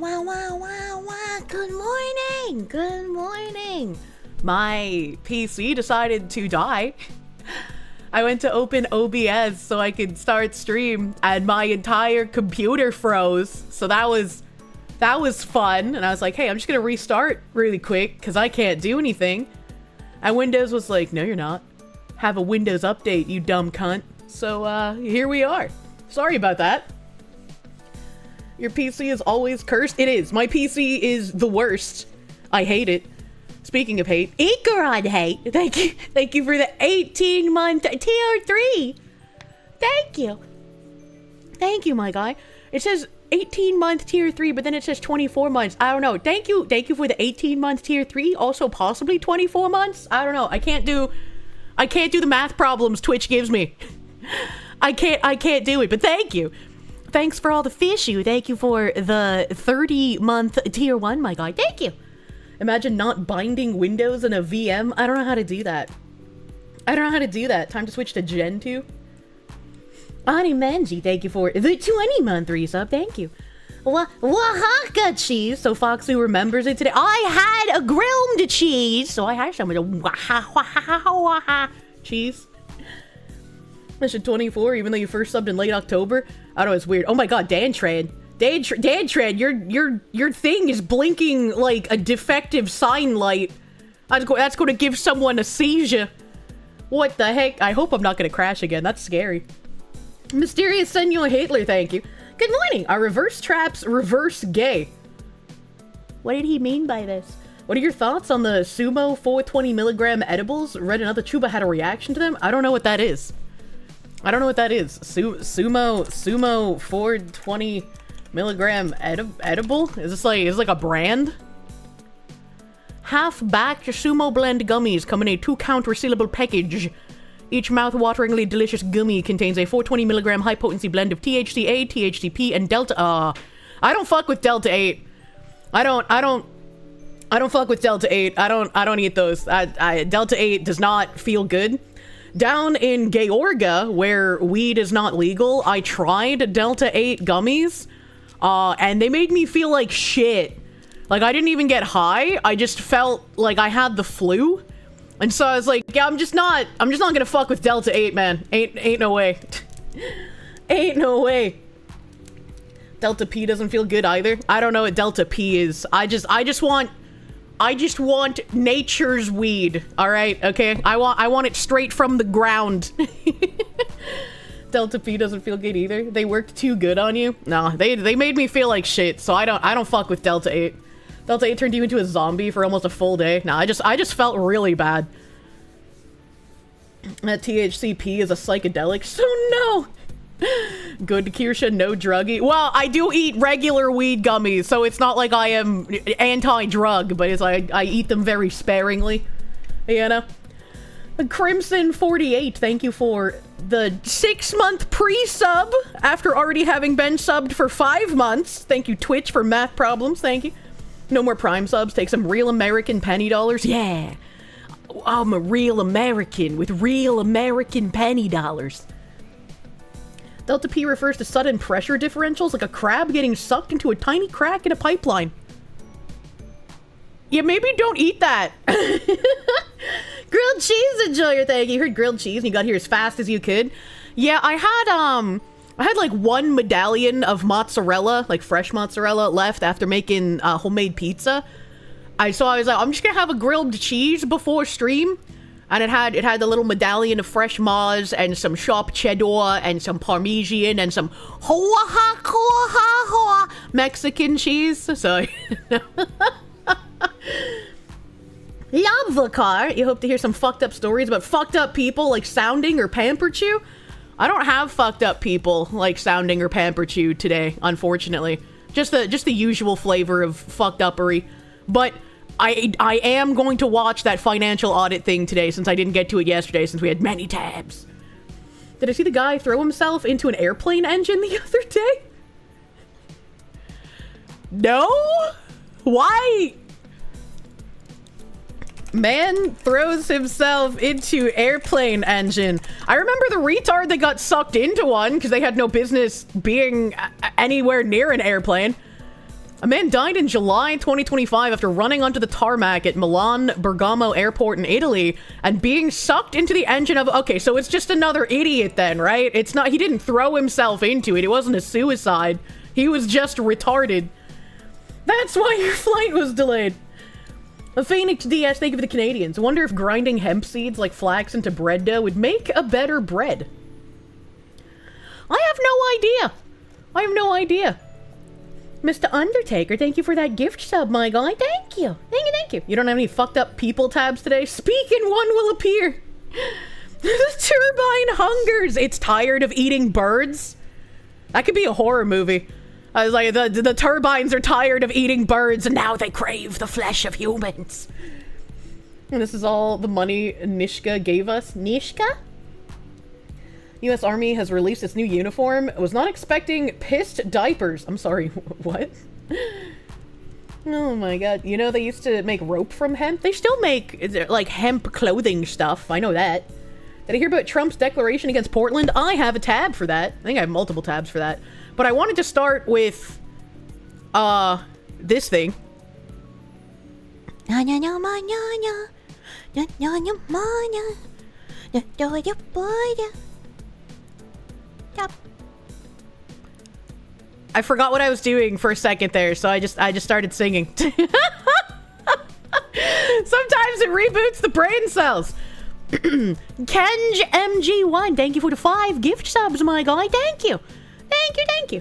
Wow. Good morning. Good morning. My PC decided to die. I went to open OBS so I could start stream and my entire computer froze. So that was fun. And I was like, hey, I'm just gonna restart really quick because I can't do anything. And Windows was like, no, you're not. Have a Windows update, you dumb cunt. So here we are. Sorry about that. Your PC is always cursed. It is. My PC is the worst. I hate it. Speaking of hate, Ikaron hate. Thank you for the 18-month tier 3. Thank you, my guy. It says 18-month tier 3, but then it says 24 months. I don't know. Thank you for the 18-month tier 3. Also possibly 24 months. I don't know. I can't do the math problems Twitch gives me. I can't do it. But thank you. Thanks for all the fishu. Thank you for the 30-month tier 1, my guy. Thank you. Imagine not binding Windows in a VM. I don't know how to do that. Time to switch to Gen 2. Ani Manji, thank you for the 20-month resub. Thank you. Oaxaca cheese. So Foxy remembers it today. I had a grilled cheese. So I had some of the cheese. Mission 24, even though you first subbed in late October. I don't know, it's weird. Oh my god, Dantran, your thing is blinking like a defective sign light. That's going to give someone a seizure. What the heck? I hope I'm not going to crash again. That's scary. Mysterious Senor Hitler, thank you. Good morning. Are reverse traps reverse gay? What did he mean by this? What are your thoughts on the Sumo 420 milligram edibles? Read another Chuba had a reaction to them. I don't know what that is. Sumo 420 milligram edible? Is this like a brand? Half batch Sumo blend gummies come in a 2-count resealable package. Each mouth-wateringly delicious gummy contains a 420 milligram high potency blend of THCA, THCP, and Delta. I don't fuck with Delta 8. I don't fuck with Delta 8. I don't eat those. Delta 8 does not feel good. Down in Georgia, where weed is not legal, I tried Delta 8 gummies, and they made me feel like shit. Like, I didn't even get high, I just felt like I had the flu. And so I was like, yeah, I'm just not gonna fuck with Delta 8, man. Ain't no way. Ain't no way. Delta P doesn't feel good either. I don't know what Delta P is. I just want nature's weed, all right? Okay, I want it straight from the ground. Delta P doesn't feel good either. They worked too good on you. No, they made me feel like shit. So I don't fuck with Delta 8. Delta 8 turned you into a zombie for almost a full day. No, I just felt really bad. That THCP is a psychedelic, so no. Good Kirsche, no druggy. Well, I do eat regular weed gummies, so it's not like I am anti-drug, but it's like I eat them very sparingly, you know? Crimson 48, thank you for the 6-month pre-sub after already having been subbed for 5 months. Thank you, Twitch, for math problems. Thank you. No more Prime subs. Take some real American penny dollars. Yeah. I'm a real American with real American penny dollars. Delta P refers to sudden pressure differentials, like a crab getting sucked into a tiny crack in a pipeline. Yeah, maybe don't eat that. Grilled cheese enjoyer, thank you. You heard grilled cheese and you got here as fast as you could. Yeah, I had like 1 medallion of mozzarella, like fresh mozzarella, left after making homemade pizza. So I was like, I'm just gonna have a grilled cheese before stream. And it had the little medallion of fresh moz and some sharp cheddar and some parmesan and some Mexican cheese. So Yavakar, you hope to hear some fucked up stories about fucked up people like sounding or pampered you? I don't have fucked up people like sounding or pampered you today, unfortunately. Just the usual flavor of fucked uppery. But I am going to watch that financial audit thing today since I didn't get to it yesterday since we had many tabs. Did I see the guy throw himself into an airplane engine the other day? No? Why? Man throws himself into airplane engine. I remember the retard that got sucked into one because they had no business being anywhere near an airplane. A man died in July 2025 after running onto the tarmac at Milan Bergamo Airport in Italy and being sucked into the engine of... Okay, so it's just another idiot then, right? It's not... He didn't throw himself into it. It wasn't a suicide. He was just retarded. That's why your flight was delayed. A Phoenix DS, thank you for the Canadians. I wonder if grinding hemp seeds like flax into bread dough would make a better bread. I have no idea. I have no idea. Mr. Undertaker, thank you for that gift sub, my guy. Thank you. Thank you, thank you. You don't have any fucked up people tabs today? Speak and one will appear. The turbine hungers. It's tired of eating birds. That could be a horror movie. I was like, the turbines are tired of eating birds and now they crave the flesh of humans. And this is all the money Nishka gave us. Nishka? U.S. Army has released its new uniform. I was not expecting pissed diapers. I'm sorry, what? Oh my god. You know, they used to make rope from hemp? They still make, like, hemp clothing stuff. I know that. Did I hear about Trump's declaration against Portland? I have a tab for that. I think I have multiple tabs for that. But I wanted to start with, this thing. I forgot what I was doing for a second there, so I just started singing. Sometimes it reboots the brain cells. Kenj MG1, thank you for the 5 gift subs, my guy. Thank you. Thank you, thank you.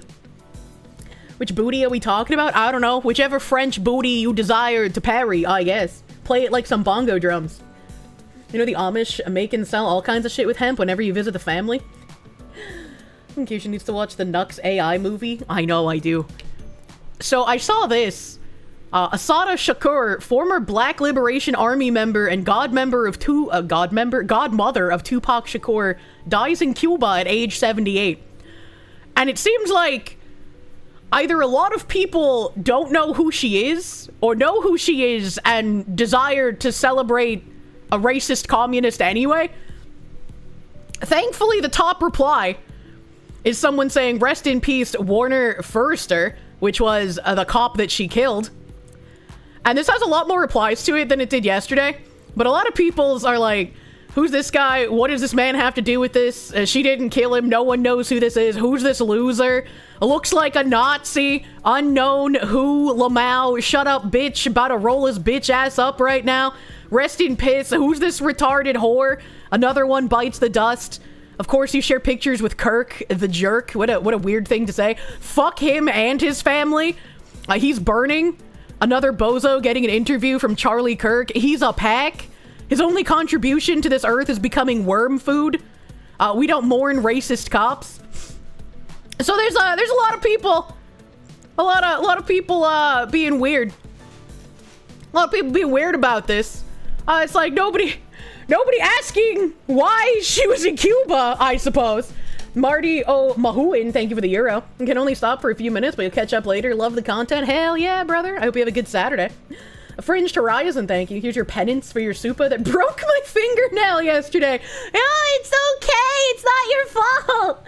Which booty are we talking about? I don't know. Whichever French booty you desire to parry, I guess. Play it like some bongo drums. You know the Amish make and sell all kinds of shit with hemp whenever you visit the family? In case you needs to watch the Nux AI movie. I know I do. So I saw this. Assada Shakur, former Black Liberation Army member and godmother of Tupac Shakur, dies in Cuba at age 78. And it seems like either a lot of people don't know who she is, or know who she is and desire to celebrate a racist communist anyway. Thankfully, the top reply is someone saying, rest in peace, Warner Forrester, which was the cop that she killed. And this has a lot more replies to it than it did yesterday. But a lot of people's are like, who's this guy? What does this man have to do with this? She didn't kill him. No one knows who this is. Who's this loser? Looks like a Nazi. Unknown who. Lamau. Shut up, bitch. About to roll his bitch ass up right now. Rest in piss. Who's this retarded whore? Another one bites the dust. Of course, you share pictures with Kirk, the jerk. What a weird thing to say. Fuck him and his family. He's burning. Another bozo getting an interview from Charlie Kirk. He's a pack. His only contribution to this earth is becoming worm food. We don't mourn racist cops. So there's a lot of people. A lot of people being weird. A lot of people being weird about this. It's like nobody asking why she was in Cuba, I suppose. Marty O'Mahuin, thank you for the euro. You can only stop for a few minutes, but you'll catch up later. Love the content. Hell yeah, brother. I hope you have a good Saturday. A Fringed Horizon, thank you. Here's your penance for your supa that broke my fingernail yesterday. Oh, it's okay. It's not your fault.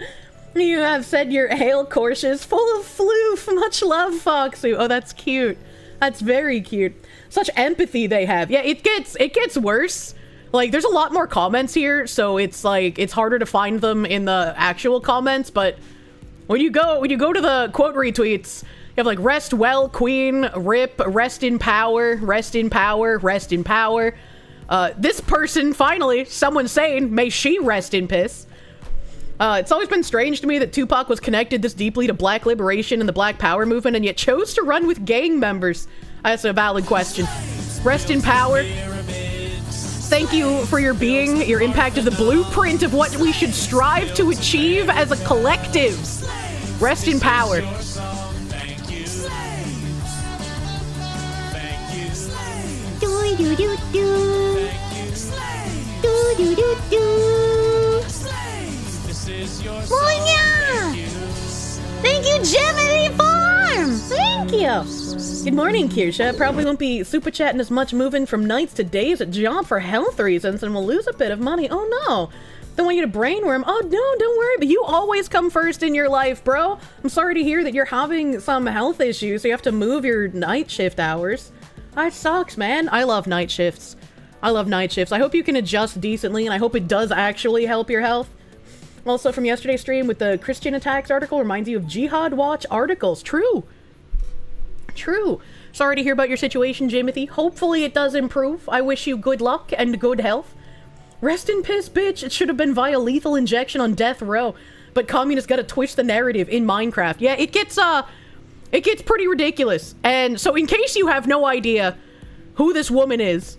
You have said your hail Kirsche is full of floof. Much love, Foxu. Oh, that's cute. That's very cute. Such empathy they have. Yeah, it gets worse. Like, there's a lot more comments here, so it's like, it's harder to find them in the actual comments, but when you go to the quote retweets, you have like, rest well, queen, rip, rest in power, rest in power, rest in power. This person, finally, someone saying, may she rest in piss. It's always been strange to me that Tupac was connected this deeply to Black liberation and the Black Power movement, and yet chose to run with gang members. That's a valid question. Rest in power. Thank you for your being. Your impact is the blueprint of what we should strive to achieve as a collective. Rest in power. Thank you, Gemini Farm! Thank you! Good morning, Kirsche. Probably won't be super chatting as much moving from nights to days at job for health reasons and will lose a bit of money. Oh no! Don't want you to brainworm. Oh, no, don't worry. But you always come first in your life, bro. I'm sorry to hear that you're having some health issues, so you have to move your night shift hours. That sucks, man. I love night shifts. I love night shifts. I hope you can adjust decently, and I hope it does actually help your health. Also, from yesterday's stream with the Christian attacks article, reminds you of Jihad Watch articles. True. True. Sorry to hear about your situation, Jimothy. Hopefully it does improve. I wish you good luck and good health. Rest in piss, bitch. It should have been via lethal injection on death row. But communists gotta twist the narrative in Minecraft. Yeah, it gets pretty ridiculous. And so in case you have no idea who this woman is,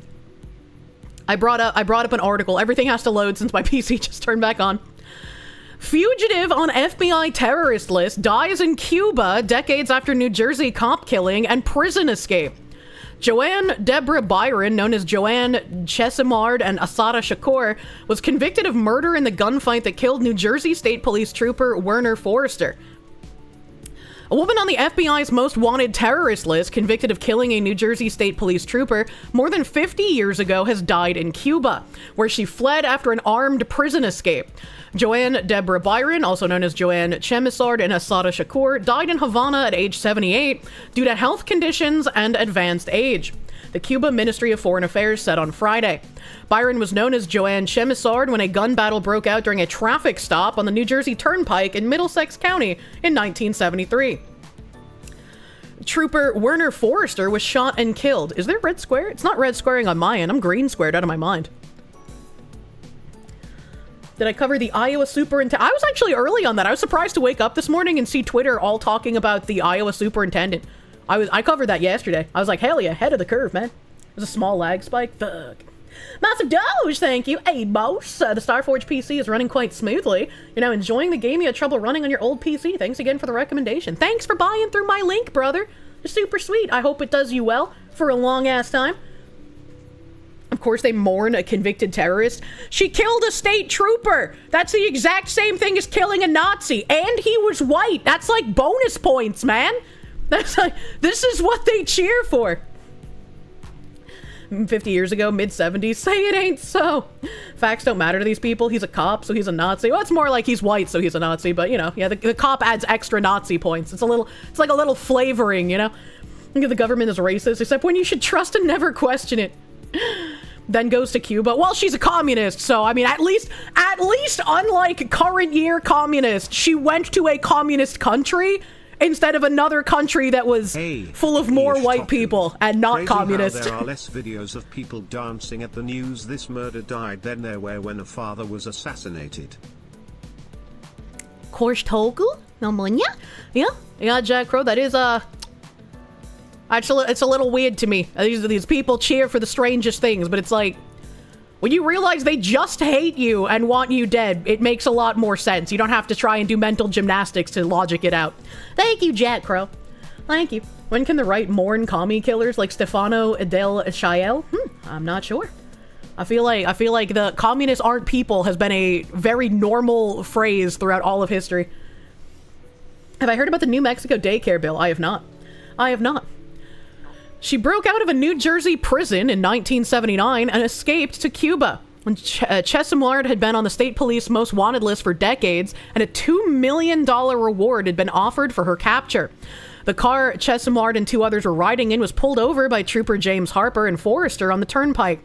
I brought up an article. Everything has to load since my PC just turned back on. Fugitive on FBI terrorist list dies in Cuba decades after New Jersey cop killing and prison escape. Joanne Deborah Byron, known as Joanne Chesimard and Assada Shakur, was convicted of murder in the gunfight that killed New Jersey State Police Trooper Werner Forrester. A woman on the FBI's most wanted terrorist list, convicted of killing a New Jersey State Police trooper more than 50 years ago, has died in Cuba, where she fled after an armed prison escape. Joanne Deborah Byron, also known as Joanne Chemisard and Assada Shakur, died in Havana at age 78 due to health conditions and advanced age, the Cuba Ministry of Foreign Affairs said on Friday. Byron was known as Joanne Chemisard when a gun battle broke out during a traffic stop on the New Jersey Turnpike in Middlesex County in 1973. Trooper Werner Forrester was shot and killed. Is there red square? It's not red squaring on my end. I'm green squared out of my mind. Did I cover the Iowa superintendent? I was actually early on that. I was surprised to wake up this morning and see Twitter all talking about the Iowa superintendent. I covered that yesterday. I was like, hell yeah, ahead of the curve, man. There's a small lag spike. Fuck. Massive Doge, thank you. Hey, boss. The Starforge PC is running quite smoothly. You're now enjoying the game you had trouble running on your old PC. Thanks again for the recommendation. Thanks for buying through my link, brother. It's super sweet. I hope it does you well for a long-ass time. Of course, they mourn a convicted terrorist. She killed a state trooper. That's the exact same thing as killing a Nazi. And he was white. That's like bonus points, man. That's like, this is what they cheer for. 50 years ago, mid-70s, say it ain't so. Facts don't matter to these people. He's a cop, so he's a Nazi. Well, it's more like he's white, so he's a Nazi, but, you know, yeah, the cop adds extra Nazi points. It's like a little flavoring, you know? Think of the government as racist, except when you should trust and never question it. Then goes to Cuba. Well, she's a communist, so, I mean, at least, unlike current year communist, she went to a communist country instead of another country that was full of more white people and not communist. There are less videos of people dancing at the news this murder died than there were when a father was assassinated. Kirsche Togu? Yeah, Jack Crow, that is, actually, it's a little weird to me. These people cheer for the strangest things, but it's like, when you realize they just hate you and want you dead, it makes a lot more sense. You don't have to try and do mental gymnastics to logic it out. Thank you, Jack Crow. Thank you. When can the right mourn commie killers like Stefano del Shael? I'm not sure. I feel like the communists aren't people has been a very normal phrase throughout all of history. Have I heard about the New Mexico daycare bill? I have not. She broke out of a New Jersey prison in 1979 and escaped to Cuba. Chesimard had been on the state police most wanted list for decades, and a $2 million reward had been offered for her capture. The car Chesimard and two others were riding in was pulled over by Trooper James Harper and Forrester on the turnpike.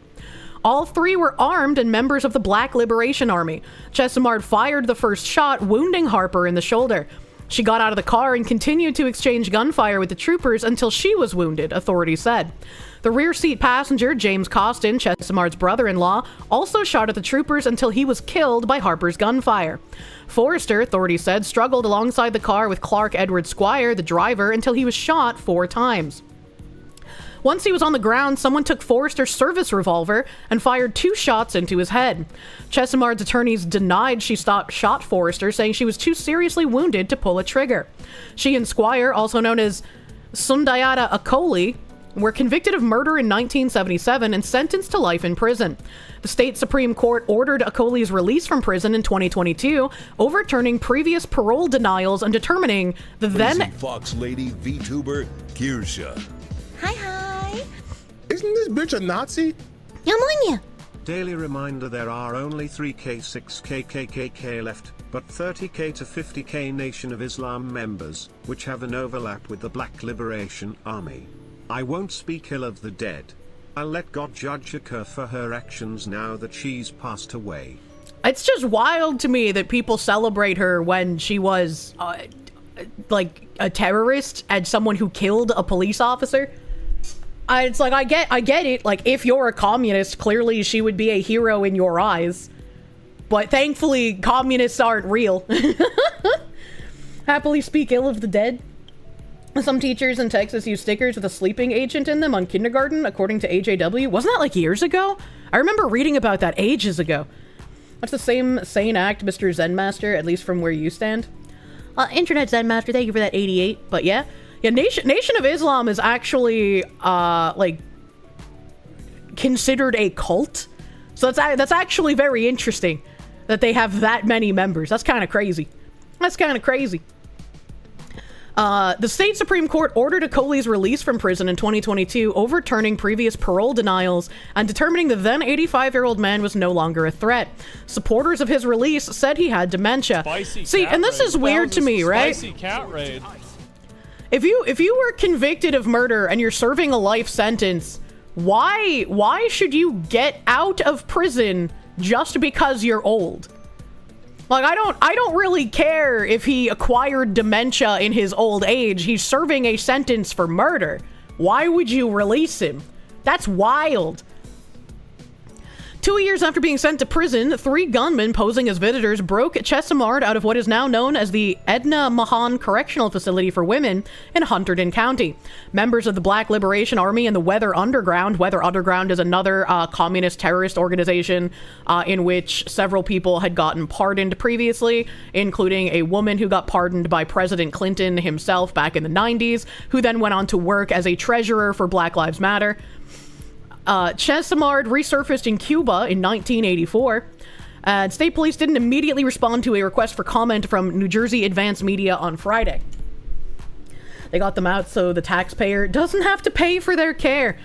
All three were armed and members of the Black Liberation Army. Chesimard fired the first shot, wounding Harper in the shoulder. She got out of the car and continued to exchange gunfire with the troopers until she was wounded, authorities said. The rear seat passenger, James Costin, Chesimard's brother-in-law, also shot at the troopers until he was killed by Harper's gunfire. Forrester, authorities said, struggled alongside the car with Clark Edward Squire, the driver, until he was shot 4 times. Once he was on the ground, someone took Forrester's service revolver and fired 2 shots into his head. Chesimard's attorneys denied she shot Forrester, saying she was too seriously wounded to pull a trigger. She and Squire, also known as Sundayata Akoli, were convicted of murder in 1977 and sentenced to life in prison. The state Supreme Court ordered Akoli's release from prison in 2022, overturning previous parole denials and determining the then Fox Lady VTuber Kirsche. Hi. Isn't this bitch a Nazi? I'm on ya. daily reminder there are only 3k 6k KKK left, but 30k to 50k Nation of Islam members, which have an overlap with the Black Liberation Army. I won't speak ill of the dead. I'll let God judge her for her actions now that she's passed away. It's just wild to me that people celebrate her when she was, like, a terrorist and someone who killed a police officer. It's like, I get it. Like, if you're a communist, clearly she would be a hero in your eyes. But thankfully, communists aren't real. Happily speak ill of the dead. Some teachers in Texas use stickers with a sleeping agent in them on kindergarten, according to AJW. Wasn't that like years ago? I remember reading about that ages ago. That's the same sane act, Mr. Zen Master, at least from where you stand. Internet Zen Master, thank you for that 88. But yeah, Nation of Islam is actually, like, considered a cult. So that's actually very interesting that they have that many members. That's kind of crazy. That's kind of crazy. The state Supreme Court ordered Okoli's release from prison in 2022, overturning previous parole denials and determining the then 85-year-old man was no longer a threat. Supporters of his release said he had dementia. See, and this is weird to me, right? Spicy cat raid. If you were convicted of murder and you're serving a life sentence, why should you get out of prison just because you're old? Like, I don't really care if he acquired dementia in his old age. He's serving a sentence for murder. Why would you release him? That's wild. 2 years after being sent to prison, 3 gunmen posing as visitors broke Chesimard out of what is now known as the Edna Mahan Correctional Facility for Women in Hunterdon County. Members of the Black Liberation Army and the Weather Underground is another communist terrorist organization in which several people had gotten pardoned previously, including a woman who got pardoned by President Clinton himself back in the 90s, who then went on to work as a treasurer for Black Lives Matter. Chesimard resurfaced in Cuba in 1984, and state police didn't immediately respond to a request for comment from New Jersey Advance Media on Friday. They got them out so the taxpayer doesn't have to pay for their care.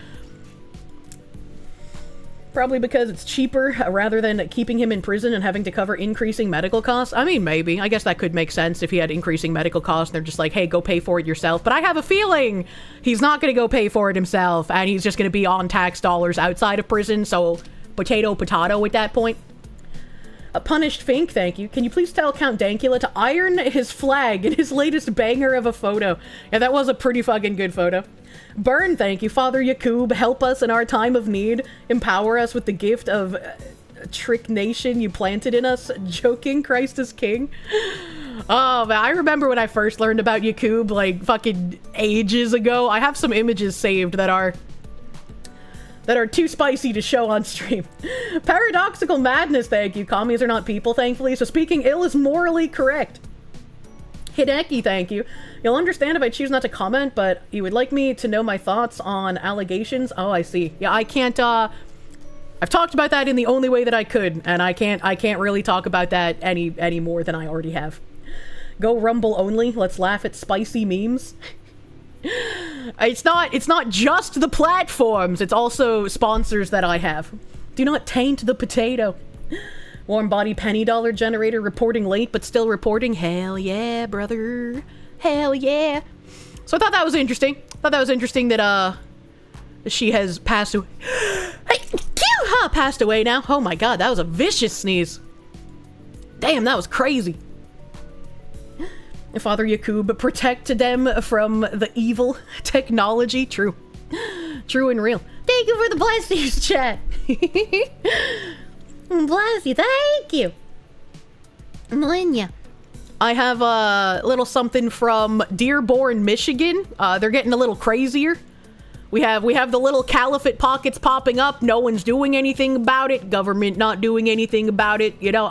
Probably because it's cheaper rather than keeping him in prison and having to cover increasing medical costs. I mean, maybe. I guess that could make sense if he had increasing medical costs and they're just like, hey, go pay for it yourself. But I have a feeling he's not going to go pay for it himself and he's just going to be on tax dollars outside of prison. So potato at that point. A Punished Fink, thank you. Can you please tell Count Dankula to iron his flag in his latest banger of a photo? Yeah, that was a pretty fucking good photo. Burn, thank you. Father Yakub, help us in our time of need. Empower us with the gift of Trick Nation you planted in us. Joking, Christ is King. Oh, man, I remember when I first learned about Yakub, like, fucking ages ago. I have some images saved that are too spicy to show on stream. Paradoxical Madness, thank you. Commies are not people, thankfully, so speaking ill is morally correct. Hideki, thank you. You'll understand if I choose not to comment, but you would like me to know my thoughts on allegations? Oh, I see. Yeah, I can't, I've talked about that in the only way that I could, and I can't really talk about that any more than I already have. Go Rumble only. Let's laugh at spicy memes. It's not just the platforms, it's also sponsors that I have. Do not taint the potato. Warm body penny dollar generator reporting late but still reporting. Hell yeah, brother. Hell yeah. So I thought that was interesting. That she has passed away. Passed away now. Oh my god, that was a vicious sneeze. Damn, that was crazy. Father Yakub, protect them from the evil technology. True and real. Thank you for the blessings, chat. Bless you, thank you. Millennia. I have a little something from Dearborn, Michigan. They're getting a little crazier. We have the little caliphate pockets popping up. No one's doing anything about it. Government not doing anything about it. You know,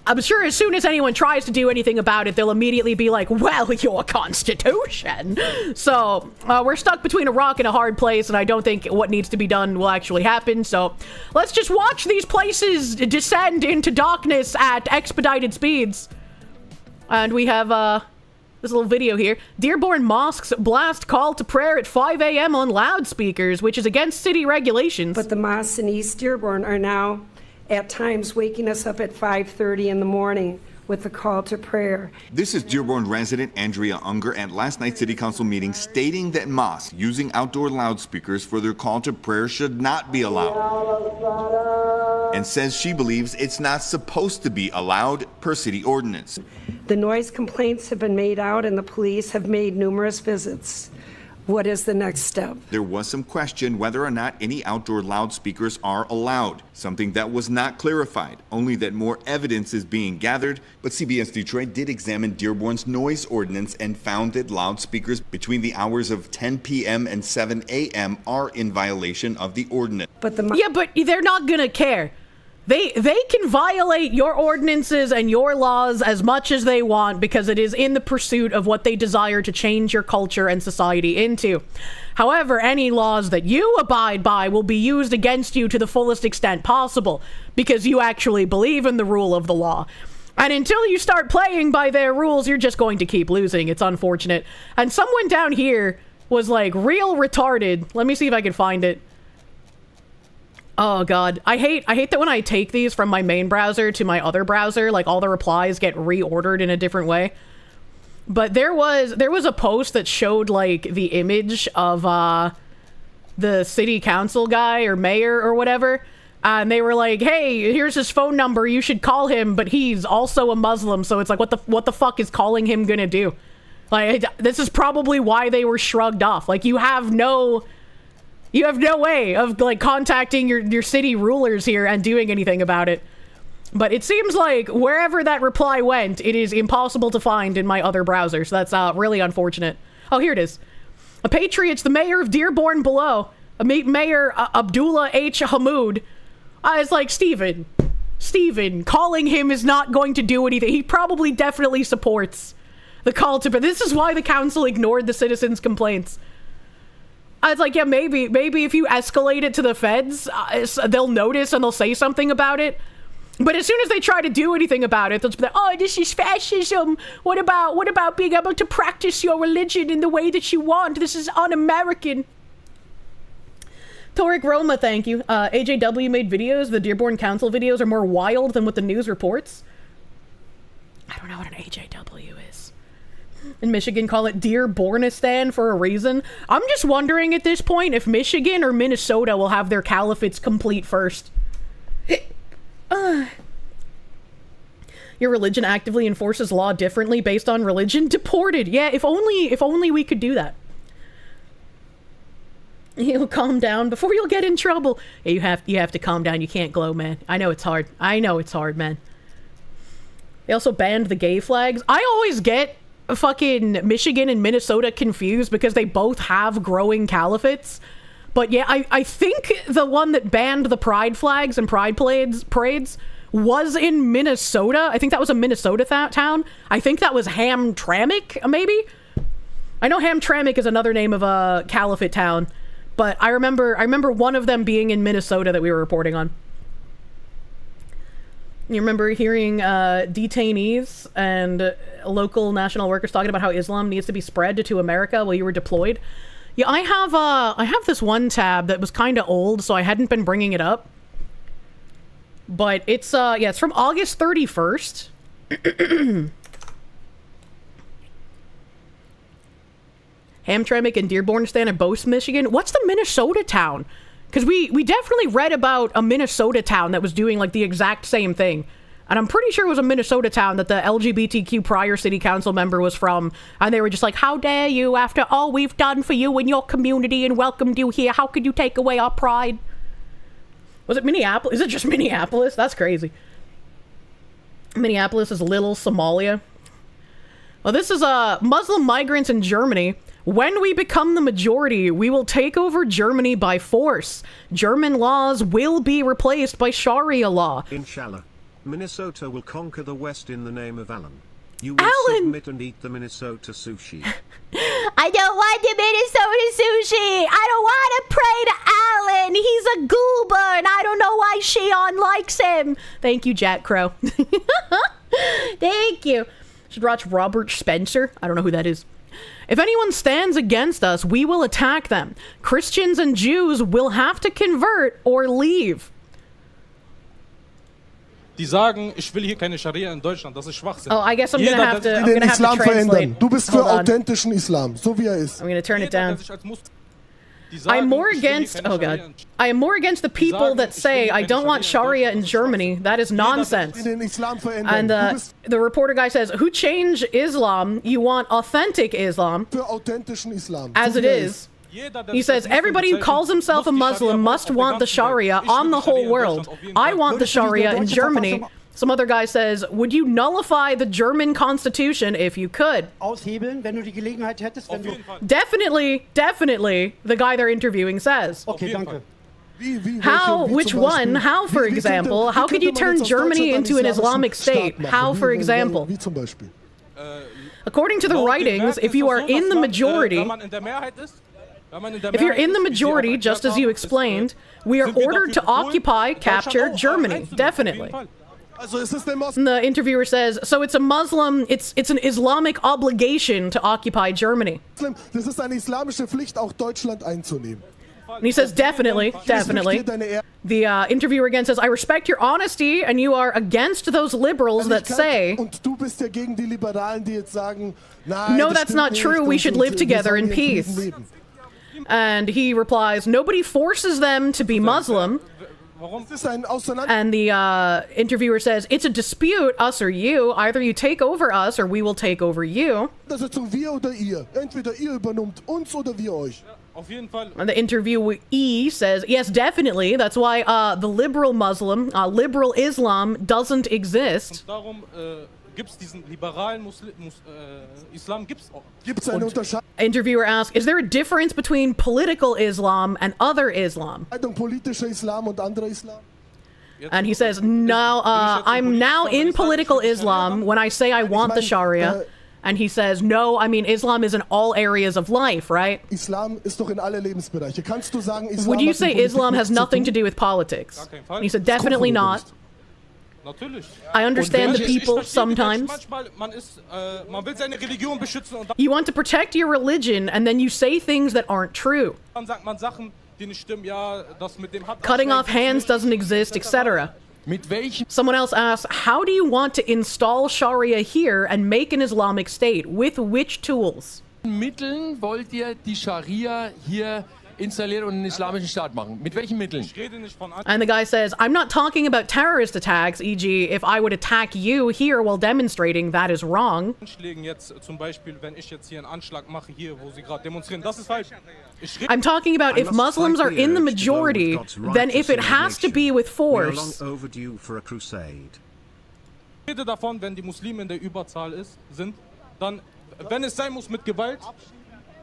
I'm sure as soon as anyone tries to do anything about it, they'll immediately be like, well, your constitution. So, we're stuck between a rock and a hard place, and I don't think what needs to be done will actually happen. So, let's just watch these places descend into darkness at expedited speeds. And we have this little video here. Dearborn mosques blast call to prayer at 5 a.m. on loudspeakers, which is against city regulations. But the mosques in East Dearborn are now at times waking us up at 5:30 in the morning with the call to prayer. This is Dearborn resident Andrea Unger at last night's city council meeting stating that mosques using outdoor loudspeakers for their call to prayer should not be allowed, and says she believes it's not supposed to be allowed per city ordinance. The noise complaints have been made out and the police have made numerous visits. What is the next step? There was some question whether or not any outdoor loudspeakers are allowed, something that was not clarified, only that more evidence is being gathered. But CBS Detroit did examine Dearborn's noise ordinance and found that loudspeakers between the hours of 10 p.m. and 7 a.m. are in violation of the ordinance. But they're not gonna care. They can violate your ordinances and your laws as much as they want because it is in the pursuit of what they desire to change your culture and society into. However, any laws that you abide by will be used against you to the fullest extent possible because you actually believe in the rule of the law. And until you start playing by their rules, you're just going to keep losing. It's unfortunate. And someone down here was like real retarded. Let me see if I can find it. Oh god, I hate that when I take these from my main browser to my other browser, like all the replies get reordered in a different way. But there was a post that showed like the image of the city council guy or mayor or whatever, and they were like, "Hey, here's his phone number. You should call him." But he's also a Muslim, so it's like, what the fuck is calling him gonna do? Like, this is probably why they were shrugged off. Like, you have no way of like contacting your city rulers here and doing anything about it. But it seems like wherever that reply went, it is impossible to find in my other browser. So that's really unfortunate. Oh, here it is. A Patriots, the mayor of Dearborn below, Mayor Abdullah H. Hamoud. It's like, Steven, calling him is not going to do anything. He probably definitely supports the call to, but this is why the council ignored the citizens' complaints. I was like, yeah, maybe if you escalate it to the feds, they'll notice and they'll say something about it. But as soon as they try to do anything about it, they'll be like, oh, this is fascism. What about being able to practice your religion in the way that you want? This is un-American. Toric Roma, thank you. AJW made videos. The Dearborn Council videos are more wild than what the news reports. I don't know what an AJW is. In Michigan, call it Dearbornistan for a reason. I'm just wondering at this point if Michigan or Minnesota will have their caliphates complete first. Your religion actively enforces law differently based on religion? Deported. Yeah, if only we could do that. You'll calm down before you'll get in trouble. Yeah, you have to calm down. You can't glow, man. I know it's hard. Man. They also banned the gay flags. I always get fucking Michigan and Minnesota confused because they both have growing caliphates. But yeah, I think the one that banned the pride flags and pride parades was in Minnesota. I think that was a Minnesota town. I think that was Hamtramck, maybe? I know Hamtramck is another name of a caliphate town, but I remember one of them being in Minnesota that we were reporting on. You remember hearing detainees and local national workers talking about how Islam needs to be spread to America while you were deployed? Yeah, I have this one tab that was kind of old, so I hadn't been bringing it up. But it's it's from August 31st. Hamtramck and Dearbornistan are both Michigan. What's the Minnesota town? Because we definitely read about a Minnesota town that was doing like the exact same thing. And I'm pretty sure it was a Minnesota town that the LGBTQ prior city council member was from. And they were just like, how dare you, after all we've done for you and your community and welcomed you here, how could you take away our pride? Was it Minneapolis? Is it just Minneapolis? That's crazy. Minneapolis is Little Somalia. Well, this is Muslim migrants in Germany. When we become the majority, we will take over Germany by force. German laws will be replaced by Sharia law. Inshallah. Minnesota will conquer the West in the name of Alan. You will submit and eat the Minnesota sushi. I don't want the Minnesota sushi. I don't want to pray to Alan. He's a goober, and I don't know why Shion likes him. Thank you, Jack Crow. Thank you. Should watch Robert Spencer. I don't know who that is. If anyone stands against us, we will attack them. Christians and Jews will have to convert or leave. Die sagen, ich will hier keine Scharia in Deutschland. Das ist Schwachsinn. Oh, I guess I'm gonna have to Den Islam translate. verändern. Du bist für authentischen Islam, so wie er ist. I'm gonna turn it down. Die sagen, I'm more ich will hier against. keine Oh Scharia god. in- I am more against the people that say I don't want Sharia in Germany. That is nonsense. Den Islam verändern. And Du bist the reporter guy says, "Who change Islam? You want authentic Islam für authentischen Islam. as so it wie er is." Jeder, der He sich says, als Muslim everybody who bezeichnet, calls himself a muss die Muslim Scharia must auf der want the ganzen Welt. Sharia Ich will on the die Scharia whole in world. Deutschland auf jeden I Fall. want the Würdest du die Sharia in deutsche Germany. Verfassung- Some other guy says, would you nullify the German constitution if you could? Aushebeln, wenn du die Gelegenheit hättest, wenn Auf du... jeden Fall. Definitely, the guy they're interviewing says. Okay, jeden danke. wie, How, wie which zum one, Beispiel- how, for wie könnte- example, wie how could könnte you man turn jetzt aus Germany Deutschland into an einen Islamic islamischen state? Staat machen? How, for Wie- example? Wie zum Beispiel. According to the Laut den writings, Werken if you ist es are so, in dass the man, majority, wenn man in der Mehrheit ist, wenn man in der if you're Mehrheit in the ist, wie Sie auch majority, erklärt just as you haben, explained, ist, we are sind wir ordered to dafür befohlen, occupy, Deutschland capture auch Germany. einzunehmen. Auf Definitely. jeden Fall. Also es ist immer And the interviewer says, so it's a Muslim, it's an Islamic obligation to occupy Germany. Muslim, das ist eine islamische Pflicht, auch Deutschland einzunehmen. And he says, definitely. The interviewer again says, I respect your honesty, and you are against those liberals that say, Und du bist ja gegen die Liberalen, die jetzt sagen, nein, no, das that's stimmt not nicht true, we und- should und live wir together sollen in hier peace. Frieden leben. And he replies, nobody forces them to be Muslim. Warum? Es ist ein Auseinander... And the interviewer says, it's a dispute, us or you. Either you take over us or we will take over you. Das ist so wir oder ihr. Entweder ihr übernimmt uns oder wir euch. Auf jeden Fall. And the interviewee says, yes, definitely. That's why the liberal Muslim, liberal Islam doesn't exist. Darum gibt's diesen liberalen Islam gibt's auch. Gibt es eine Unterscheidung Interviewer asks, is there a difference between political Islam and other Islam? politischer Islam und anderer Islam? And he says, no, I'm now in political Islam when I say I want the Sharia. And he says, no, I mean, Islam is in all areas of life, right? Islam ist doch in alle Lebensbereiche. Kannst du sagen, Islam Would you hat say mit Politik Islam has nichts zu nothing to tun? do with politics? Gar keinen Fall. And he said, definitely not. Natürlich. I understand the Ich people verstehe die Menschen sometimes. manchmal, man will seine Religion beschützen und You want to protect your religion and then you say things that aren't true. dann sagt man Sachen, die nicht stimmen. Ja, das mit dem hat Cutting off hands doesn't exist, etc. Mit welchen Someone else asks, how do you want to install Sharia here and make an Islamic state? With which tools? Mitteln wollt ihr die Scharia hier installieren und einen islamischen Staat machen? Mit welchen Mitteln? Ich rede nicht von And the guy says, I'm not talking about terrorist attacks, e.g., if I would attack you here while demonstrating, that is wrong. Anschlägen jetzt, zum Beispiel, wenn ich jetzt hier einen Anschlag mache, hier, wo sie gerade demonstrieren. Das ist falsch. Ich rede I'm talking about if Muslims are in the majority, then if it has to be with We are long force, overdue for a crusade. davon, wenn die Muslime in der Überzahl sind, dann, wenn es sein muss mit Gewalt,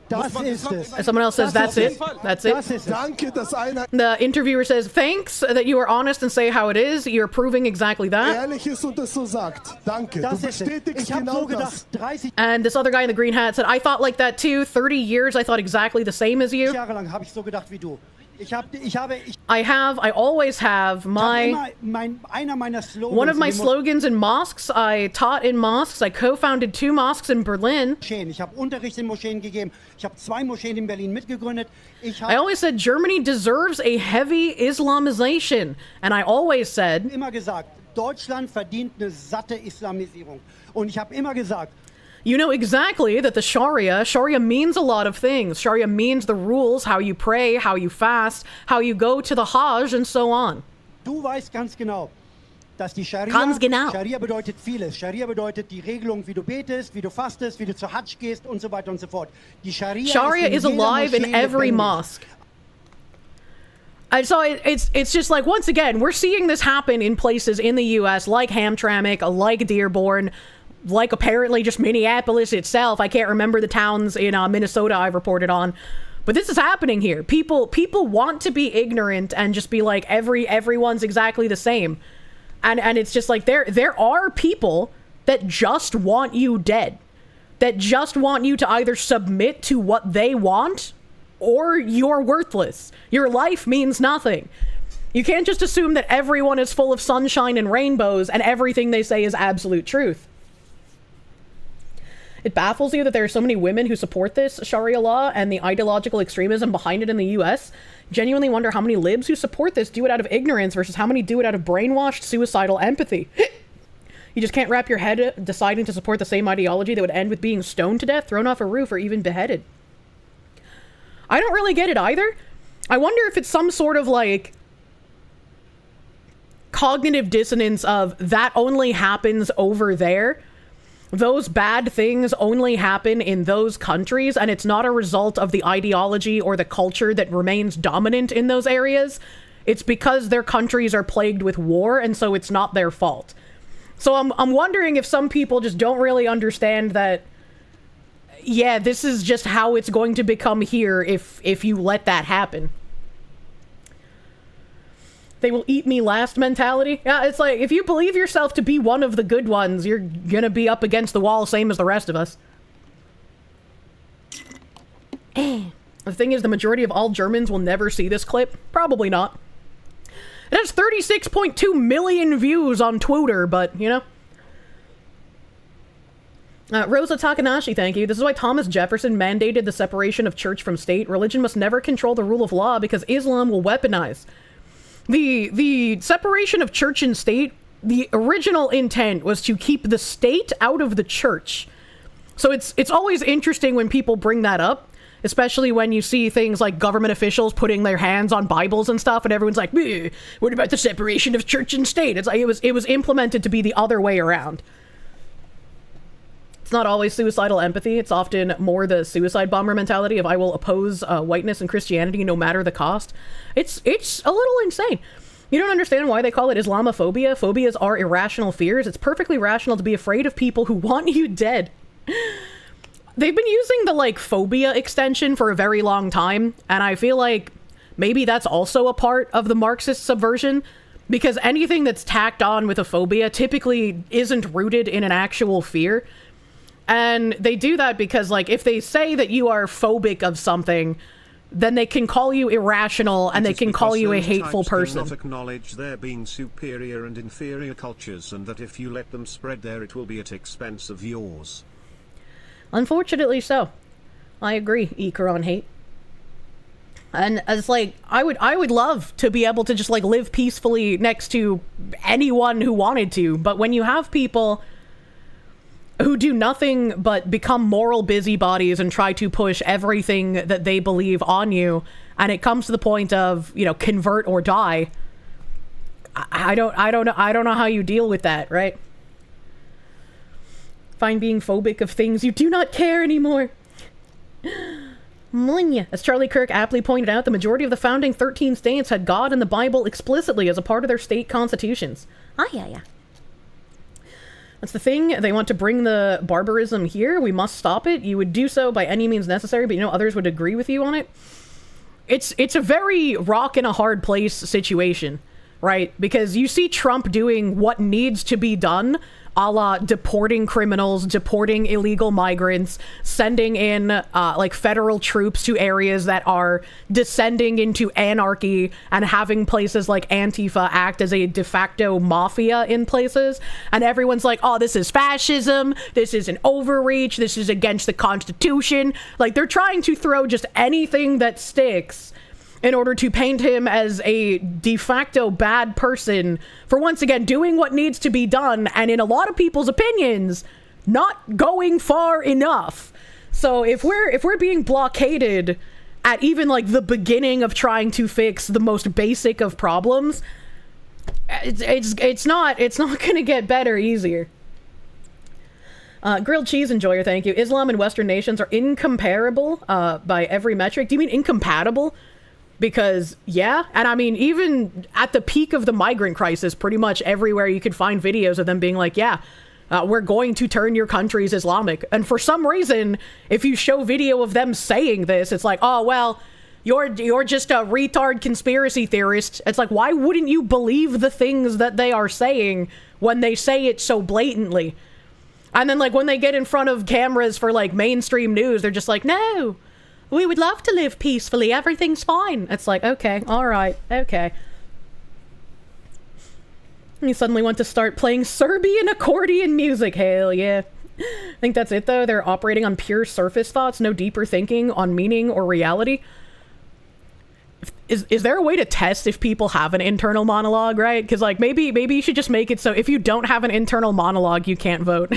Das man ist das Land es. and someone else says, that's it, that's it. Das ist es. Danke, dass einer The interviewer says, thanks that you are honest and say how it is. You're proving exactly that. ehrlich ist und das so sagt. Danke, Das du ist es. bestätigst Ich habe genau so das. gedacht, 30 And this other guy in the green hat said, I thought like that too. 30 years, I thought exactly the same as you. Jahre lang habe ich so gedacht wie du. Ich I always have immer einer meiner Slogans. one of my in den slogans in mosques. I taught in mosques. I co-founded 2 mosques in Berlin. Moscheen. Ich habe Unterricht in Moscheen gegeben. Ich habe 2 Moscheen in Berlin mitgegründet. Ich I habe always said Germany deserves a heavy Islamization. And I always said, immer gesagt, Deutschland verdient eine satte Islamisierung. Und ich habe immer gesagt, you know exactly that the Sharia means a lot of things. Sharia means the rules, how you pray, how you fast, how you go to the Hajj, and so on. du weißt ganz genau, dass die Scharia, Ganz genau. Scharia bedeutet vieles. Scharia bedeutet die Regelung, wie du betest, wie du fastest, wie du zur Hajj gehst und so weiter und so fort. Die Sharia in is jeder alive in Moschee every lebendig. mosque. And so it's just like, once again, we're seeing this happen in places in the U.S. like Hamtramck, like Dearborn, like apparently just Minneapolis itself. I can't remember the towns in Minnesota I've reported on. But this is happening here. People want to be ignorant and just be like, everyone's exactly the same. And it's just like, there are people that just want you dead. That just want you to either submit to what they want or you're worthless. Your life means nothing. You can't just assume that everyone is full of sunshine and rainbows and everything they say is absolute truth. It baffles you that there are so many women who support this Sharia law and the ideological extremism behind it in the US. Genuinely wonder how many libs who support this do it out of ignorance versus how many do it out of brainwashed, suicidal empathy. You just can't wrap your head deciding to support the same ideology that would end with being stoned to death, thrown off a roof, or even beheaded. I don't really get it either. I wonder if it's some sort of like cognitive dissonance of that only happens over there. Those bad things only happen in those countries, and it's not a result of the ideology or the culture that remains dominant in those areas. It's because their countries are plagued with war, and so it's not their fault. So I'm wondering if some people just don't really understand that, yeah, this is just how it's going to become here if you let that happen. They will eat me last mentality. Yeah, it's like, if you believe yourself to be one of the good ones, you're gonna be up against the wall same as the rest of us. The thing is, the majority of all Germans will never see this clip. Probably not. It has 36.2 million views on Twitter, but, you know. Rosa Takanashi, thank you. This is why Thomas Jefferson mandated the separation of church from state. Religion must never control the rule of law because Islam will weaponize. The separation of church and state, the original intent was to keep the state out of the church. So it's always interesting when people bring that up, especially when you see things like government officials putting their hands on Bibles and stuff, and everyone's like, what about the separation of church and state? It's like it was implemented to be the other way around. It's not always suicidal empathy. It's often more the suicide bomber mentality of I will oppose whiteness and Christianity no matter the cost. It's a little insane. You don't understand why they call it Islamophobia. Phobias are irrational fears. It's perfectly rational to be afraid of people who want you dead. They've been using the, like, phobia extension for a very long time, and I feel like maybe that's also a part of the Marxist subversion, because anything that's tacked on with a phobia typically isn't rooted in an actual fear. And they do that because, like, if they say that you are phobic of something, then they can call you irrational and they can call you a hateful person. Not acknowledge there being superior and inferior cultures, and that if you let them spread there, it will be at expense of yours. Unfortunately so. I agree, Ikron hate. And as like, I would love to be able to just like live peacefully next to anyone who wanted to, but when you have people who do nothing but become moral busybodies and try to push everything that they believe on you, and it comes to the point of, you know, convert or die, I don't know how you deal with that, right? Find being phobic of things you do not care anymore. As Charlie Kirk aptly pointed out, the majority of the founding 13 states had God and the Bible explicitly as a part of their state constitutions. Yeah. That's the thing. They want to bring the barbarism here. We must stop it. You would do so by any means necessary, but you know, others would agree with you on it. It's a very rock in a hard place situation, right? Because you see Trump doing what needs to be done, a la deporting criminals, deporting illegal migrants, sending in like federal troops to areas that are descending into anarchy, and having places like Antifa act as a de facto mafia in places. And everyone's like, oh, this is fascism, this is an overreach, this is against the Constitution. Like, they're trying to throw just anything that sticks in order to paint him as a de facto bad person for, once again, doing what needs to be done, and in a lot of people's opinions, not going far enough. So if we're being blockaded at even like the beginning of trying to fix the most basic of problems, it's not gonna get better easier. Grilled cheese enjoyer, thank you. Islam and Western nations are incomparable by every metric. Do you mean incompatible? Because, yeah, and I mean, even at the peak of the migrant crisis, pretty much everywhere you could find videos of them being like, yeah, we're going to turn your countries Islamic. And for some reason, if you show video of them saying this, it's like, oh, well, you're just a retard conspiracy theorist. It's like, why wouldn't you believe the things that they are saying when they say it so blatantly? And then, like, when they get in front of cameras for, like, mainstream news, they're just like, no, we would love to live peacefully. Everything's fine. It's like, okay, all right, okay. You suddenly want to start playing Serbian accordion music. Hell yeah. I think that's it, though. They're operating on pure surface thoughts, no deeper thinking on meaning or reality. Is there a way to test if people have an internal monologue, right? Because, like, maybe you should just make it so if you don't have an internal monologue, you can't vote.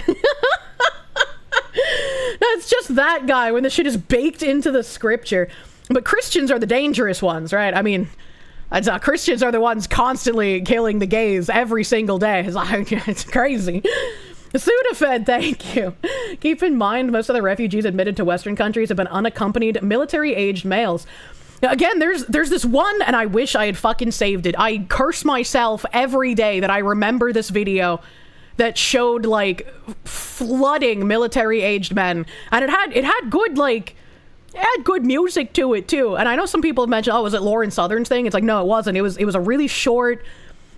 No, it's just that guy when the shit is baked into the scripture. But Christians are the dangerous ones, right? I mean, Christians are the ones constantly killing the gays every single day. It's like, it's crazy. Sudafed, thank you. Keep in mind, most of the refugees admitted to Western countries have been unaccompanied military-aged males. Again, there's this one, and I wish I had fucking saved it. I curse myself every day that I remember this video that showed, like, flooding military-aged men. And it had good, like, it had good music to it, too. And I know some people have mentioned, oh, was it Lauren Southern's thing? It's like, no, it wasn't. It was a really short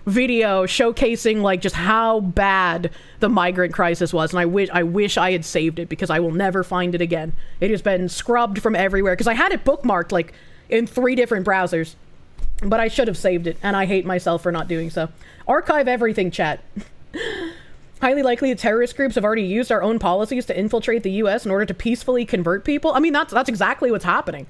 video showcasing, like, just how bad the migrant crisis was. And I wish I had saved it, because I will never find it again. It has been scrubbed from everywhere, because I had it bookmarked, like, in 3 different browsers. But I should have saved it, and I hate myself for not doing so. Archive everything, chat. Highly likely the terrorist groups have already used our own policies to infiltrate the U.S. in order to peacefully convert people. I mean, that's exactly what's happening.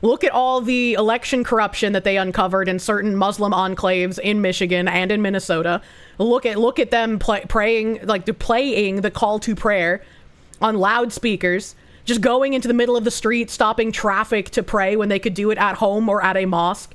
Look at all the election corruption that they uncovered in certain Muslim enclaves in Michigan and in Minnesota. Look at them playing the call to prayer on loudspeakers, just going into the middle of the street, stopping traffic to pray when they could do it at home or at a mosque.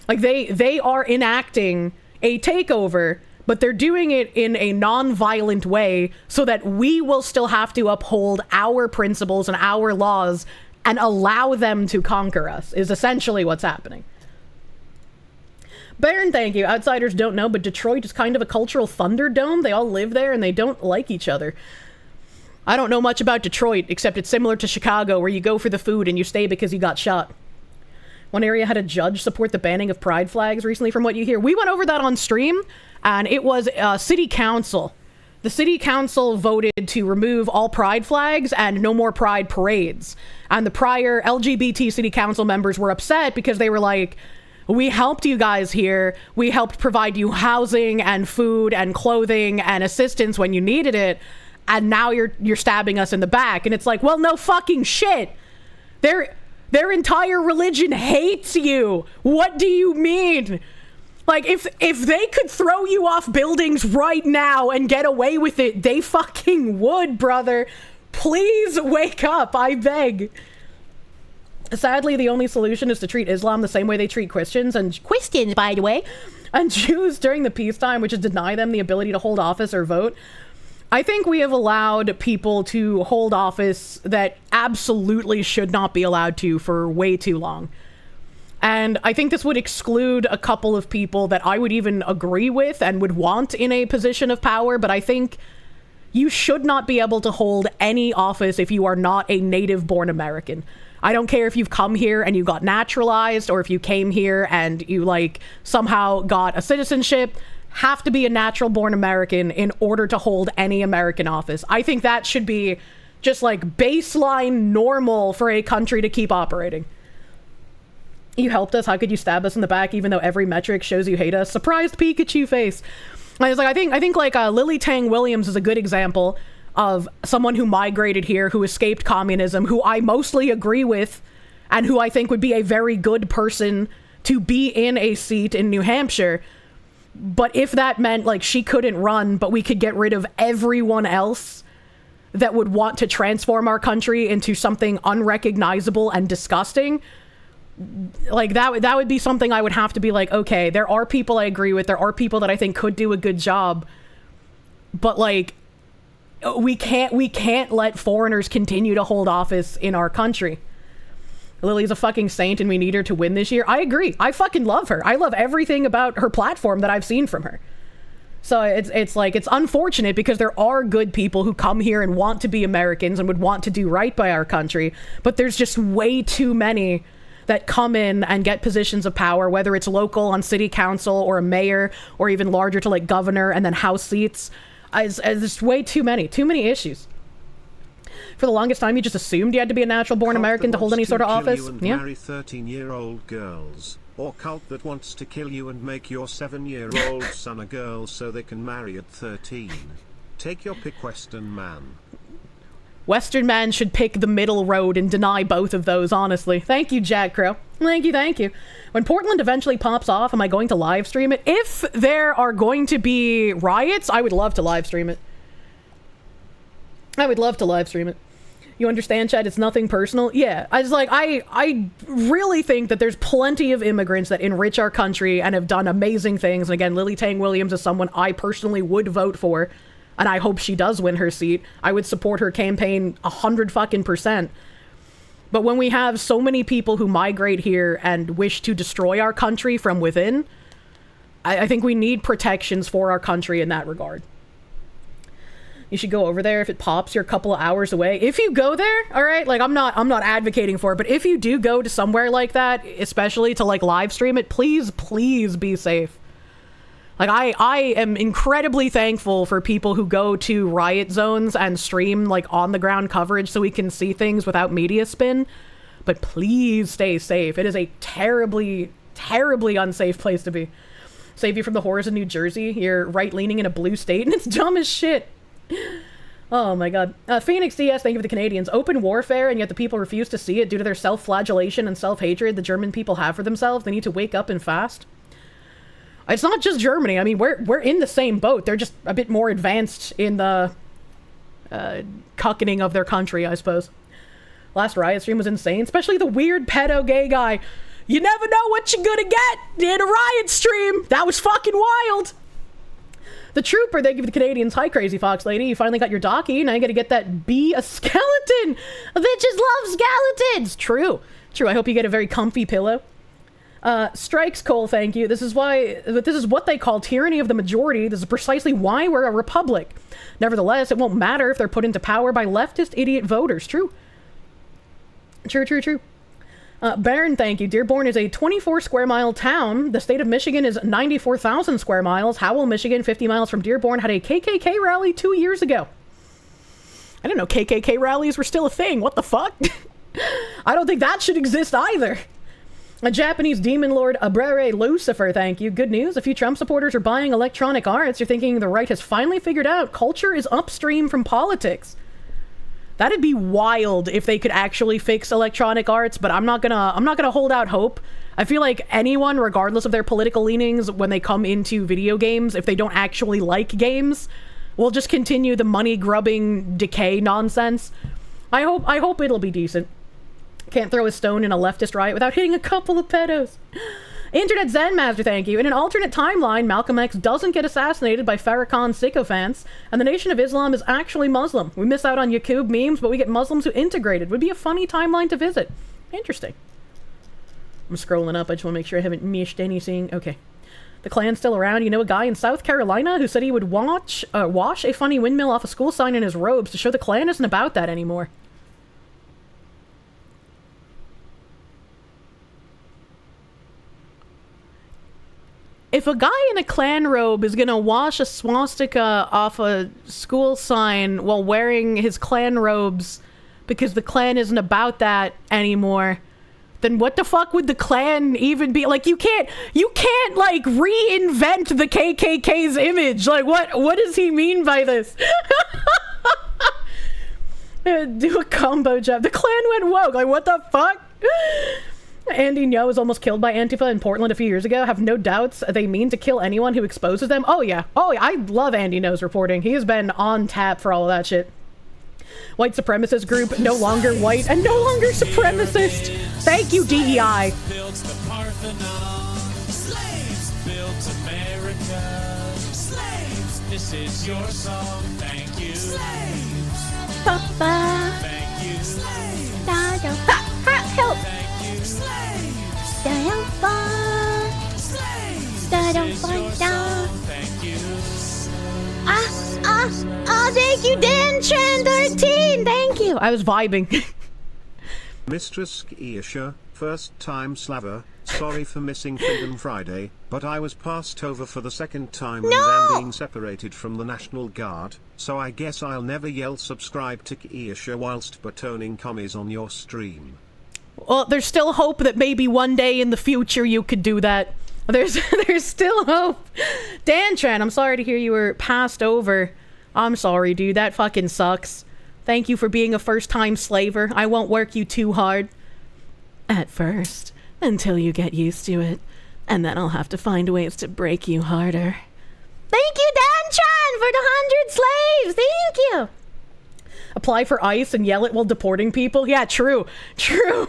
Like, they are enacting a takeover, but they're doing it in a non-violent way so that we will still have to uphold our principles and our laws and allow them to conquer us, is essentially what's happening. Baron, thank you. Outsiders don't know, but Detroit is kind of a cultural thunderdome. They all live there and they don't like each other. I don't know much about Detroit, except it's similar to Chicago, where you go for the food and you stay because you got shot. One area had a judge support the banning of pride flags recently, from what you hear. We went over that on stream, and it was city council. The city council voted to remove all pride flags and no more pride parades. And the prior LGBT city council members were upset because they were like, we helped you guys here. We helped provide you housing and food and clothing and assistance when you needed it. And now you're stabbing us in the back. And it's like, well, no fucking shit. Their entire religion hates you. What do you mean? Like, if they could throw you off buildings right now and get away with it, they fucking would, brother. Please wake up, I beg. Sadly, the only solution is to treat Islam the same way they treat Christians, by the way, and Jews during the peacetime, which is deny them the ability to hold office or vote. I think we have allowed people to hold office that absolutely should not be allowed to for way too long. And I think this would exclude a couple of people that I would even agree with and would want in a position of power, but I think you should not be able to hold any office if you are not a native-born American. I don't care if you've come here and you got naturalized, or if you came here and you, like, somehow got a citizenship. Have to be a natural-born American in order to hold any American office. I think that should be just, like, baseline normal for a country to keep operating. You helped us. How could you stab us in the back even though every metric shows you hate us? Surprised Pikachu face. I was like, I think like Lily Tang Williams is a good example of someone who migrated here, who escaped communism, who I mostly agree with, and who I think would be a very good person to be in a seat in New Hampshire. But if that meant, like, she couldn't run, but we could get rid of everyone else that would want to transform our country into something unrecognizable and disgusting, like, that would be something I would have to be like, okay, there are people I agree with, there are people that I think could do a good job, but, like, we can't let foreigners continue to hold office in our country. Lily's a fucking saint and we need her to win this year. I agree. I fucking love her. I love everything about her platform that I've seen from her. So it's like, it's unfortunate because there are good people who come here and want to be Americans and would want to do right by our country, but there's just way too many that come in and get positions of power, whether it's local on city council or a mayor, or even larger to, like, governor and then house seats. There's way too many issues. For the longest time, you just assumed you had to be a natural-born American to hold any sort of office. Yeah. Marry 13-year-old girls, or cult that wants to kill you and make your 7-year-old son a girl so they can marry at 13. Take your pick, Western man. Western man should pick the middle road and deny both of those, honestly. Thank you, Jack Crow. Thank you, thank you. When Portland eventually pops off, am I going to live stream it? If there are going to be riots, I would love to live stream it. I would love to live stream it. You understand, Chad? It's nothing personal. Yeah, I really think that there's plenty of immigrants that enrich our country and have done amazing things. And again, Lily Tang Williams is someone I personally would vote for. And I hope she does win her seat. I would support her campaign 100%. But when we have so many people who migrate here and wish to destroy our country from within, I think we need protections for our country in that regard. You should go over there if it pops. You're a couple of hours away. If you go there, all right, like I'm not advocating for it, but if you do go to somewhere like that, especially to like live stream it, please be safe. Like, I am incredibly thankful for people who go to riot zones and stream, like, on-the-ground coverage so we can see things without media spin. But please stay safe. It is a terribly, terribly unsafe place to be. Save you from the horrors of New Jersey. You're right-leaning in a blue state, and it's dumb as shit. Oh, my God. Phoenix DS, thank you for the Canadians. Open warfare, and yet the people refuse to see it due to their self-flagellation and self-hatred the German people have for themselves. They need to wake up and fast. It's not just Germany. I mean, we're in the same boat. They're just a bit more advanced in the cuckening of their country, I suppose. Last riot stream was insane, especially the weird pedo gay guy. You never know what you're gonna get in a riot stream. That was fucking wild. The Trooper, thank you for the Canadians. Hi, Crazy Fox Lady. You finally got your docky. Now you gotta get that be a skeleton. Bitches love skeletons. True. I hope you get a very comfy pillow. Strikes Cole, thank you. This is what they call tyranny of the majority. This is precisely why we're a republic. Nevertheless, it won't matter if they're put into power by leftist idiot voters. True. Baron, thank you. Dearborn is a 24 square mile town. The state of Michigan is 94,000 square miles. Howell, Michigan, 50 miles from Dearborn, had a KKK rally 2 years ago. I didn't know KKK rallies were still a thing. What the fuck? I don't think that should exist either. A Japanese demon lord, Abrere Lucifer, thank you. Good news, a few Trump supporters are buying electronic arts. You're thinking the right has finally figured out culture is upstream from politics. That'd be wild if they could actually fix electronic arts, but I'm not gonna hold out hope. I feel like anyone, regardless of their political leanings, when they come into video games, if they don't actually like games, will just continue the money-grubbing decay nonsense. I hope it'll be decent. Can't throw a stone in a leftist riot without hitting a couple of pedos. Internet Zen Master, thank you. In an alternate timeline, Malcolm X doesn't get assassinated by Farrakhan sycophants, and the Nation of Islam is actually Muslim. We miss out on Yaqub memes, but we get Muslims who integrated. Would be a funny timeline to visit. Interesting. I'm scrolling up. I just want to make sure I haven't missed anything. Okay. The Klan's still around. You know a guy in South Carolina who said he would wash a funny windmill off a school sign in his robes to show the Klan isn't about that anymore. If a guy in a Klan robe is gonna wash a swastika off a school sign while wearing his Klan robes because the Klan isn't about that anymore, then what the fuck would the Klan even be? Like, you can't like reinvent the KKK's image. Like, what does he mean by this? Do a combo job. The Klan went woke. Like, what the fuck? Andy Ngo was almost killed by Antifa in Portland a few years ago. Have no doubts they mean to kill anyone who exposes them. Oh yeah, I love Andy Ngo's reporting. He has been on tap for all of that shit. White supremacist group, no longer white and no longer supremacist. Thank you, DEI. Built the Parthenon. Slaves built America. Slaves, this is your song. Thank you. Slaves. Papa. Thank you. Slaves. Help. Thank you. Thank you, Dan Chan 13. Thank you. I was vibing. Mistress Kirsche, first time Slava. Sorry for missing Freedom Friday, but I was passed over for the second time and am being separated from the National Guard, so I guess I'll never yell subscribe to Kirsche whilst batoning commies on your stream. Well, there's still hope that maybe one day in the future you could do that. There's still hope. Dan Tran, I'm sorry to hear you were passed over. I'm sorry, dude. That fucking sucks. Thank you for being a first-time slaver. I won't work you too hard. At first, until you get used to it. And then I'll have to find ways to break you harder. Thank you, Dan-chan, for the 100 slaves! Thank you! Apply for ICE and yell it while deporting people? Yeah, true. True.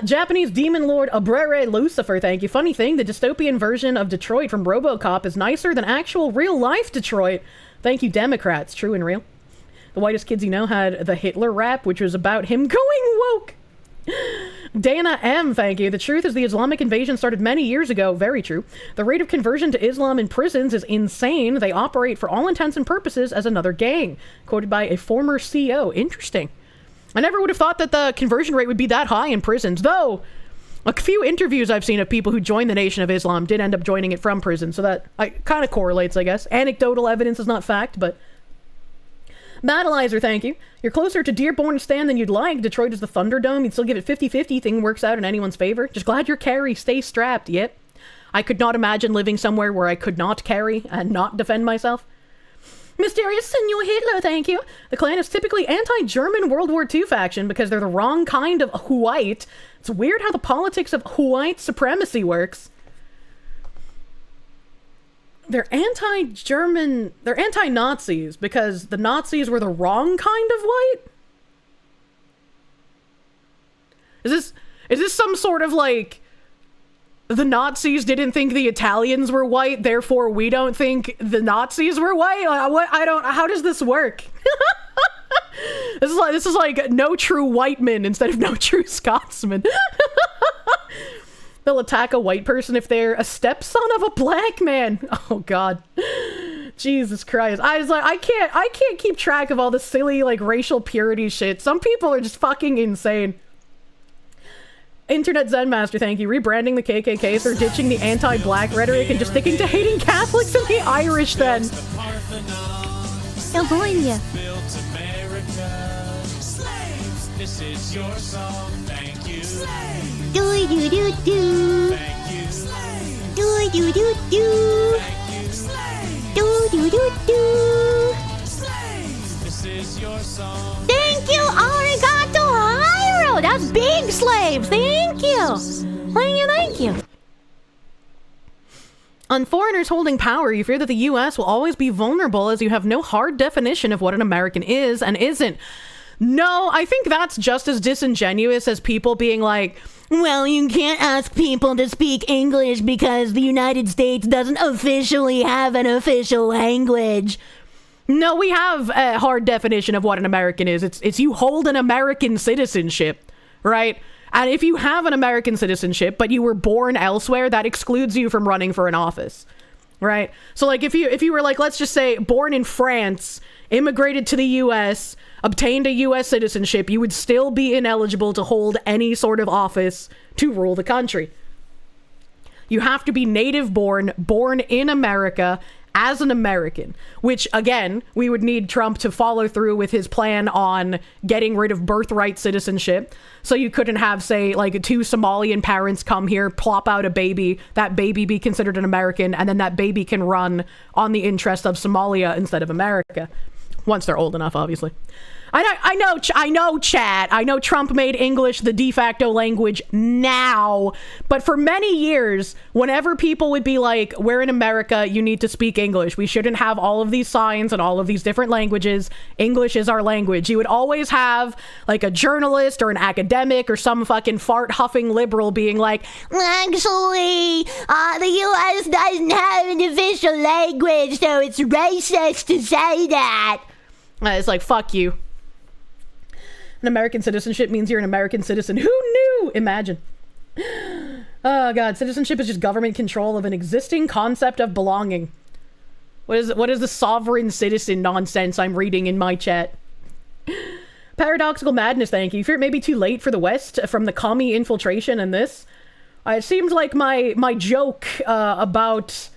Japanese demon lord Abrere Lucifer, thank you. Funny thing, the dystopian version of Detroit from RoboCop is nicer than actual real-life Detroit. Thank you, Democrats. True and real. The whitest kids you know had the Hitler rap, which was about him going woke. Dana M, thank you. The truth is the Islamic invasion started many years ago. Very true. The rate of conversion to Islam in prisons is insane. They operate for all intents and purposes as another gang. Quoted by a former CO. Interesting. I never would have thought that the conversion rate would be that high in prisons, though a few interviews I've seen of people who joined the Nation of Islam did end up joining it from prison, so that kind of correlates, I guess. Anecdotal evidence is not fact, but... Battleizer, thank you. You're closer to Dearborn stand than you'd like. Detroit is the Thunderdome. You'd still give it 50-50. Thing works out in anyone's favor. Just glad you're carry. Stay strapped. Yep. I could not imagine living somewhere where I could not carry and not defend myself. Mysterious Senor Hitler, thank you. The Klan is typically anti-German World War II faction because they're the wrong kind of white. It's weird how the politics of white supremacy works. They're anti-German... They're anti-Nazis because the Nazis were the wrong kind of white? Is this some sort of, like... The Nazis didn't think the Italians were white, therefore we don't think the Nazis were white? How does this work? This is like no true white men instead of no true Scotsman. They'll attack a white person if they're a stepson of a black man. Oh god. Jesus Christ. I was like, I can't keep track of all this silly, like, racial purity shit. Some people are just fucking insane. Internet Zen Master, thank you. Rebranding the KKK, so they're ditching the anti-black rhetoric and just sticking to hating Catholics and the Irish then. California. This is your song, thank you. Do do do do. Do do do do. Do do do do. This is your song. Thank you, arigato hairo. That's big slaves. Thank you. Thank you, thank you. On foreigners holding power, you fear that the US will always be vulnerable as you have no hard definition of what an American is and isn't. No, I think that's just as disingenuous as people being like, well, you can't ask people to speak English because the United States doesn't officially have an official language. No, we have a hard definition of what an American is. It's you hold an American citizenship, right? And if you have an American citizenship, but you were born elsewhere, that excludes you from running for an office, right? So, like, if you were, like, let's just say, born in France, immigrated to the U.S., obtained a U.S. citizenship, you would still be ineligible to hold any sort of office to rule the country. You have to be native born in America, as an American, which, again, we would need Trump to follow through with his plan on getting rid of birthright citizenship. So you couldn't have, say, like, two Somalian parents come here, plop out a baby, that baby be considered an American, and then that baby can run on the interest of Somalia instead of America. Once they're old enough, obviously. I know, chat. I know Trump made English the de facto language now, but for many years, whenever people would be like, we're in America, you need to speak English. We shouldn't have all of these signs and all of these different languages. English is our language. You would always have, like, a journalist or an academic or some fucking fart-huffing liberal being like, actually, the U.S. doesn't have an official language, so it's racist to say that. It's like, fuck you. An American citizenship means you're an American citizen. Who knew? Imagine. Oh god, citizenship is just government control of an existing concept of belonging. What is the sovereign citizen nonsense I'm reading in my chat? Paradoxical madness, thank you. Fear it may be too late for the West from the commie infiltration and this. It seems like my joke about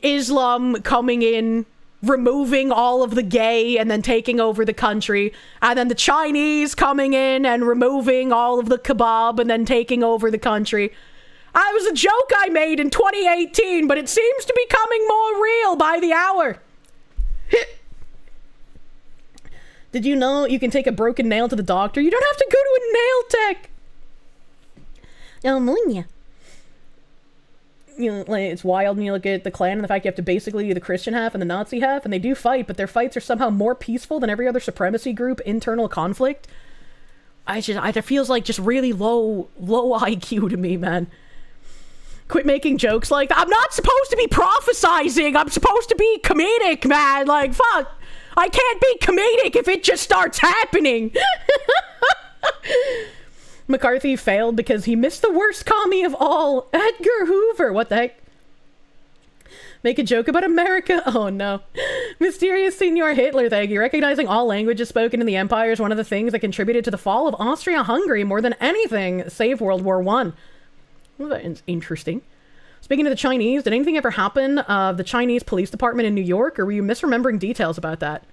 Islam coming in, removing all of the gay and then taking over the country, and then the Chinese coming in and removing all of the kebab and then taking over the country. It was a joke I made in 2018, but it seems to be becoming more real by the hour. Did you know you can take a broken nail to the doctor? You don't have to go to a nail tech. Yeah. You know, like, it's wild when you look at the Klan and the fact you have to basically do the Christian half and the Nazi half, and they do fight, but their fights are somehow more peaceful than every other supremacy group internal conflict. It feels like just really low IQ to me, man. Quit making jokes like, I'm not supposed to be prophesizing, I'm supposed to be comedic, man. Like, fuck. I can't be comedic if it just starts happening. McCarthy failed because he missed the worst commie of all, Edgar Hoover. What the heck? Make a joke about America? Oh no. Mysterious Senor Hitler, thank you. Recognizing all languages spoken in the Empire is one of the things that contributed to the fall of Austria-Hungary more than anything save World War I. Well, that is interesting. Speaking of the Chinese, did anything ever happen of the Chinese police department in New York, or were you misremembering details about that?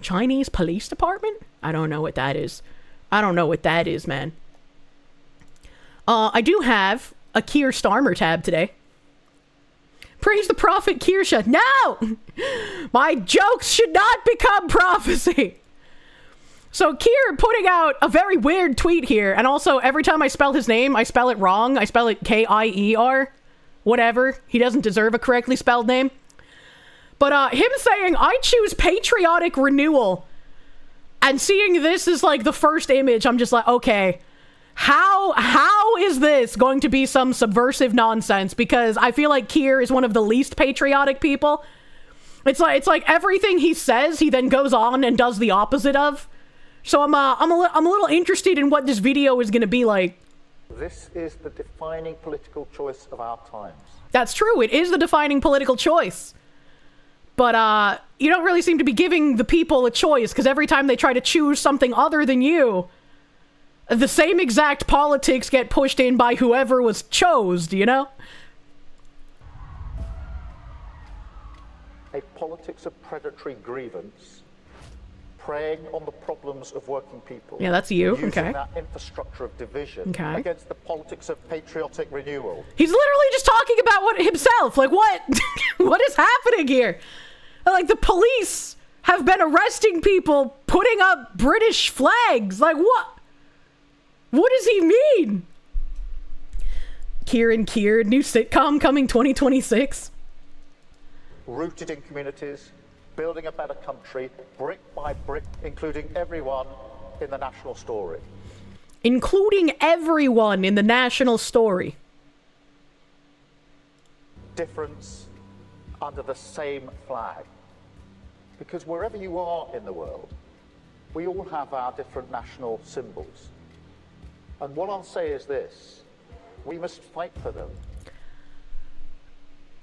Chinese police department? I don't know what that is. I don't know what that is, man. I do have a Keir Starmer tab today. Praise the prophet Kirsche. No! My jokes should not become prophecy. So Keir putting out a very weird tweet here, and also every time I spell his name, I spell it wrong. I spell it K-I-E-R. Whatever. He doesn't deserve a correctly spelled name. But him saying, I choose patriotic renewal, and seeing this as like the first image, I'm just like, okay, how is this going to be some subversive nonsense? Because I feel like Keir is one of the least patriotic people. It's like everything he says, he then goes on and does the opposite of. So I'm a little interested in what this video is going to be like. This is the defining political choice of our times. That's true. It is the defining political choice. But you don't really seem to be giving the people a choice, because every time they try to choose something other than you, the same exact politics get pushed in by whoever was chosen, you know? A politics of predatory grievance, preying on the problems of working people. Yeah, that's you. Using Okay. that infrastructure of division Okay. against the politics of patriotic renewal. He's literally just talking about himself. Like, what? What is happening here? Like, the police have been arresting people putting up British flags. Like, what? What does he mean? Keir and Keir, new sitcom coming 2026. Rooted in communities, building a better country, brick by brick, including everyone in the national story. Including everyone in the national story. Difference under the same flag. Because wherever you are in the world, we all have our different national symbols. And what I'll say is this, we must fight for them.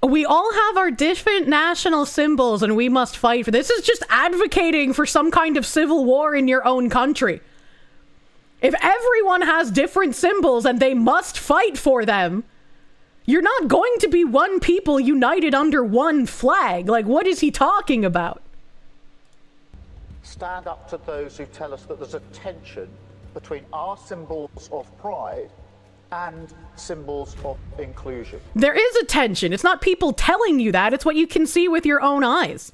We all have our different national symbols and we must fight for this. Is just advocating for some kind of civil war in your own country. If everyone has different symbols and they must fight for them, you're not going to be one people united under one flag. Like, what is he talking about? Stand up to those who tell us that there's a tension between our symbols of pride and symbols of inclusion. There is a tension. It's not people telling you that. It's what you can see with your own eyes.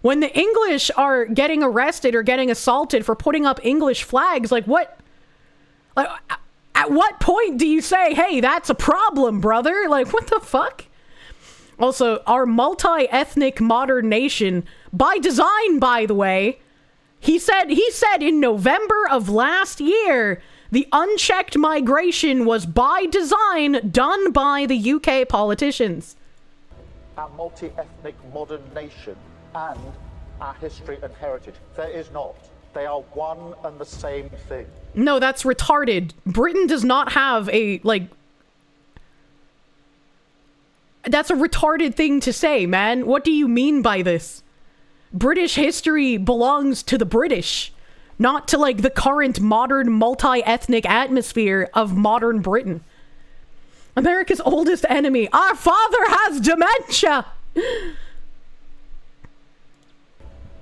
When the English are getting arrested or getting assaulted for putting up English flags, like what? Like, at what point do you say, hey, that's a problem, brother? Like, what the fuck? Also, our multi-ethnic modern nation, by design, by the way, he said in November of last year, the unchecked migration was by design done by the UK politicians. Our multi-ethnic modern nation and our history and heritage. There is not. They are one and the same thing. No, that's retarded. Britain does not have a, like... That's a retarded thing to say, man. What do you mean by this? British history belongs to the British, not to, like, the current modern multi-ethnic atmosphere of modern Britain. America's oldest enemy. Our father has dementia!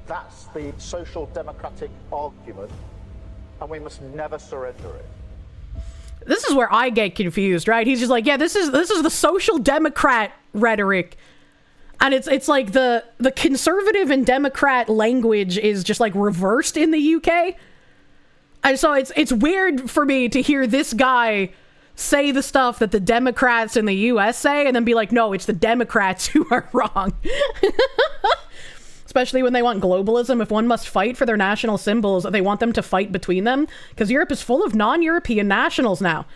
That's the social democratic argument, and we must never surrender it. This is where I get confused, right? He's just like, yeah, this is the social democrat rhetoric. And it's like the conservative and Democrat language is just like reversed in the UK. And so it's weird for me to hear this guy say the stuff that the Democrats in the US say and then be like, no, it's the Democrats who are wrong. Especially when they want globalism. If one must fight for their national symbols, they want them to fight between them. Because Europe is full of non-European nationals now.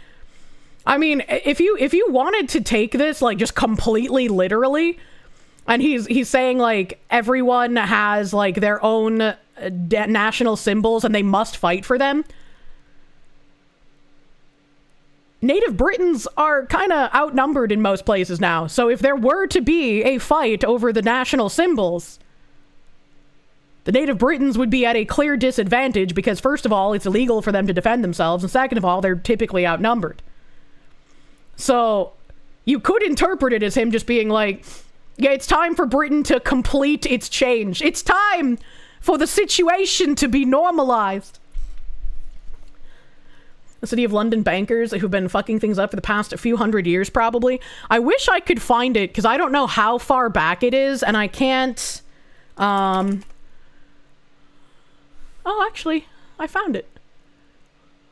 I mean, if you wanted to take this like just completely literally, and he's saying like everyone has like their own national symbols and they must fight for them. Native Britons are kind of outnumbered in most places now. So if there were to be a fight over the national symbols, the Native Britons would be at a clear disadvantage because first of all, it's illegal for them to defend themselves. And second of all, they're typically outnumbered. So you could interpret it as him just being like, yeah, it's time for Britain to complete its change. It's time for the situation to be normalized. The City of London bankers who've been fucking things up for the past few hundred years, probably. I wish I could find it, because I don't know how far back it is, and I can't... Oh, actually, I found it.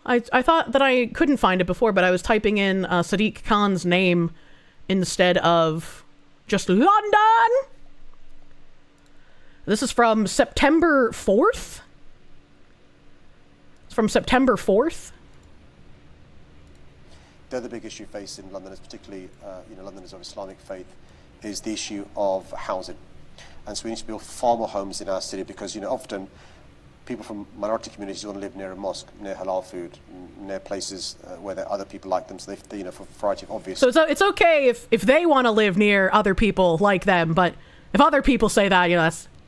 I thought that I couldn't find it before, but I was typing in Sadiq Khan's name instead of just London. This is from September 4th. It's from September 4th. The other big issue faced in London, is particularly, Londoners of Islamic faith, is the issue of housing. And so we need to build far more homes in our city because, often people from minority communities want to live near a mosque, near halal food, near places where there are other people like them. So they for a variety of obvious. So it's okay if they want to live near other people like them, but if other people say that,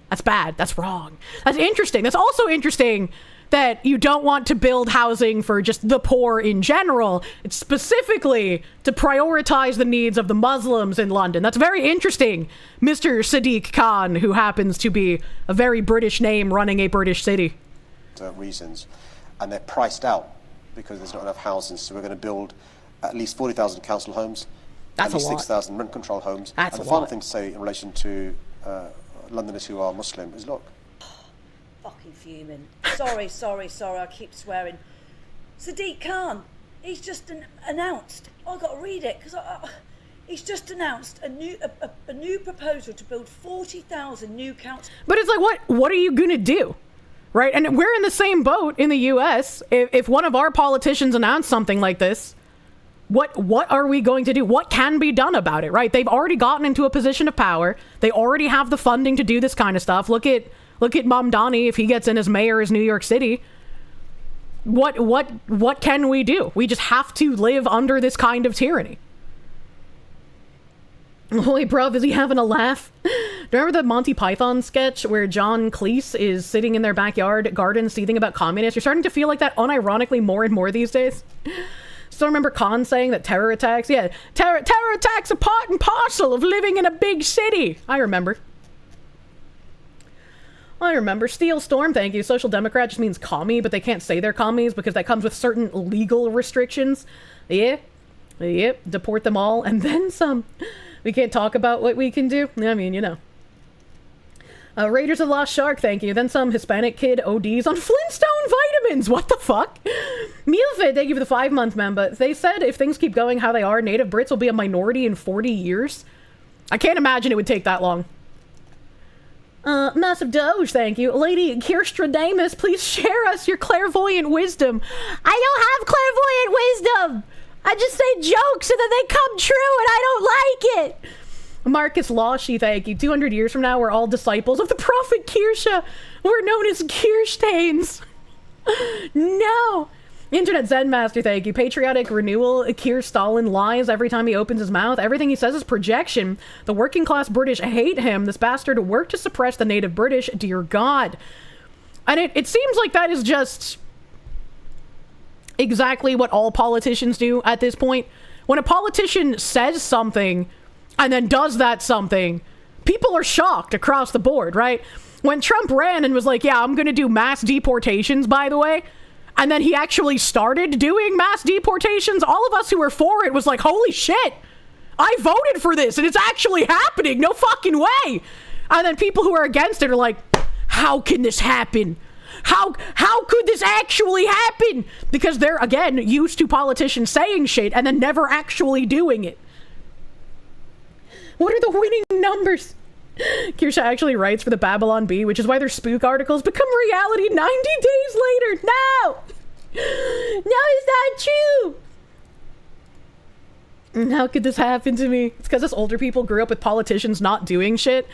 that's bad. That's wrong. That's interesting. That's also interesting that you don't want to build housing for just the poor in general. It's specifically to prioritize the needs of the Muslims in London. That's very interesting, Mr. Sadiq Khan, who happens to be a very British name running a British city. Reasons. And they're priced out because there's not enough housing. So we're going to build at least 40,000 council homes, at least 6,000 rent control homes. That's and a the final lot. thing to say in relation to Londoners who are Muslim is, look, fucking fuming. Sorry, I keep swearing. Sadiq Khan, he's just announced. I got to read it because he's just announced a new proposal to build 40,000 new council. But it's like, what are you gonna do, right? And we're in the same boat in the U.S. If one of our politicians announced something like this, what are we going to do? What can be done about it, right? They've already gotten into a position of power. They already have the funding to do this kind of stuff. Look at Mamdani if he gets in as mayor of New York City. What can we do? We just have to live under this kind of tyranny. Wait, bruv, is he having a laugh? Do you remember the Monty Python sketch where John Cleese is sitting in their backyard garden seething about communists? You're starting to feel like that unironically more and more these days. Still remember Khan saying that terror attacks? Yeah, terror attacks are part and parcel of living in a big city. I remember. Steel Storm, thank you. Social Democrat just means commie, but they can't say they're commies because that comes with certain legal restrictions. Yep, deport them all and then some. We can't talk about what we can do. I mean, Raiders of the Lost Shark, thank you. Then some Hispanic kid ODs on Flintstone vitamins. What the fuck? Mealfit, thank you for the 5-month member. They said if things keep going how they are, native Brits will be a minority in 40 years. I can't imagine it would take that long. Massive Doge, thank you. Lady Kirstradamus, please share us your clairvoyant wisdom. I don't have clairvoyant wisdom. I just say jokes and then they come true and I don't like it. Marcus Lawshy, thank you. 200 years from now, we're all disciples of the prophet Kirsche. We're known as Kirstains. No. Internet Zen Master, thank you. Patriotic renewal. Keir Stalin lies every time he opens his mouth. Everything he says is projection. The working class British hate him. This bastard worked to suppress the native British. Dear God. And it seems like that is just exactly what all politicians do at this point. When a politician says something and then does that something, people are shocked across the board, right? When Trump ran and was like, yeah, I'm going to do mass deportations, by the way, and then he actually started doing mass deportations, all of us who were for it was like, holy shit. I voted for this and it's actually happening. No fucking way. And then people who are against it are like, how can this happen? How could this actually happen? Because they're, again, used to politicians saying shit and then never actually doing it. What are the winning numbers? Kirsche actually writes for the Babylon Bee, which is why their spook articles become reality 90 days later. No! No, it's not true! How could this happen to me? It's because us older people grew up with politicians not doing shit.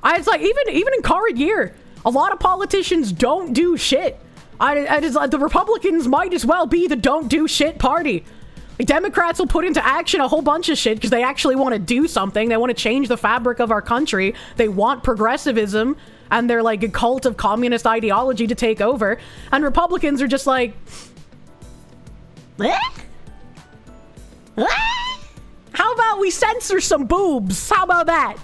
It's like, even in current year, a lot of politicians don't do shit. The Republicans might as well be the don't do shit party. Democrats will put into action a whole bunch of shit because they actually want to do something. They want to change the fabric of our country. They want progressivism and they're like a cult of communist ideology to take over. And Republicans are just like, how about we censor some boobs? How about that?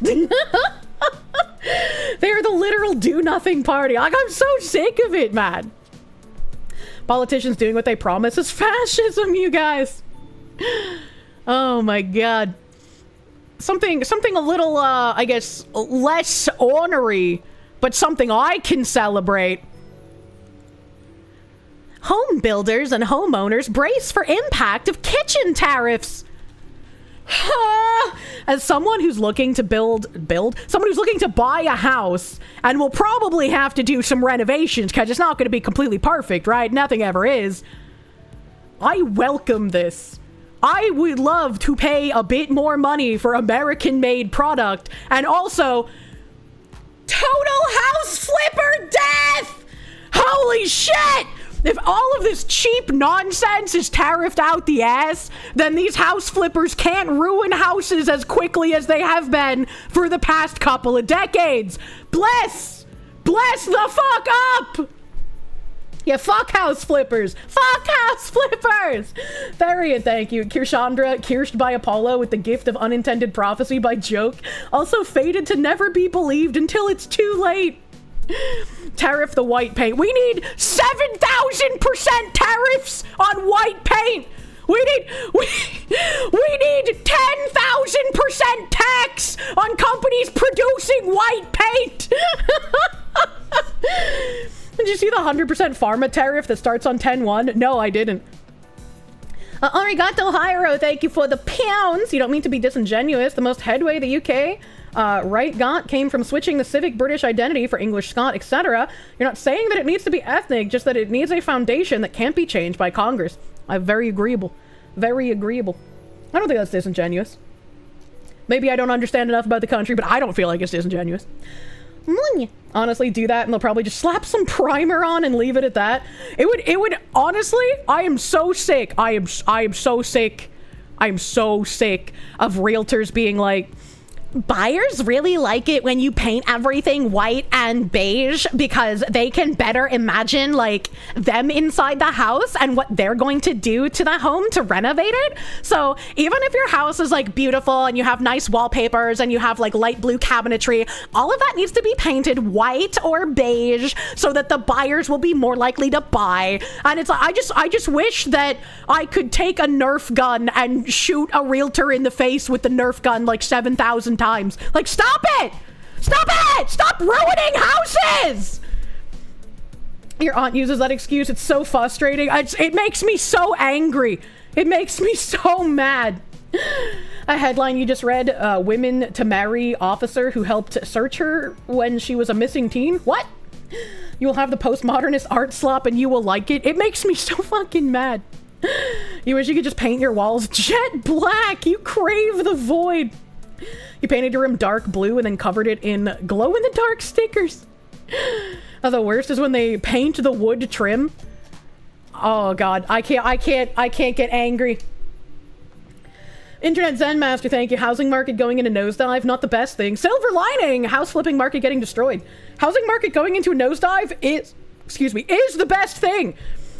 They're the literal do-nothing party. Like, I'm so sick of it, man. Politicians doing what they promise is fascism, you guys. Oh my god. Something a little, I guess, less ornery, but something I can celebrate. Home builders and homeowners brace for impact of kitchen tariffs. As someone who's looking to someone who's looking to buy a house and will probably have to do some renovations because it's not going to be completely perfect, right? Nothing ever is. I welcome this. I would love to pay a bit more money for American-made product and also total house flipper death! Holy shit! If all of this cheap nonsense is tariffed out the ass, then these house flippers can't ruin houses as quickly as they have been for the past couple of decades. Bless the fuck up! Yeah, fuck house flippers. Fuck house flippers! Varian, thank you. Kirshandra, cursed by Apollo with the gift of unintended prophecy by joke. Also fated to never be believed until it's too late. Tariff the white paint. We need 7,000% tariffs on white paint. We need 10,000% tax on companies producing white paint. Did you see the 100% pharma tariff that starts on 10/1? No, I didn't. Arigato Hyro, thank you for the pounds. You don't mean to be disingenuous. The most headway the UK right got came from switching the civic British identity for English, Scot, etc. You're not saying that it needs to be ethnic, just that it needs a foundation that can't be changed by Congress. I'm very agreeable. Very agreeable. I don't think that's disingenuous. Maybe I don't understand enough about the country, but I don't feel like it's disingenuous. Honestly, do that and they'll probably just slap some primer on and leave it at that. It would honestly, I am so sick. I am so sick. I'm so sick of realtors being like, buyers really like it when you paint everything white and beige because they can better imagine like them inside the house and what they're going to do to the home to renovate it. So even if your house is like beautiful and you have nice wallpapers and you have like light blue cabinetry, all of that needs to be painted white or beige so that the buyers will be more likely to buy. And it's like, I just wish that I could take a Nerf gun and shoot a realtor in the face with the Nerf gun like 7,000 times. Like, stop it! Stop it! Stop ruining houses! Your aunt uses that excuse. It's so frustrating. It makes me so angry. It makes me so mad. A headline you just read, women to marry officer who helped search her when she was a missing teen. What? You will have the postmodernist art slop and you will like it. It makes me so fucking mad. You wish you could just paint your walls jet black. You crave the void. You painted your room dark blue and then covered it in glow-in-the-dark stickers. Oh, the worst is when they paint the wood trim. Oh god, I can't get angry. Internet Zen Master, thank you. Housing market going into nosedive, not the best thing. Silver lining, house flipping market getting destroyed. Housing market going into a nosedive is the best thing.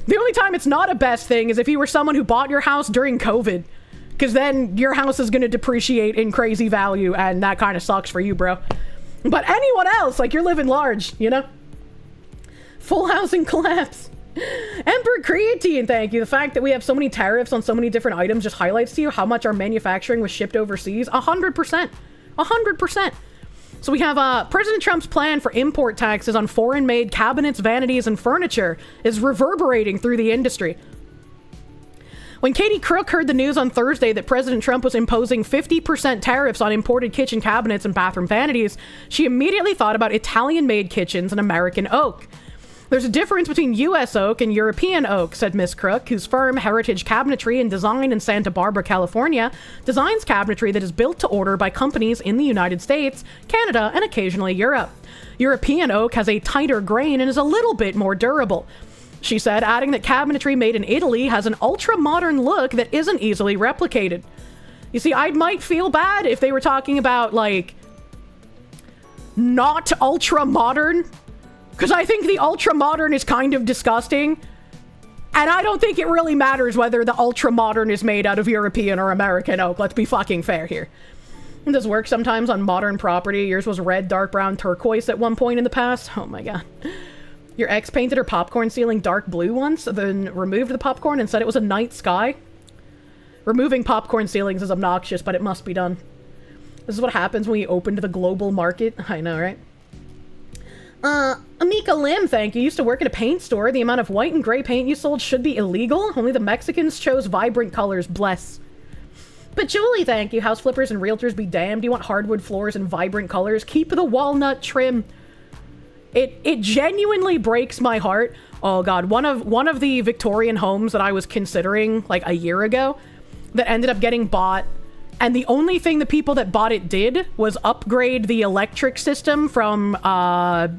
The only time it's not a best thing is if you were someone who bought your house during COVID. Because then your house is going to depreciate in crazy value, and that kind of sucks for you, bro. But anyone else, like, you're living large, you know? Full housing collapse. Emperor Creatine, thank you. The fact that we have so many tariffs on so many different items just highlights to you how much our manufacturing was shipped overseas. 100%. 100%. So we have President Trump's plan for import taxes on foreign-made cabinets, vanities, and furniture is reverberating through the industry. When Katie Crook heard the news on Thursday that President Trump was imposing 50% tariffs on imported kitchen cabinets and bathroom vanities, she immediately thought about Italian-made kitchens and American oak. There's a difference between U.S. oak and European oak, said Miss Crook, whose firm Heritage Cabinetry and Design in Santa Barbara, California, designs cabinetry that is built to order by companies in the United States, Canada, and occasionally Europe. European oak has a tighter grain and is a little bit more durable, she said, adding that cabinetry made in Italy has an ultra-modern look that isn't easily replicated. You see, I might feel bad if they were talking about, like, not ultra-modern, because I think the ultra-modern is kind of disgusting, and I don't think it really matters whether the ultra-modern is made out of European or American oak. Let's be fucking fair here. It does work sometimes on modern property. Yours was red, dark brown, turquoise at one point in the past. Oh my god. Your ex painted her popcorn ceiling dark blue once, then removed the popcorn and said it was a night sky. Removing popcorn ceilings is obnoxious, but it must be done. This is what happens when you open to the global market. I know, right? Amika Lim, thank you. Used to work at a paint store. The amount of white and gray paint you sold should be illegal. Only the Mexicans chose vibrant colors. Bless. Patchouli, thank you. House flippers and realtors be damned. You want hardwood floors and vibrant colors? Keep the walnut trim. It genuinely breaks my heart. Oh god, one of the Victorian homes that I was considering like a year ago that ended up getting bought, and the only thing the people that bought it did was upgrade the electric system from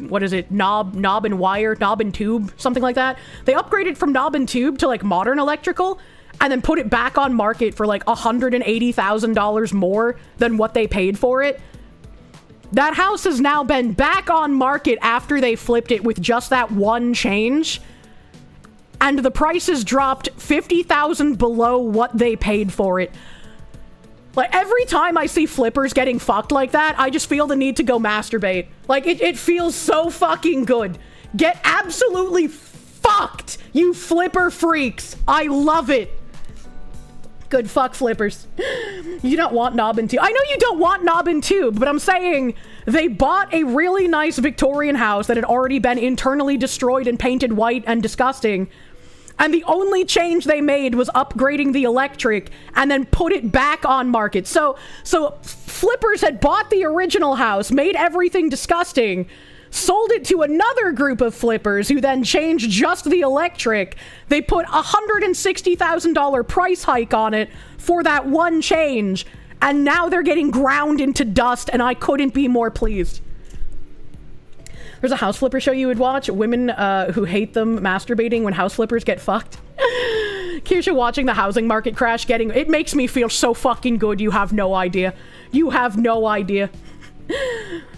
what is it, knob and wire, knob and tube, something like that. They upgraded from knob and tube to like modern electrical and then put it back on market for like $180,000 more than what they paid for it. That house has now been back on market after they flipped it with just that one change. And the prices dropped $50,000 below what they paid for it. Like, every time I see flippers getting fucked like that, I just feel the need to go masturbate. Like, it feels so fucking good. Get absolutely fucked, you flipper freaks. I love it. Good fuck flippers. You don't want knob and tube. I know you don't want knob and tube, but I'm saying they bought a really nice Victorian house that had already been internally destroyed and painted white and disgusting. And the only change they made was upgrading the electric and then put it back on market. So flippers had bought the original house, made everything disgusting, sold it to another group of flippers who then changed just the electric. They put $160,000 price hike on it for that one change, and now they're getting ground into dust, and I couldn't be more pleased. There's a house flipper show you would watch. Women who hate them masturbating when house flippers get fucked. Kirsche watching the housing market crash it makes me feel so fucking good. You have no idea. You have no idea.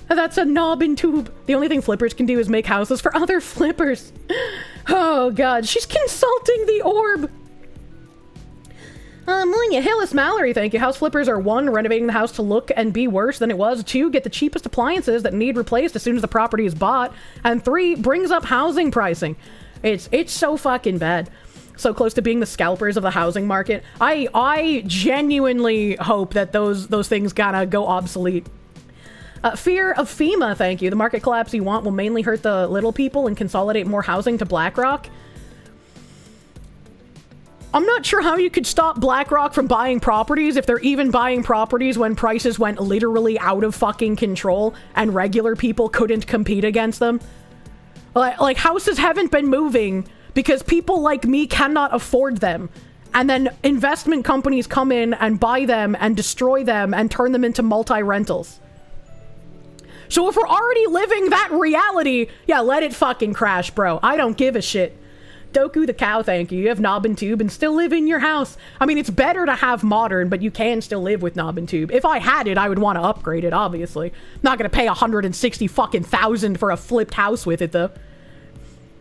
That's a knob and tube. The only thing flippers can do is make houses for other flippers. Oh god, she's consulting the orb. Hillis Mallory, thank you. House flippers are 1, renovating the house to look and be worse than it was. 2, get the cheapest appliances that need replaced as soon as the property is bought. And 3, brings up housing pricing. It's so fucking bad. So close to being the scalpers of the housing market. I genuinely hope that those things gotta go obsolete. Fear of FEMA, thank you. The market collapse you want will mainly hurt the little people and consolidate more housing to BlackRock. I'm not sure how you could stop BlackRock from buying properties if they're even buying properties when prices went literally out of fucking control and regular people couldn't compete against them. Like houses haven't been moving because people like me cannot afford them. And then investment companies come in and buy them and destroy them and turn them into multi-rentals. So if we're already living that reality, yeah, let it fucking crash, bro. I don't give a shit. Doku the cow, thank you. You have knob and tube and still live in your house. I mean, it's better to have modern, but you can still live with knob and tube. If I had it, I would want to upgrade it, obviously. I'm not gonna pay $160,000 for a flipped house with it, though.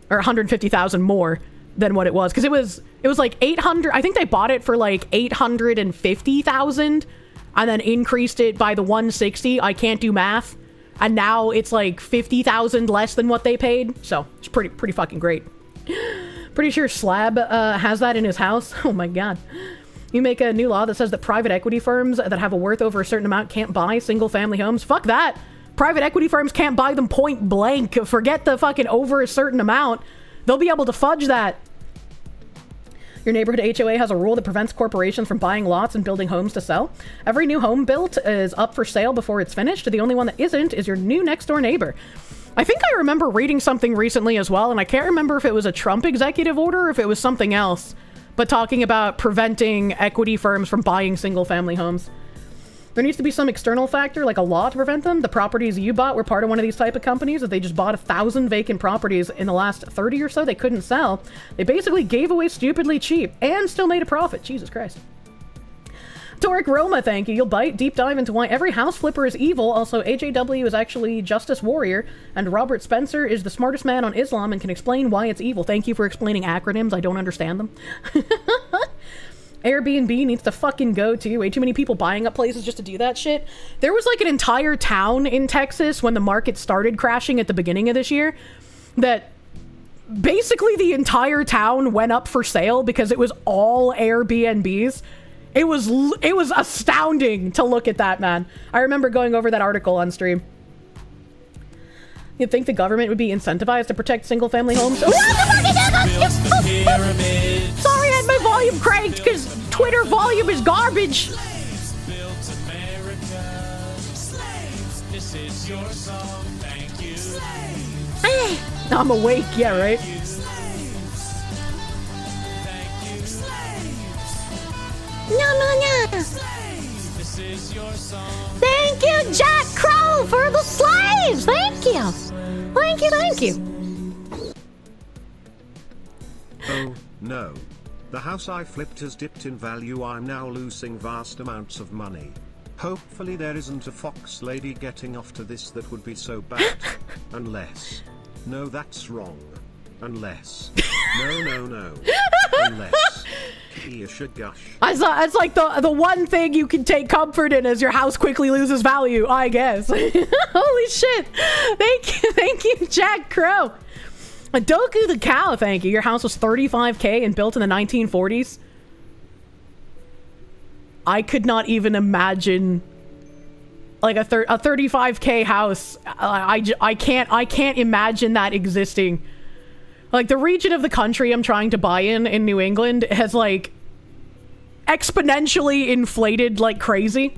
Or $150,000 more than what it was. Because it was like 800, I think they bought it for like 850,000 and then increased it by the 160. I can't do math. And now it's like 50,000 less than what they paid. So it's pretty fucking great. Pretty sure Slab has that in his house. Oh my god. You make a new law that says that private equity firms that have a worth over a certain amount can't buy single-family homes. Fuck that. Private equity firms can't buy them point blank. Forget the fucking over a certain amount. They'll be able to fudge that. Your neighborhood HOA has a rule that prevents corporations from buying lots and building homes to sell. Every new home built is up for sale before it's finished. The only one that isn't is your new next-door neighbor. I think I remember reading something recently as well, and I can't remember if it was a Trump executive order or if it was something else, but talking about preventing equity firms from buying single-family homes. There needs to be some external factor, like a law to prevent them. The properties you bought were part of one of these type of companies. If they just bought 1,000 vacant properties in the last 30 or so they couldn't sell, they basically gave away stupidly cheap and still made a profit. Jesus Christ. Toric Roma, thank you. You'll bite. Deep dive into why every house flipper is evil. Also, AJW is actually Justice Warrior, and Robert Spencer is the smartest man on Islam and can explain why it's evil. Thank you for explaining acronyms. I don't understand them. Airbnb needs to fucking go too. Way too many people buying up places just to do that shit. There was like an entire town in Texas when the market started crashing at the beginning of this year that basically the entire town went up for sale because it was all Airbnbs. It was astounding to look at that, man. I remember going over that article on stream. You'd think the government would be incentivized to protect single-family homes. Sorry, I had my volume cranked because Twitter volume is garbage. I'm awake, yeah, right? No. Thank you, Jack Crow, for the slaves. Thank you. Thank you. Oh, no. The house I flipped has dipped in value. I'm now losing vast amounts of money. Hopefully there isn't a fox lady getting off to this. That would be so bad. Unless. No, that's wrong. Unless. No. Unless. That's like the one thing you can take comfort in as your house quickly loses value, I guess. Holy shit. Thank you, Jack Crow. Doku the Cow, thank you. Your house was $35K and built in the 1940s. I could not even imagine like a 35K house. I can't imagine that existing. Like, the region of the country I'm trying to buy in New England has, like, exponentially inflated like crazy.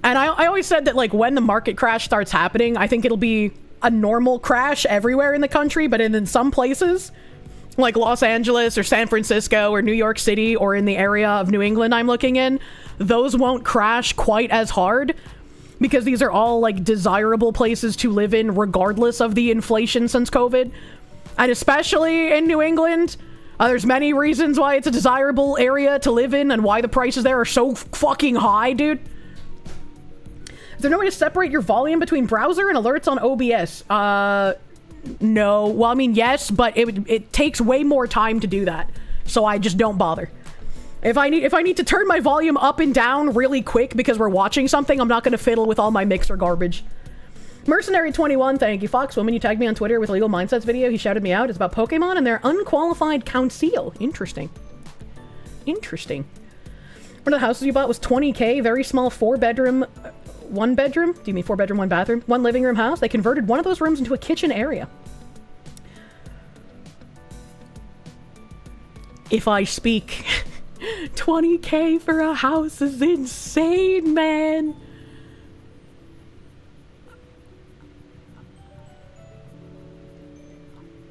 And I always said that, like, when the market crash starts happening, I think it'll be a normal crash everywhere in the country, but in some places, like Los Angeles or San Francisco or New York City or in the area of New England I'm looking in, those won't crash quite as hard because these are all, like, desirable places to live in regardless of the inflation since COVID. And especially in New England, there's many reasons why it's a desirable area to live in and why the prices there are so fucking high, dude. Is there no way to separate your volume between browser and alerts on OBS? No. Well, I mean, yes, but it takes way more time to do that. So I just don't bother. If I need to turn my volume up and down really quick because we're watching something, I'm not going to fiddle with all my mixer garbage. Mercenary21, thank you. Foxwoman, you tagged me on Twitter with a Legal Mindsets video. He shouted me out. It's about Pokemon and their unqualified council. Interesting. One of the houses you bought was $20K. Very small 4-bedroom, 1-bedroom. Do you mean 4-bedroom, 1-bathroom? 1 living room house. They converted one of those rooms into a kitchen area. If I speak, 20K for a house is insane, man.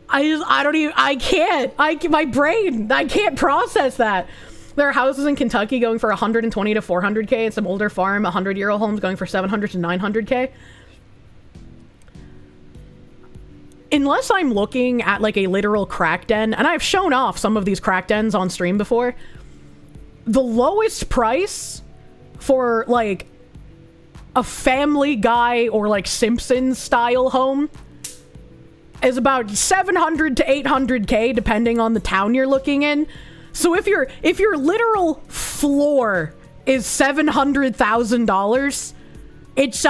I can't process that. There are houses in Kentucky going for 120 to 400K and some older farm 100-year-old homes going for 700 to 900K. Unless I'm looking at like a literal crack den, and I've shown off some of these crack dens on stream before, the lowest price for like a Family Guy or like Simpsons style home is about 700 to 800K depending on the town you're looking in. So if your literal floor is $700,000, it's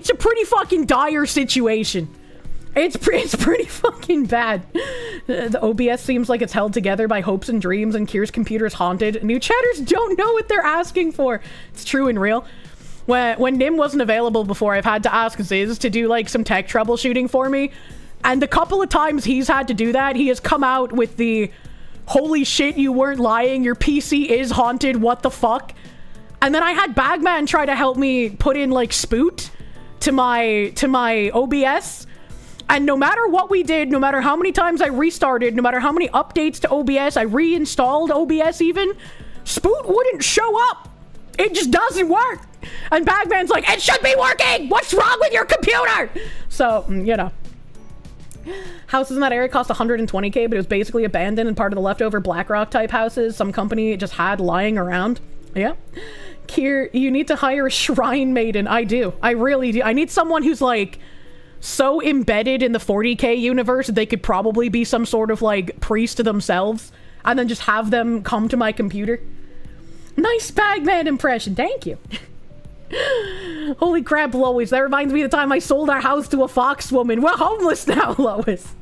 a pretty fucking dire situation. It's pretty fucking bad. The OBS seems like it's held together by hopes and dreams, and Kier's computer is haunted. New chatters don't know what they're asking for. It's true and real. When Nim wasn't available before, I've had to ask Ziz to do like some tech troubleshooting for me. And the couple of times he's had to do that, he has come out with the, holy shit, you weren't lying, your PC is haunted, what the fuck? And then I had Bagman try to help me put in like Spoot to my OBS. And no matter what we did, no matter how many times I restarted, no matter how many updates to OBS, I reinstalled OBS even, Spoot wouldn't show up. It just doesn't work. And Bagman's like, it should be working! What's wrong with your computer? So, you know. Houses in that area cost 120k, but it was basically abandoned and part of the leftover BlackRock type houses some company just had lying around. Yeah. Kier, you need to hire a shrine maiden. I do. I really do. I need someone who's like so embedded in the 40k universe that they could probably be some sort of like priest to themselves, and then just have them come to my computer. Nice Bagman impression. Thank you. Holy crap, Lois. That reminds me of the time I sold our house to a fox woman. We're homeless now, Lois.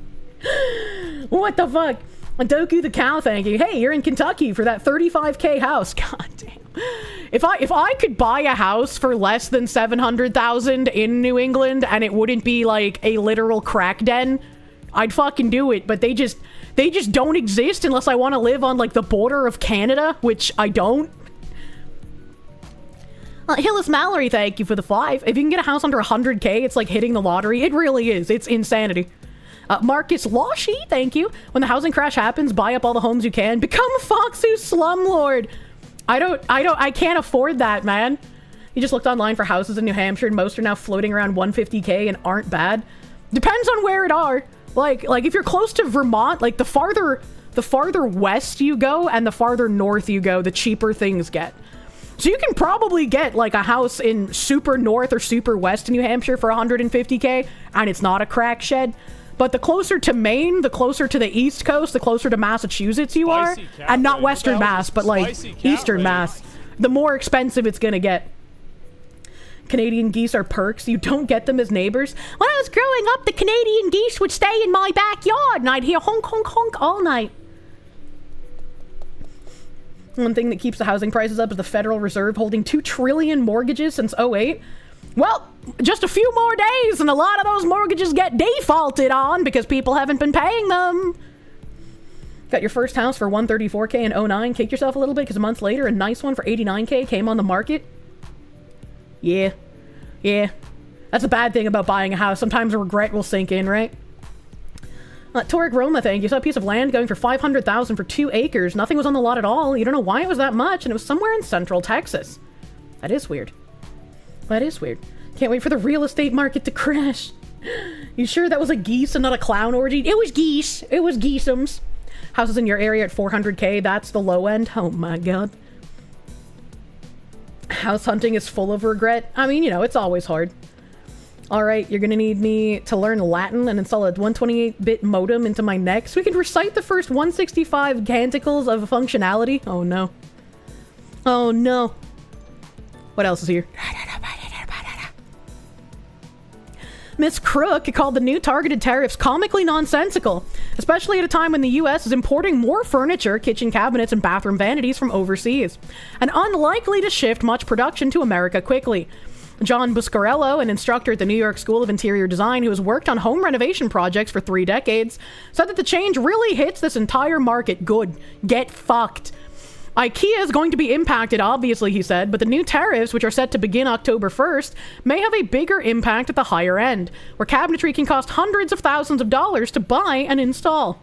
What the fuck? Doku the cow, thank you. Hey, you're in Kentucky for that 35k house. God damn. If I could buy a house for less than 700,000 in New England and it wouldn't be like a literal crack den, I'd fucking do it. But they just don't exist unless I want to live on like the border of Canada, which I don't. Hillis Mallory, thank you for the 5. If you can get a house under 100k, it's like hitting the lottery. It really is. It's insanity. Marcus Lawshy, thank you. When the housing crash happens, buy up all the homes you can. Become a Foxu slumlord. I can't afford that, man. You just looked online for houses in New Hampshire, and most are now floating around 150k and aren't bad. Depends on where it are. Like if you're close to Vermont, like the farther west you go and the farther north you go, the cheaper things get. So you can probably get like a house in super north or super west in New Hampshire for 150k, and it's not a crack shed. But the closer to Maine, the closer to the East Coast, the closer to Massachusetts you are, and not Western Mass, but like Eastern Mass, the more expensive it's gonna get. Canadian geese are perks. You don't get them as neighbors. When I was growing up, the Canadian geese would stay in my backyard, and I'd hear honk, honk, honk all night. One thing that keeps the housing prices up is the Federal Reserve holding 2 trillion mortgages since 2008. Well, just a few more days and a lot of those mortgages get defaulted on because people haven't been paying them. Got your first house for 134k in 09. Kicked yourself a little bit because a month later a nice one for 89k came on the market. Yeah. That's a bad thing about buying a house. Sometimes regret will sink in, right? Torek Roma, thank you. Saw a piece of land going for 500,000 for 2 acres. Nothing was on the lot at all. You don't know why it was that much, and it was somewhere in central Texas. That is weird. Can't wait for the real estate market to crash. You sure that was a geese and not a clown orgy? It was geese. It was geeseums. Houses in your area at 400k, that's the low end. Oh my god. House hunting is full of regret. I mean, you know, it's always hard. Alright, you're gonna need me to learn Latin and install a 128-bit modem into my neck so we can recite the first 165 canticles of functionality. Oh no. Oh no. What else is here? Miss Crook called the new targeted tariffs comically nonsensical, especially at a time when the US is importing more furniture, kitchen cabinets, and bathroom vanities from overseas, and unlikely to shift much production to America quickly. John Buscarello, an instructor at the New York School of Interior Design who has worked on home renovation projects for 3 decades, said that the change really hits this entire market good. Get fucked. IKEA is going to be impacted, obviously, he said, but the new tariffs, which are set to begin October 1st, may have a bigger impact at the higher end, where cabinetry can cost hundreds of thousands of dollars to buy and install.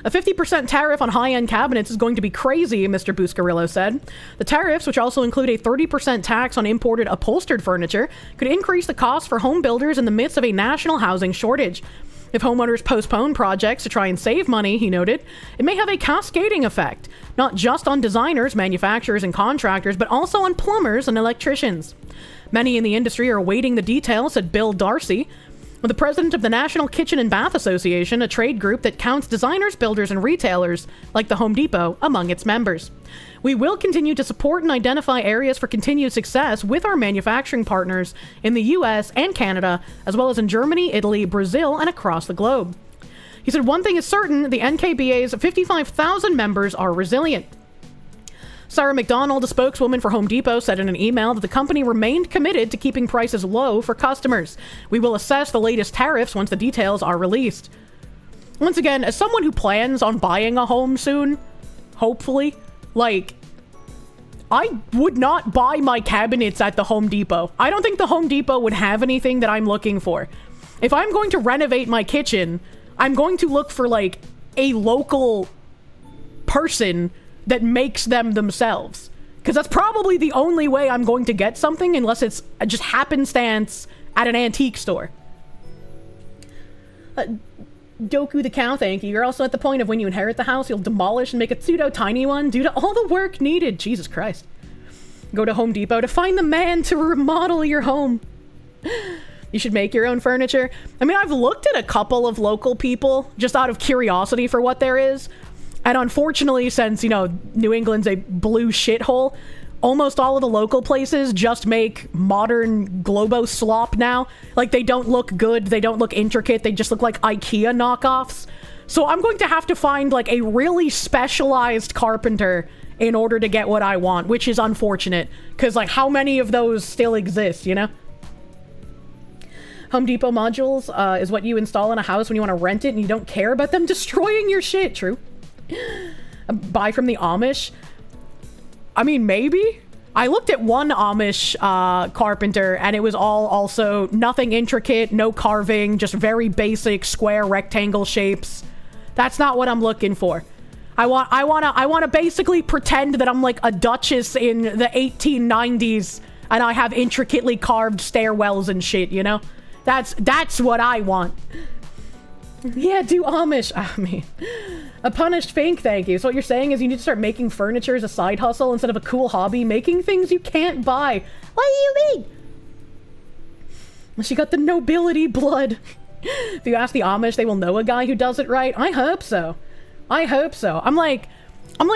A 50% tariff on high-end cabinets is going to be crazy, Mr. Buscarillo said. The tariffs, which also include a 30% tax on imported upholstered furniture, could increase the cost for home builders in the midst of a national housing shortage. If homeowners postpone projects to try and save money, he noted, it may have a cascading effect, not just on designers, manufacturers, and contractors, but also on plumbers and electricians. Many in the industry are awaiting the details, said Bill Darcy. the president of the National Kitchen and Bath Association, a trade group that counts designers, builders, and retailers like the Home Depot among its members. We will continue to support and identify areas for continued success with our manufacturing partners in the US and Canada, as well as in Germany, Italy, Brazil, and across the globe. He said, one thing is certain, the NKBA's 55,000 members are resilient. Sarah McDonald, a spokeswoman for Home Depot, said in an email that the company remained committed to keeping prices low for customers. We will assess the latest tariffs once the details are released. Once again, as someone who plans on buying a home soon, hopefully, like, I would not buy my cabinets at the Home Depot. I don't think the Home Depot would have anything that I'm looking for. If I'm going to renovate my kitchen, I'm going to look for, like, a local person that makes them themselves. Because that's probably the only way I'm going to get something, unless it's just happenstance at an antique store. Doku the cow, thank you. You're also at the point of when you inherit the house, you'll demolish and make a pseudo-tiny one due to all the work needed. Jesus Christ. Go to Home Depot to find the man to remodel your home. You should make your own furniture. I mean, I've looked at a couple of local people just out of curiosity for what there is. And unfortunately, since, you know, New England's a blue shithole, almost all of the local places just make modern Globo slop now. Like, they don't look good, they don't look intricate, they just look like IKEA knockoffs. So I'm going to have to find, like, a really specialized carpenter in order to get what I want, which is unfortunate. Because, like, how many of those still exist, you know? Home Depot modules is what you install in a house when you want to rent it and you don't care about them destroying your shit. True. Buy from the Amish. I mean, maybe. I looked at one Amish carpenter and it was all also nothing intricate, no carving, just very basic square rectangle shapes. That's not what I'm looking for. I want to basically pretend that I'm like a duchess in the 1890s and I have intricately carved stairwells and shit, you know? That's what I want. Yeah, do Amish. I mean, a punished fink, thank you. So what you're saying is you need to start making furniture as a side hustle instead of a cool hobby, making things you can't buy. What do you mean? She got the nobility blood. If you ask the Amish, they will know a guy who does it right. I hope so. I hope so. I'm like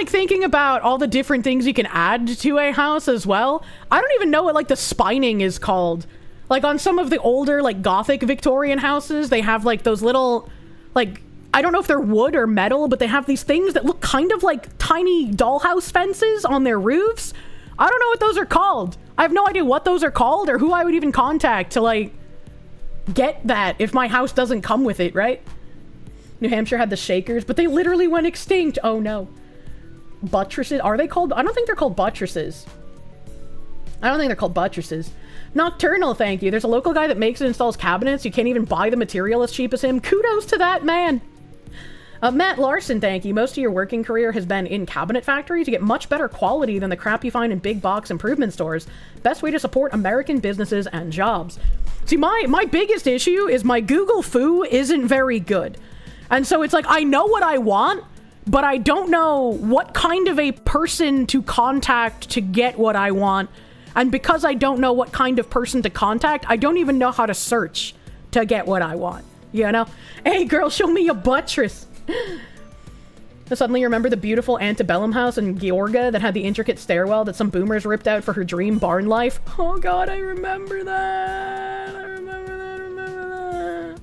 thinking about all the different things you can add to a house as well. I don't even know what like the spining is called. Like on some of the older like Gothic Victorian houses, they have like those little like, I don't know if they're wood or metal, but they have these things that look kind of like tiny dollhouse fences on their roofs. I don't know what those are called. I have no idea what those are called or who I would even contact to like get that if my house doesn't come with it, right? New Hampshire had the Shakers, but they literally went extinct. Oh no. Buttresses, are they called? I don't think they're called buttresses. I don't think they're called buttresses. Nocturnal, thank you. There's a local guy that makes and installs cabinets. You can't even buy the material as cheap as him. Kudos to that man. Matt Larson, thank you. Most of your working career has been in cabinet factories. You get much better quality than the crap you find in big box improvement stores. Best way to support American businesses and jobs. See, my biggest issue is my Google Foo isn't very good. And so it's like, I know what I want, but I don't know what kind of a person to contact to get what I want. And because I don't know what kind of person to contact, I don't even know how to search to get what I want. You know? Hey girl, show me your buttress. Suddenly you remember the beautiful antebellum house in Georgia that had the intricate stairwell that some boomers ripped out for her dream barn life? Oh god, I remember that. I remember that.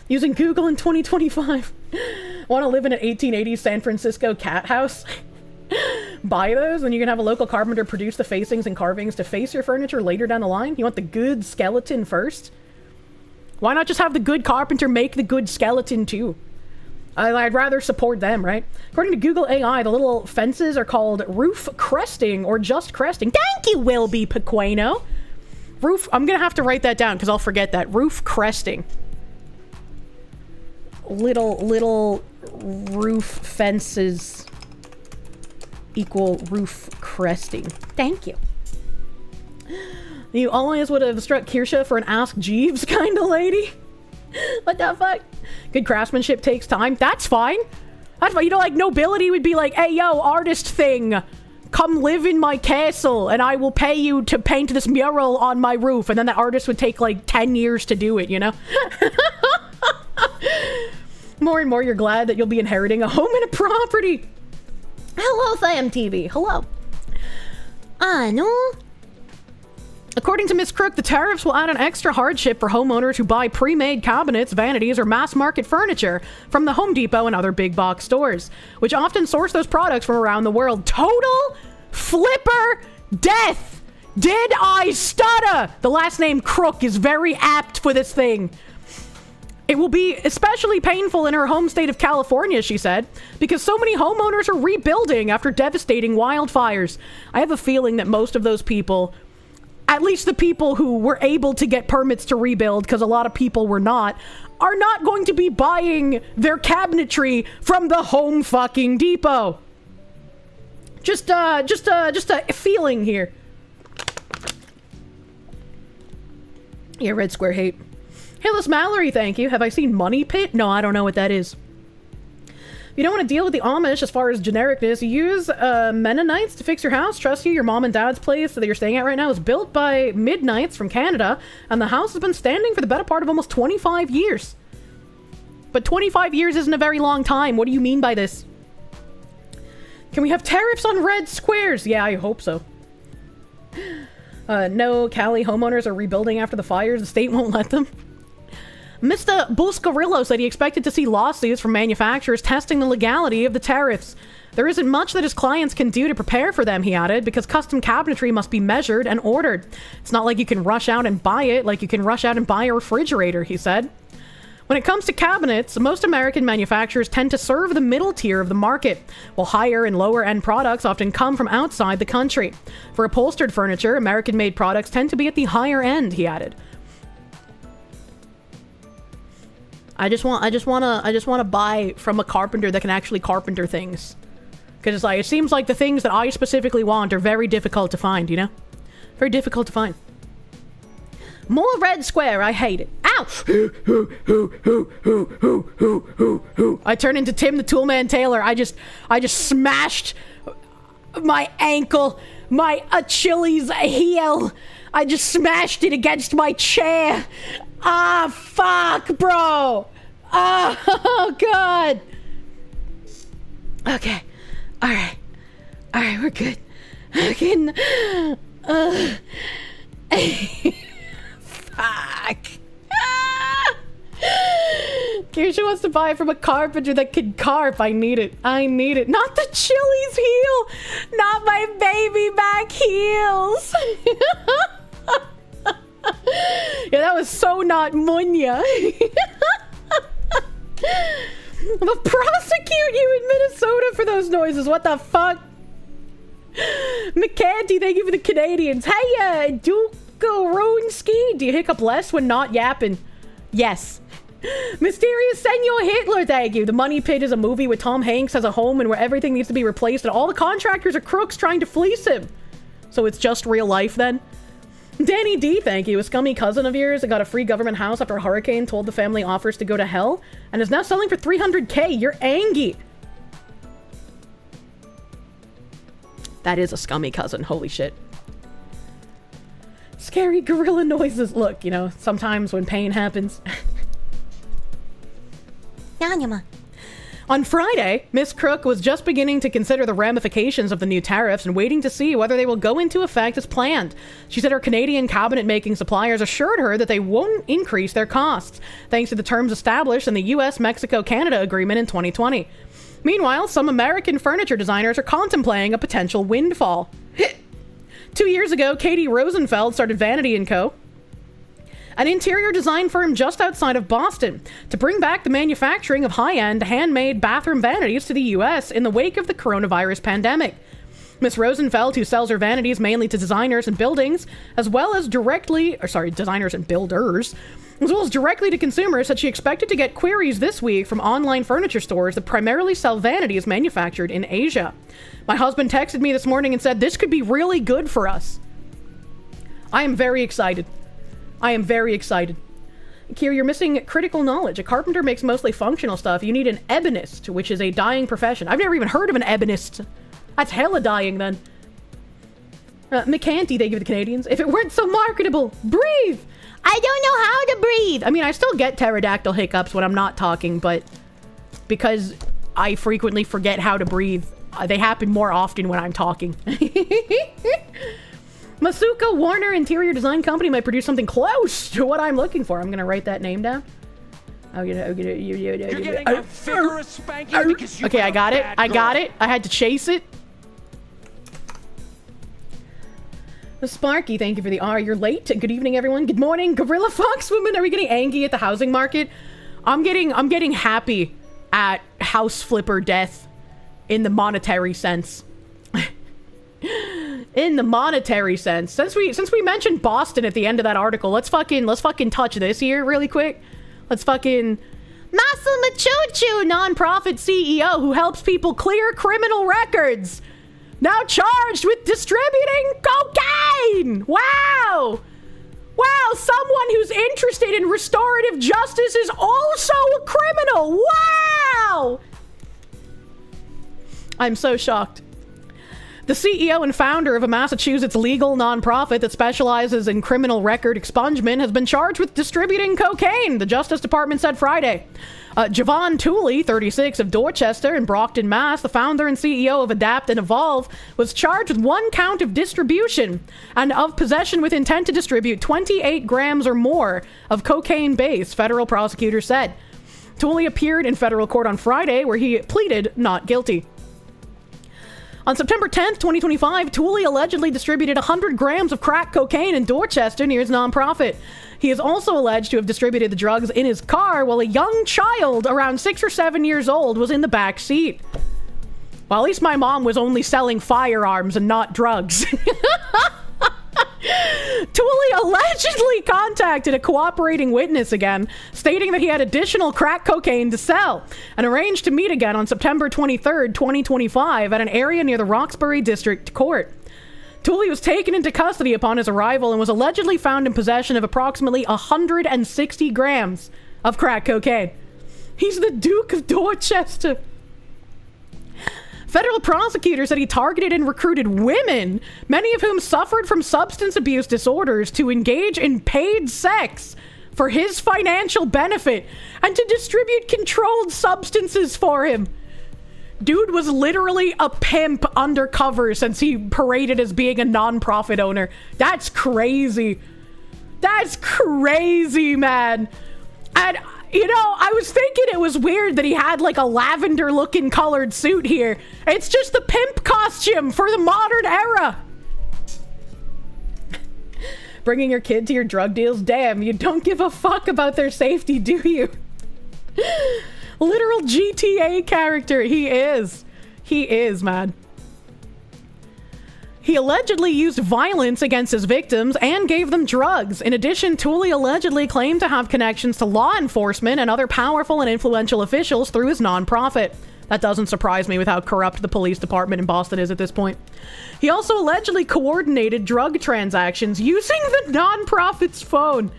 Using Google in 2025. Want to live in an 1880s San Francisco cat house? Buy those, and you can have a local carpenter produce the facings and carvings to face your furniture later down the line. You want the good skeleton first? Why not just have the good carpenter make the good skeleton too? I'd rather support them, right? According to Google AI, the little fences are called roof cresting or just cresting. Thank you, Wilby Pequeno. Roof, I'm gonna have to write that down because I'll forget that. Roof cresting. Little roof fences equal roof cresting. Thank you. You always would have struck Kirsche for an Ask Jeeves kind of lady. What the fuck? Good craftsmanship takes time. That's fine. That's fine. You know, like nobility would be like, hey, yo, artist thing. come live in my castle and I will pay you to paint this mural on my roof. And then the artist would take like 10 years to do it, you know? More and more you're glad that you'll be inheriting a home and a property. Hello, Tham TV. Hello. I know. According to Ms. Crook, the tariffs will add an extra hardship for homeowners who buy pre-made cabinets, vanities, or mass-market furniture from the Home Depot and other big-box stores, which often source those products from around the world. Total flipper death! Did I stutter? The last name Crook is very apt for this thing. It will be especially painful in her home state of California, she said, because so many homeowners are rebuilding after devastating wildfires. I have a feeling that most of those people, at least the people who were able to get permits to rebuild, because a lot of people were not, are not going to be buying their cabinetry from the Home fucking Depot. Just a feeling here. Yeah, Red Square hate. Hillis Mallory, thank you. Have I seen Money Pit? No, I don't know what that is. If you don't want to deal with the Amish as far as genericness, you use Mennonites to fix your house. Trust you, your mom and dad's place that you're staying at right now is built by Midnights from Canada, and the house has been standing for the better part of almost 25 years. But 25 years isn't a very long time. What do you mean by this? Can we have tariffs on red squares? Yeah, I hope so. No, Cali homeowners are rebuilding after the fires. The state won't let them. Mr. Buscarillo said he expected to see lawsuits from manufacturers testing the legality of the tariffs. There isn't much that his clients can do to prepare for them, he added, because custom cabinetry must be measured and ordered. It's not like you can rush out and buy it like you can rush out and buy a refrigerator, he said. When it comes to cabinets, most American manufacturers tend to serve the middle tier of the market, while higher and lower end products often come from outside the country. For upholstered furniture, American-made products tend to be at the higher end, he added. I just want to buy from a carpenter that can actually carpenter things. Because it's like, it seems like the things that I specifically want are very difficult to find, you know? Very difficult to find. More red square, I hate it. Ow! I turn into Tim the Toolman Taylor. I just smashed my ankle, my Achilles heel. I just smashed it against my chair. Ah, fuck, bro. Oh, God. Okay. All right, we're good. Fucking. Fuck. Kirsche wants to buy from a carpenter that can carp. I need it. Not the Chili's heel. Not my baby back heels. Yeah, that was so not Munya. They'll prosecute you in Minnesota for those noises. What the fuck? McCanty, thank you for the Canadians. Hey, Dukaronski, do you hiccup less when not yapping? Yes. Mysterious Senor Hitler, thank you. The Money Pit is a movie with Tom Hanks as a home and where everything needs to be replaced and all the contractors are crooks trying to fleece him. So it's just real life then? Danny D, thank you. A scummy cousin of yours that got a free government house after a hurricane told the family offers to go to hell and is now selling for $300K. You're angry. That is a scummy cousin. Holy shit. Scary gorilla noises. Look, you know, sometimes when pain happens. On Friday, Miss Crook was just beginning to consider the ramifications of the new tariffs and waiting to see whether they will go into effect as planned. She said her Canadian cabinet-making suppliers assured her that they won't increase their costs, thanks to the terms established in the US-Mexico-Canada agreement in 2020. Meanwhile, some American furniture designers are contemplating a potential windfall. 2 years ago, Katie Rosenfeld started Vanity & Co., an interior design firm just outside of Boston, to bring back the manufacturing of high-end, handmade bathroom vanities to the U.S. in the wake of the coronavirus pandemic. Miss Rosenfeld, who sells her vanities mainly to designers and buildings, designers and builders, as well as directly to consumers, said she expected to get queries this week from online furniture stores that primarily sell vanities manufactured in Asia. My husband texted me this morning and said, this could be really good for us. I am very excited. Kier, you're missing critical knowledge. A carpenter makes mostly functional stuff. You need an ebonist, which is a dying profession. I've never even heard of an ebonist. That's hella dying then. McCanty, thank you for the Canadians. If it weren't so marketable, breathe! I don't know how to breathe! I mean, I still get pterodactyl hiccups when I'm not talking, but because I frequently forget how to breathe, they happen more often when I'm talking. Masuka Warner Interior Design Company might produce something close to what I'm looking for. I'm gonna write that name down. You're getting a vigorous spanking because you. Okay, I got it. I got it. I had to chase it. The Sparky, thank you for the R. You're late. Good evening, everyone. Good morning, Gorilla Foxwoman. Are we getting angry at the housing market? I'm getting happy at house flipper death in the monetary sense. In the monetary sense. Since we mentioned Boston at the end of that article, let's fucking touch this here really quick. Let's fucking Masa Machuchu, nonprofit CEO who helps people clear criminal records, now charged with distributing cocaine. Wow, someone who's interested in restorative justice is also a criminal. Wow, I'm so shocked. The CEO and founder of a Massachusetts legal nonprofit that specializes in criminal record expungement has been charged with distributing cocaine, the Justice Department said Friday. Javon Tooley, 36, of Dorchester in Brockton, Mass., the founder and CEO of Adapt and Evolve, was charged with 1 count of distribution and of possession with intent to distribute 28 grams or more of cocaine base, federal prosecutors said. Tooley appeared in federal court on Friday, where he pleaded not guilty. On September 10th, 2025, Tooley allegedly distributed 100 grams of crack cocaine in Dorchester near his nonprofit. He is also alleged to have distributed the drugs in his car while a young child around 6 or 7 years old was in the back seat. Well, at least my mom was only selling firearms and not drugs. Tooley allegedly contacted a cooperating witness again, stating that he had additional crack cocaine to sell, and arranged to meet again on September 23rd, 2025 at an area near the Roxbury District Court. Tooley was taken into custody upon his arrival and was allegedly found in possession of approximately 160 grams of crack cocaine. He's the Duke of Dorchester. Federal prosecutors said he targeted and recruited women, many of whom suffered from substance abuse disorders, to engage in paid sex for his financial benefit and to distribute controlled substances for him. Dude was literally a pimp undercover since he paraded as being a nonprofit owner. That's crazy. That's crazy, man. And you know, I was thinking it was weird that he had like a lavender looking colored suit here. It's just the pimp costume for the modern era. Bringing your kid to your drug deals? Damn, you don't give a fuck about their safety, do you? Literal GTA character. He is, man. He allegedly used violence against his victims and gave them drugs. In addition, Tooley allegedly claimed to have connections to law enforcement and other powerful and influential officials through his nonprofit. That doesn't surprise me with how corrupt the police department in Boston is at this point. He also allegedly coordinated drug transactions using the nonprofit's phone.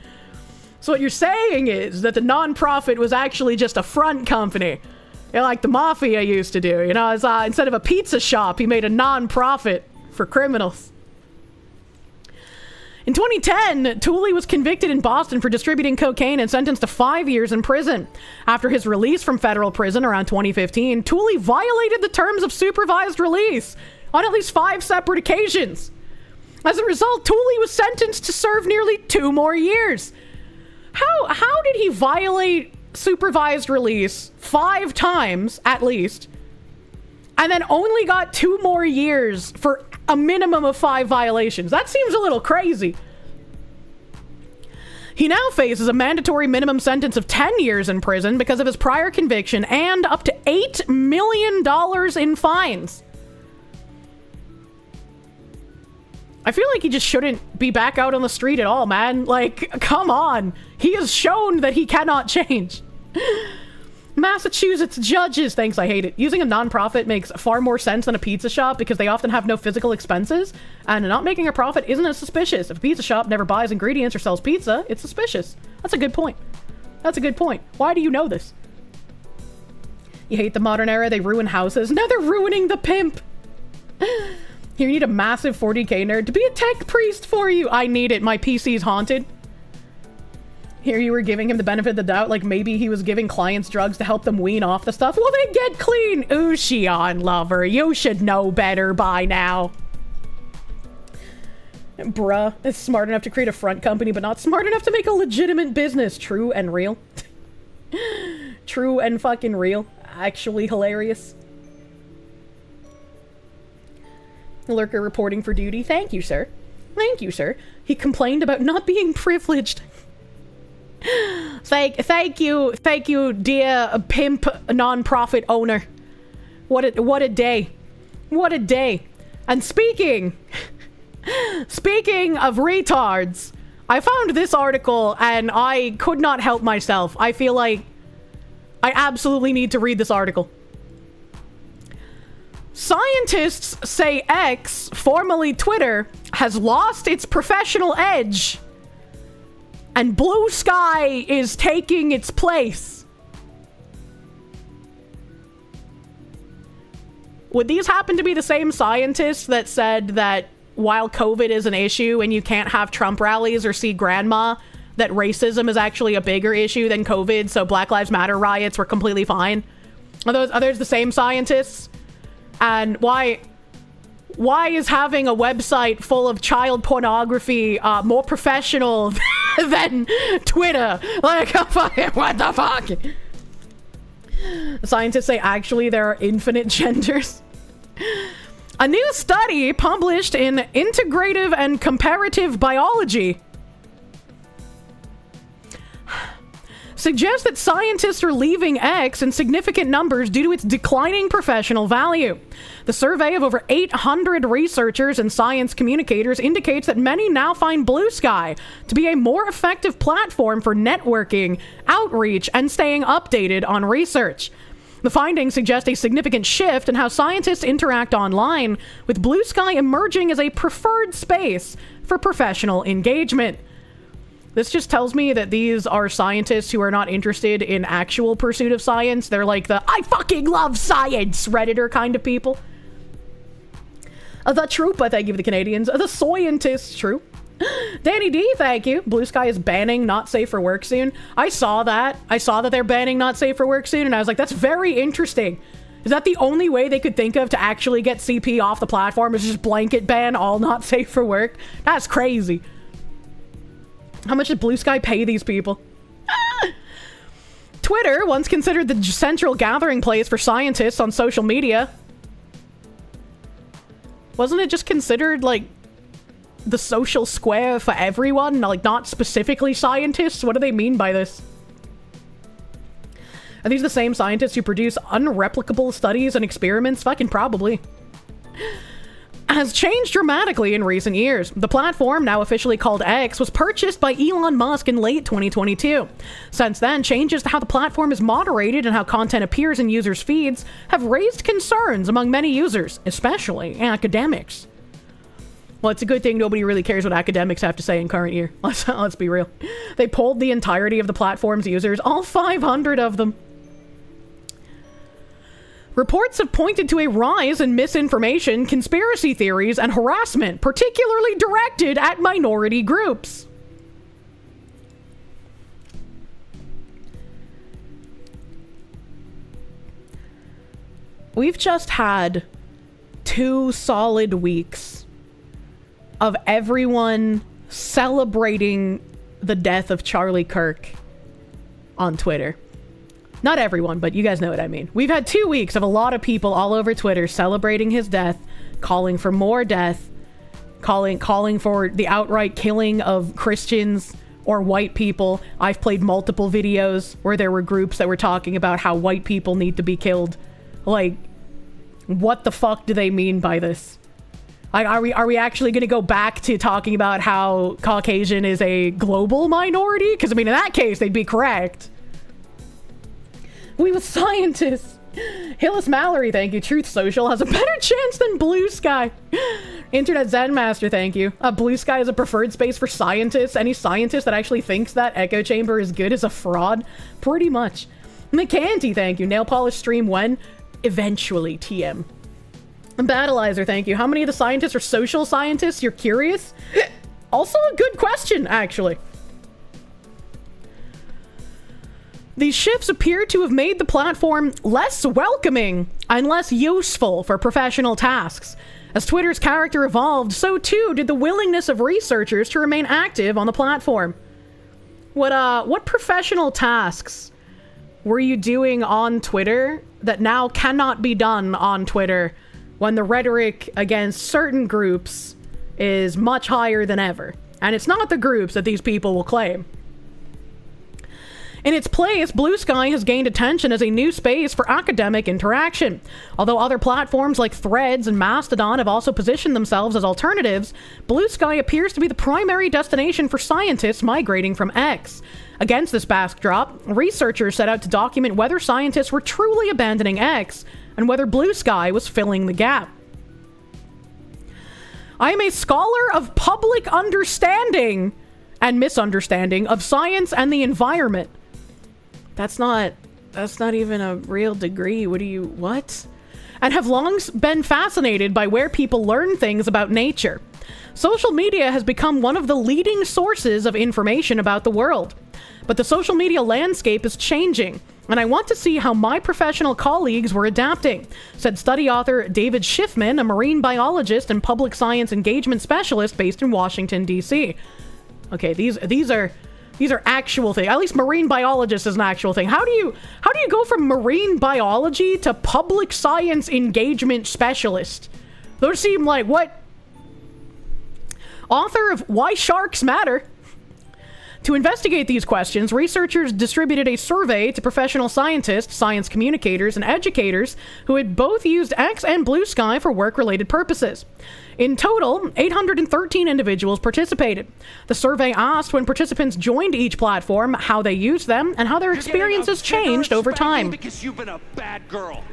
So what you're saying is that the nonprofit was actually just a front company. Like the mafia used to do. You know, instead of a pizza shop, he made a nonprofit for criminals. In 2010, Tooley was convicted in Boston for distributing cocaine and sentenced to 5 years in prison. After his release from federal prison around 2015, Tooley violated the terms of supervised release on at least 5 separate occasions. As a result, Tooley was sentenced to serve nearly 2 more years. How did he violate supervised release 5 times at least, and then only got 2 more years for a minimum of 5 violations? That seems a little crazy. He now faces a mandatory minimum sentence of 10 years in prison because of his prior conviction and up to $8 million in fines. I feel like he just shouldn't be back out on the street at all, man. Like, come on. He has shown that he cannot change. Massachusetts judges, thanks, I hate it. Using a nonprofit makes far more sense than a pizza shop because they often have no physical expenses, and not making a profit isn't as suspicious. If a pizza shop never buys ingredients or sells pizza, it's suspicious. That's a good point. That's a good point. Why do you know this? You hate the modern era, they ruin houses. Now they're ruining the pimp. You need a massive 40k nerd to be a tech priest for you. I need it. My PC's haunted. Here you were giving him the benefit of the doubt, like maybe he was giving clients drugs to help them wean off the stuff. Well, they get clean. Ushion lover, you should know better by now. Bruh, it's smart enough to create a front company, but not smart enough to make a legitimate business. True and real. True and fucking real. Actually hilarious. Lurker reporting for duty. Thank you, sir. Thank you, sir. He complained about not being privileged. Thank you, dear pimp non-profit owner. What a day. What a day. And speaking of retards, I found this article and I could not help myself. I feel like I absolutely need to read this article. Scientists say X, formerly Twitter, has lost its professional edge. And Blue Sky is taking its place. Would these happen to be the same scientists that said that while COVID is an issue and you can't have Trump rallies or see grandma, that racism is actually a bigger issue than COVID, so Black Lives Matter riots were completely fine? Are those the same scientists? And why is having a website full of child pornography more professional than Twitter? Like, what the fuck? Scientists say actually there are infinite genders. A new study published in Integrative and Comparative Biology suggests that scientists are leaving X in significant numbers due to its declining professional value. The survey of over 800 researchers and science communicators indicates that many now find Blue Sky to be a more effective platform for networking, outreach, and staying updated on research. The findings suggest a significant shift in how scientists interact online, with Blue Sky emerging as a preferred space for professional engagement. This just tells me that these are scientists who are not interested in actual pursuit of science. They're like the I fucking love science Redditor kind of people. The Troopa, thank you for the Canadians. The Soyentists, true. Danny D, thank you. Blue Sky is banning not safe for work soon. I saw that they're banning not safe for work soon, and I was like, that's very interesting. Is that the only way they could think of to actually get CP off the platform, is just blanket ban all not safe for work? That's crazy. How much did Blue Sky pay these people? Twitter, once considered the central gathering place for scientists on social media, wasn't it just considered like the social square for everyone, like not specifically scientists? What do they mean by this? Are these the same scientists who produce unreplicable studies and experiments? Fucking probably. Has changed dramatically in recent years. The platform, now officially called X, was purchased by Elon Musk in late 2022. Since then, changes to how the platform is moderated and how content appears in users' feeds have raised concerns among many users, especially academics. Well, it's a good thing nobody really cares what academics have to say in current year. Let's be real. They polled the entirety of the platform's users, all 500 of them. Reports have pointed to a rise in misinformation, conspiracy theories, and harassment, particularly directed at minority groups. We've just had 2 solid weeks of everyone celebrating the death of Charlie Kirk on Twitter. Not everyone, but you guys know what I mean. We've had 2 weeks of a lot of people all over Twitter celebrating his death, calling for more death, calling for the outright killing of Christians or white people. I've played multiple videos where there were groups that were talking about how white people need to be killed. Like, what the fuck do they mean by this? Like, are we actually going to go back to talking about how Caucasian is a global minority? Because, I mean, in that case, they'd be correct. We with scientists. Hillis Mallory, thank you. Truth Social has a better chance than Blue Sky. Internet Zen Master, thank you. Blue Sky is a preferred space for scientists. Any scientist that actually thinks that echo chamber is good is a fraud. Pretty much. McCanty, thank you. Nail polish stream when? Eventually, TM. Battleizer, thank you. How many of the scientists are social scientists? You're curious? Also a good question, actually. These shifts appear to have made the platform less welcoming and less useful for professional tasks. As Twitter's character evolved, so too did the willingness of researchers to remain active on the platform. What professional tasks were you doing on Twitter that now cannot be done on Twitter when the rhetoric against certain groups is much higher than ever? And it's not the groups that these people will claim. In its place, Blue Sky has gained attention as a new space for academic interaction. Although other platforms like Threads and Mastodon have also positioned themselves as alternatives, Blue Sky appears to be the primary destination for scientists migrating from X. Against this backdrop, researchers set out to document whether scientists were truly abandoning X and whether Blue Sky was filling the gap. I am a scholar of public understanding and misunderstanding of science and the environment. That's not even a real degree. What? And have long been fascinated by where people learn things about nature. Social media has become one of the leading sources of information about the world. But the social media landscape is changing, and I want to see how my professional colleagues were adapting, said study author David Schiffman, a marine biologist and public science engagement specialist based in Washington, D.C. Okay, these are actual things. At least marine biologist is an actual thing. How do you go from marine biology to public science engagement specialist? Those seem like what? Author of Why Sharks Matter. To investigate these questions, researchers distributed a survey to professional scientists, science communicators, and educators who had both used X and Blue Sky for work-related purposes. In total, 813 individuals participated. The survey asked when participants joined each platform how they used them and how their experiences changed over time. Because you've been a bad girl.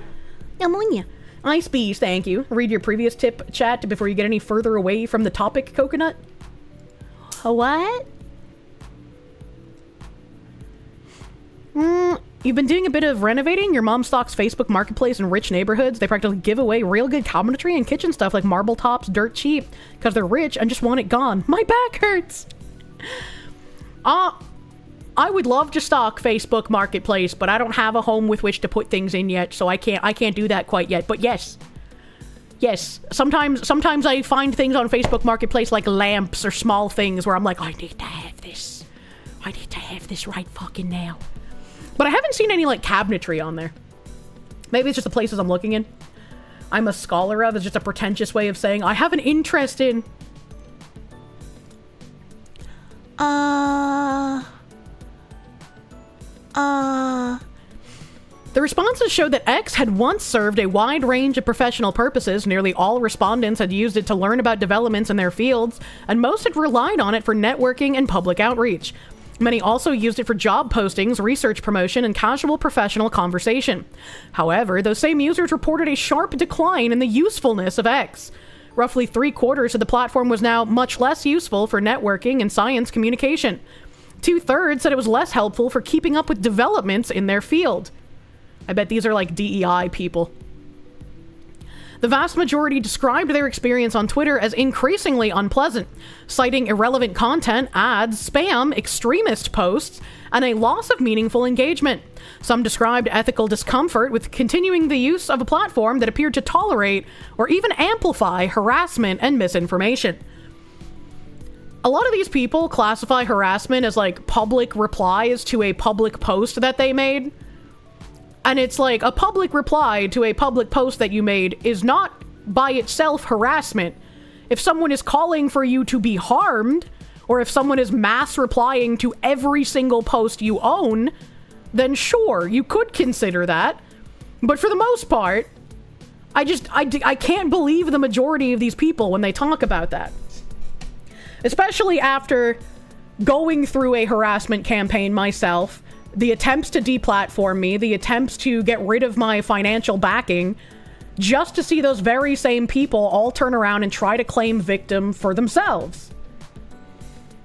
Ammonia. Ice bees, thank you. Read your previous tip, chat, before you get any further away from the topic, Coconut. What? You've been doing a bit of renovating. Your mom stocks Facebook Marketplace in rich neighborhoods. They practically give away real good cabinetry and kitchen stuff like marble tops dirt cheap because they're rich and just want it gone. My back hurts. I would love to stock Facebook Marketplace, but I don't have a home with which to put things in yet, so I can't do that quite yet. But yes. Sometimes I find things on Facebook Marketplace like lamps or small things where I'm like, I need to have this. I need to have this right fucking now. But I haven't seen any, like, cabinetry on there. Maybe it's just the places I'm looking in. I'm a scholar of is just a pretentious way of saying I have an interest in. The responses showed that X had once served a wide range of professional purposes. Nearly all respondents had used it to learn about developments in their fields, and most had relied on it for networking and public outreach. Many also used it for job postings, research promotion, and casual professional conversation. However, those same users reported a sharp decline in the usefulness of X. Roughly 3/4 of the platform was now much less useful for networking and science communication. 2/3 said it was less helpful for keeping up with developments in their field. I bet these are like DEI people. The vast majority described their experience on Twitter as increasingly unpleasant, citing irrelevant content, ads, spam, extremist posts, and a loss of meaningful engagement. Some described ethical discomfort with continuing the use of a platform that appeared to tolerate or even amplify harassment and misinformation. A lot of these people classify harassment as like public replies to a public post that they made. And it's like a public reply to a public post that you made is not by itself harassment. If someone is calling for you to be harmed, or if someone is mass replying to every single post you own, then sure, you could consider that. But for the most part, I can't believe the majority of these people when they talk about that. Especially after going through a harassment campaign myself, the attempts to deplatform me, the attempts to get rid of my financial backing, just to see those very same people all turn around and try to claim victim for themselves.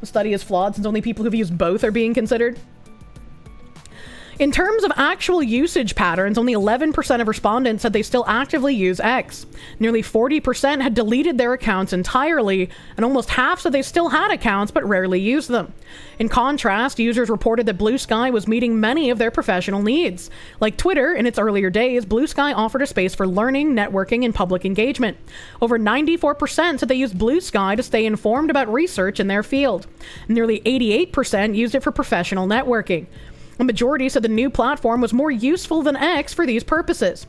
The study is flawed since only people who've used both are being considered. In terms of actual usage patterns, only 11% of respondents said they still actively use X. Nearly 40% had deleted their accounts entirely, and almost half said they still had accounts but rarely used them. In contrast, users reported that Blue Sky was meeting many of their professional needs. Like Twitter, in its earlier days, Blue Sky offered a space for learning, networking, and public engagement. Over 94% said they used Blue Sky to stay informed about research in their field. Nearly 88% used it for professional networking. A majority said the new platform was more useful than X for these purposes.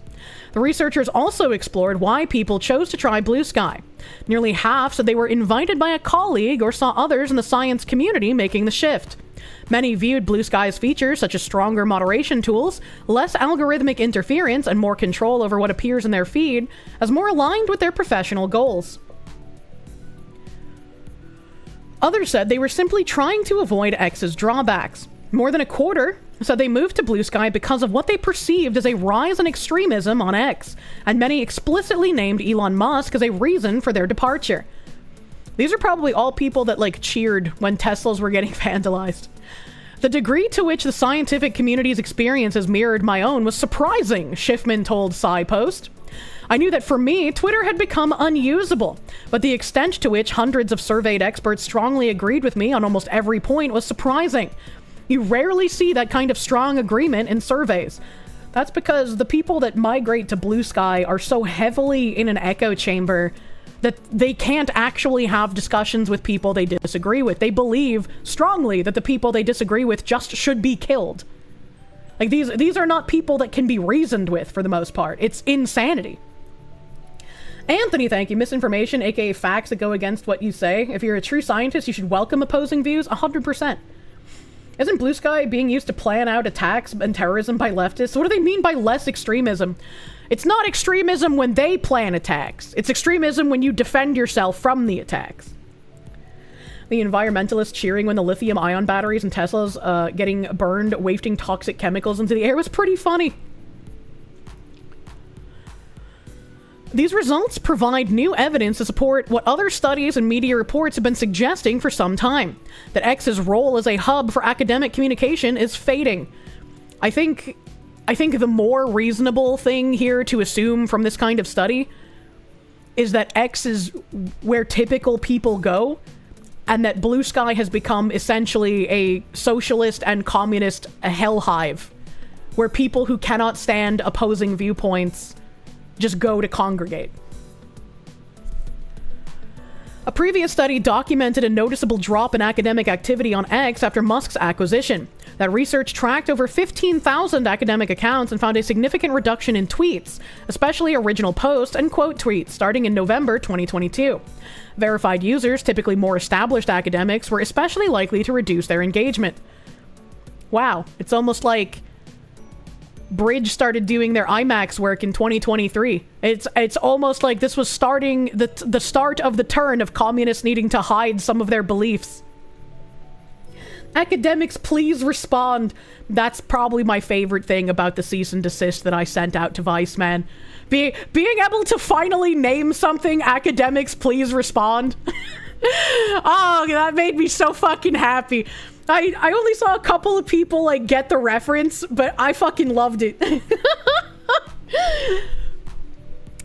The researchers also explored why people chose to try Blue Sky. Nearly half said they were invited by a colleague or saw others in the science community making the shift. Many viewed Blue Sky's features, such as stronger moderation tools, less algorithmic interference, and more control over what appears in their feed, as more aligned with their professional goals. Others said they were simply trying to avoid X's drawbacks. More than a quarter said they moved to Blue Sky because of what they perceived as a rise in extremism on X, and many explicitly named Elon Musk as a reason for their departure. These are probably all people that cheered when Teslas were getting vandalized. The degree to which the scientific community's experiences mirrored my own was surprising, Schiffman told SciPost. I knew that for me, Twitter had become unusable, but the extent to which hundreds of surveyed experts strongly agreed with me on almost every point was surprising. You rarely see that kind of strong agreement in surveys. That's because the people that migrate to Blue Sky are so heavily in an echo chamber that they can't actually have discussions with people they disagree with. They believe strongly that the people they disagree with just should be killed. These are not people that can be reasoned with for the most part. It's insanity. Anthony, thank you. Misinformation, aka facts that go against what you say. If you're a true scientist, you should welcome opposing views 100%. Isn't Blue Sky being used to plan out attacks and terrorism by leftists? What do they mean by less extremism? It's not extremism when they plan attacks. It's extremism when you defend yourself from the attacks. The environmentalists cheering when the lithium-ion batteries in Teslas getting burned, wafting toxic chemicals into the air was pretty funny. These results provide new evidence to support what other studies and media reports have been suggesting for some time, that X's role as a hub for academic communication is fading. I think the more reasonable thing here to assume from this kind of study is that X is where typical people go, and that Blue Sky has become essentially a socialist and communist hellhive, where people who cannot stand opposing viewpoints just go to congregate. A previous study documented a noticeable drop in academic activity on X after Musk's acquisition. That research tracked over 15,000 academic accounts and found a significant reduction in tweets, especially original posts and quote tweets, starting in November 2022. Verified users, typically more established academics, were especially likely to reduce their engagement. Wow, it's almost like Bridge started doing their IMAX work in 2023. It's almost like this was starting the start of the turn of communists needing to hide some of their beliefs. Academics, please respond. That's probably my favorite thing about the cease and desist that I sent out to Vice, man. Being able to finally name something, academics, please respond. Oh, that made me so fucking happy. I only saw a couple of people get the reference, but I fucking loved it.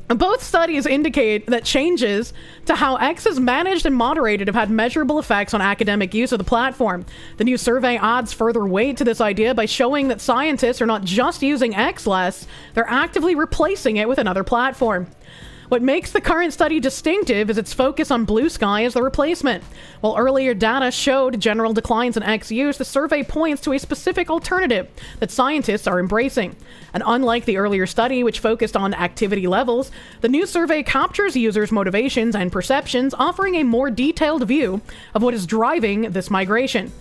Both studies indicate that changes to how X is managed and moderated have had measurable effects on academic use of the platform. The new survey adds further weight to this idea by showing that scientists are not just using X less, they're actively replacing it with another platform. What makes the current study distinctive is its focus on Blue Sky as the replacement. While earlier data showed general declines in X use, the survey points to a specific alternative that scientists are embracing. And unlike the earlier study, which focused on activity levels, the new survey captures users' motivations and perceptions, offering a more detailed view of what is driving this migration.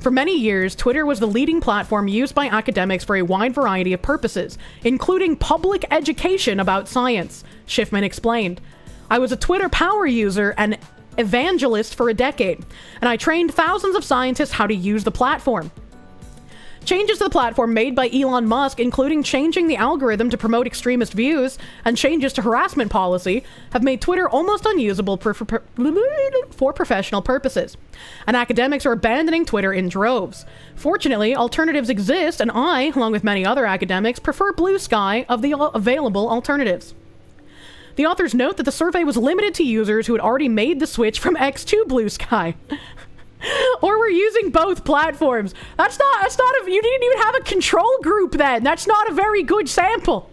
For many years, Twitter was the leading platform used by academics for a wide variety of purposes, including public education about science, Schiffman explained. I was a Twitter power user and evangelist for a decade, and I trained thousands of scientists how to use the platform. Changes to the platform made by Elon Musk, including changing the algorithm to promote extremist views and changes to harassment policy, have made Twitter almost unusable for professional purposes. And academics are abandoning Twitter in droves. Fortunately, alternatives exist, and I, along with many other academics, prefer Blue Sky of the available alternatives. The authors note that the survey was limited to users who had already made the switch from X to Blue Sky. Or we're using both platforms. That's not you didn't even have a control group then. That's not a very good sample.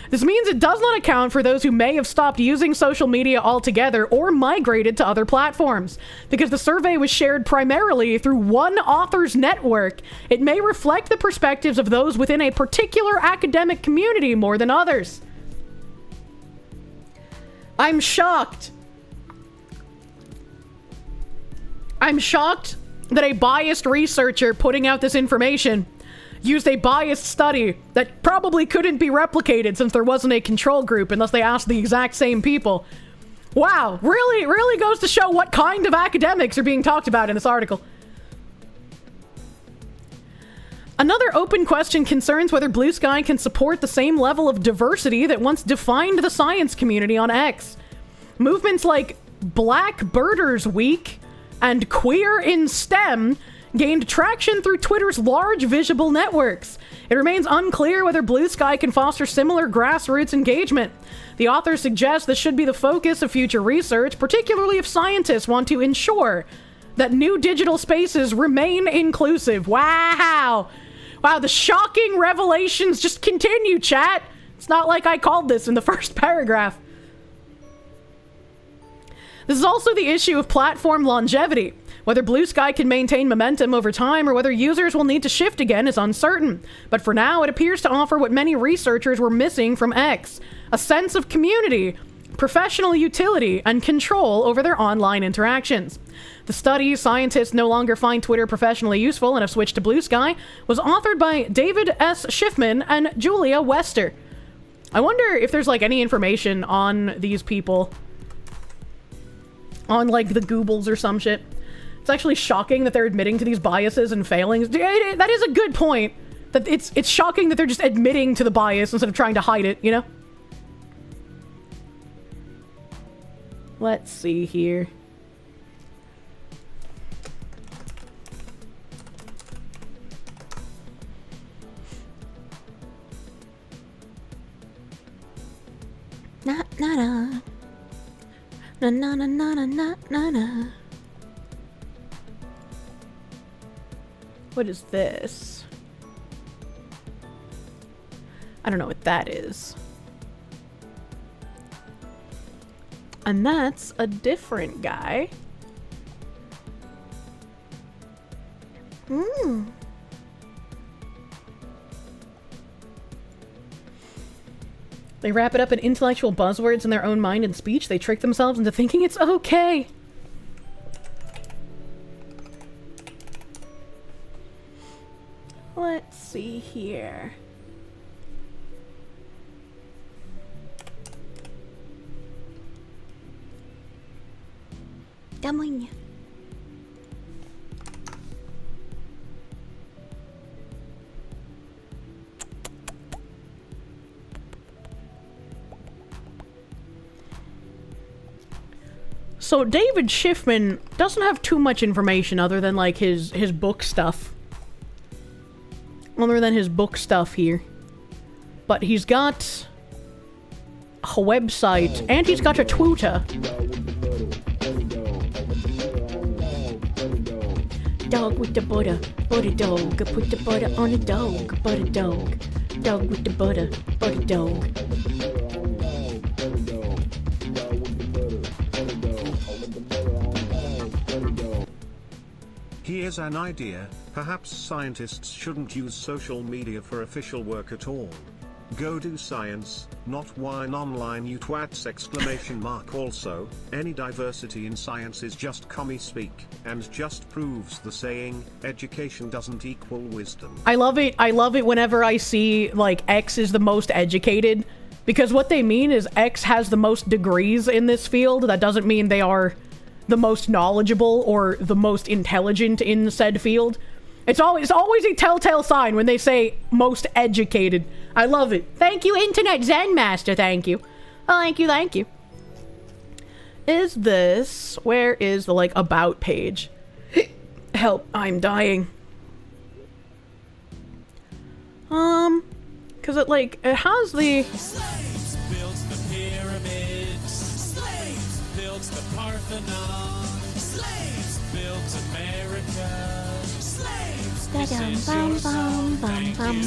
This means it does not account for those who may have stopped using social media altogether or migrated to other platforms. Because the survey was shared primarily through one author's network, it may reflect the perspectives of those within a particular academic community more than others. I'm shocked. I'm shocked that a biased researcher putting out this information used a biased study that probably couldn't be replicated since there wasn't a control group unless they asked the exact same people. Wow, really goes to show what kind of academics are being talked about in this article. Another open question concerns whether Blue Sky can support the same level of diversity that once defined the science community on X. Movements like Black Birders Week and Queer in STEM gained traction through Twitter's large visible networks. It remains unclear whether Blue Sky can foster similar grassroots engagement. The author suggests this should be the focus of future research, particularly if scientists want to ensure that new digital spaces remain inclusive. Wow! Wow, the shocking revelations just continue, chat. It's not like I called this in the first paragraph. This is also the issue of platform longevity. Whether Blue Sky can maintain momentum over time or whether users will need to shift again is uncertain. But for now, it appears to offer what many researchers were missing from X: a sense of community, professional utility, and control over their online interactions. The study, Scientists No Longer Find Twitter Professionally Useful and Have Switched to Blue Sky, was authored by David S. Schiffman and Julia Wester. I wonder if there's like any information on these people on like the Googles or some shit. It's actually shocking that they're admitting to these biases and failings. That is a good point. That it's shocking that they're just admitting to the bias instead of trying to hide it, you know? Let's see here. Na na na. Na na na na na na na. What is this? I don't know what that is. And that's a different guy. They wrap it up in intellectual buzzwords in their own mind and speech. They trick themselves into thinking it's okay. Let's see here. Damn. So David Schiffman doesn't have too much information other than like his book stuff. Other than his book stuff here. But he's got a website and he's got a Twitter. Dog with the butter dog. Put the butter on the dog, butter dog. Dog with the butter dog. Here's an idea: perhaps scientists shouldn't use social media for official work at all. Go do science, not whine online you twats! ! Also, any diversity in science is just commie speak, and just proves the saying, education doesn't equal wisdom. I love it whenever I see, like, X is the most educated, because what they mean is X has the most degrees in this field. That doesn't mean they are the most knowledgeable or the most intelligent in said field. It's always a telltale sign when they say most educated. I love it. Thank you, Internet Zen Master. Thank you. Oh, thank you. Is this... Where is the, like, about page? Help, I'm dying. Because it has the... Slaves built the pyramids. Slaves built the Parthenon. Slaves built America. Slaves, this is your song. Thank you.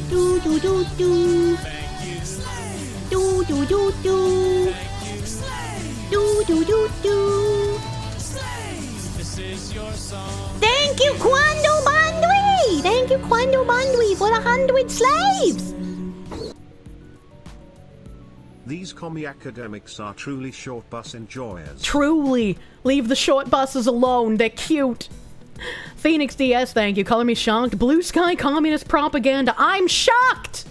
Do do do do. Thank you. Slaves. Do do do do. Thank you. Slaves. Do do do do. Slaves, this is your song. Thank you, Quando Bandwi! Thank you, Quando Bandwi, for 100 slaves! These commie academics are truly short bus enjoyers. Truly! Leave the short buses alone, they're cute. Phoenix DS, thank you. Color me shocked. Blue Sky communist propaganda. I'm shocked!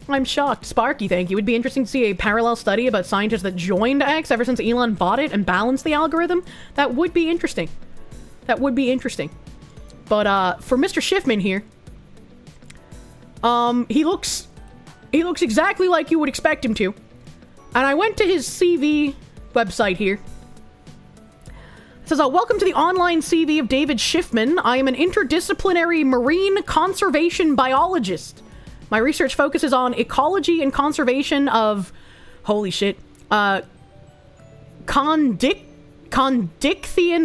I'm shocked. Sparky, thank you. It'd be interesting to see a parallel study about scientists that joined X ever since Elon bought it and balanced the algorithm. That would be interesting. That would be interesting. But, for Mr. Schiffman here, he looks exactly like you would expect him to. And I went to his CV website here. It says, welcome to the online CV of David Schiffman. I am an interdisciplinary marine conservation biologist. My research focuses on ecology and conservation of, holy shit, Condychthian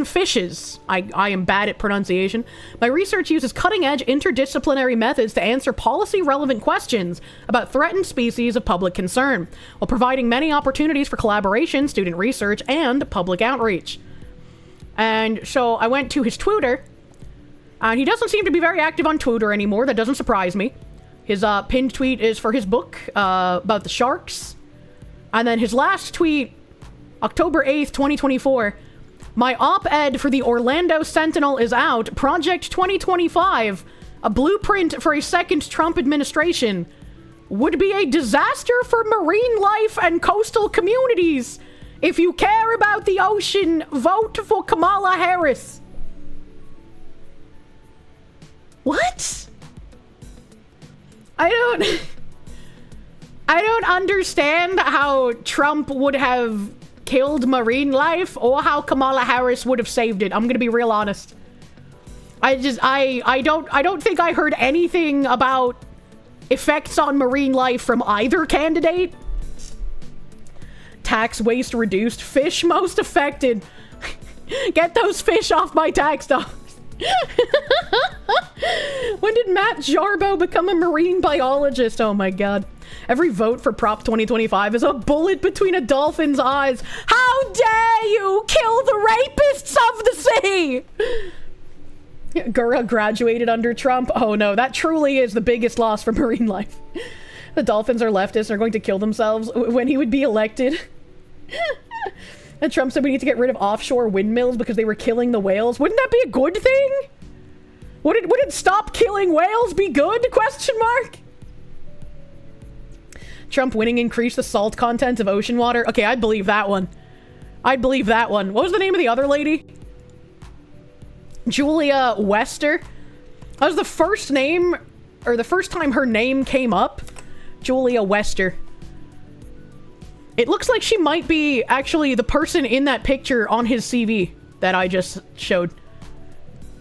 fishes. I am bad at pronunciation. My research uses cutting-edge interdisciplinary methods to answer policy-relevant questions about threatened species of public concern, while providing many opportunities for collaboration, student research, and public outreach. And so I went to his Twitter, and he doesn't seem to be very active on Twitter anymore. That doesn't surprise me. His pinned tweet is for his book about the sharks. And then his last tweet, October 8th, 2024. My op-ed for the Orlando Sentinel is out. Project 2025, a blueprint for a second Trump administration, would be a disaster for marine life and coastal communities. If you care about the ocean, vote for Kamala Harris. What? I don't understand how Trump would have killed marine life or how Kamala Harris would have saved it. I'm gonna be real honest. I don't think I heard anything about effects on marine life from either candidate. Tax waste reduced. Fish most affected. Get those fish off my tax dollars. When did Matt Jarbo become a marine biologist? Oh my god. Every vote for Prop 2025 is a bullet between a dolphin's eyes. How dare you kill the rapists of the sea! Gura graduated under Trump. Oh no, that truly is the biggest loss for marine life. The dolphins are leftists and are going to kill themselves when he would be elected. And Trump said we need to get rid of offshore windmills because they were killing the whales. Wouldn't that be a good thing? Would it stop killing whales be good? Question mark. Trump winning increased the salt content of ocean water. Okay, I'd believe that one. I'd believe that one. What was the name of the other lady? Julia Wester. That was the first name, or the first time her name came up. Julia Wester. It looks like she might be actually the person in that picture on his CV that I just showed.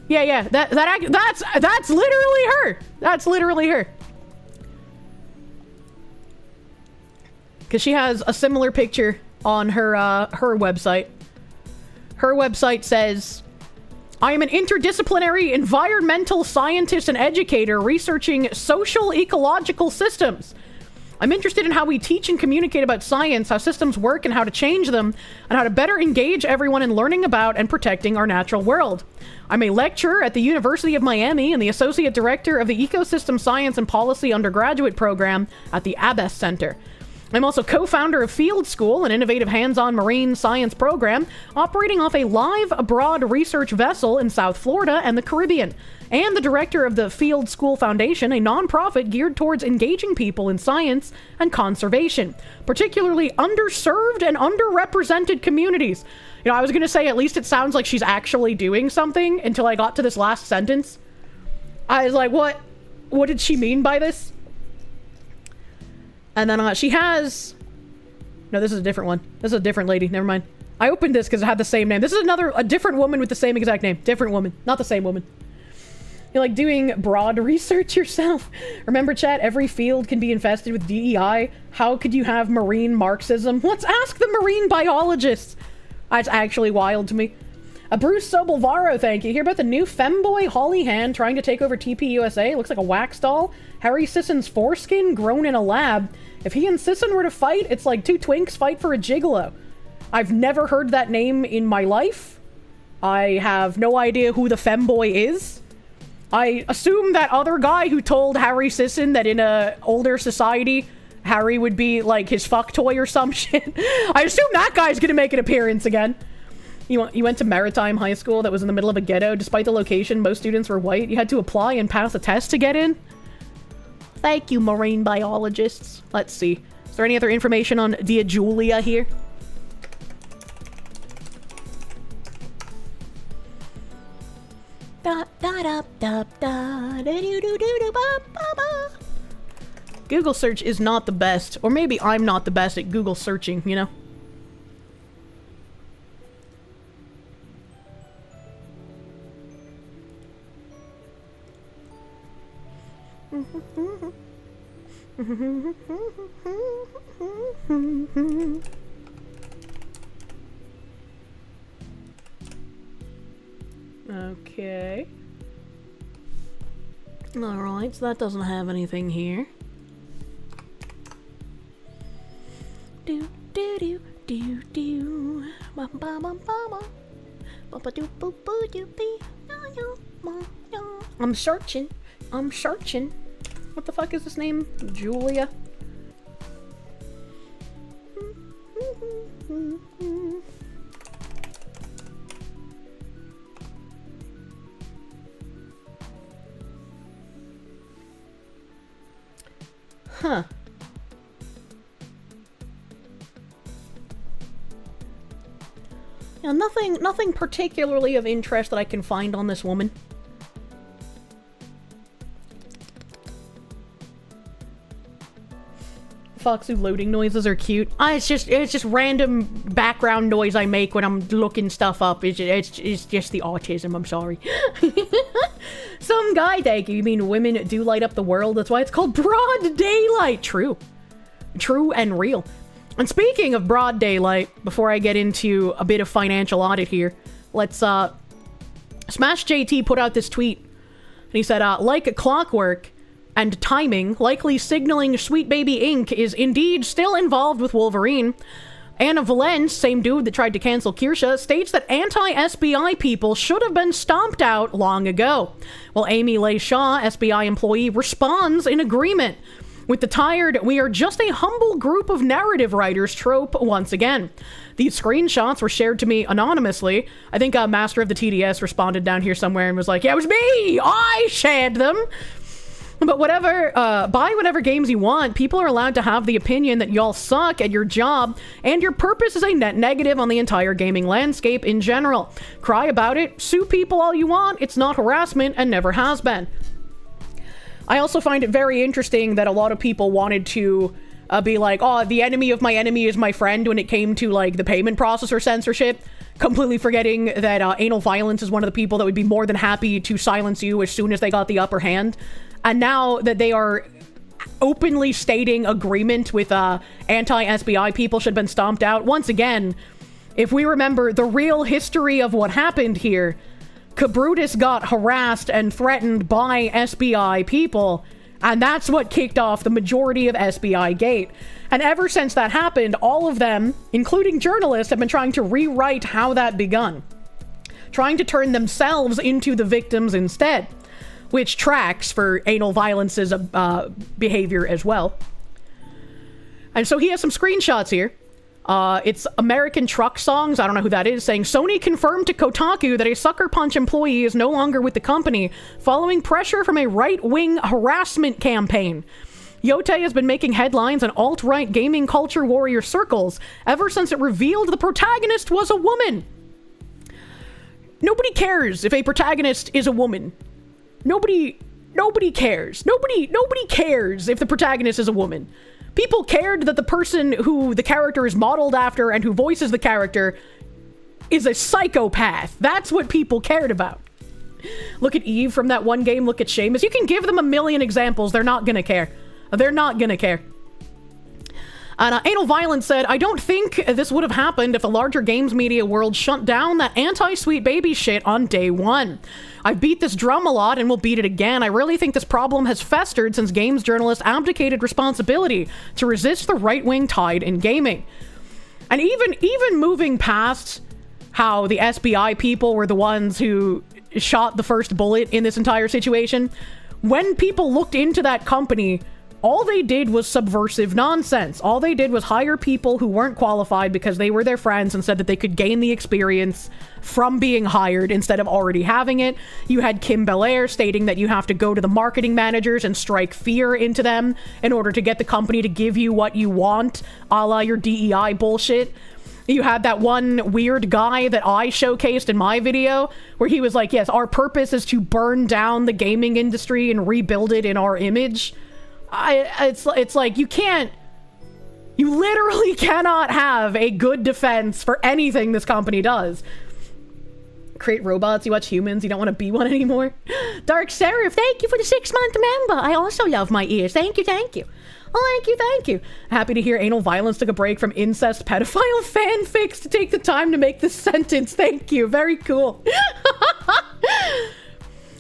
Yeah, that's literally her. That's literally her. Because she has a similar picture on her her website. Her website says, I am an interdisciplinary environmental scientist and educator researching social ecological systems. I'm interested in how we teach and communicate about science, how systems work and how to change them, and how to better engage everyone in learning about and protecting our natural world. I'm a lecturer at the University of Miami and the associate director of the Ecosystem Science and Policy undergraduate program at the Abbess Center. I'm also co-founder of Field School, an innovative hands-on marine science program operating off a live abroad research vessel in South Florida and the Caribbean, and the director of the Field School Foundation, a nonprofit geared towards engaging people in science and conservation, particularly underserved and underrepresented communities. You know, I was going to say at least it sounds like she's actually doing something until I got to this last sentence. I was like, what did she mean by this? And then she has... No, this is a different one. This is a different lady. Never mind. I opened this because it had the same name. This is a different woman with the same exact name. Different woman. Not the same woman. You're like doing broad research yourself. Remember, chat, every field can be infested with DEI. How could you have marine Marxism? Let's ask the marine biologists. That's actually wild to me. Bruce Sobelvaro, thank you. Hear about the new femboy Holly Hand trying to take over TP USA? Looks like a wax doll. Harry Sisson's foreskin grown in a lab. If he and Sisson were to fight, it's like two twinks fight for a gigolo. I've never heard that name in my life. I have no idea who the femboy is. I assume that other guy who told Harry Sisson that in a older society, Harry would be like his fuck toy or some shit. I assume that guy's gonna make an appearance again. You went to Maritime High School that was in the middle of a ghetto. Despite the location, most students were white. You had to apply and pass a test to get in. Thank you, marine biologists. Let's see. Is there any other information on Dia Julia here? Google search is not the best. Or maybe I'm not the best at Google searching, you know? Okay. Alright, so that doesn't have anything here. Do do do do do. Bum bum bum bum. I'm searching. I'm searching. What the fuck is this name? Julia? Huh. Now, nothing particularly of interest that I can find on this woman. Foxu loading noises are cute. It's just random background noise I make when I'm looking stuff up. It's just the autism, I'm sorry. Some guy, thank you. You mean women do light up the world? That's why it's called broad daylight. True. True and real. And speaking of broad daylight, before I get into a bit of financial audit here, let's, Smash JT put out this tweet. And he said, like a clockwork and timing, likely signaling Sweet Baby Inc. is indeed still involved with Wolverine. Anna Valence, same dude that tried to cancel Kirsche, states that anti-SBI people should have been stomped out long ago. While Amy Leigh Shaw, SBI employee, responds in agreement with the tired, we are just a humble group of narrative writers trope once again. These screenshots were shared to me anonymously. I think Master of the TDS responded down here somewhere and was like, yeah, it was me! I shared them! But whatever, buy whatever games you want. People are allowed to have the opinion that y'all suck at your job, and your purpose is a net negative on the entire gaming landscape in general. Cry about it, sue people all you want, it's not harassment and never has been. I also find it very interesting that a lot of people wanted to be like, oh, the enemy of my enemy is my friend when it came to, like, the payment processor censorship, completely forgetting that anal violence is one of the people that would be more than happy to silence you as soon as they got the upper hand. And now that they are openly stating agreement with anti-SBI people should have been stomped out, once again, if we remember the real history of what happened here, Cabrutus got harassed and threatened by SBI people, and that's what kicked off the majority of SBI Gate. And ever since that happened, all of them, including journalists, have been trying to rewrite how that begun. Trying to turn themselves into the victims instead. Which tracks for anal violence's behavior as well. And so he has some screenshots here. It's American Truck Songs, I don't know who that is, saying Sony confirmed to Kotaku that a Sucker Punch employee is no longer with the company following pressure from a right-wing harassment campaign. Yote has been making headlines in alt-right gaming culture warrior circles ever since it revealed the protagonist was a woman. Nobody cares if a protagonist is a woman. Nobody nobody cares. Nobody cares if the protagonist is a woman. People cared that the person who the character is modeled after and who voices the character is a psychopath. That's what people cared about. Look at Eve from that one game. Look at Seamus. You can give them a million examples. They're not gonna care. They're not gonna care. And Anal Violence said, I don't think this would have happened if the larger games media world shut down that anti-Sweet Baby shit on day one. I've beat this drum a lot and will beat it again. I really think this problem has festered since games journalists abdicated responsibility to resist the right-wing tide in gaming. And even moving past how the SBI people were the ones who shot the first bullet in this entire situation, when people looked into that company, all they did was subversive nonsense. All they did was hire people who weren't qualified because they were their friends and said that they could gain the experience from being hired instead of already having it. You had Kim Belair stating that you have to go to the marketing managers and strike fear into them in order to get the company to give you what you want, a la your DEI bullshit. You had that one weird guy that I showcased in my video where he was like, yes, our purpose is to burn down the gaming industry and rebuild it in our image. It's like you literally cannot have a good defense for anything this company does. Create robots, you watch humans, you don't want to be one anymore. Dark Seraph, thank you for the 6-month member. I also love my ears. Thank you. Oh, thank you. Happy to hear Anal Violence took a break from incest pedophile fanfics to take the time to make this sentence. Thank you. Very cool.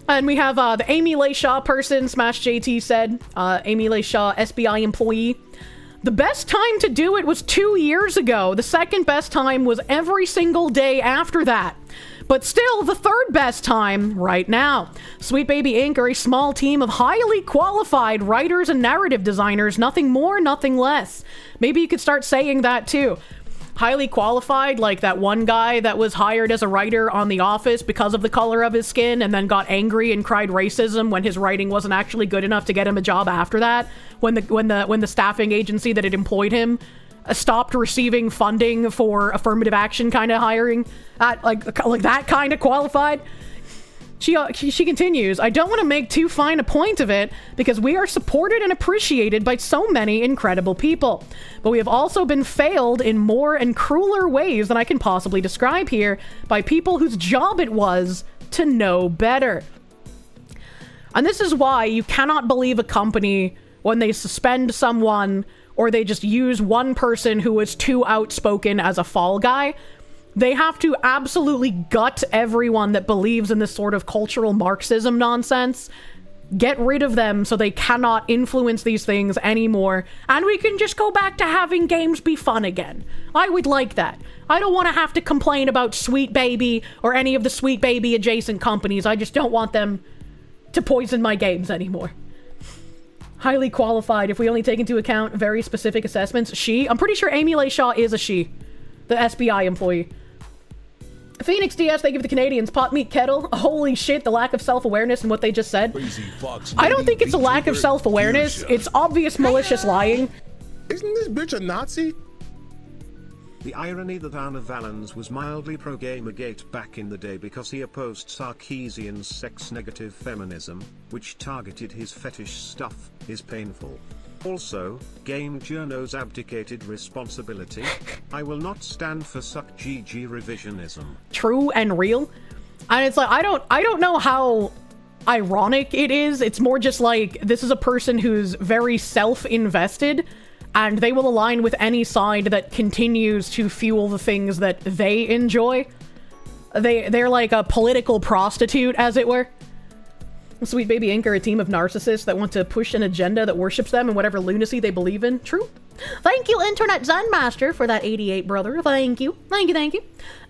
And we have the Amy Leigh Shaw person, Smash JT said. Amy Leigh Shaw, SBI employee. The best time to do it was 2 years ago. The second best time was every single day after that. But still, the third best time right now. Sweet Baby Inc. are a small team of highly qualified writers and narrative designers. Nothing more, nothing less. Maybe you could start saying that too. Highly qualified, like that one guy that was hired as a writer on The Office because of the color of his skin and then got angry and cried racism when his writing wasn't actually good enough to get him a job after that, when the staffing agency that had employed him stopped receiving funding for affirmative action kind of hiring, like that kind of qualified. She continues, I don't want to make too fine a point of it because we are supported and appreciated by so many incredible people. But we have also been failed in more and crueler ways than I can possibly describe here by people whose job it was to know better. And this is why you cannot believe a company when they suspend someone or they just use one person who is too outspoken as a fall guy. They have to absolutely gut everyone that believes in this sort of cultural Marxism nonsense. Get rid of them so they cannot influence these things anymore. And we can just go back to having games be fun again. I would like that. I don't want to have to complain about Sweet Baby or any of the Sweet Baby adjacent companies. I just don't want them to poison my games anymore. Highly qualified. If we only take into account very specific assessments. I'm pretty sure Amy Leigh Shaw is a she. The SBI employee. Phoenix DS, thank you for the Canadians. Pot Meat Kettle. Holy shit, the lack of self-awareness in what they just said. I don't think it's a lack of self-awareness. It's obvious malicious lying. Isn't this bitch a Nazi? The irony that Anna Valens was mildly pro-Gamergate back in the day because he opposed Sarkeesian's sex-negative feminism, which targeted his fetish stuff, is painful. Also, game journos abdicated responsibility. I will not stand for suck GG revisionism. True and real. And it's like, I don't know how ironic it is. It's more just like, this is a person who's very self-invested and they will align with any side that continues to fuel the things that they enjoy. They're like a political prostitute, as it were. Sweet Baby Inc. are a team of narcissists that want to push an agenda that worships them and whatever lunacy they believe in. True. Thank you, Internet Zenmaster, for that 88, brother. Thank you.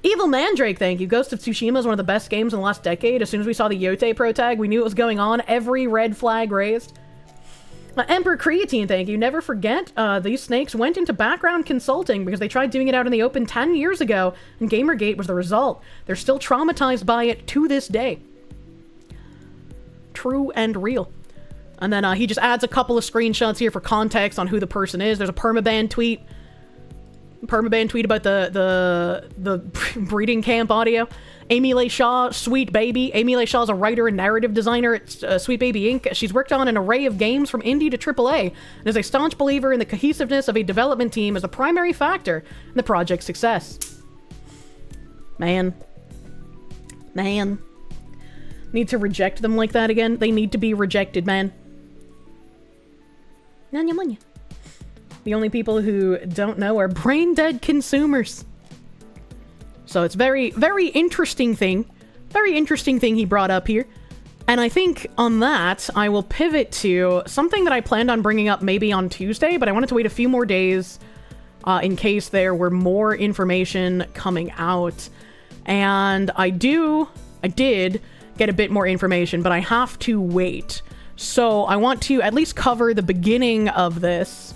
Evil Mandrake, thank you. Ghost of Tsushima is one of the best games in the last decade. As soon as we saw the Yote Pro tag, we knew what was going on. Every red flag raised. Emperor Creatine, thank you. Never forget, these snakes went into background consulting because they tried doing it out in the open 10 years ago, and Gamergate was the result. They're still traumatized by it to this day. True and real. And then he just adds a couple of screenshots here for context on who the person is. There's a permaban tweet Permaban tweet about the breeding camp audio. Amy Leigh Shaw, Sweet Baby. Amy Leigh Shaw is a writer and narrative designer at Sweet Baby Inc. She's worked on an array of games from indie to AAA and is a staunch believer in the cohesiveness of a development team as a primary factor in the project's success. Man. Need to reject them like that again? They need to be rejected, man. Nanya. The only people who don't know are brain-dead consumers. So it's very, very interesting thing. Very interesting thing he brought up here. And I think on that, I will pivot to something that I planned on bringing up maybe on Tuesday, but I wanted to wait a few more days in case there were more information coming out. And I did get a bit more information, but I have to wait. So I want to at least cover the beginning of this.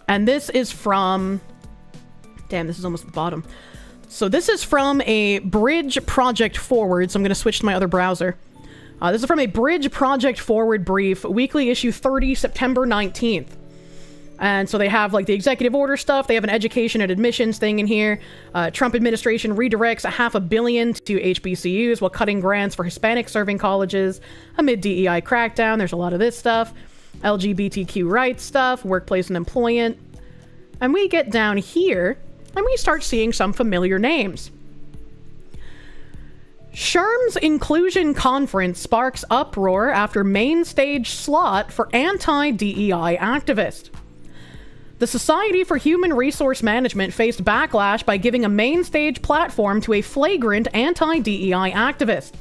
And this is from... Damn, this is almost the bottom. So this is from a Bridge Project Forward, so I'm going to switch to my other browser. This is from a Bridge Project Forward brief, weekly issue 30, September 19th. And so they have like the executive order stuff. They have an education and admissions thing in here. Trump administration redirects $500 million to HBCUs while cutting grants for Hispanic serving colleges amid DEI crackdown. There's a lot of this stuff. LGBTQ rights stuff, workplace and employment. And we get down here and we start seeing some familiar names. SHRM's Inclusion Conference sparks uproar after main stage slot for anti-DEI activist. The Society for Human Resource Management faced backlash by giving a main stage platform to a flagrant anti-DEI activist.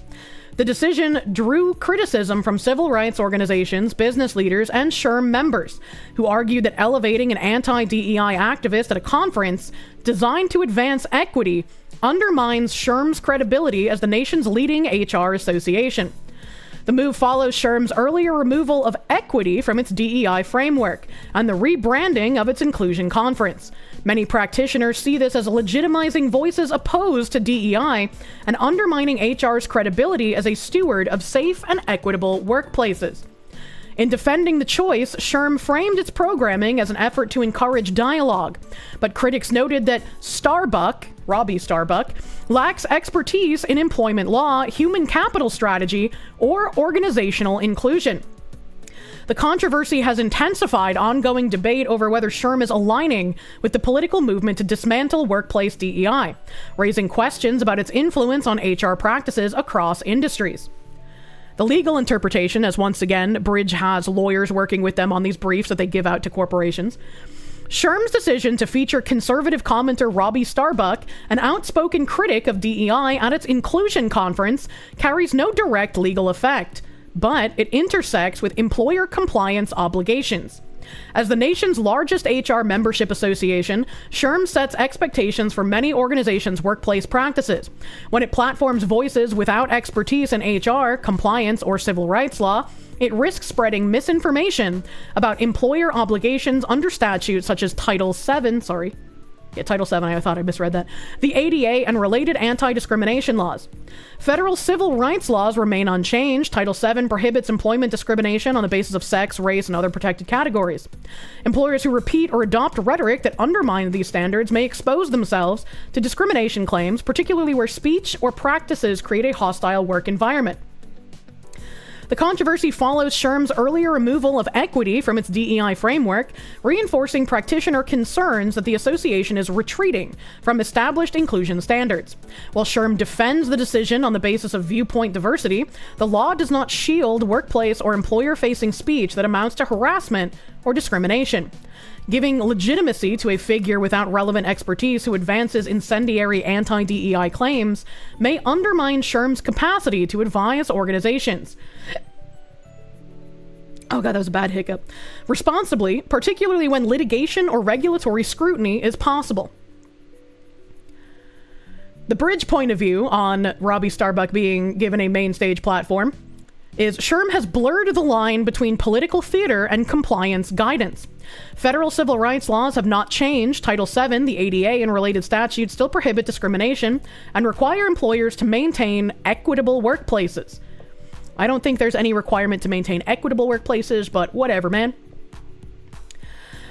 The decision drew criticism from civil rights organizations, business leaders, and SHRM members, who argued that elevating an anti-DEI activist at a conference designed to advance equity undermines SHRM's credibility as the nation's leading HR association. The move follows SHRM's earlier removal of equity from its DEI framework and the rebranding of its inclusion conference. Many practitioners see this as legitimizing voices opposed to DEI and undermining HR's credibility as a steward of safe and equitable workplaces. In defending the choice, SHRM framed its programming as an effort to encourage dialogue, but critics noted that Robbie Starbuck, lacks expertise in employment law, human capital strategy, or organizational inclusion. The controversy has intensified ongoing debate over whether SHRM is aligning with the political movement to dismantle workplace DEI, raising questions about its influence on HR practices across industries. The legal interpretation, as once again, Bridge has lawyers working with them on these briefs that they give out to corporations. SHRM's decision to feature conservative commenter Robbie Starbuck, an outspoken critic of DEI at its inclusion conference, carries no direct legal effect, but it intersects with employer compliance obligations. As the nation's largest HR membership association, SHRM sets expectations for many organizations' workplace practices. When it platforms voices without expertise in HR, compliance, or civil rights law, it risks spreading misinformation about employer obligations under statutes such as Title VII, Title VII, I thought I misread that, the ADA, and related anti-discrimination laws. Federal civil rights laws remain unchanged. Title VII prohibits employment discrimination on the basis of sex, race, and other protected categories. Employers who repeat or adopt rhetoric that undermine these standards may expose themselves to discrimination claims, particularly where speech or practices create a hostile work environment. The controversy follows SHRM's earlier removal of equity from its DEI framework, reinforcing practitioner concerns that the association is retreating from established inclusion standards. While SHRM defends the decision on the basis of viewpoint diversity, the law does not shield workplace or employer-facing speech that amounts to harassment or discrimination. Giving legitimacy to a figure without relevant expertise who advances incendiary anti-DEI claims may undermine SHRM's capacity to advise organizations. Oh god, that was a bad hiccup. Responsibly, particularly when litigation or regulatory scrutiny is possible. The Bridge point of view on Robbie Starbuck being given a main stage platform is SHRM has blurred the line between political theater and compliance guidance. Federal civil rights laws have not changed. Title VII, the ADA, and related statutes still prohibit discrimination and require employers to maintain equitable workplaces. I don't think there's any requirement to maintain equitable workplaces, but whatever, man.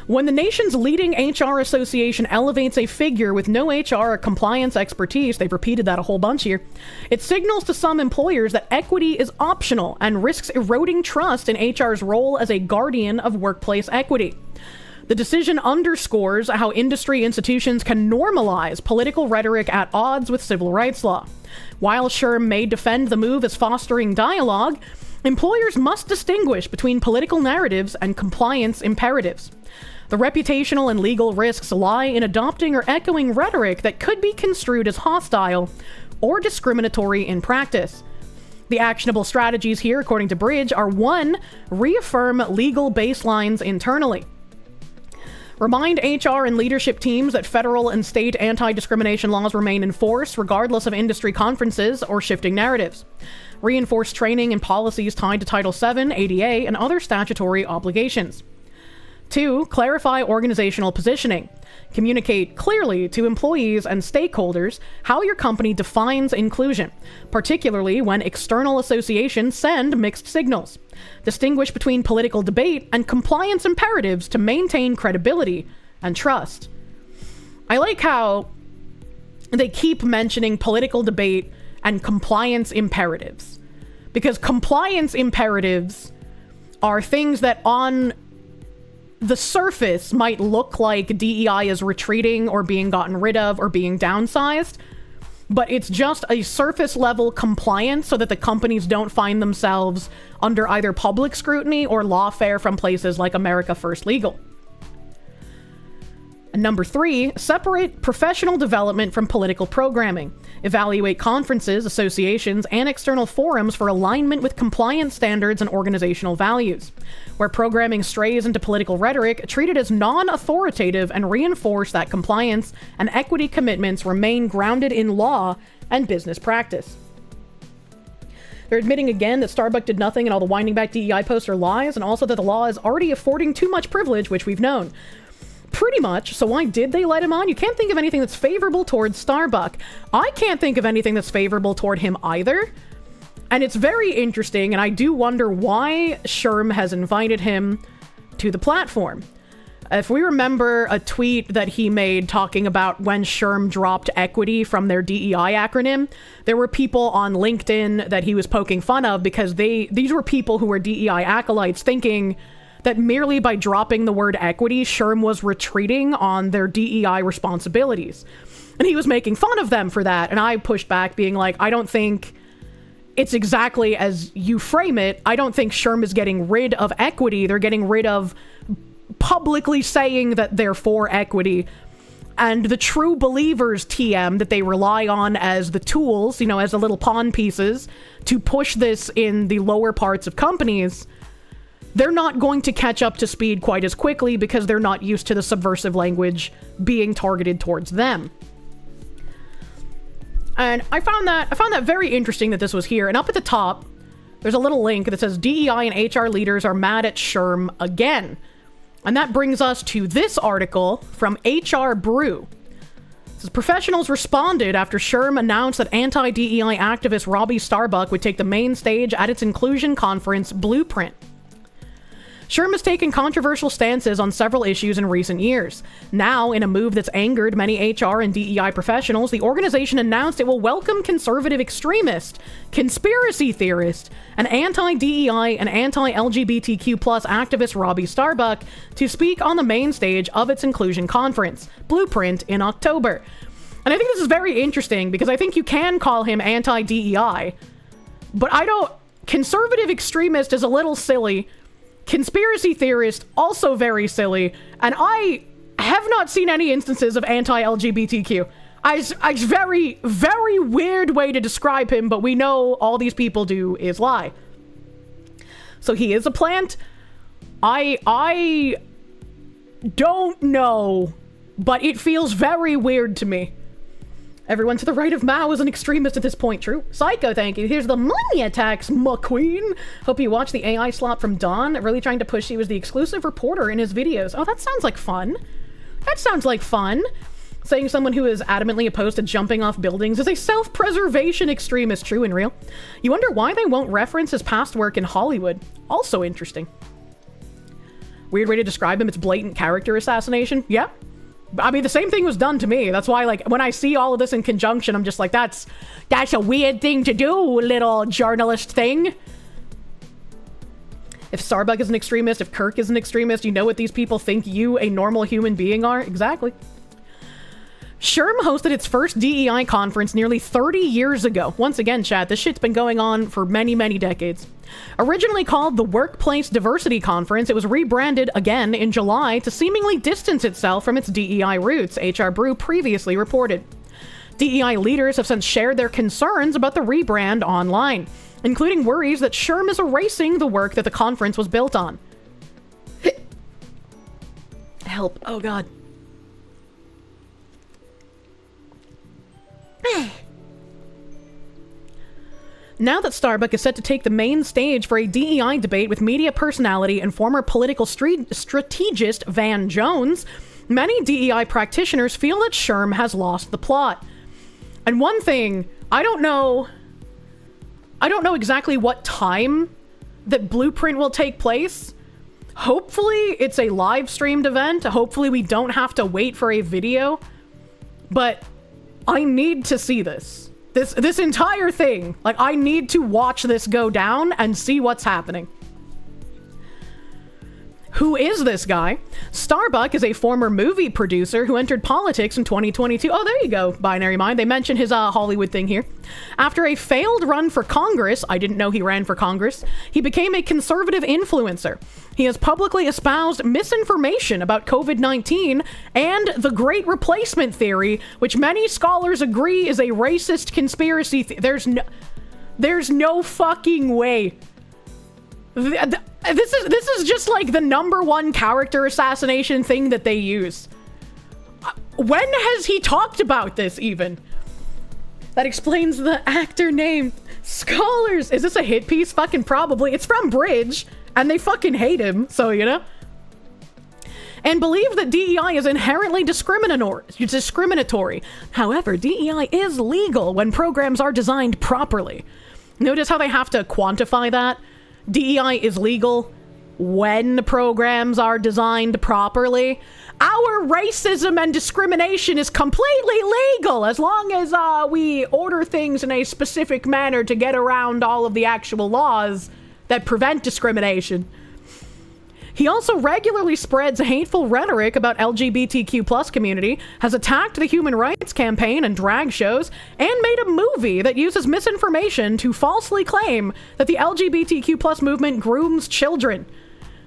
When the nation's leading HR association elevates a figure with no HR or compliance expertise, they've repeated that a whole bunch here, it signals to some employers that equity is optional and risks eroding trust in HR's role as a guardian of workplace equity. The decision underscores how industry institutions can normalize political rhetoric at odds with civil rights law. While SHRM may defend the move as fostering dialogue, employers must distinguish between political narratives and compliance imperatives. The reputational and legal risks lie in adopting or echoing rhetoric that could be construed as hostile or discriminatory in practice. The actionable strategies here, according to Bridge, are 1. Reaffirm legal baselines internally. Remind HR and leadership teams that federal and state anti-discrimination laws remain in force regardless of industry conferences or shifting narratives. Reinforce training and policies tied to Title VII, ADA, and other statutory obligations. 2. Clarify organizational positioning. Communicate clearly to employees and stakeholders how your company defines inclusion, particularly when external associations send mixed signals. Distinguish between political debate and compliance imperatives to maintain credibility and trust. I like how they keep mentioning political debate and compliance imperatives, because compliance imperatives are things that on the surface might look like DEI is retreating or being gotten rid of or being downsized, but it's just a surface level compliance so that the companies don't find themselves under either public scrutiny or lawfare from places like America First Legal. And number 3, separate professional development from political programming. Evaluate conferences, associations, and external forums for alignment with compliance standards and organizational values. Where programming strays into political rhetoric, treat it as non-authoritative and reinforce that compliance and equity commitments remain grounded in law and business practice. They're admitting again that Starbucks did nothing and all the winding back DEI posts are lies, and also that the law is already affording too much privilege, which we've known. Pretty much, so why did they let him on? You can't think of anything that's favorable towards Starbuck. I can't think of anything that's favorable toward him either. And it's very interesting, and I do wonder why SHRM has invited him to the platform. If we remember a tweet that he made talking about when SHRM dropped equity from their DEI acronym, there were people on LinkedIn that he was poking fun of because these were people who were DEI acolytes thinking that merely by dropping the word equity, SHRM was retreating on their DEI responsibilities. And he was making fun of them for that. And I pushed back being like, I don't think it's exactly as you frame it. I don't think SHRM is getting rid of equity. They're getting rid of publicly saying that they're for equity. And the true believers, TM, that they rely on as the tools, you know, as the little pawn pieces to push this in the lower parts of companies, they're not going to catch up to speed quite as quickly because they're not used to the subversive language being targeted towards them. And I found that very interesting that this was here. And up at the top, there's a little link that says DEI and HR leaders are mad at SHRM again. And that brings us to this article from HR Brew. It says, professionals responded after SHRM announced that anti-DEI activist Robbie Starbuck would take the main stage at its inclusion conference, Blueprint. SHRM has taken controversial stances on several issues in recent years. Now, in a move that's angered many HR and DEI professionals, the organization announced it will welcome conservative extremist, conspiracy theorist, and anti-DEI and anti-LGBTQ+ activist Robbie Starbuck to speak on the main stage of its inclusion conference, Blueprint, in October. And I think this is very interesting because I think you can call him anti-DEI, but I don't... Conservative extremist is a little silly. Conspiracy theorist, also very silly, and I have not seen any instances of anti-LGBTQ. I very, very weird way to describe him, but we know all these people do is lie. So he is a plant. I don't know, but it feels very weird to me. Everyone to the right of Mao is an extremist at this point. True. Psycho, thank you. Here's the money attacks, McQueen. Hope you watched the AI slop from Don. Really trying to push he was the exclusive reporter in his videos. Oh, that sounds like fun. That sounds like fun. Saying someone who is adamantly opposed to jumping off buildings is a self-preservation extremist. True and real. You wonder why they won't reference his past work in Hollywood. Also interesting. Weird way to describe him. It's blatant character assassination. Yeah. I mean, the same thing was done to me. That's why, like, when I see all of this in conjunction, I'm just like, that's a weird thing to do, little journalist thing. If Starbuck is an extremist, if Kirk is an extremist, you know what these people think you, a normal human being, are? Exactly. SHRM hosted its first DEI conference nearly 30 years ago. Once again, chat, this shit's been going on for many, many decades. Originally called the Workplace Diversity Conference, it was rebranded again in July to seemingly distance itself from its DEI roots, HR Brew previously reported. DEI leaders have since shared their concerns about the rebrand online, including worries that SHRM is erasing the work that the conference was built on. Help. Oh, God. Now that Starbuck is set to take the main stage for a DEI debate with media personality and former political strategist Van Jones, many DEI practitioners feel that SHRM has lost the plot. And one thing, I don't know exactly what time that Blueprint will take place. Hopefully it's a live streamed event. Hopefully we don't have to wait for a video. But I need to see this. This entire thing. Like, I need to watch this go down and see what's happening. Who is this guy? Starbuck is a former movie producer who entered politics in 2022. Oh, there you go, Binary Mind. They mentioned his Hollywood thing here. After a failed run for Congress, I didn't know he ran for Congress, he became a conservative influencer. He has publicly espoused misinformation about COVID-19 and the Great Replacement Theory, which many scholars agree is a racist conspiracy. There's no fucking way. This is just like the #1 character assassination thing that they use. When has he talked about this even? That explains the actor name. Scholars! Is this a hit piece? Fucking probably. It's from Bridge, and they fucking hate him, so you know. And believe that DEI is inherently discriminatory. However, DEI is legal when programs are designed properly. Notice how they have to quantify that? DEI is legal when programs are designed properly. Our racism and discrimination is completely legal as long as we order things in a specific manner to get around all of the actual laws that prevent discrimination. He also regularly spreads hateful rhetoric about LGBTQ+ community, has attacked the Human Rights Campaign and drag shows, and made a movie that uses misinformation to falsely claim that the LGBTQ+ movement grooms children.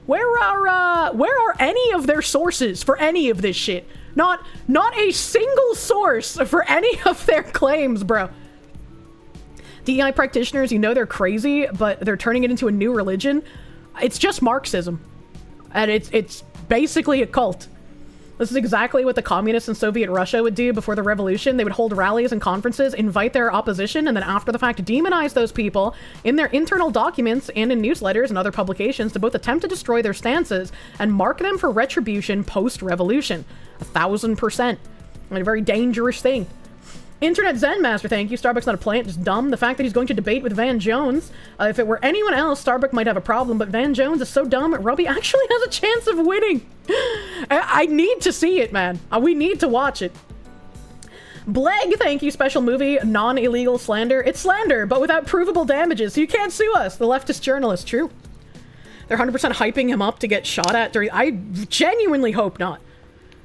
Where are any of their sources for any of this shit? Not a single source for any of their claims, bro. DEI practitioners, you know they're crazy, but they're turning it into a new religion. It's just Marxism. And it's basically a cult. This is exactly what the communists in Soviet Russia would do before the revolution. They would hold rallies and conferences, invite their opposition, and then after the fact demonize those people in their internal documents and in newsletters and other publications to both attempt to destroy their stances and mark them for retribution post-revolution. 1000%. A very dangerous thing. Internet Zen Master, thank you. Starbuck's not a plant, just dumb. The fact that he's going to debate with Van Jones. If it were anyone else, Starbuck might have a problem, but Van Jones is so dumb, Robbie actually has a chance of winning. I need to see it, man. We need to watch it. Bleg, thank you. Special movie, non-illegal slander. It's slander, but without provable damages, so you can't sue us. The leftist journalist, true. They're 100% hyping him up to get shot at during... I genuinely hope not.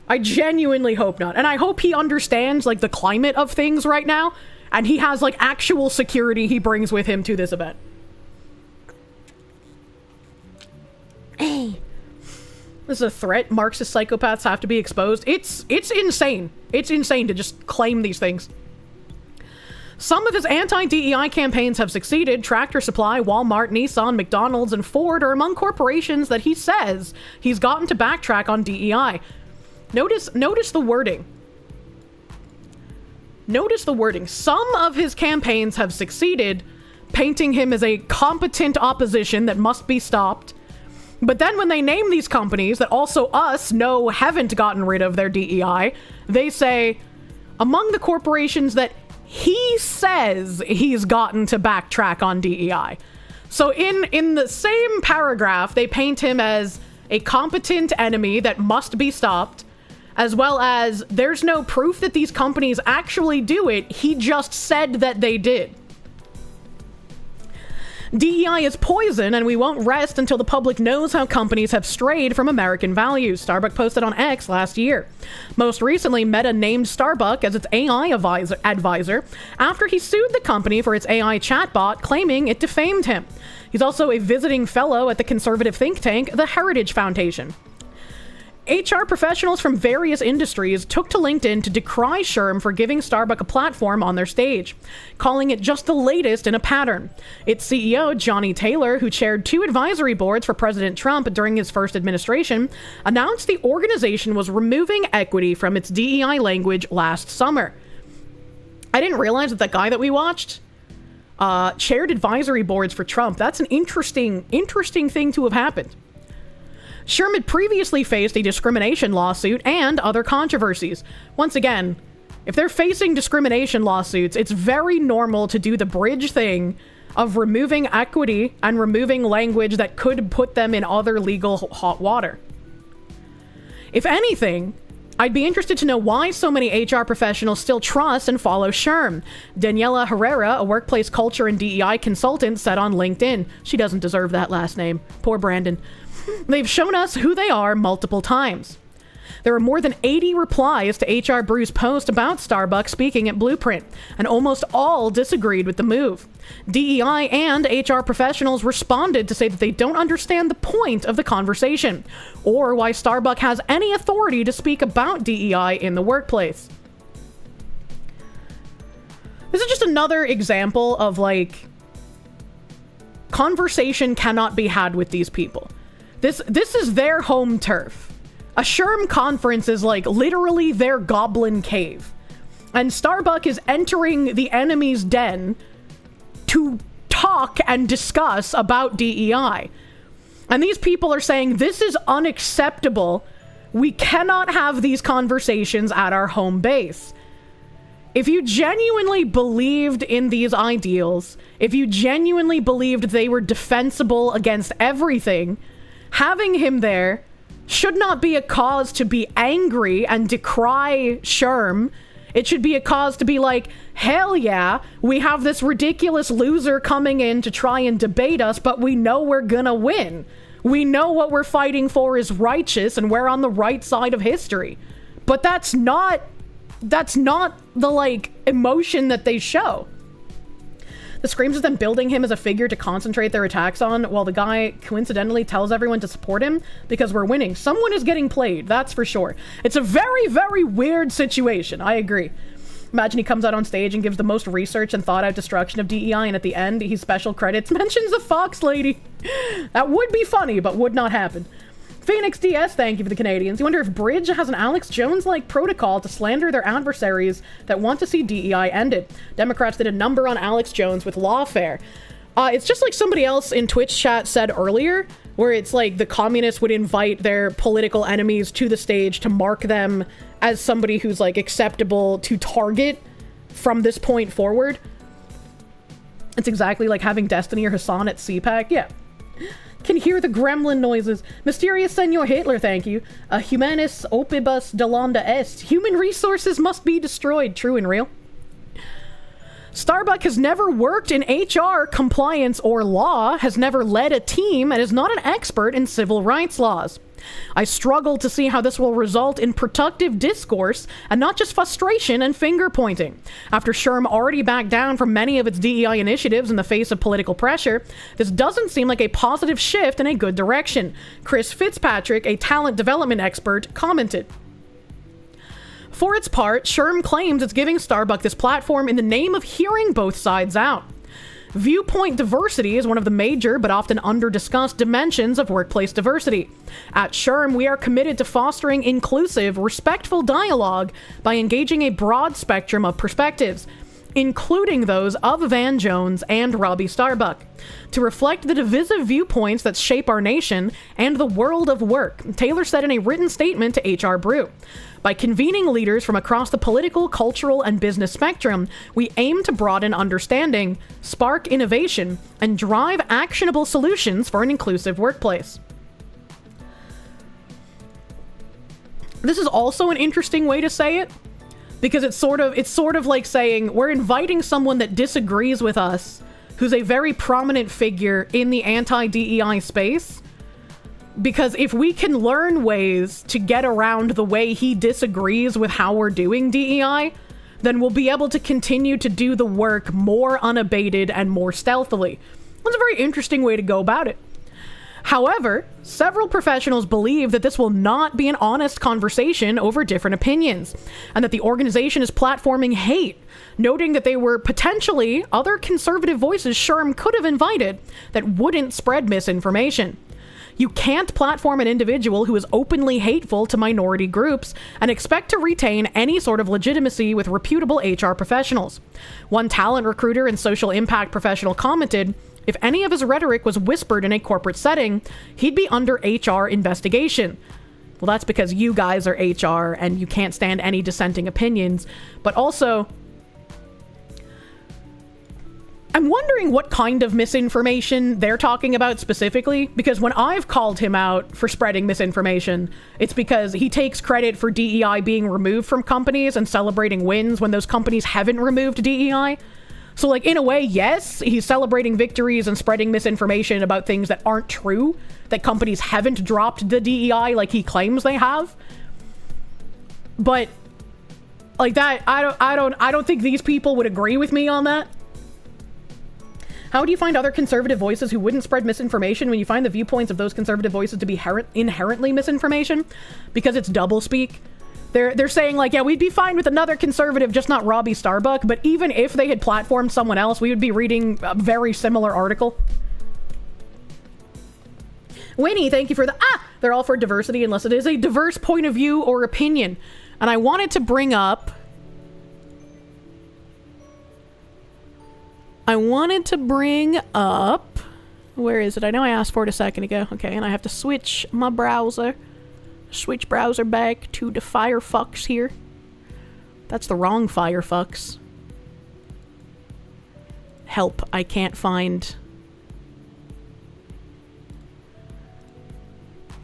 I genuinely hope not. And I hope he understands, like, the climate of things right now, and he has, like, actual security he brings with him to this event. Hey. This is a threat. Marxist psychopaths have to be exposed. It's insane. It's insane to just claim these things. Some of his anti-DEI campaigns have succeeded. Tractor Supply, Walmart, Nissan, McDonald's, and Ford are among corporations that he says he's gotten to backtrack on DEI. Notice the wording. Notice the wording. Some of his campaigns have succeeded, painting him as a competent opposition that must be stopped. But then when they name these companies that also us know haven't gotten rid of their DEI, they say, among the corporations that he says he's gotten to backtrack on DEI. So in the same paragraph, they paint him as a competent enemy that must be stopped, as well as there's no proof that these companies actually do it. He just said that they did. DEI is poison, and we won't rest until the public knows how companies have strayed from American values, Starbucks posted on X last year. Most recently, Meta named Starbucks as its AI advisor after he sued the company for its AI chatbot, claiming it defamed him. He's also a visiting fellow at the conservative think tank, the Heritage Foundation. HR professionals from various industries took to LinkedIn to decry SHRM for giving Starbucks a platform on their stage, calling it just the latest in a pattern. Its CEO, Johnny Taylor, who chaired 2 advisory boards for President Trump during his first administration, announced the organization was removing equity from its DEI language last summer. I didn't realize that guy that we watched chaired advisory boards for Trump. That's an interesting thing to have happened. SHRM had previously faced a discrimination lawsuit and other controversies. Once again, if they're facing discrimination lawsuits, it's very normal to do the bridge thing of removing equity and removing language that could put them in other legal hot water. If anything, I'd be interested to know why so many HR professionals still trust and follow SHRM. Daniela Herrera, a workplace culture and DEI consultant, said on LinkedIn. She doesn't deserve that last name. Poor Brandon. They've shown us who they are multiple times. There were more than 80 replies to HR Brew's post about Starbucks speaking at Blueprint, and almost all disagreed with the move. DEI and HR professionals responded to say that they don't understand the point of the conversation, or why Starbucks has any authority to speak about DEI in the workplace. This is just another example of, like, conversation cannot be had with these people. This is their home turf. A SHRM conference is like literally their goblin cave. And Starbucks is entering the enemy's den to talk and discuss about DEI. And these people are saying, this is unacceptable. We cannot have these conversations at our home base. If you genuinely believed in these ideals, if you genuinely believed they were defensible against everything, having him there should not be a cause to be angry and decry SHRM. It should be a cause to be like, hell yeah, we have this ridiculous loser coming in to try and debate us, but we know we're gonna win. We know what we're fighting for is righteous and we're on the right side of history. But that's not the, like, emotion that they show. The screams of them building him as a figure to concentrate their attacks on, while the guy coincidentally tells everyone to support him because we're winning. Someone is getting played, that's for sure. It's a very, very weird situation, I agree. Imagine he comes out on stage and gives the most research and thought out destruction of DEI, and at the end, he special credits mentions the Fox lady. That would be funny, but would not happen. Phoenix DS, thank you for the Canadians. You wonder if Bridge has an Alex Jones-like protocol to slander their adversaries that want to see DEI ended. Democrats did a number on Alex Jones with lawfare. It's just like somebody else in Twitch chat said earlier, where it's like the communists would invite their political enemies to the stage to mark them as somebody who's, like, acceptable to target from this point forward. It's exactly like having Destiny or Hassan at CPAC. Yeah. Can hear the gremlin noises. Mysterious Senor Hitler, thank you. Humanus opibus delanda est. Human resources must be destroyed. True and real. Starbucks has never worked in HR, compliance, or law, has never led a team, and is not an expert in civil rights laws. I struggle to see how this will result in productive discourse and not just frustration and finger pointing. After SHRM already backed down from many of its DEI initiatives in the face of political pressure, this doesn't seem like a positive shift in a good direction. Chris Fitzpatrick, a talent development expert, commented. For its part, SHRM claims it's giving Starbucks this platform in the name of hearing both sides out. Viewpoint diversity is one of the major but often under-discussed dimensions of workplace diversity. At SHRM, we are committed to fostering inclusive, respectful dialogue by engaging a broad spectrum of perspectives, including those of Van Jones and Robbie Starbuck, to reflect the divisive viewpoints that shape our nation and the world of work, Taylor said in a written statement to HR Brew. By convening leaders from across the political, cultural, and business spectrum, we aim to broaden understanding, spark innovation, and drive actionable solutions for an inclusive workplace. this is also an interesting way to say it, because it's sort of like saying we're inviting someone that disagrees with us, who's a very prominent figure in the anti-DEI space, because if we can learn ways to get around the way he disagrees with how we're doing DEI, then we'll be able to continue to do the work more unabated and more stealthily. That's a very interesting way to go about it. However, several professionals believe that this will not be an honest conversation over different opinions, and that the organization is platforming hate, noting that they were potentially other conservative voices SHRM could have invited that wouldn't spread misinformation. You can't platform an individual who is openly hateful to minority groups and expect to retain any sort of legitimacy with reputable HR professionals. One talent recruiter and social impact professional commented, if any of his rhetoric was whispered in a corporate setting, he'd be under HR investigation. Well, that's because you guys are HR and you can't stand any dissenting opinions. But also, I'm wondering what kind of misinformation they're talking about specifically, because when I've called him out for spreading misinformation, it's because he takes credit for DEI being removed from companies and celebrating wins when those companies haven't removed DEI. So, like, in a way, yes, he's celebrating victories and spreading misinformation about things that aren't true, that companies haven't dropped the DEI like he claims they have. But, like, that, I don't think these people would agree with me on that. How do you find other conservative voices who wouldn't spread misinformation when you find the viewpoints of those conservative voices to be inherently misinformation? Because it's doublespeak. They're saying, like, yeah, we'd be fine with another conservative, just not Robbie Starbuck, but even if they had platformed someone else, we would be reading a very similar article. Winnie, thank you for the... They're all for diversity unless it is a diverse point of view or opinion. And I wanted to bring up... Where is it? I know I asked for it a second ago. Okay, and I have to switch my browser. Switch browser back to the Firefox here. That's the wrong Firefox. Help, I can't find...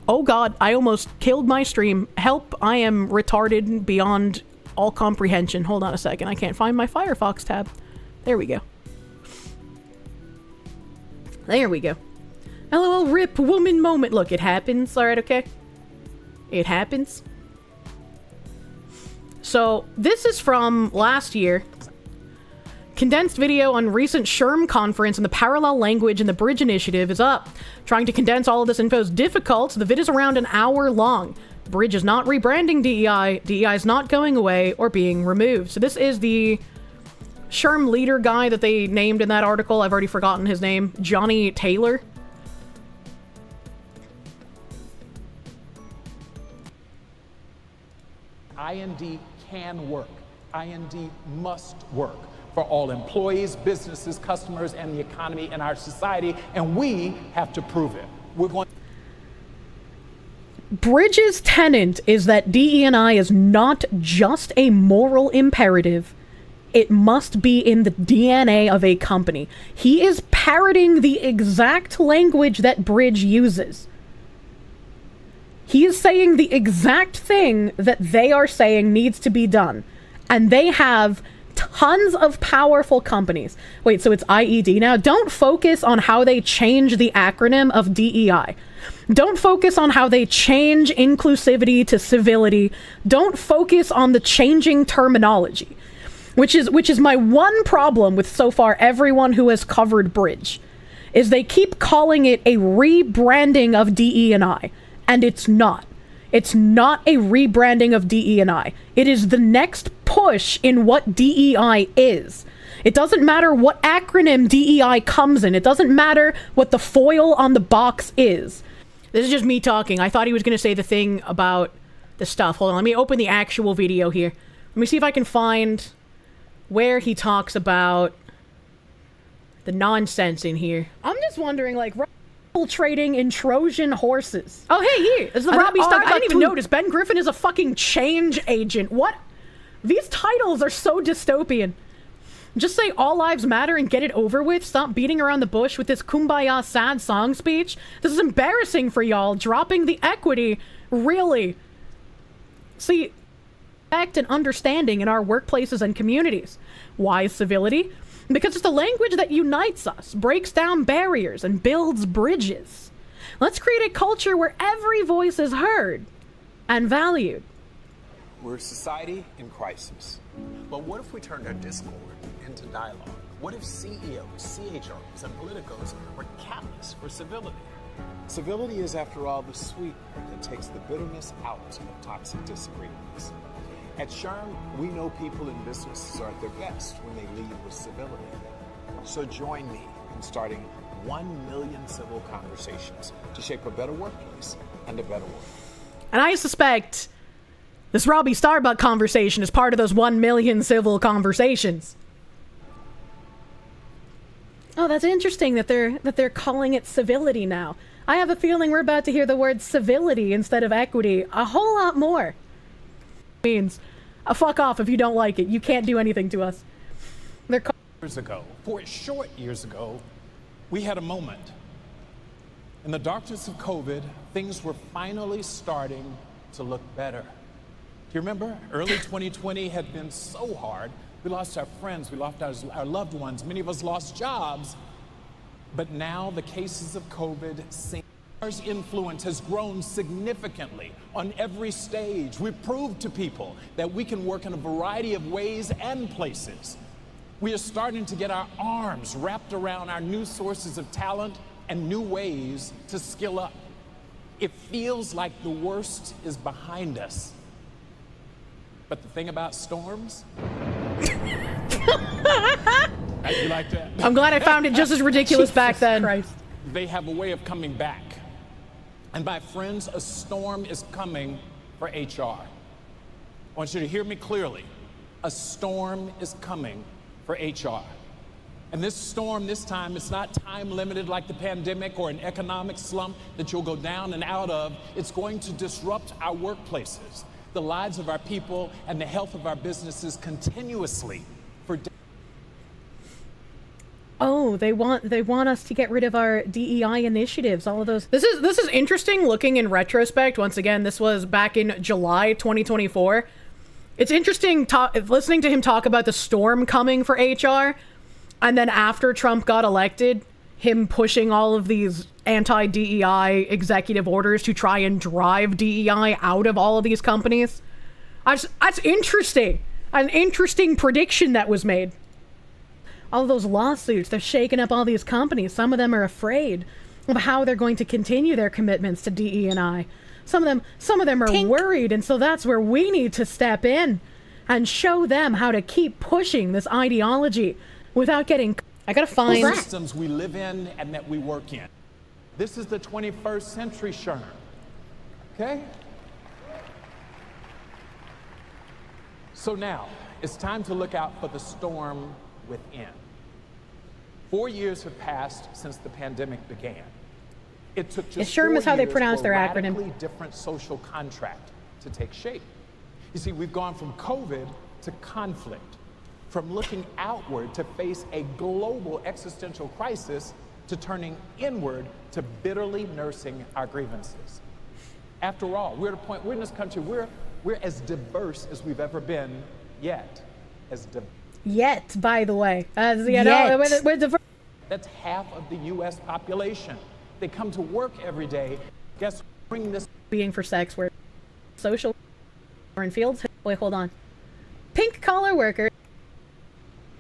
Oh god, I almost killed my stream. Help, I am retarded beyond all comprehension. Hold on a second, I can't find my Firefox tab. There we go. There we go. LOL rip woman moment. Look, it happens. Alright, okay? It happens. So, this is from last year. Condensed video on recent SHRM conference and the parallel language and the bridge initiative is up. Trying to condense all of this info is difficult, so the vid is around an hour long. Bridge is not rebranding DEI, DEI is not going away or being removed. So this is the SHRM leader guy that they named in that article. I've already forgotten his name. Johnny Taylor. IND can work. IND must work for all employees, businesses, customers, and the economy in our society, and we have to prove it. We're going. Bridges' tenet is that DE&I is not just a moral imperative. It must be in the DNA of a company. He is parroting the exact language that Bridge uses. He is saying the exact thing that they are saying needs to be done. And they have tons of powerful companies. Wait, so it's IED now? Don't focus on how they change the acronym of DEI. Don't focus on how they change inclusivity to civility. Don't focus on the changing terminology. Which is my one problem with so far everyone who has covered Bridge. Is they keep calling it a rebranding of DE&I. And it's not. It's not a rebranding of DE&I. It is the next push in what DEI is. It doesn't matter what acronym DEI comes in. It doesn't matter what the foil on the box is. This is just me talking. I thought he was going to say the thing about the stuff. Hold on, let me open the actual video here. Let me see if I can find where he talks about the nonsense in here. I'm just wondering, like, trading in Trojan horses. Oh, hey, here. It's the Robbie Starbuck. I didn't even notice. Ben Griffin is a fucking change agent. What? These titles are so dystopian. Just say all lives matter and get it over with. Stop beating around the bush with this kumbaya sad song speech. This is embarrassing for y'all. Dropping the equity. Really? see respect and understanding in our workplaces and communities. Why is civility? Because it's the language that unites us, breaks down barriers, and builds bridges. Let's create a culture where every voice is heard and valued. We're a society in crisis. But what if we turned our discord into dialogue? What if CEOs, CHROs, and politicos were catalysts for civility? Civility is, after all, the sweetener that takes the bitterness out of toxic disagreements. At SHRM, we know people in businesses are at their best when they lead with civility. So join me in starting 1 million civil conversations to shape a better workplace and a better world. And I suspect this Robbie Starbuck conversation is part of those 1 million civil conversations. Oh, that's interesting that they're calling it civility now. I have a feeling we're about to hear the word civility instead of equity a whole lot more. Means fuck off if you don't like it. You can't do anything to us. Years ago, 4 short years ago, we had a moment. In the darkness of COVID, things were finally starting to look better. Do you remember? Early 2020 had been so hard. We lost our friends, we lost our loved ones, many of us lost jobs. But now the cases of COVID seem our influence has grown significantly on every stage. We've proved to people that we can work in a variety of ways and places. We are starting to get our arms wrapped around our new sources of talent and new ways to skill up. It feels like the worst is behind us. But the thing about storms, you like that? I'm glad I found it just as ridiculous back then. Christ. They have a way of coming back. And my friends, a storm is coming for HR. I want you to hear me clearly. A storm is coming for HR. And this storm this time, it's not time limited like the pandemic or an economic slump that you'll go down and out of. It's going to disrupt our workplaces, the lives of our people, and the health of our businesses continuously for days. Oh, they want us to get rid of our DEI initiatives, all of those. This is interesting looking in retrospect. Once again, this was back in July 2024. It's interesting listening to him talk about the storm coming for HR, and then after Trump got elected, him pushing all of these anti-DEI executive orders to try and drive DEI out of all of these companies. That's interesting. An interesting prediction that was made. All those lawsuits, they're shaking up all these companies. Some of them are afraid of how they're going to continue their commitments to DE&I. Some of them are worried, and so that's where we need to step in and show them how to keep pushing this ideology without getting... I gotta find... The systems we live in and that we work in. This is the 21st century, SHRM. Okay? So now, it's time to look out for the storm within. 4 years have passed since the pandemic began. It took just 4 years is how they pronounce for their a acronym. radically different social contract to take shape. You see, we've gone from COVID to conflict, from looking outward to face a global existential crisis to turning inward to bitterly nursing our grievances. After all, we're at a point, we're in this country, we're as diverse as we've ever been, yet by the way. We're diverse. That's half of the U.S. population. They come to work every day. Guess bring this being for sex work, social, or in fields. Wait, hold on. Pink collar worker.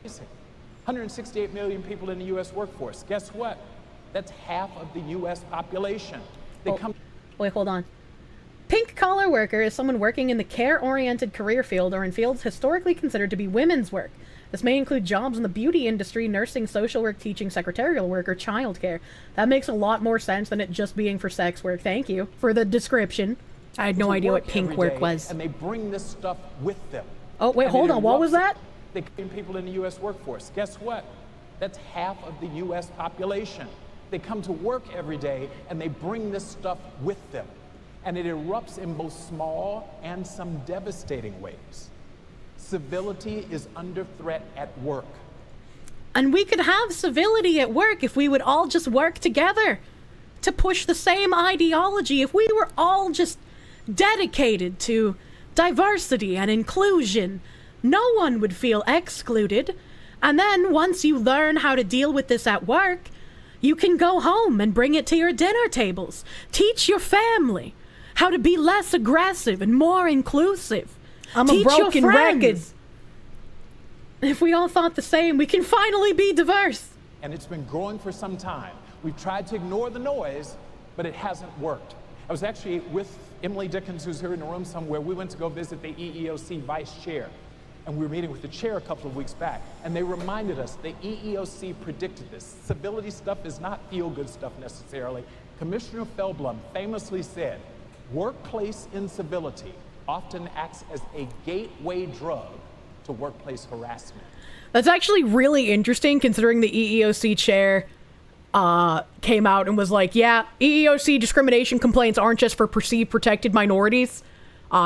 168 million people in the U.S. workforce. Guess what? That's half of the U.S. population. Wait, hold on. Pink collar worker is someone working in the care-oriented career field or in fields historically considered to be women's work. This may include jobs in the beauty industry, nursing, social work, teaching, secretarial work, or childcare. That makes a lot more sense than it just being for sex work. Thank you for the description. I had no idea what pink work was. And they bring this stuff with them. Oh, wait, hold on. What was that? They bring people in the U.S. workforce. Guess what? That's half of the U.S. population. They come to work every day and they bring this stuff with them. And it erupts in both small and some devastating ways. Civility is under threat at work. And we could have civility at work if we would all just work together to push the same ideology. If we were all just dedicated to diversity and inclusion. No one would feel excluded. And then once you learn how to deal with this at work, you can go home and bring it to your dinner tables. Teach your family how to be less aggressive and more inclusive. I'm Teach a broken your record. friends. If we all thought the same, we can finally be diverse. And it's been growing for some time. We've tried to ignore the noise, but it hasn't worked. I was actually with Emily Dickens, who's here in the room somewhere. We went to go visit the EEOC vice chair. And we were meeting with the chair a couple of weeks back, and they reminded us the EEOC predicted this. Civility stuff is not feel-good stuff necessarily. Commissioner Feldblum famously said, workplace incivility often acts as a gateway drug to workplace harassment. That's actually really interesting considering the EEOC chair came out and was like, yeah, EEOC discrimination complaints aren't just for perceived protected minorities.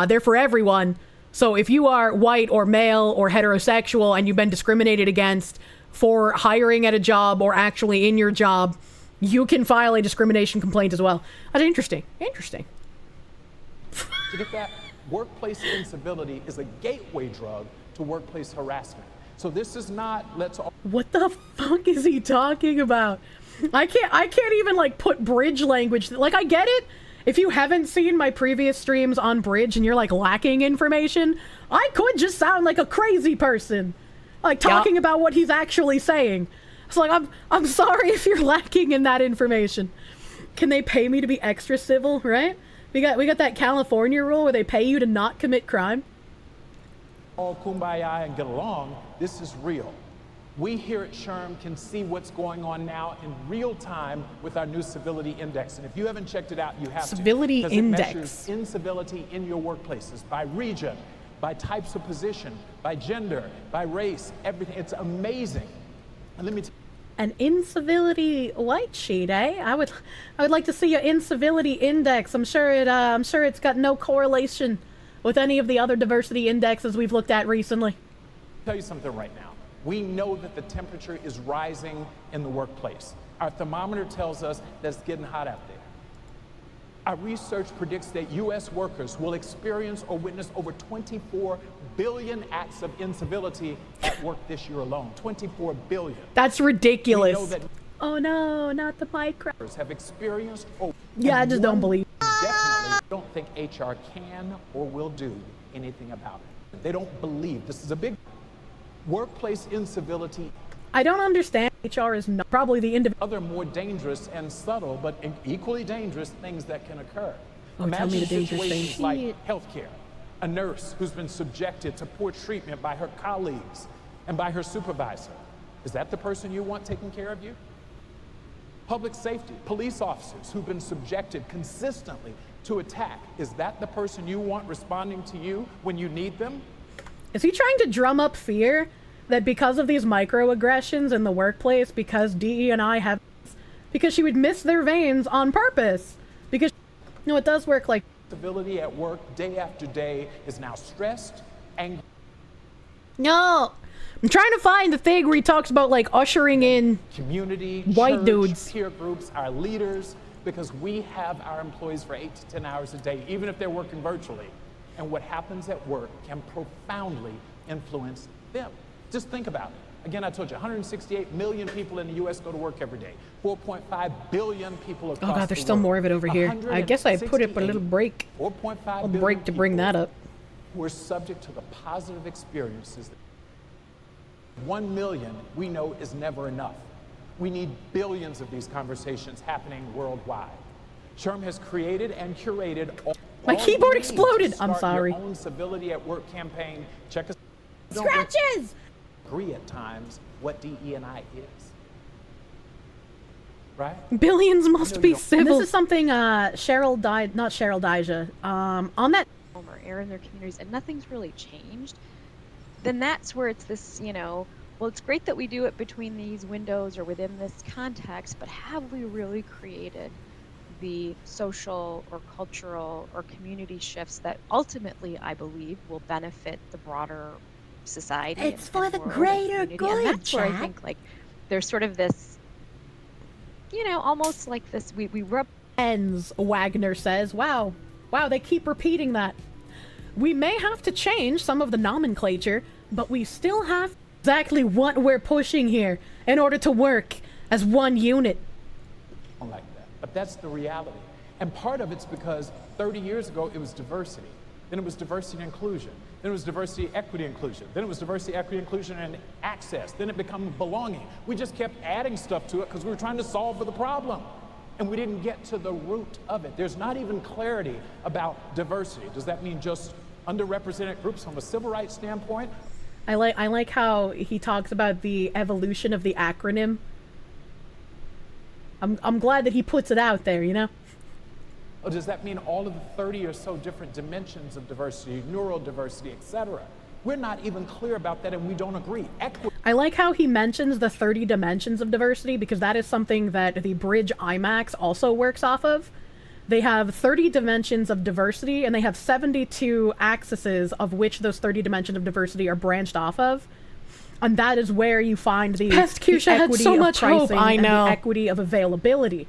They're for everyone. So if you are white or male or heterosexual and you've been discriminated against for hiring at a job or actually in your job, you can file a discrimination complaint as well. That's interesting. Interesting. To get that, workplace incivility is a gateway drug to workplace harassment. So this is not, let's all... What the fuck is he talking about? I can't even like put bridge language. Like, I get it. If you haven't seen my previous streams on Bridge and you're like lacking information, I could just sound like a crazy person, like talking about what he's actually saying. It's like, I'm sorry if you're lacking in that information. Can they pay me to be extra civil, right? We got that California rule where they pay you to not commit crime. All kumbaya and get along. This is real. We here at SHRM can see what's going on now in real time with our new civility index. And if you haven't checked it out, you have civility to. index. It measures incivility in your workplaces by region, by types of position, by gender, by race, everything. It's amazing. And let me tell you. An incivility light sheet, eh? I would like to see your incivility index. I'm sure it's got no correlation with any of the other diversity indexes we've looked at recently. I'll tell you something right now. We know that the temperature is rising in the workplace. Our thermometer tells us that it's getting hot out there. Our research predicts that U.S. workers will experience or witness over 24 billion acts of incivility at work this year alone. 24 billion. That's ridiculous. We know that oh no, not the micro. Have experienced. Yeah, I just don't believe. Definitely don't think HR can or will do anything about it. They don't believe. This is a big workplace incivility. I don't understand. HR is not probably the individual. Other more dangerous and subtle, but equally dangerous things that can occur. Oh, Imagine tell me the dangerous situations things. like healthcare. A nurse who's been subjected to poor treatment by her colleagues and by her supervisor. Is that the person you want taking care of you? Public safety, police officers who've been subjected consistently to attack. Is that the person you want responding to you when you need them? Is he trying to drum up fear that because of these microaggressions in the workplace, because DE&I have, because she would miss their veins on purpose? Because, you know, it does work like... Civility at work day after day is now stressed, angry. No! I'm trying to find the thing where he talks about, like, ushering in community, white church, dudes. Peer groups, our leaders, because we have our employees for 8 to 10 hours a day, even if they're working virtually. And what happens at work can profoundly influence them. Just think about it. Again, I told you, 168 million people in the U.S. go to work every day. 4.5 billion people across the world. Oh god, there's still more of it over here. I guess I put it, but a little break. 4.5 a break to bring that up. We're subject to the positive experiences. 1 million, we know, is never enough. We need billions of these conversations happening worldwide. SHRM has created and curated all my keyboard exploded. I'm sorry. Your own civility at work campaign. Check us. Scratches. Agree at times what DE&I is. Right? Billions must be civil. This is something not Cheryl Daija. On that or air in their communities, and nothing's really changed. Then that's where it's this, you know, well, it's great that we do it between these windows or within this context, but have we really created the social or cultural or community shifts that ultimately, I believe, will benefit the broader society? It's for the greater good, and that's where I think, like, there's sort of this, you know, almost like this, we rub ends, Wagner says. Wow, they keep repeating that. We may have to change some of the nomenclature, but we still have exactly what we're pushing here in order to work as one unit. Like that. But that's the reality. And part of it's because 30 years ago, it was diversity. Then it was diversity and inclusion. Then it was diversity, equity, inclusion. Then it was diversity, equity, inclusion, and access. Then it became belonging. We just kept adding stuff to it because we were trying to solve for the problem. And we didn't get to the root of it. There's not even clarity about diversity. Does that mean just underrepresented groups from a civil rights standpoint? I like how he talks about the evolution of the acronym. I'm glad that he puts it out there, you know? Or does that mean all of the 30 or so different dimensions of diversity, neurodiversity, etc.? We're not even clear about that, and we don't agree. I like how he mentions the 30 dimensions of diversity, because that is something that the Bridge IMAX also works off of. They have 30 dimensions of diversity, and they have 72 axes of which those 30 dimensions of diversity are branched off of. And that is where you find the equity had so of much pricing hope, I and know. the equity of availability.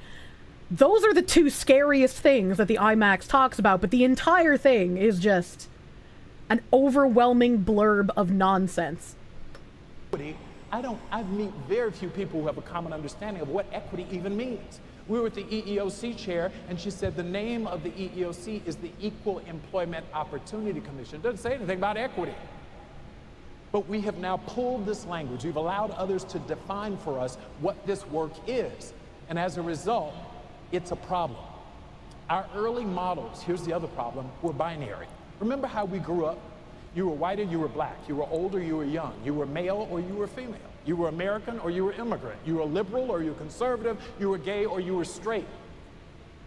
Those are the two scariest things that the IMAX talks about, but the entire thing is just an overwhelming blurb of nonsense. I meet very few people who have a common understanding of what equity even means. We were at the EEOC chair, and she said the name of the EEOC is the Equal Employment Opportunity Commission. It doesn't say anything about equity. But we have now pulled this language. We've allowed others to define for us what this work is. And as a result, it's a problem. Our early models, here's the other problem, were binary. Remember how we grew up? You were white or you were black. You were old or you were young. You were male or you were female. You were American or you were immigrant. You were liberal or you were conservative. You were gay or you were straight.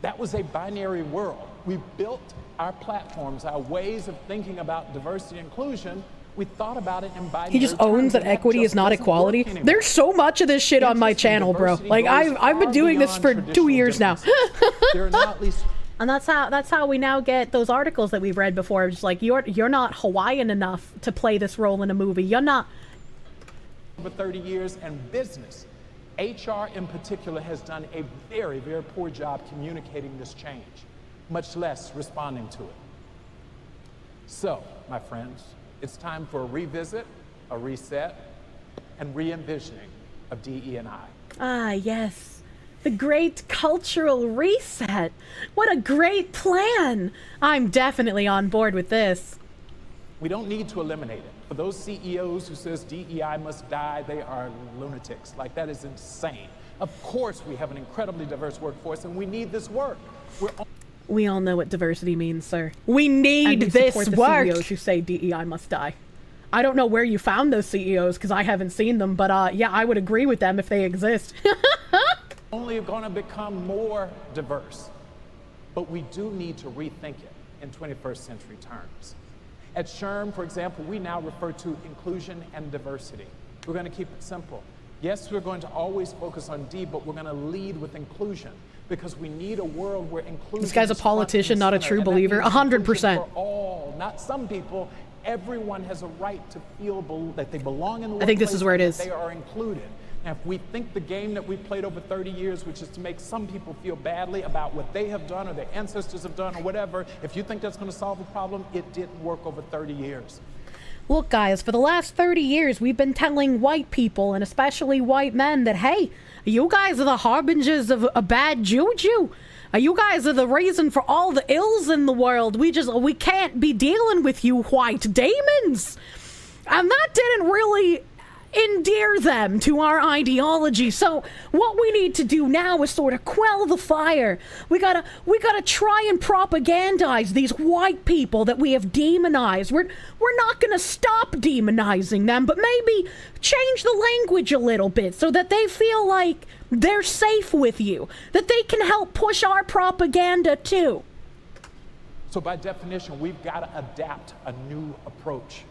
That was a binary world. We built our platforms, our ways of thinking about diversity and inclusion. We thought about it in binary. He just owns that equity is not equality. There's so much of this shit on my channel, bro. Like, I've been doing this for 2 years now. There are now at least And that's how we now get those articles that we've read before. Just like, you're not Hawaiian enough to play this role in a movie. You're not. For 30 years, and business, HR in particular has done a very, very poor job communicating this change, much less responding to it. So, my friends, it's time for a revisit, a reset, and re-envisioning of DE&I. Ah, yes. The great cultural reset. What a great plan. I'm definitely on board with this. We don't need to eliminate it. For those CEOs who says DEI must die, they are lunatics. Like, that is insane. Of course we have an incredibly diverse workforce, and we need this work. We all know what diversity means, sir. We need this work. CEOs who say DEI must die. I don't know where you found those CEOs, because I haven't seen them, but yeah, I would agree with them if they exist. Only going to become more diverse, but we do need to rethink it in 21st century terms. At SHRM, for example, we now refer to inclusion and diversity. We're going to keep it simple. Yes, we're going to always focus on D, but we're going to lead with inclusion, because we need a world where inclusion. This guy's a politician, not a true believer. 100%. For all, not some people. Everyone has a right to feel that they belong in the workplace. I think this is where it is. They are included. Now, if we think the game that we've played over 30 years, which is to make some people feel badly about what they have done or their ancestors have done or whatever, if you think that's going to solve a problem, it didn't work over 30 years. Look, guys, for the last 30 years, we've been telling white people, and especially white men, that, hey, you guys are the harbingers of a bad juju. You guys are the reason for all the ills in the world. We can't be dealing with you white demons. And that didn't really endear them to our ideology. So what we need to do now is sort of quell the fire. We gotta try and propagandize these white people that we have demonized. We're not gonna stop demonizing them, but maybe change the language a little bit so that they feel like they're safe with you, that they can help push our propaganda too. So by definition, we've got to adapt a new approach.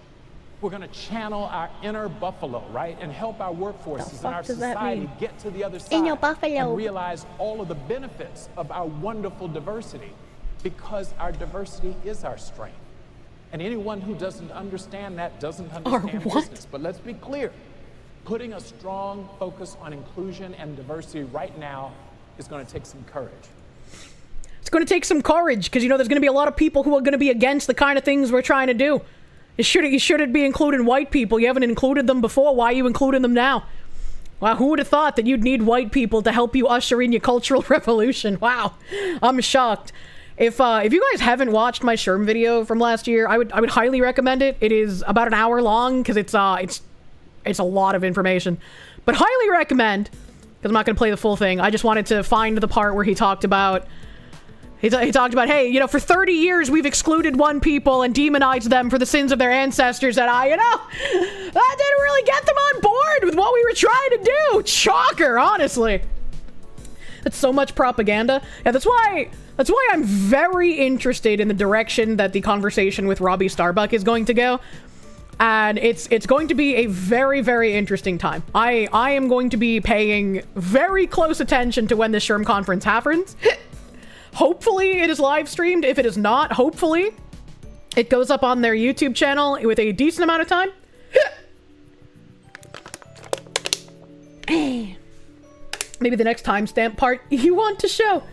We're going to channel our inner buffalo, right? And help our workforces and our society get to the other side and realize all of the benefits of our wonderful diversity, because our diversity is our strength. And anyone who doesn't understand that doesn't understand business. But let's be clear. Putting a strong focus on inclusion and diversity right now is going to take some courage. going to take some courage, because, you know, there's going to be a lot of people who are going to be against the kind of things we're trying to do. You shouldn't be including white people. You haven't included them before. Why are you including them now? Wow, who would have thought that you'd need white people to help you usher in your cultural revolution? Wow, I'm shocked. If you guys haven't watched my SHRM video from last year, I would highly recommend it. It is about an hour long, because it's a lot of information. But highly recommend, because I'm not going to play the full thing. I just wanted to find the part where he talked about... He talked about, hey, you know, for 30 years we've excluded one people and demonized them for the sins of their ancestors, and that didn't really get them on board with what we were trying to do. Shocker, honestly. That's so much propaganda. Yeah, that's why I'm very interested in the direction that the conversation with Robbie Starbuck is going to go. And it's going to be a very, very interesting time. I am going to be paying very close attention to when this SHRM conference happens. Hopefully it is live streamed. If it is not, hopefully it goes up on their YouTube channel with a decent amount of time. Maybe the next timestamp part you want to show.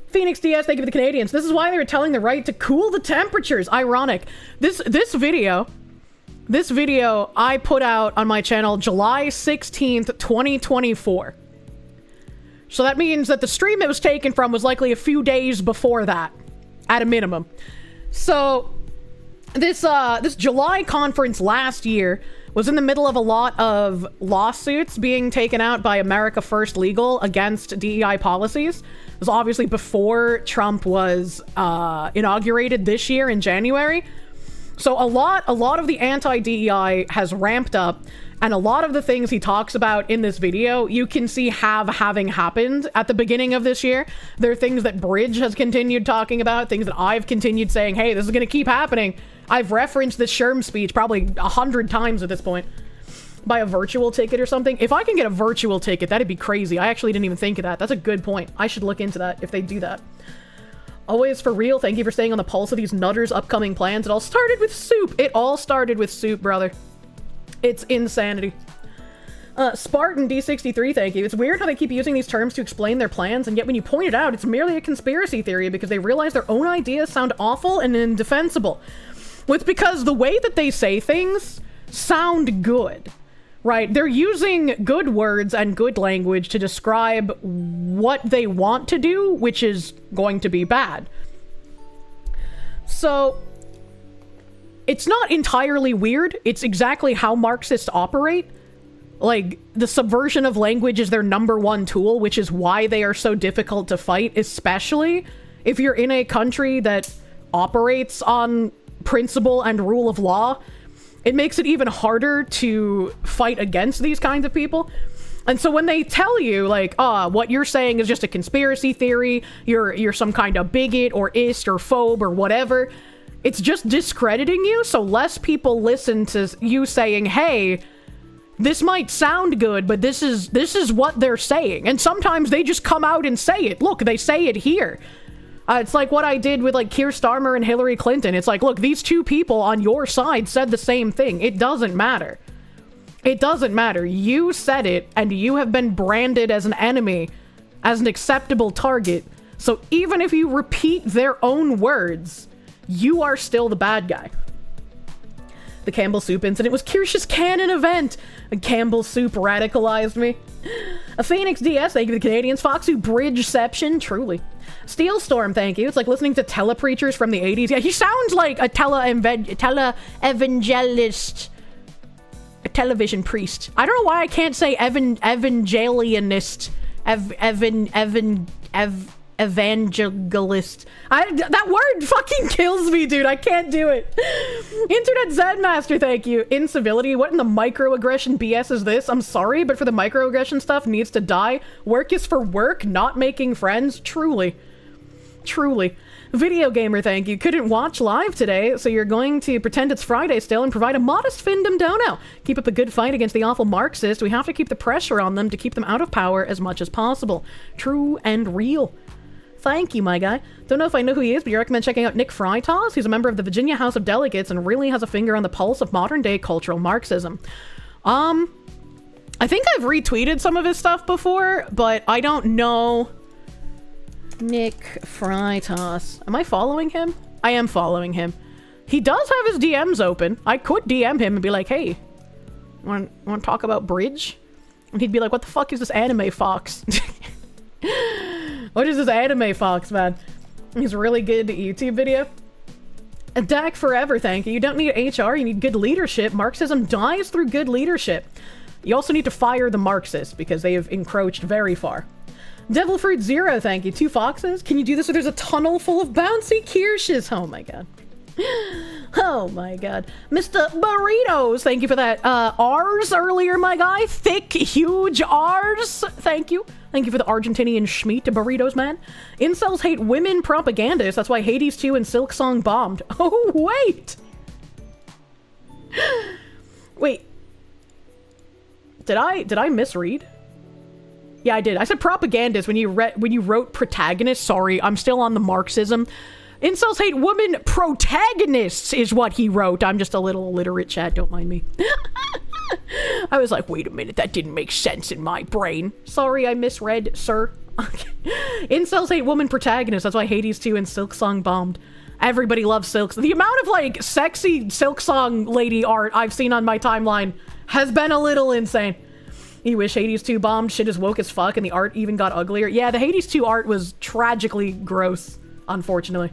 Phoenix DS, thank you for the Canadians. This is why they were telling the right to cool the temperatures. Ironic. This video I put out on my channel July 16th, 2024. So that means that the stream it was taken from was likely a few days before that, at a minimum. So this July conference last year was in the middle of a lot of lawsuits being taken out by America First Legal against DEI policies. It was obviously before Trump was inaugurated this year in January. So a lot of the anti-DEI has ramped up, and a lot of the things he talks about in this video, you can see having happened at the beginning of this year. There are things that Bridge has continued talking about, things that I've continued saying, hey, this is going to keep happening. I've referenced this SHRM speech probably 100 times at this point. Buy a virtual ticket or something. If I can get a virtual ticket, that'd be crazy. I actually didn't even think of that. That's a good point. I should look into that if they do that. Always for real, thank you for staying on the pulse of these nutters' upcoming plans. It all started with soup. It all started with soup, brother. It's insanity. Spartan D63, thank you. It's weird how they keep using these terms to explain their plans, and yet when you point it out, it's merely a conspiracy theory because they realize their own ideas sound awful and indefensible. Well, it's because the way that they say things sound good, right? They're using good words and good language to describe what they want to do, which is going to be bad. So it's not entirely weird. It's exactly how Marxists operate. Like, the subversion of language is their number one tool, which is why they are so difficult to fight, especially if you're in a country that operates on principle and rule of law. It makes it even harder to fight against these kinds of people. And so when they tell you, like, what you're saying is just a conspiracy theory, you're some kind of bigot or ist or phobe or whatever, it's just discrediting you, so less people listen to you saying, hey, this might sound good, but this is what they're saying. And sometimes they just come out and say it. Look, they say it here. It's like what I did with, like, Keir Starmer and Hillary Clinton. It's like, look, these two people on your side said the same thing. It doesn't matter. It doesn't matter. You said it, and you have been branded as an enemy, as an acceptable target. So even if you repeat their own words, you are still the bad guy. The Campbell Soup incident was Kirsche's canon event. And Campbell Soup radicalized me. A Phoenix DS, thank you to the Canadians. Foxu Bridgeception, truly. Steel Storm, thank you. It's like listening to telepreachers from the 80s. Yeah, he sounds like a tele-evangelist. A television priest. I don't know why I can't say evangelianist. Evangelist. That word fucking kills me, dude. I can't do it. Internet Zen Master, thank you. Incivility. What in the microaggression BS is this? I'm sorry, but for the microaggression stuff needs to die. Work is for work, not making friends. Truly. Truly. Video Gamer, thank you. Couldn't watch live today, so you're going to pretend it's Friday still and provide a modest findom dono. Keep up a good fight against the awful Marxists. We have to keep the pressure on them to keep them out of power as much as possible. True and real. Thank you, my guy. Don't know if I know who he is, but you recommend checking out Nick Freitas. He's a member of the Virginia House of Delegates and really has a finger on the pulse of modern-day cultural Marxism. I think I've retweeted some of his stuff before, but I don't know Nick Freitas. Am I following him? I am following him. He does have his DMs open. I could DM him and be like, hey, want to talk about Bridge? And he'd be like, what the fuck is this anime fox? What is this anime fox, man? He's really good at YouTube video. Dak forever, thank you. You don't need HR, you need good leadership. Marxism dies through good leadership. You also need to fire the Marxists because they have encroached very far. Devil Fruit Zero, thank you. 2 foxes? Can you do this if there's a tunnel full of bouncy Kirsches? Oh my god. Oh my god. Mr. Burritos, thank you for that. R's earlier, my guy. Thick, huge R's. Thank you. Thank you for the Argentinian schmeat to Burritos, man. Incels hate women propagandists. That's why Hades 2 and Silk Song bombed. Oh, wait. Wait. Did I misread? Yeah, I did. I said propagandist when you wrote protagonist. Sorry, I'm still on the Marxism. Incels hate women protagonists is what he wrote. I'm just a little illiterate, chat. Don't mind me. I was like, wait a minute, that didn't make sense in my brain. Sorry, I misread, sir. Incels hate woman protagonists. That's why Hades 2 and Silk Song bombed. Everybody loves Silk. The amount of, like, sexy Silk Song lady art I've seen on my timeline has been a little insane. You wish Hades 2 bombed? Shit is woke as fuck and the art even got uglier. Yeah, the Hades 2 art was tragically gross, unfortunately.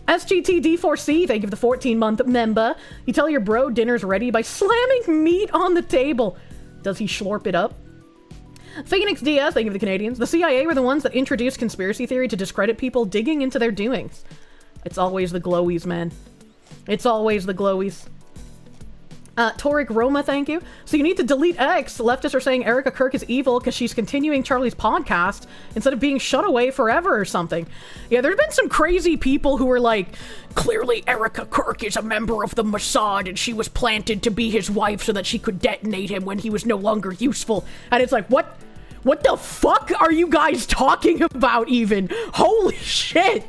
SGTD4C, thank you for the 14-month member. You tell your bro dinner's ready by slamming meat on the table. Does he slurp it up? Phoenix DS, thank you for the Canadians. The CIA were the ones that introduced conspiracy theory to discredit people digging into their doings. It's always the glowies, man. It's always the glowies. Toric Roma, thank you. So you need to delete X. Leftists are saying Erica Kirk is evil because she's continuing Charlie's podcast instead of being shut away forever or something. Yeah, there's been some crazy people who were like, clearly Erica Kirk is a member of the Mossad and she was planted to be his wife so that she could detonate him when he was no longer useful. And it's like, what the fuck are you guys talking about even? Holy shit.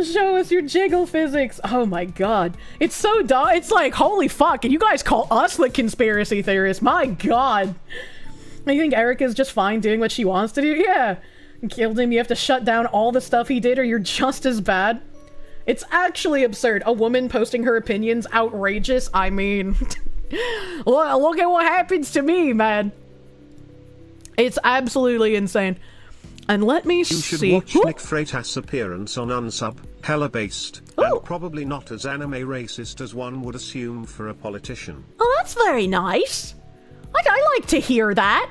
Show us your jiggle physics. Oh my god. It's so dumb. It's like, holy fuck. And you guys call us the conspiracy theorists. My god. You think Erica's just fine doing what she wants to do? Yeah. You killed him. You have to shut down all the stuff he did or you're just as bad. It's actually absurd. A woman posting her opinions. Outrageous. I mean, look at what happens to me, man. It's absolutely insane. And let me see. You should watch Nick Freitas' appearance on Unsub, hella based, and probably not as anime racist as one would assume for a politician. Oh, that's very nice. I like to hear that.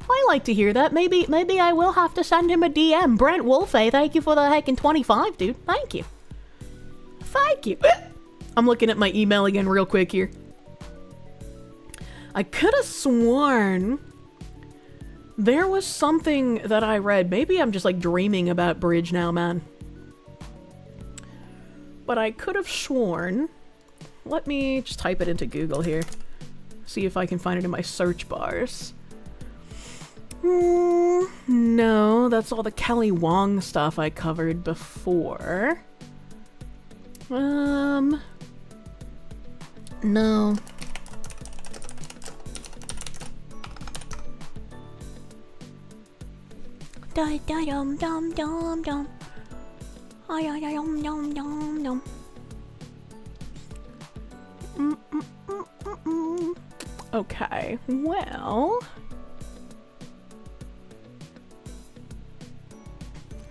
I like to hear that. Maybe I will have to send him a DM. Brent Wolfe, thank you for the heckin' 25, dude. Thank you. Thank you. I'm looking at my email again real quick here. I could have sworn there was something that I read. Maybe I'm just like dreaming about Bridge now, man. But I could have sworn. Let me just type it into Google here. See if I can find it in my search bars. No, that's all the Kelly Wong stuff I covered before. No. Da da dum dum dum dum. Ay ay ay dum dum dum dum. Okay, well.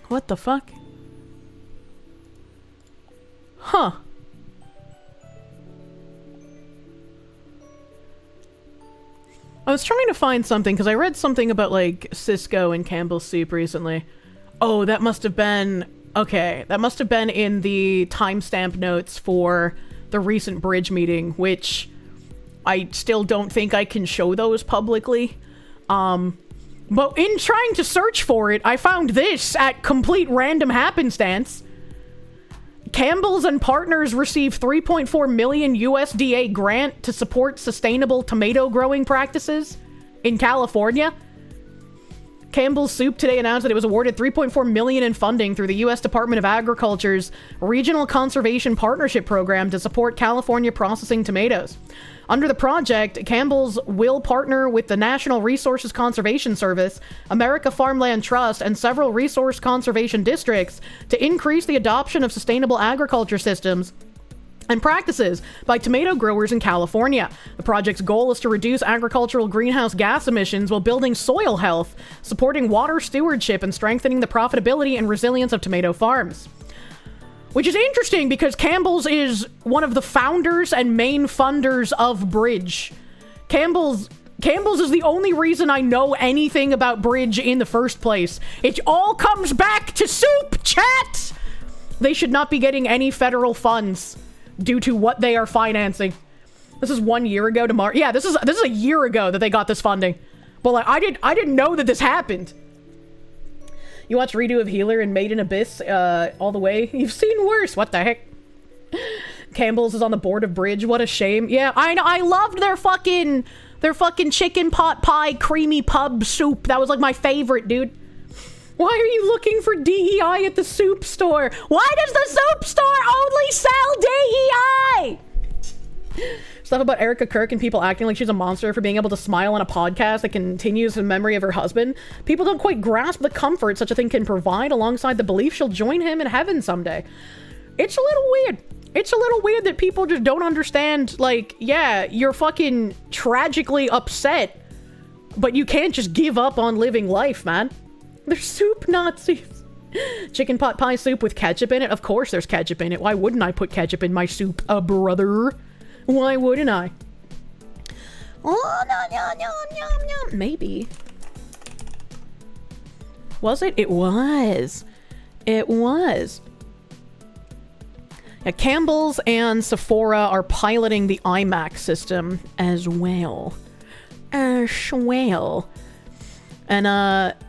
What the fuck? Huh. I was trying to find something because I read something about like Cisco and Campbell's Soup recently. Oh, that must have been... Okay, that must have been in the timestamp notes for the recent Bridge meeting, which I still don't think I can show those publicly. But in trying to search for it, I found this at complete random happenstance. Campbell's and partners receive 3.4 million USDA grant to support sustainable tomato growing practices in California. Campbell's Soup today announced that it was awarded $3.4 million in funding through the U.S. Department of Agriculture's Regional Conservation Partnership Program to support California processing tomatoes. Under the project, Campbell's will partner with the National Resources Conservation Service, America Farmland Trust, and several resource conservation districts to increase the adoption of sustainable agriculture systems and practices by tomato growers in California. The project's goal is to reduce agricultural greenhouse gas emissions while building soil health, supporting water stewardship, and strengthening the profitability and resilience of tomato farms. Which is interesting because Campbell's is one of the founders and main funders of Bridge. Campbell's is the only reason I know anything about Bridge in the first place. It all comes back to soup, chat! They should not be getting any federal funds due to what they are financing. This is 1 year ago tomorrow. Yeah, this is a year ago that they got this funding. But like, I didn't know that this happened. You watched redo of Healer and Made in Abyss all the way. You've seen worse. What the heck? Campbell's is on the board of Bridge. What a shame. Yeah, I know. I loved their fucking chicken pot pie creamy pub soup. That was like my favorite, dude. Why are you looking for DEI at the soup store? Why does the soup store only sell DEI? Stuff about Erica Kirk and people acting like she's a monster for being able to smile on a podcast that continues in memory of her husband. People don't quite grasp the comfort such a thing can provide alongside the belief she'll join him in heaven someday. It's a little weird. It's a little weird that people just don't understand, like, yeah, you're fucking tragically upset, but you can't just give up on living life, man. They're soup Nazis. Chicken pot pie soup with ketchup in it? Of course there's ketchup in it. Why wouldn't I put ketchup in my soup, brother? Why wouldn't I? Oh, no. Maybe. Was it? It was. It was. Yeah, Campbell's and Sephora are piloting the IMAX system as well. And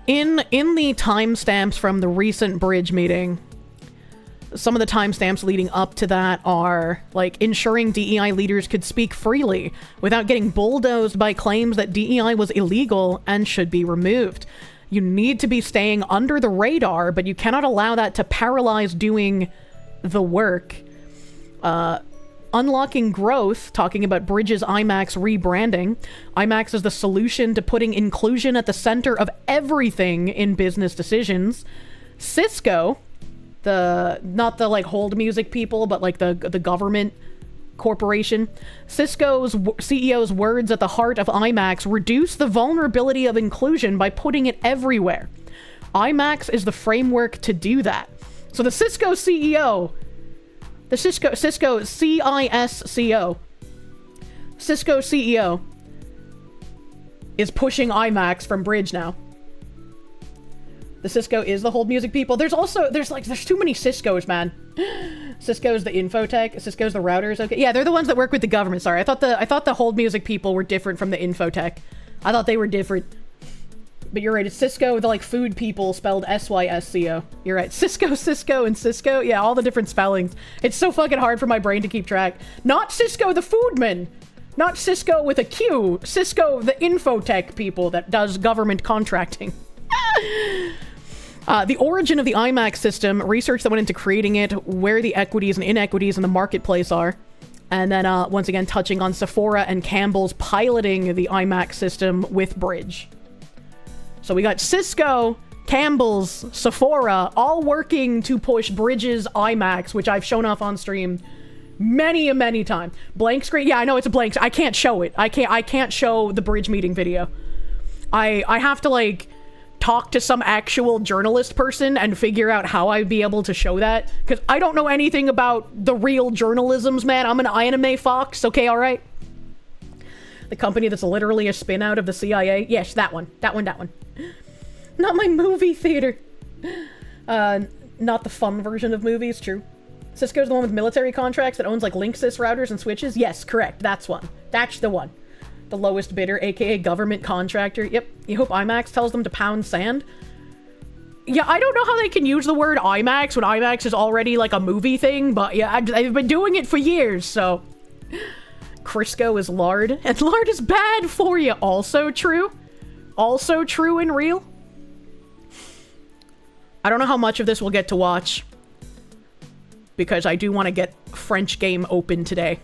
in the timestamps from the recent Bridge meeting, some of the timestamps leading up to that are, like, ensuring DEI leaders could speak freely without getting bulldozed by claims that DEI was illegal and should be removed. You need to be staying under the radar, but you cannot allow that to paralyze doing the work. Unlocking growth, talking about Bridge's IMAX rebranding. IMAX is the solution to putting inclusion at the center of everything in business decisions. Cisco, not the like hold music people, but like the government corporation. Cisco's CEO's words at the heart of IMAX reduce the vulnerability of inclusion by putting it everywhere. IMAX is the framework to do that. So the Cisco CEO, the Cisco CISCO, Cisco CEO is pushing IMAX from Bridge now. The Cisco is the hold music people. There's too many Ciscos, man. Cisco's the infotech. Cisco's the routers. Okay, yeah, they're the ones that work with the government. Sorry, I thought the hold music people were different from the infotech. I thought they were different. But you're right, it's Cisco, the like food people spelled SYSCO. You're right, Cisco, and Cisco. Yeah, all the different spellings. It's so fucking hard for my brain to keep track. Not Cisco the foodman. Not Cisco with a Q. Cisco the infotech people that does government contracting. The origin of the IMAX system, research that went into creating it, where the equities and inequities in the marketplace are. And then, once again, touching on Sephora and Campbell's piloting the IMAX system with Bridge. So we got Cisco, Campbell's, Sephora, all working to push Bridge's IMAX, which I've shown off on stream many times. Blank screen? Yeah, I know it's a blank. I can't show it. I can't show the Bridge meeting video. I have to, like, talk to some actual journalist person and figure out how I'd be able to show that. Because I don't know anything about the real journalisms, man. I'm an anime fox, okay, alright? The company that's literally a spin out of the CIA. Yes, that one. Not my movie theater. Not the fun version of movies, true. Cisco's the one with military contracts that owns like Linksys routers and switches? Yes, correct. That's one. That's the one. The lowest bidder, aka government contractor. Yep. You hope IMAX tells them to pound sand? Yeah, I don't know how they can use the word IMAX when IMAX is already like a movie thing, but yeah, I've been doing it for years, so... Crisco is lard, and lard is bad for you. Also true. Also true and real. I don't know how much of this we'll get to watch, because I do want to get French game open today.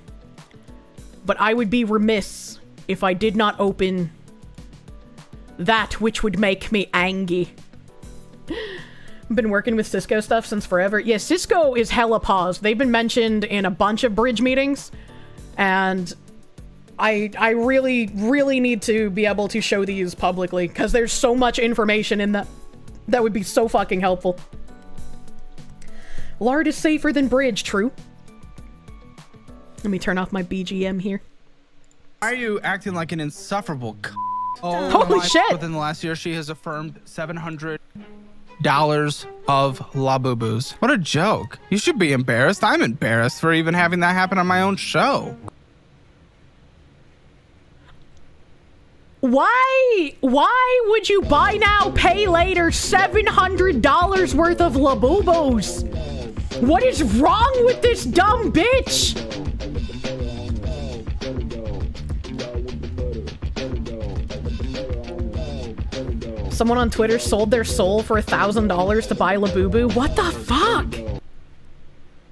But I would be remiss if I did not open that which would make me angry. I've been working with Cisco stuff since forever. Yeah, Cisco is hella paused. They've been mentioned in a bunch of bridge meetings, and I really, really need to be able to show these publicly, because there's so much information in that would be so fucking helpful. Lard is safer than bridge, true. Let me turn off my BGM here. Why are you acting like an insufferable Oh, holy shit! Within the last year, she has affirmed $700 of Labubus. What a joke. You should be embarrassed. I'm embarrassed for even having that happen on my own show. Why would you buy now, pay later $700 worth of Labubos? What is wrong with this dumb bitch? Someone on Twitter sold their soul for $1,000 to buy Labubu. What the fuck?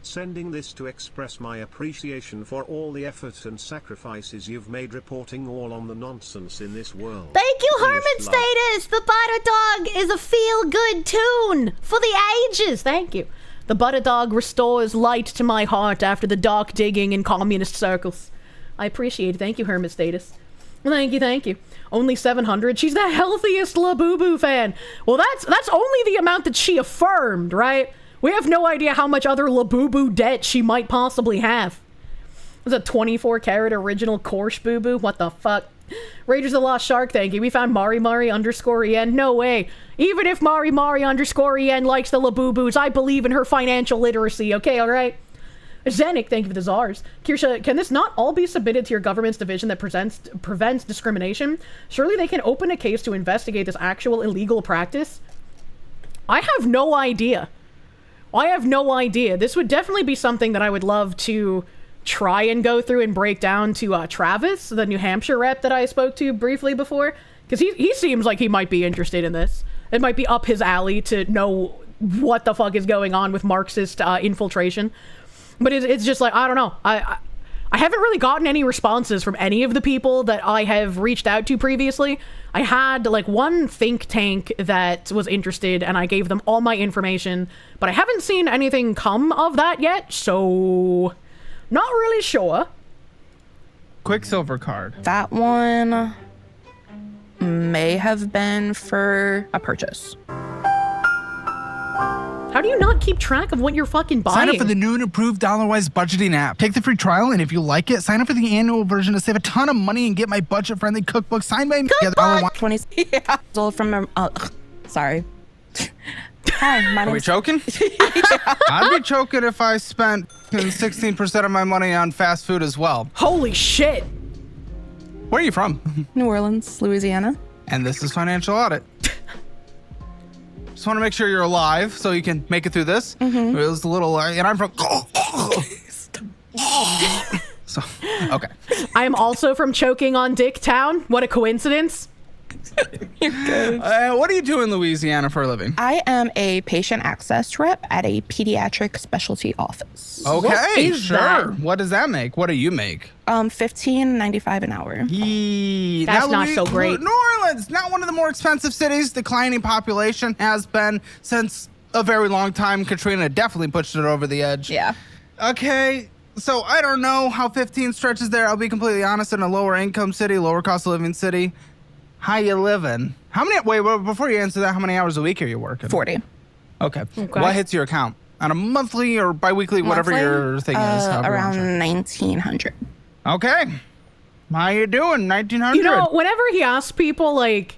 Sending this to express my appreciation for all the effort and sacrifices you've made reporting all on the nonsense in this world. Thank you, Hermit Status! The Butter Dog is a feel-good tune for the ages! Thank you. The Butter Dog restores light to my heart after the dark digging in communist circles. I appreciate it. Thank you, Hermit Status. Thank you, thank you. Only 700. She's the healthiest Labubu fan. Well, that's only the amount that she affirmed, right? We have no idea how much other Labubu debt she might possibly have. It's a 24-karat original Kirsche boo-boo. What the fuck? Raiders of the Lost Shark, thank you. We found Mari_en. No way. Even if Mari_en likes the Labubus, I believe in her financial literacy. Okay, alright? Zenik, thank you for the czars. Kirsche, can this not all be submitted to your government's division that prevents discrimination? Surely they can open a case to investigate this actual illegal practice? I have no idea. I have no idea. This would definitely be something that I would love to try and go through and break down to Travis, the New Hampshire rep that I spoke to briefly before. Because he seems like he might be interested in this. It might be up his alley to know what the fuck is going on with Marxist infiltration. But it's just like, I don't know. I haven't really gotten any responses from any of the people that I have reached out to previously. I had like one think tank that was interested and I gave them all my information, but I haven't seen anything come of that yet, so not really sure. Quicksilver card. That one may have been for a purchase. How do you not keep track of what you're fucking buying? Sign up for the new and improved Dollarwise budgeting app. Take the free trial, and if you like it, sign up for the annual version to save a ton of money and get my budget-friendly cookbook signed by me. Cookbook! 20 years old from... sorry. Hi, my name's... Are we choking? I'd be choking if I spent 16% of my money on fast food as well. Holy shit! Where are you from? New Orleans, Louisiana. And this is Financial Audit. Just want to make sure you're alive so you can make it through this. It was a little, and I'm from. So, okay. I am also from choking on Dick Town. What a coincidence. You're good. What do you do in Louisiana for a living? I am a patient access rep at a pediatric specialty office. Okay, sure. What does that make? What do you make? $15.95 an hour. That's not so great. New Orleans, not one of the more expensive cities. Declining population has been since a very long time. Katrina definitely pushed it over the edge. Yeah. Okay. So I don't know how 15 stretches there. I'll be completely honest. In a lower income city, lower cost of living city. How you living? Wait, before you answer that, how many hours a week are you working? 40. Okay. What hits your account? On a monthly or bi-weekly, whatever your thing is? Around 1,900. Okay. How you doing? 1,900? You know, whenever he asks people, like,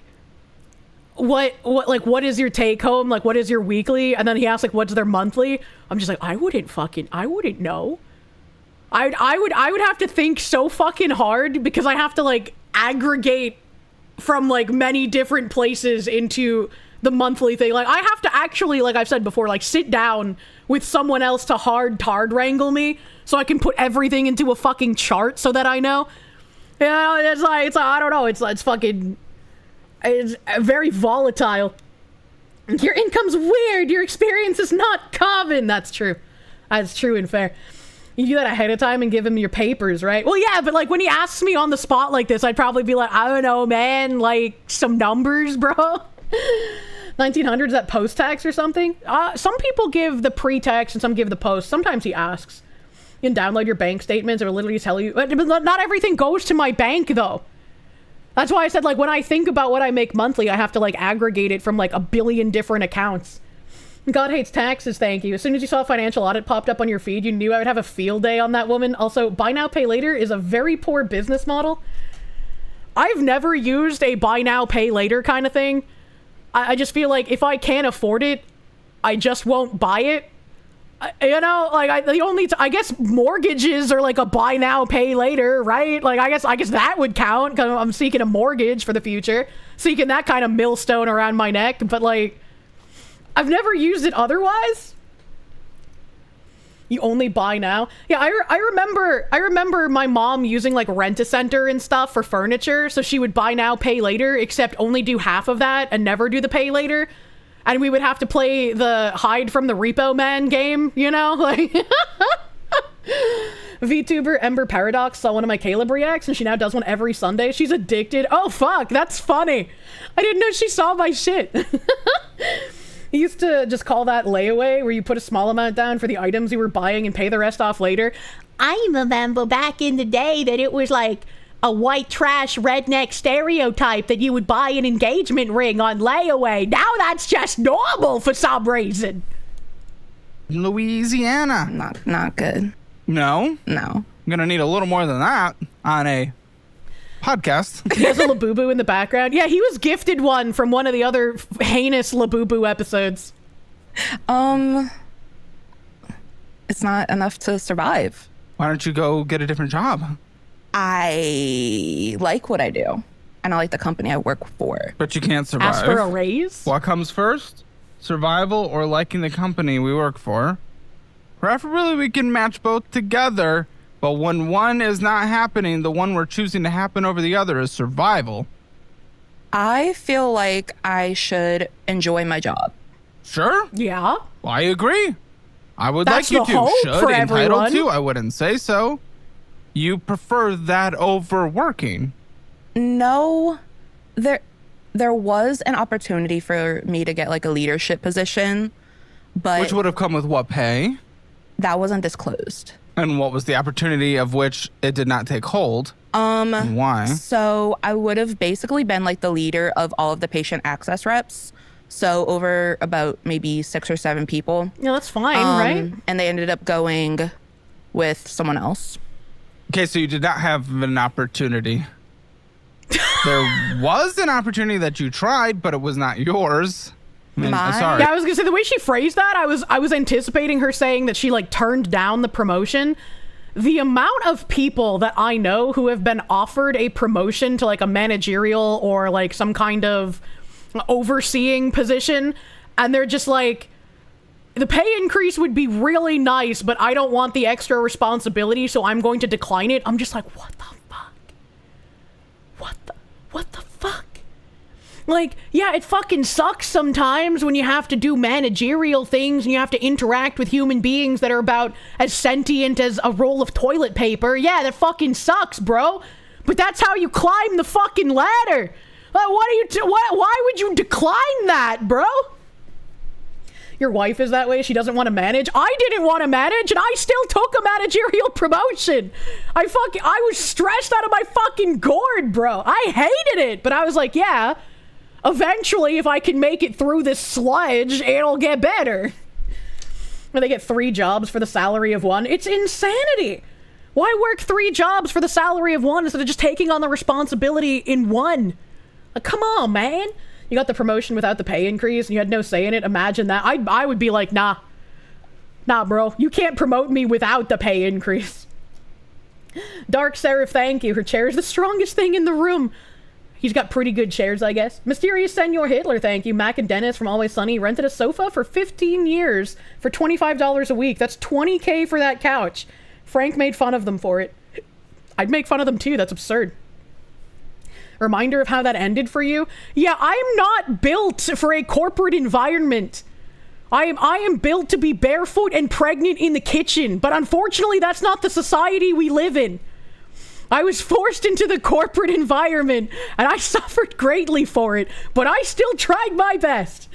what is your take home? Like, what is your weekly? And then he asks, like, what's their monthly? I'm just like, I wouldn't know. I would have to think so fucking hard because I have to, like, aggregate from like many different places into the monthly thing. Like I have to actually, like I've said before, like sit down with someone else to hard wrangle me so I can put everything into a fucking chart so that I know. You know, it's like I don't know. It's fucking, it's very volatile. Your income's weird. Your experience is not common. That's true. That's true and fair. You do that ahead of time and give him your papers, right? Well, yeah, but like when he asks me on the spot like this, I'd probably be like, I don't know, man, like some numbers, bro. 1900s, that post-tax or something? Some people give the pre-tax and some give the post. Sometimes he asks. You can download your bank statements or literally tell you. But not everything goes to my bank, though. That's why I said, like, when I think about what I make monthly, I have to, like, aggregate it from, like, a billion different accounts. God hates taxes, thank you. As soon as you saw financial audit popped up on your feed, you knew I would have a field day on that woman. Also, buy now, pay later is a very poor business model. I've never used a buy now, pay later kind of thing. I just feel like if I can't afford it, I just won't buy it. You know, like I guess mortgages are like a buy now, pay later, right? Like I guess that would count because I'm seeking a mortgage for the future, seeking that kind of millstone around my neck. But like, I've never used it otherwise. You only buy now? Yeah, I remember my mom using like Rent-A-Center and stuff for furniture, so she would buy now, pay later, except only do half of that and never do the pay later. And we would have to play the hide from the repo man game, you know? Like VTuber Ember Paradox saw one of my Caleb reacts and she now does one every Sunday. She's addicted. Oh fuck, that's funny. I didn't know she saw my shit. He used to just call that layaway, where you put a small amount down for the items you were buying and pay the rest off later. I remember back in the day that it was like a white trash redneck stereotype that you would buy an engagement ring on layaway. Now that's just normal for some reason. Louisiana. Not good. No? No. I'm gonna need a little more than that on a podcast. He has a Labubu in the background. Yeah, he was gifted one from one of the other heinous Labubu episodes. It's not enough to survive. Why don't you go get a different job? I like what I do, and I like the company I work for. But you can't survive. Ask for a raise? What comes first? Survival or liking the company we work for? Preferably we can match both together. But when one is not happening, the one we're choosing to happen over the other is survival. I feel like I should enjoy my job. Sure. Yeah. Well, I agree. I would That's like you the to. hope Should, for entitled everyone. to. I wouldn't say so. You prefer that over working? No, there was an opportunity for me to get like a leadership position, but Which would have come with what pay? That wasn't disclosed. And what was the opportunity of which it did not take hold? And why? So I would have basically been like the leader of all of the patient access reps. So over about maybe 6 or 7 people. Yeah, that's fine, right? And they ended up going with someone else. Okay, so you did not have an opportunity. There was an opportunity that you tried, but it was not yours. I mean, sorry. Yeah, I was gonna say the way she phrased that, I was anticipating her saying that she like turned down the promotion. The amount of people that I know who have been offered a promotion to like a managerial or like some kind of overseeing position, and they're just like, the pay increase would be really nice, but I don't want the extra responsibility, so I'm going to decline it. I'm just like, what the fuck? What the fuck? Like, yeah, it fucking sucks sometimes when you have to do managerial things and you have to interact with human beings that are about as sentient as a roll of toilet paper. Yeah, that fucking sucks, bro. But that's how you climb the fucking ladder. Why would you decline that, bro? Your wife is that way? She doesn't want to manage? I didn't want to manage, and I still took a managerial promotion. I was stressed out of my fucking gourd, bro. I hated it, but I was like, yeah, eventually, if I can make it through this sludge, it'll get better. Where they get 3 jobs for the salary of 1. It's insanity. Why work 3 jobs for the salary of 1 instead of just taking on the responsibility in 1? Like, come on, man. You got the promotion without the pay increase and you had no say in it. Imagine that. I would be like, nah, bro. You can't promote me without the pay increase. Dark Seraph, thank you. Her chair is the strongest thing in the room. He's got pretty good chairs, I guess. Mysterious Senor Hitler, thank you. Mac and Dennis from Always Sunny rented a sofa for 15 years for $25 a week. That's $20K for that couch. Frank made fun of them for it. I'd make fun of them too. That's absurd. Reminder of how that ended for you. Yeah, I am not built for a corporate environment. I am built to be barefoot and pregnant in the kitchen, but unfortunately that's not the society we live in. I was forced into the corporate environment, and I suffered greatly for it, but I still tried my best.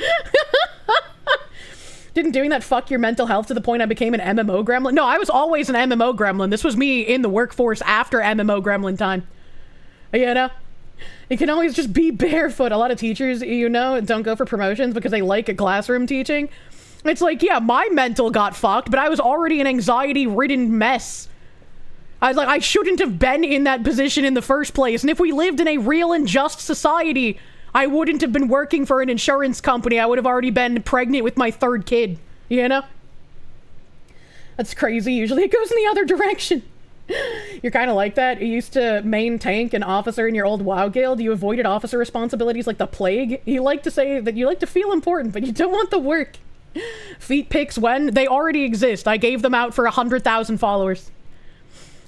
Didn't doing that fuck your mental health to the point I became an MMO gremlin? No, I was always an MMO gremlin. This was me in the workforce after MMO gremlin time. You know? You can always just be barefoot. A lot of teachers, you know, don't go for promotions because they like a classroom teaching. It's like, yeah, my mental got fucked, but I was already an anxiety-ridden mess. I was like, I shouldn't have been in that position in the first place. And if we lived in a real and just society, I wouldn't have been working for an insurance company. I would have already been pregnant with my third kid, you know? That's crazy. Usually it goes in the other direction. You're kind of like that. You used to main tank an officer in your old WoW guild. You avoided officer responsibilities like the plague. You like to say that you like to feel important, but you don't want the work. Feet pics when? They already exist. I gave them out for 100,000 followers.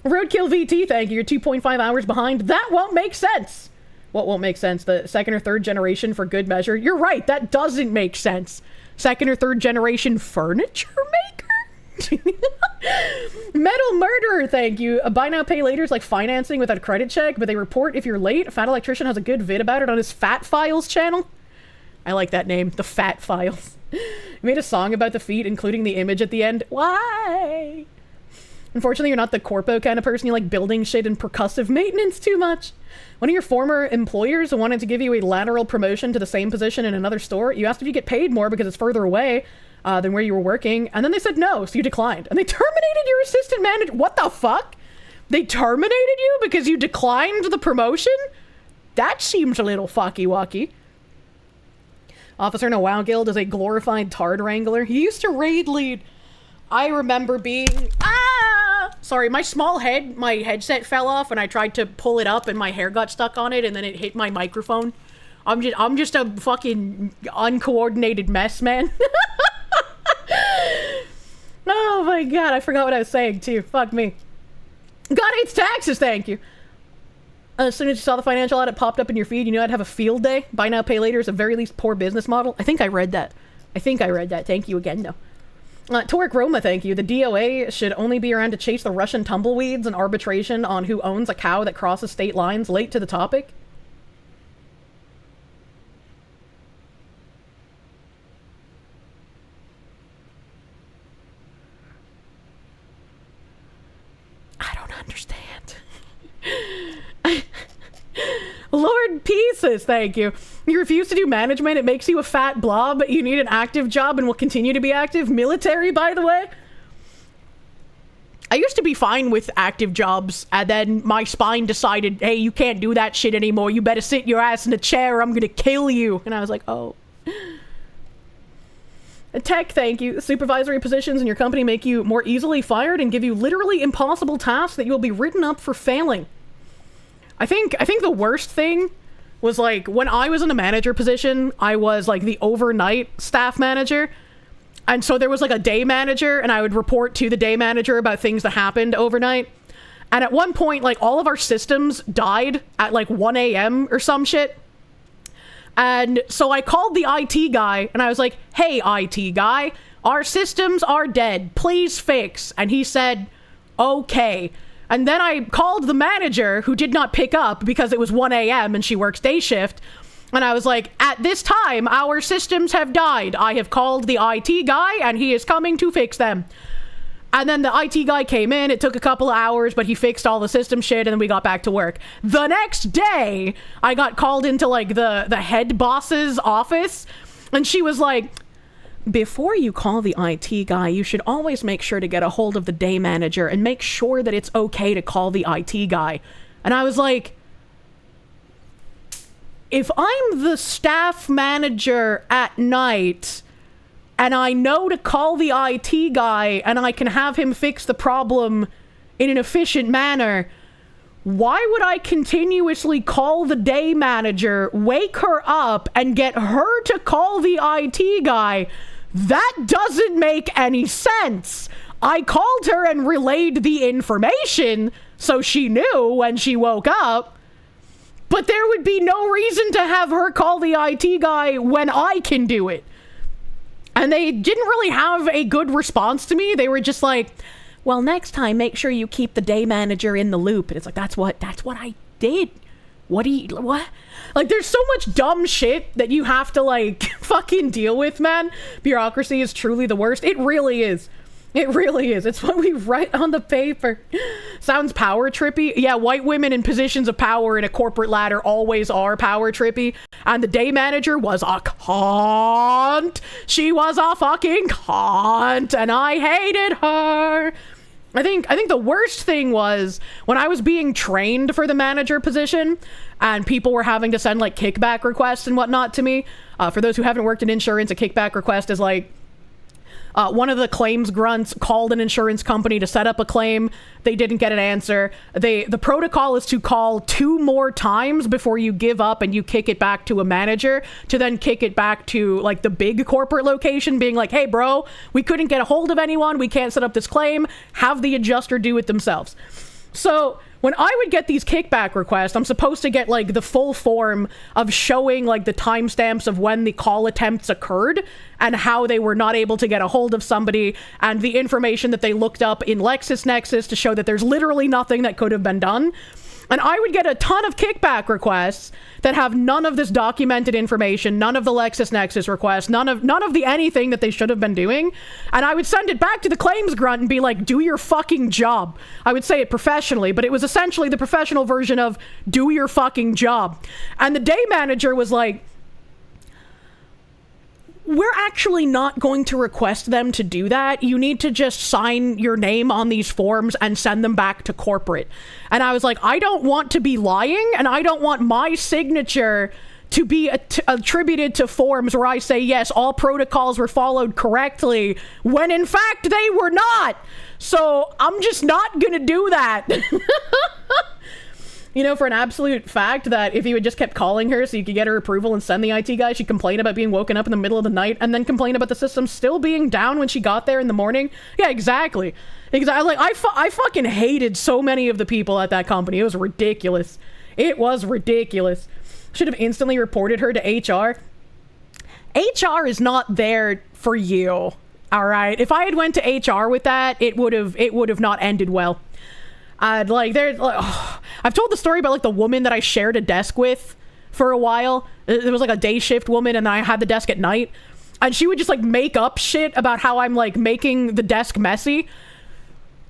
Roadkill VT, thank you. You're 2.5 hours behind. That won't make sense. What won't make sense? The second or third generation for good measure? You're right. That doesn't make sense. Second or third generation furniture maker? Metal Murderer, thank you. Buy now, pay later is like financing without a credit check, but they report if you're late. Fat Electrician has a good vid about it on his Fat Files channel. I like that name, the Fat Files. He made a song about the feet, including the image at the end. Why? Unfortunately, you're not the corpo kind of person. You like building shit and percussive maintenance too much. One of your former employers wanted to give you a lateral promotion to the same position in another store. You asked if you get paid more because it's further away than where you were working, and then they said no, so you declined. And they terminated your assistant manager. What the fuck? They terminated you because you declined the promotion? That seems a little fucky-wucky. Officer in a WoW guild is a glorified tard wrangler. He used to raid lead. I remember being... Sorry, my small head, my headset fell off, and I tried to pull it up, and my hair got stuck on it, and then it hit my microphone. I'm just a fucking uncoordinated mess, man. Oh my god, I forgot what I was saying too. Fuck me. God hates taxes, thank you. As soon as you saw the financial audit popped up in your feed, you knew I'd have a field day. Buy now, pay later is a very least poor business model. I think I read that. Thank you again, though. Torek Roma, thank you. The DOA should only be around to chase the Russian tumbleweeds and arbitration on who owns a cow that crosses state lines. Late to the topic. I don't understand. Lord Pieces, thank you. You refuse to do management, it makes you a fat blob, but you need an active job and will continue to be active. Military, by the way. I used to be fine with active jobs, and then my spine decided, hey, you can't do that shit anymore. You better sit your ass in a chair or I'm gonna kill you. And I was like, oh. Tech, thank you. Supervisory positions in your company make you more easily fired and give you literally impossible tasks that you will be written up for failing. I think the worst thing was, like, when I was in a manager position, I was, like, the overnight staff manager. And so there was, like, a day manager, and I would report to the day manager about things that happened overnight. And at one point, like, all of our systems died at, like, 1 a.m. or some shit. And so I called the IT guy, and I was like, hey, IT guy, our systems are dead. Please fix. And he said, okay. And then I called the manager, who did not pick up because it was 1 a.m. and she works day shift. And I was like, at this time, our systems have died. I have called the IT guy, and he is coming to fix them. And then the IT guy came in. It took a couple of hours, but he fixed all the system shit, and then we got back to work. The next day, I got called into, like, the head boss's office, and she was like, before you call the IT guy, you should always make sure to get a hold of the day manager and make sure that it's okay to call the IT guy. And I was like, if I'm the staff manager at night and I know to call the IT guy and I can have him fix the problem in an efficient manner, why would I continuously call the day manager, wake her up, and get her to call the IT guy? That doesn't make any sense. I called her and relayed the information so she knew when she woke up. But there would be no reason to have her call the IT guy when I can do it. And they didn't really have a good response to me. They were just like, well, next time, make sure you keep the day manager in the loop. And it's like, that's what I did. What? Like, there's so much dumb shit that you have to, like, fucking deal with, man. Bureaucracy is truly the worst. It really is. It really is. It's what we write on the paper. Sounds power trippy. Yeah, white women in positions of power in a corporate ladder always are power trippy. And the day manager was a cunt. She was a fucking cunt. And I hated her. I think the worst thing was when I was being trained for the manager position and people were having to send like kickback requests and whatnot to me. For those who haven't worked in insurance, a kickback request is like one of the claims grunts called an insurance company to set up a claim. They didn't get an answer. The protocol is to call 2 more times before you give up and you kick it back to a manager to then kick it back to like the big corporate location being like, hey bro, we couldn't get a hold of anyone. We can't set up this claim. Have the adjuster do it themselves. So when I would get these kickback requests, I'm supposed to get like the full form of showing like the timestamps of when the call attempts occurred and how they were not able to get a hold of somebody and the information that they looked up in LexisNexis to show that there's literally nothing that could have been done. And I would get a ton of kickback requests that have none of this documented information, none of the LexisNexis requests, none of the anything that they should have been doing. And I would send it back to the claims grunt and be like, do your fucking job. I would say it professionally, but it was essentially the professional version of do your fucking job. And the day manager was like, we're actually not going to request them to do that. You need to just sign your name on these forms and send them back to corporate. And I was like, I don't want to be lying, and I don't want my signature to be attributed to forms where I say, yes, all protocols were followed correctly, when in fact they were not. So I'm just not gonna do that. You know, for an absolute fact that if you had just kept calling her so you could get her approval and send the IT guy, she'd complain about being woken up in the middle of the night and then complain about the system still being down when she got there in the morning. Yeah, exactly. Like, I fucking hated so many of the people at that company. It was ridiculous. It was ridiculous. Should have instantly reported her to HR. HR is not there for you, all right? If I had went to HR with that, it would have not ended well. I've told the story about like the woman that I shared a desk with for a while. It was like a day shift woman, and I had the desk at night, and she would just like make up shit about how I'm like making the desk messy.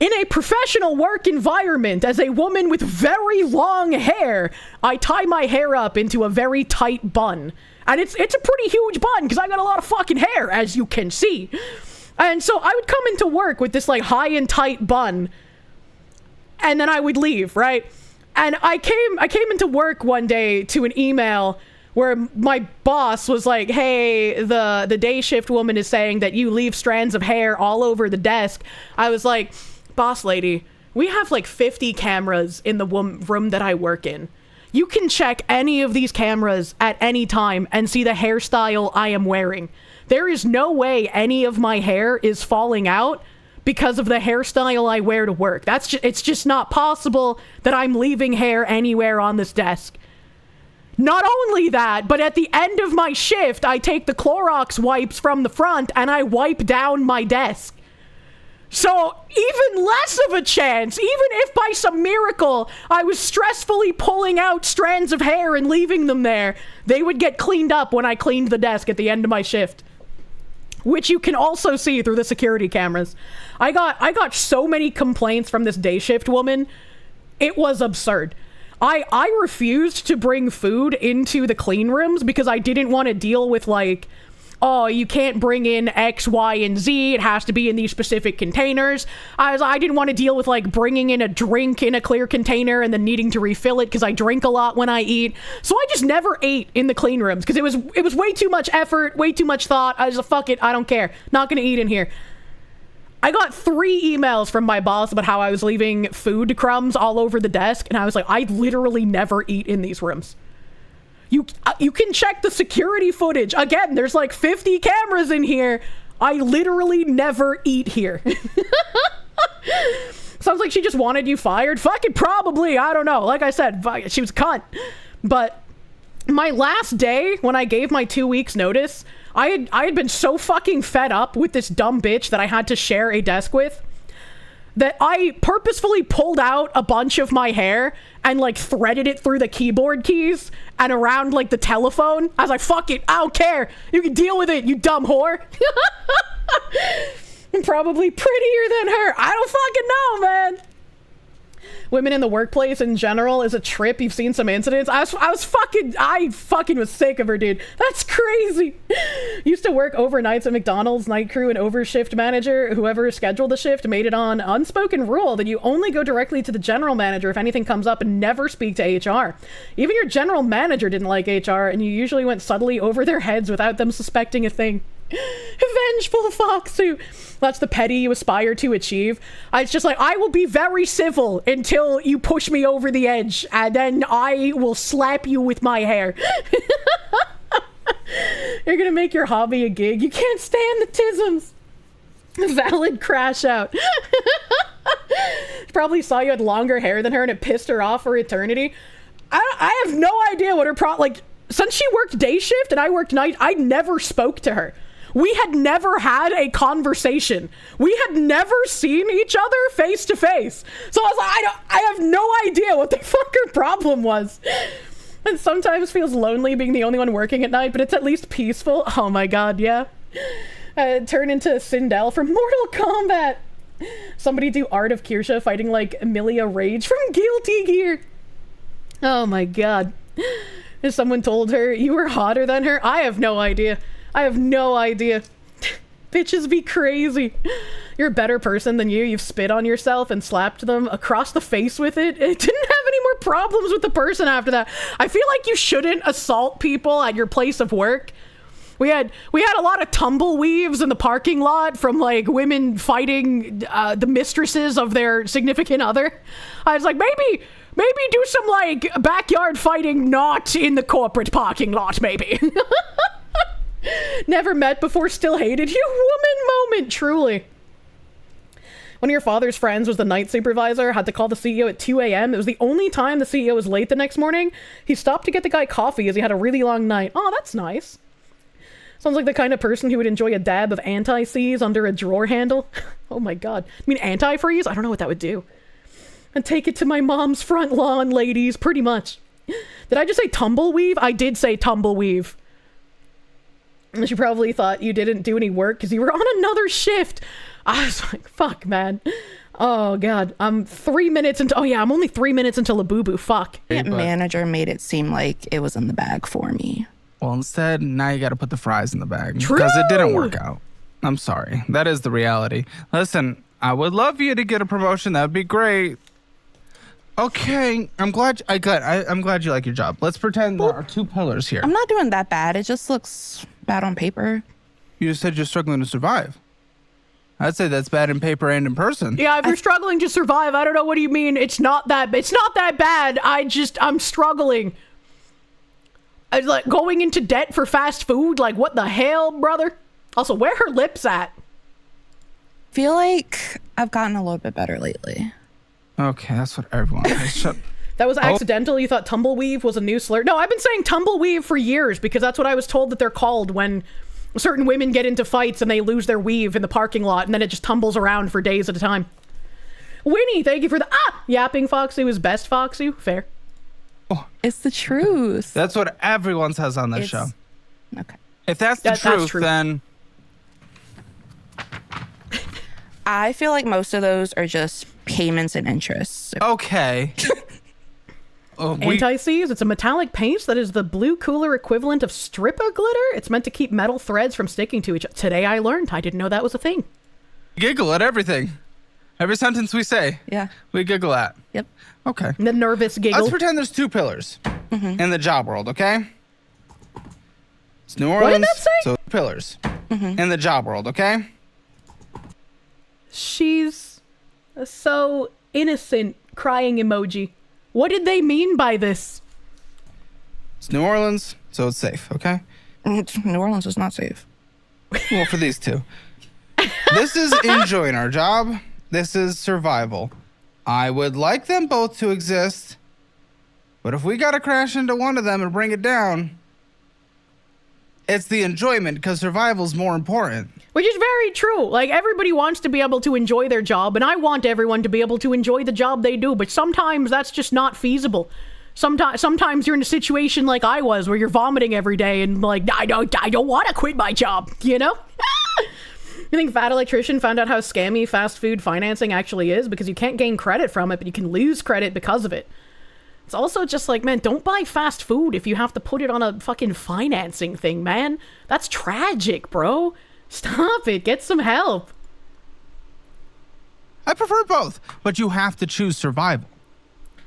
In a professional work environment, as a woman with very long hair, I tie my hair up into a very tight bun, and it's a pretty huge bun because I got a lot of fucking hair, as you can see. And so I would come into work with this like high and tight bun. And then I would leave, right? And I came into work one day to an email where my boss was like, hey, the day shift woman is saying that you leave strands of hair all over the desk. I was like, boss lady, we have like 50 cameras in the room that I work in. You can check any of these cameras at any time and see the hairstyle I am wearing. There is no way any of my hair is falling out because of the hairstyle I wear to work. It's just not possible that I'm leaving hair anywhere on this desk. Not only that, but at the end of my shift, I take the Clorox wipes from the front and I wipe down my desk. So even less of a chance, even if by some miracle I was stressfully pulling out strands of hair and leaving them there, they would get cleaned up when I cleaned the desk at the end of my shift. Which you can also see through the security cameras. I got so many complaints from this day shift woman. It was absurd. I refused to bring food into the clean rooms because I didn't want to deal with like, oh, you can't bring in X, Y, and Z. It has to be in these specific containers. I didn't want to deal with like bringing in a drink in a clear container and then needing to refill it because I drink a lot when I eat. So I just never ate in the clean rooms because it was way too much effort, way too much thought. I was like, fuck it, I don't care. Not gonna eat in here. I got 3 emails from my boss about how I was leaving food crumbs all over the desk, and I was like, I literally never eat in these rooms. You can check the security footage. Again, there's like 50 cameras in here. I literally never eat here. Sounds like she just wanted you fired. Fucking probably. I don't know. Like I said, she was a cunt. but my last day when I gave my 2 weeks notice, I had been so fucking fed up with this dumb bitch that I had to share a desk with that I purposefully pulled out a bunch of my hair and like threaded it through the keyboard keys and around like the telephone. I was like, fuck it, I don't care. You can deal with it, you dumb whore. I'm probably prettier than her. I don't fucking know, man. Women in the workplace in general is a trip. You've seen some incidents. I fucking was sick of her, dude. That's crazy. Used to work overnights at McDonald's, night crew, and overshift manager. Whoever scheduled the shift made it on unspoken rule that you only go directly to the general manager if anything comes up and never speak to HR. Even your general manager didn't like HR, and you usually went subtly over their heads without them suspecting a thing. Vengeful Foxu. That's the petty you aspire to achieve. It's just like, I will be very civil until you push me over the edge, and then I will slap you with my hair. You're gonna make your hobby a gig. You can't stand the tisms. Valid crash out. Probably saw you had longer hair than her and it pissed her off for eternity. I have no idea what her like, since she worked day shift and I worked night, I never spoke to her. We had never had a conversation. We had never seen each other face to face. So I was like, I have no idea what the fuck her problem was. And sometimes feels lonely being the only one working at night, but it's at least peaceful. Oh my god, yeah. Turn into Sindel from Mortal Kombat. Somebody do Art of Kirsche fighting like Emilia Rage from Guilty Gear. Oh my god. If someone told her you were hotter than her, I have no idea. I have no idea. Bitches be crazy. You're a better person than you. You've spit on yourself and slapped them across the face with it. It didn't have any more problems with the person after that. I feel like you shouldn't assault people at your place of work. We had a lot of tumbleweaves in the parking lot from like women fighting the mistresses of their significant other. I was like, maybe do some like backyard fighting not in the corporate parking lot, maybe. Never met before, still hated you. Woman moment, truly. One of your father's friends was the night supervisor, had to call the CEO at 2 a.m. It was the only time the CEO was late the next morning. He stopped to get the guy coffee as he had a really long night. Oh, that's nice. Sounds like the kind of person who would enjoy a dab of anti-seize under a drawer handle. Oh my god. I mean, antifreeze? I don't know what that would do. And take it to my mom's front lawn, ladies, pretty much. Did I just say tumbleweave? I did say tumbleweave. She probably thought you didn't do any work because you were on another shift. I was like, fuck, man. Oh, God. I'm 3 minutes into... Oh, yeah, I'm only 3 minutes into Labubu. Fuck. That manager made it seem like it was in the bag for me. Well, instead, now you got to put the fries in the bag. True. Because it didn't work out. I'm sorry. That is the reality. Listen, I would love you to get a promotion. That would be great. Okay, I'm glad you like your job. Let's pretend there are 2 pillars here. I'm not doing that bad. It just looks bad on paper. You just said you're struggling to survive. I'd say that's bad in paper and in person. Yeah, if you're struggling to survive, I don't know what do you mean. It's not that bad. I'm struggling. Like going into debt for fast food. Like what the hell, brother? Also, where her lips at? Feel like I've gotten a little bit better lately. Okay, that's what everyone says. That was accidental. You thought tumbleweave was a new slur? No, I've been saying tumbleweave for years because that's what I was told that they're called when certain women get into fights and they lose their weave in the parking lot and then it just tumbles around for days at a time. Winnie, thank you for the yapping Foxy is best Foxy. Fair. Oh, it's the truth. That's what everyone says on this show. Okay. If that's the truth, then... I feel like most of those are just payments and interest. Okay. Anti-seize, it's a metallic paste that is the blue cooler equivalent of stripper glitter. It's meant to keep metal threads from sticking to each other. Today I learned. I didn't know that was a thing. Giggle at everything. Every sentence we say. Yeah. We giggle at. Yep. Okay. The nervous giggle. Let's pretend there's 2 pillars in the job world, okay? It's New Orleans. What did that say? So pillars in the job world, okay? She's so innocent, crying emoji. What did they mean by this? It's New Orleans, so it's safe, okay? New Orleans is not safe. Well, for these 2. This is enjoying our job. This is survival. I would like them both to exist, But if we got to crash into one of them and bring it down, it's the enjoyment, because survival's more important. Which is very true. Like, everybody wants to be able to enjoy their job, and I want everyone to be able to enjoy the job they do, but sometimes that's just not feasible. Sometimes you're in a situation like I was, where you're vomiting every day, and like, I don't want to quit my job, you know? You think Fat Electrician found out how scammy fast food financing actually is? Because you can't gain credit from it, but you can lose credit because of it. It's also just like, man, don't buy fast food if you have to put it on a fucking financing thing, man. That's tragic, bro. Stop it. Get some help. I prefer both, but you have to choose survival.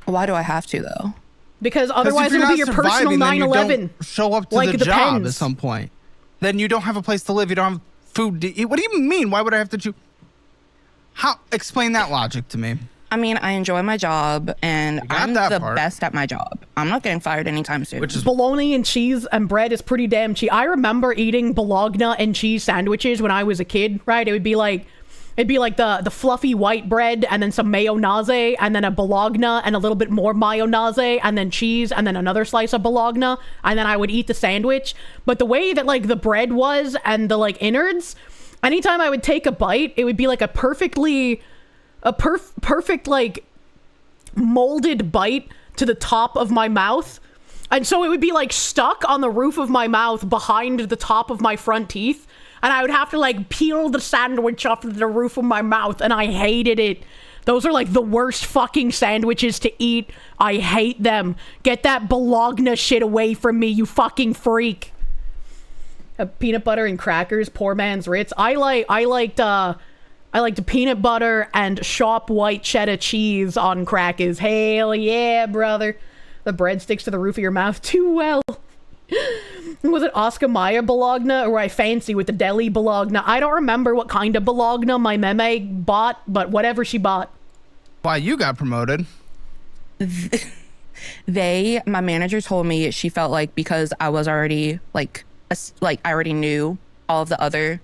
Why do I have to, though? Because otherwise it'll be your personal 9/11. Show up to like the job at some point. Then you don't have a place to live. You don't have food to eat. What do you mean? Why would I have to choose? How? Explain that logic to me. I mean, I enjoy my job, and I'm the part. best at my job. I'm not getting fired anytime soon. Which is bologna and cheese and bread is pretty damn cheap. I remember eating bologna and cheese sandwiches when I was a kid, right? It'd be like the fluffy white bread and then some mayonnaise and then a bologna and a little bit more mayonnaise and then cheese and then another slice of bologna, and then I would eat the sandwich. But the way that like the bread was and the like innards, anytime I would take a bite, it would be like a perfect like molded bite to the top of my mouth, and so it would be like stuck on the roof of my mouth behind the top of my front teeth, and I would have to like peel the sandwich off of the roof of my mouth, and I hated it. Those are like the worst fucking sandwiches to eat. I hate them. Get that bologna shit away from me, you fucking freak. Peanut butter and crackers, poor man's Ritz. I liked peanut butter and shop white cheddar cheese on crackers. Hell yeah, brother. The bread sticks to the roof of your mouth too well. Was it Oscar Mayer bologna, or I fancy with the deli bologna? I don't remember what kind of bologna my meme bought, but whatever she bought. Why you got promoted? My manager told me she felt like because I was already like I already knew all of the other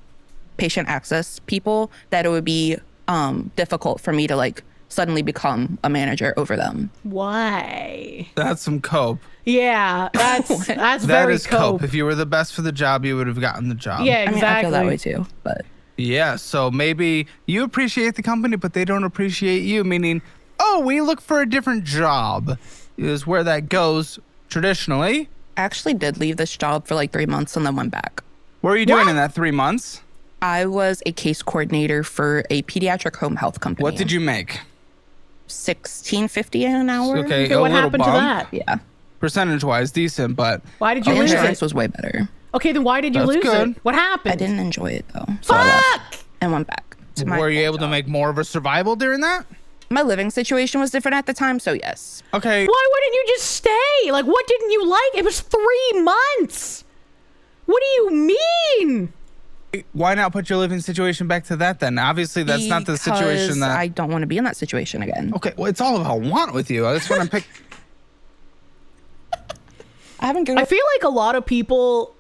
patient access people, that it would be difficult for me to like suddenly become a manager over them. Why? That's some cope. Yeah, that's that very is cope. If you were the best for the job, you would have gotten the job. Yeah, exactly. I mean, I feel that way too, but yeah, so maybe you appreciate the company, but they don't appreciate you, meaning, oh, we look for a different job is where that goes traditionally. I actually did leave this job for like 3 months and then went back. What were you doing in that 3 months? I was a case coordinator for a pediatric home health company. What did you make? $16.50 an hour. Okay, what happened bump. to that? Yeah. Percentage-wise, decent, but... Why did you lose it? Insurance was way better. Okay, then why did you lose it? What happened? I didn't enjoy it, though. So I left and went back to my Were you able to make more of a survival during that? My living situation was different at the time, so yes. Okay. Why wouldn't you just stay? Like, what didn't you like? It was 3 months. What do you mean? Why not put your living situation back to that then? Obviously, that's not the situation that... I don't want to be in that situation again. Okay, well, it's all about want with you. I just want to pick... I feel like a lot of people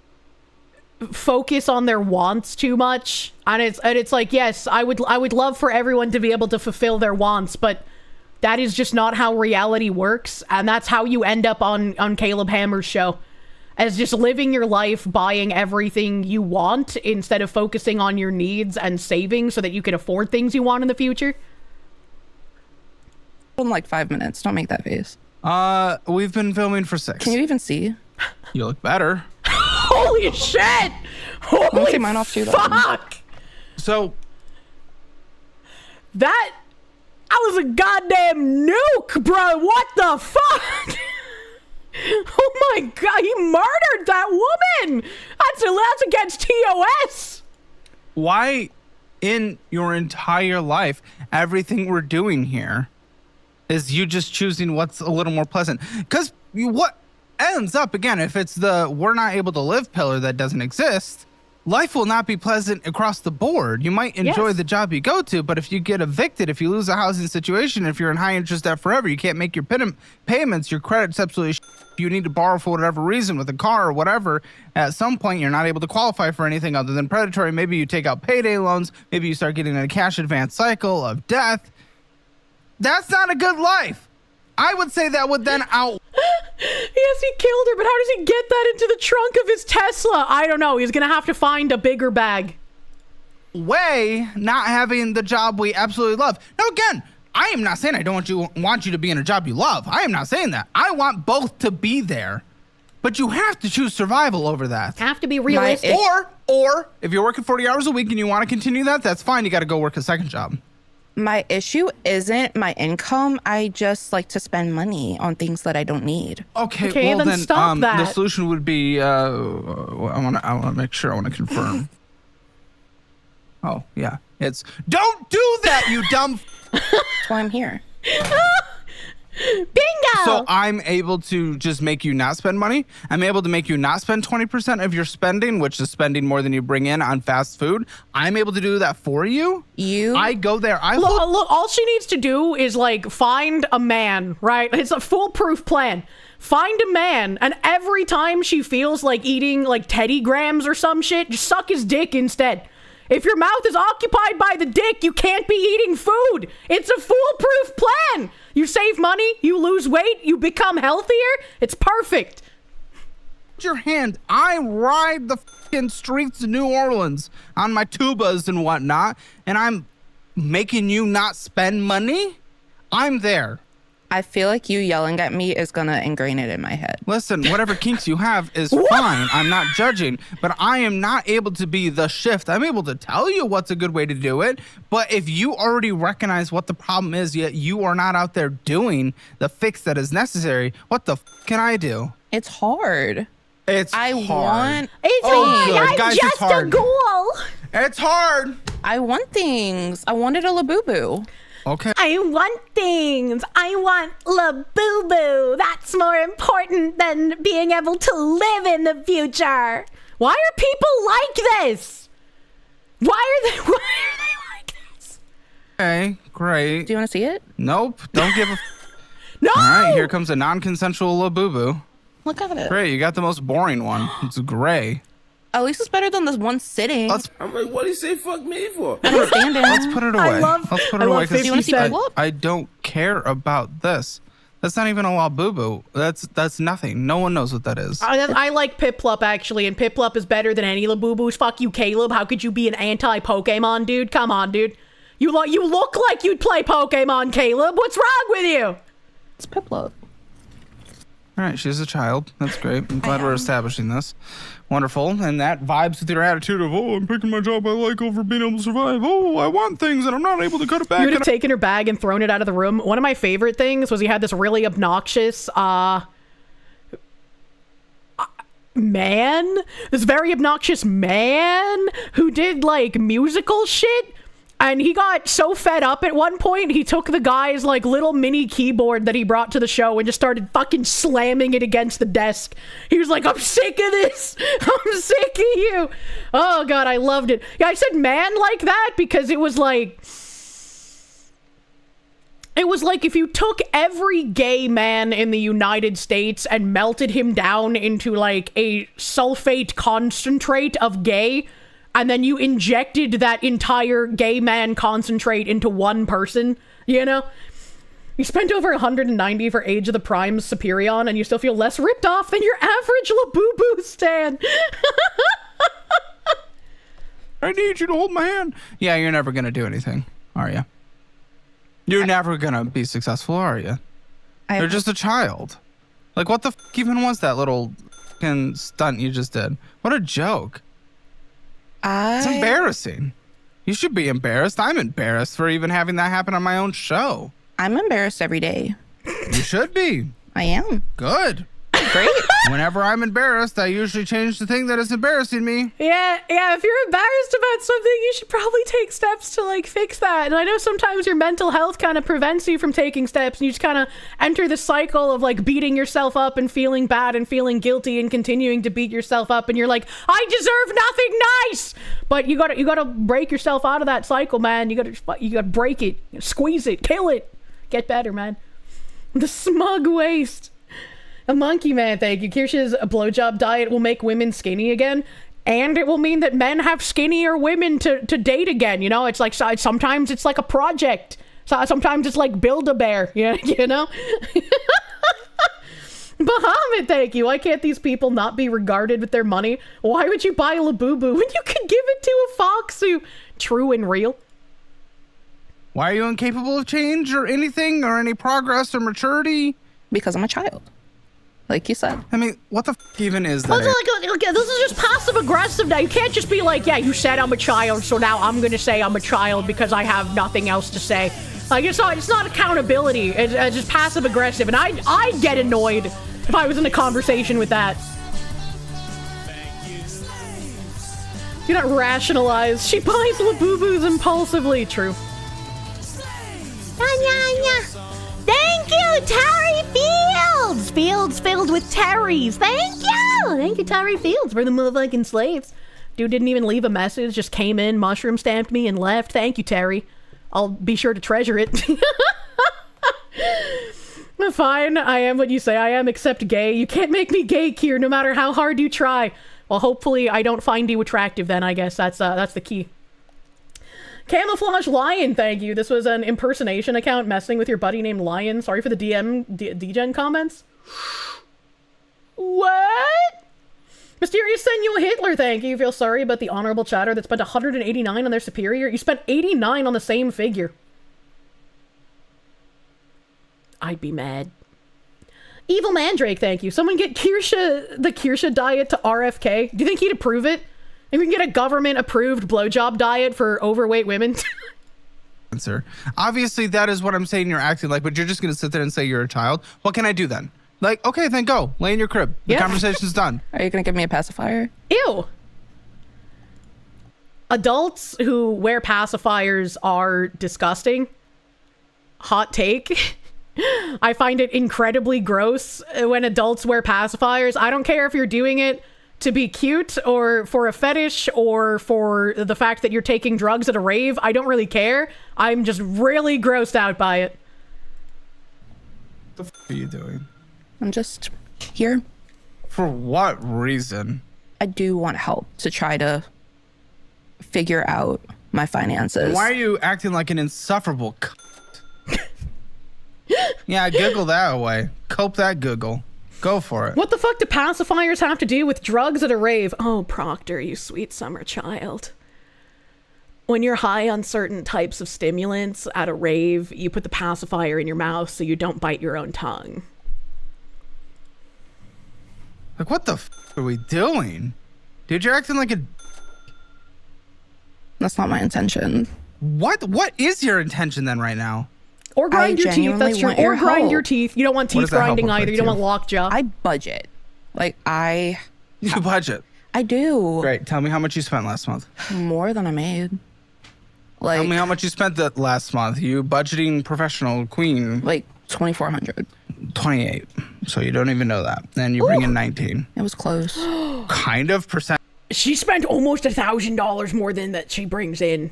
focus on their wants too much, and it's like, yes, I would love for everyone to be able to fulfill their wants, but that is just not how reality works, and that's how you end up on Caleb Hammer's show, as just living your life buying everything you want instead of focusing on your needs and saving so that you can afford things you want in the future. In like 5 minutes. Don't make that face. We've been filming for 6. Can you even see? You look better. Holy shit! Holy take mine off too, though. fuck! So that was a goddamn nuke, bro. What the fuck? Oh my god, he murdered that woman. That's against TOS. Why in your entire life, everything we're doing here is you just choosing what's a little more pleasant? Because what ends up, again, if it's the we're not able to live pillar that doesn't exist, life will not be pleasant across the board. You might enjoy the job you go to, but if you get evicted, if you lose a housing situation, if you're in high interest debt forever, you can't make your payments, your credit's absolutely you need to borrow for whatever reason with a car or whatever, at some point you're not able to qualify for anything other than predatory. Maybe you take out payday loans. Maybe you start getting in a cash advance cycle of death. That's not a good life. I would say that would then yes, he killed her, but how does he get that into the trunk of his Tesla? I don't know. He's gonna have to find a bigger bag. Way not having the job we absolutely love. Now, again, I am not saying I don't want you to be in a job you love. I am not saying that. I want both to be there. But you have to choose survival over that. Have to be realistic. Or if you're working 40 hours a week and you want to continue that, that's fine. You got to go work a second job. My issue isn't my income. I just like to spend money on things that I don't need. Okay, well then stop that. The solution would be I want to make sure. I want to confirm. Oh, yeah. It's don't do that, you dumb. That's why I'm here. Bingo! So I'm able to just make you not spend money. I'm able to make you not spend 20% of your spending, which is spending more than you bring in on fast food. I'm able to do that for you. I go there. Look, all she needs to do is like find a man, right? It's a foolproof plan. Find a man, and every time she feels like eating like Teddy Grahams or some shit, just suck his dick instead. If your mouth is occupied by the dick, you can't be eating food. It's a foolproof plan. You save money, you lose weight, you become healthier. It's perfect. Your hand. I ride the fucking streets of New Orleans on my tubas and whatnot, and I'm making you not spend money? I'm there. I feel like you yelling at me is gonna ingrain it in my head. Listen, whatever kinks you have is fine. I'm not judging, but I am not able to be the shift. I'm able to tell you what's a good way to do it, but if you already recognize what the problem is, yet you are not out there doing the fix that is necessary, what the can I do? It's hard. It's hard. It's hard. I'm Guys, just it's hard. a ghoul. It's hard. I want things. I wanted a Labubu. Okay. I want things. I want Labubu. That's more important than being able to live in the future. Why are people like this? Why are they like this? Okay, great. Do you want to see it? Nope. Don't give a No! All right, here comes a non-consensual Labubu. Look at it. Great, you got the most boring one. It's gray. At least it's better than this one sitting. I'm like, what do you say fuck me for? I'm standing. Let's put it away. Let's put it away. Do you want to see Pip? I don't care about this. That's not even a Labubu. That's nothing. No one knows what that is. I like Piplup, actually, and Piplup is better than any Labubus. Fuck you, Caleb. How could you be an anti-Pokemon, dude? Come on, dude. You look like you'd play Pokemon, Caleb. What's wrong with you? It's Piplup. All right, she's a child. That's great. I'm glad we're establishing this. Wonderful. And that vibes with your attitude of, oh, I'm picking my job I like over being able to survive. Oh, I want things and I'm not able to cut it back. You would have taken her bag and thrown it out of the room. One of my favorite things was he had this really obnoxious this very obnoxious man who did like musical shit. And he got so fed up at one point, he took the guy's like little mini keyboard that he brought to the show and just started fucking slamming it against the desk. He was like, I'm sick of this. I'm sick of you. Oh God, I loved it. Yeah, I said man like that because it was like if you took every gay man in the United States and melted him down into like a sulfate concentrate of gay, and then you injected that entire gay man concentrate into one person, you know? You spent over 190 for Age of the Prime's Superion, and you still feel less ripped off than your average Labubu stan. I need you to hold my hand. Yeah, you're never going to do anything, are you? You're never going to be successful, are you? You're just a child. Like, what the even was that little fucking stunt you just did? What a joke. It's embarrassing. You should be embarrassed. I'm embarrassed for even having that happen on my own show. I'm embarrassed every day. You should be. I am. Good. Great. Whenever I'm embarrassed, I usually change the thing that is embarrassing me. Yeah, if you're embarrassed about something, you should probably take steps to like fix that. And I know sometimes your mental health kind of prevents you from taking steps, and you just kind of enter the cycle of like beating yourself up and feeling bad and feeling guilty and continuing to beat yourself up, and you're like, I deserve nothing nice. But you gotta break yourself out of that cycle, man. You gotta break it, squeeze it, kill it, get better, man. The smug waste. A monkey man, thank you. Kirsche's blowjob diet will make women skinny again, and it will mean that men have skinnier women to date again. You know, it's like sometimes it's like a project. So sometimes it's like Build-A-Bear, you know? Bahamut, thank you. Why can't these people not be regarded with their money? Why would you buy Labubu when you could give it to a Foxu? True and real. Why are you incapable of change or anything or any progress or maturity? Because I'm a child. Like you said. I mean, what the even is that? Well, this is just passive aggressive now. You can't just be like, yeah, you said I'm a child, so now I'm gonna say I'm a child because I have nothing else to say. Like, it's not accountability. It's just passive aggressive, and I'd get annoyed if I was in a conversation with that. Do not rationalize. She buys Labubus impulsively. True. Thank you, Terry Fields! Fields filled with Terrys. Thank you! Thank you, Terry Fields, for the motherfucking slaves. Dude didn't even leave a message, just came in, mushroom stamped me, and left. Thank you, Terry. I'll be sure to treasure it. Fine, I am what you say I am, except gay. You can't make me gay, Kier, no matter how hard you try. Well, hopefully I don't find you attractive then, I guess. That's the key. Camouflage Lion, thank you. This was an impersonation account messing with your buddy named Lion. Sorry for the DGen comments. What? Mysterious Senor Hitler, thank you. You feel sorry about the honorable chatter that spent 189 on their superior? You spent 89 on the same figure. I'd be mad. Evil Mandrake, thank you. Someone get the Kirsche diet to RFK. Do you think he'd approve it? Maybe we can get a government-approved blowjob diet for overweight women. Answer. Obviously, that is what I'm saying you're acting like, but you're just going to sit there and say you're a child. What can I do then? Like, okay, then go. Lay in your crib. The conversation's done. Are you going to give me a pacifier? Ew. Adults who wear pacifiers are disgusting. Hot take. I find it incredibly gross when adults wear pacifiers. I don't care if you're doing it to be cute or for a fetish or for the fact that you're taking drugs at a rave. I don't really care. I'm just really grossed out by it. What the f are you doing? I'm just here. For what reason? I do want help to try to figure out my finances. Why are you acting like an insufferable c***? Yeah, giggle that away. Cope that giggle. Go for it. What the fuck do pacifiers have to do with drugs at a rave? Oh, Proctor, you sweet summer child. When you're high on certain types of stimulants at a rave, you put the pacifier in your mouth so you don't bite your own tongue. Like, what the f are we doing? Dude, you're acting like a... That's not my intention. What is your intention then right now? Or grind your teeth, that's true. Or grind your teeth. You don't want teeth grinding either. You don't want lockjaw. I budget. Like, You budget? I do. Great. Tell me how much you spent last month. More than I made. Like, tell me how much you spent that last month. You budgeting professional queen. Like, 2,400. 28. So you don't even know that. And you bring in 19. It was close. Kind of percent. She spent almost $1,000 more than that she brings in.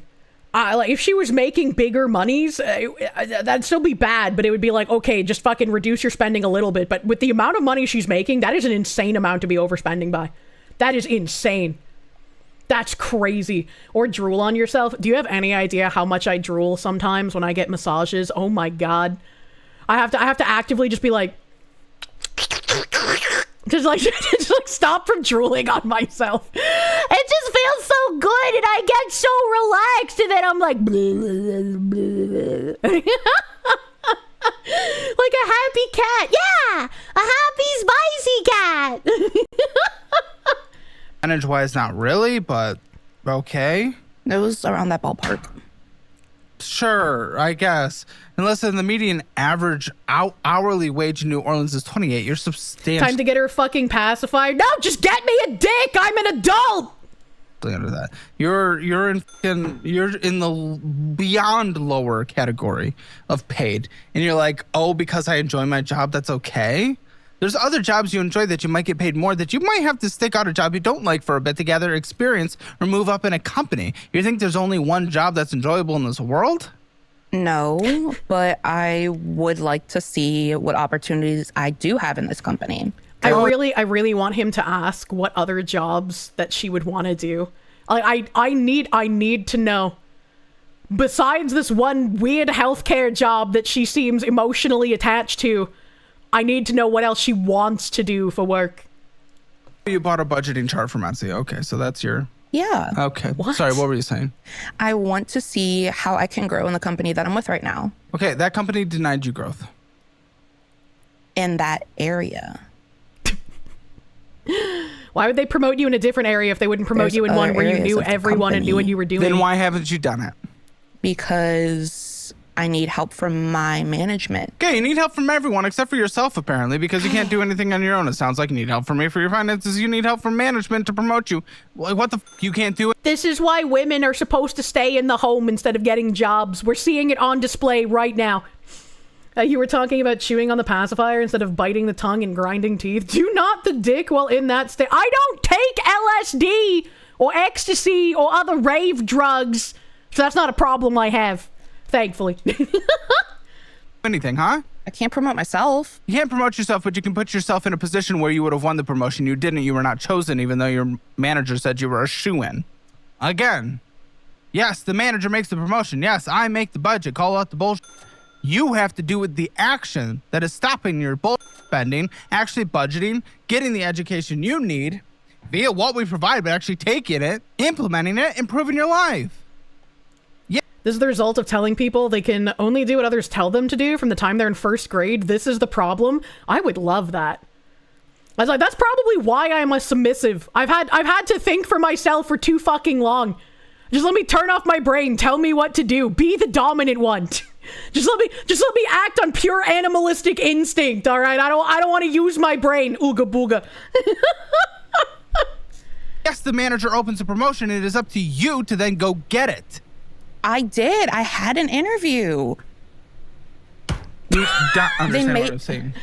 Like, if she was making bigger monies, that'd still be bad, but it would be like, okay, just fucking reduce your spending a little bit. But with the amount of money she's making, that is an insane amount to be overspending by. That is insane. That's crazy. Or drool on yourself. Do you have any idea how much I drool sometimes when I get massages? Oh my God. I have to actively just be like, just like stop from drooling on myself. It just feels so good and I get so relaxed and then I'm like like a happy cat. Yeah, a happy spicy cat. Percentage wise, not really, but okay. It was around that ballpark. Sure, I guess. And listen, the median average hourly wage in New Orleans is 28. You're substantial. Time to get her fucking pacifier. No, just get me a dick. I'm an adult. Under that, you're in the beyond lower category of paid, and you're like, oh, because I enjoy my job, that's okay. There's other jobs you enjoy that you might get paid more, that you might have to stick out a job you don't like for a bit to gather experience or move up in a company. You think there's only one job that's enjoyable in this world? No, but I would like to see what opportunities I do have in this company. I really want him to ask what other jobs that she would want to do. Like, I need to know. Besides this one weird healthcare job that she seems emotionally attached to, I need to know what else she wants to do for work. You bought a budgeting chart from Etsy. Okay, so that's your... Yeah. Okay. What? Sorry, what were you saying? I want to see how I can grow in the company that I'm with right now. Okay, that company denied you growth. In that area. Why would they promote you in a different area if they wouldn't promote There's you in one other where you areas knew of the everyone and knew what you were doing? Then why haven't you done it? Because I need help from my management. Okay, you need help from everyone except for yourself, apparently, because you can't do anything on your own. It sounds like you need help from me for your finances. You need help from management to promote you. Like, what the you can't do it? This is why women are supposed to stay in the home instead of getting jobs. We're seeing it on display right now. You were talking about chewing on the pacifier instead of biting the tongue and grinding teeth. Do not the dick while in that state. I don't take LSD or ecstasy or other rave drugs, so that's not a problem I have, thankfully. Anything, huh? I can't promote myself. You can't promote yourself, but you can put yourself in a position where you would have won the promotion. You didn't. You were not chosen, even though your manager said you were a shoo-in. Again, yes, the manager makes the promotion. Yes, I make the budget. Call out the bullshit. You have to do with the action that is stopping your bullshit spending, actually budgeting, getting the education you need via what we provide, but actually taking it, implementing it, improving your life. This is the result of telling people they can only do what others tell them to do from the time they're in first grade. This is the problem. I would love that. I was like, that's probably why I'm a submissive. I've had to think for myself for too fucking long. Just let me turn off my brain. Tell me what to do. Be the dominant one. Just let me act on pure animalistic instinct. All right. I don't want to use my brain. Ooga booga. Yes, the manager opens a promotion. It is up to you to then go get it. I did. I had an interview. You don't understand what I'm saying.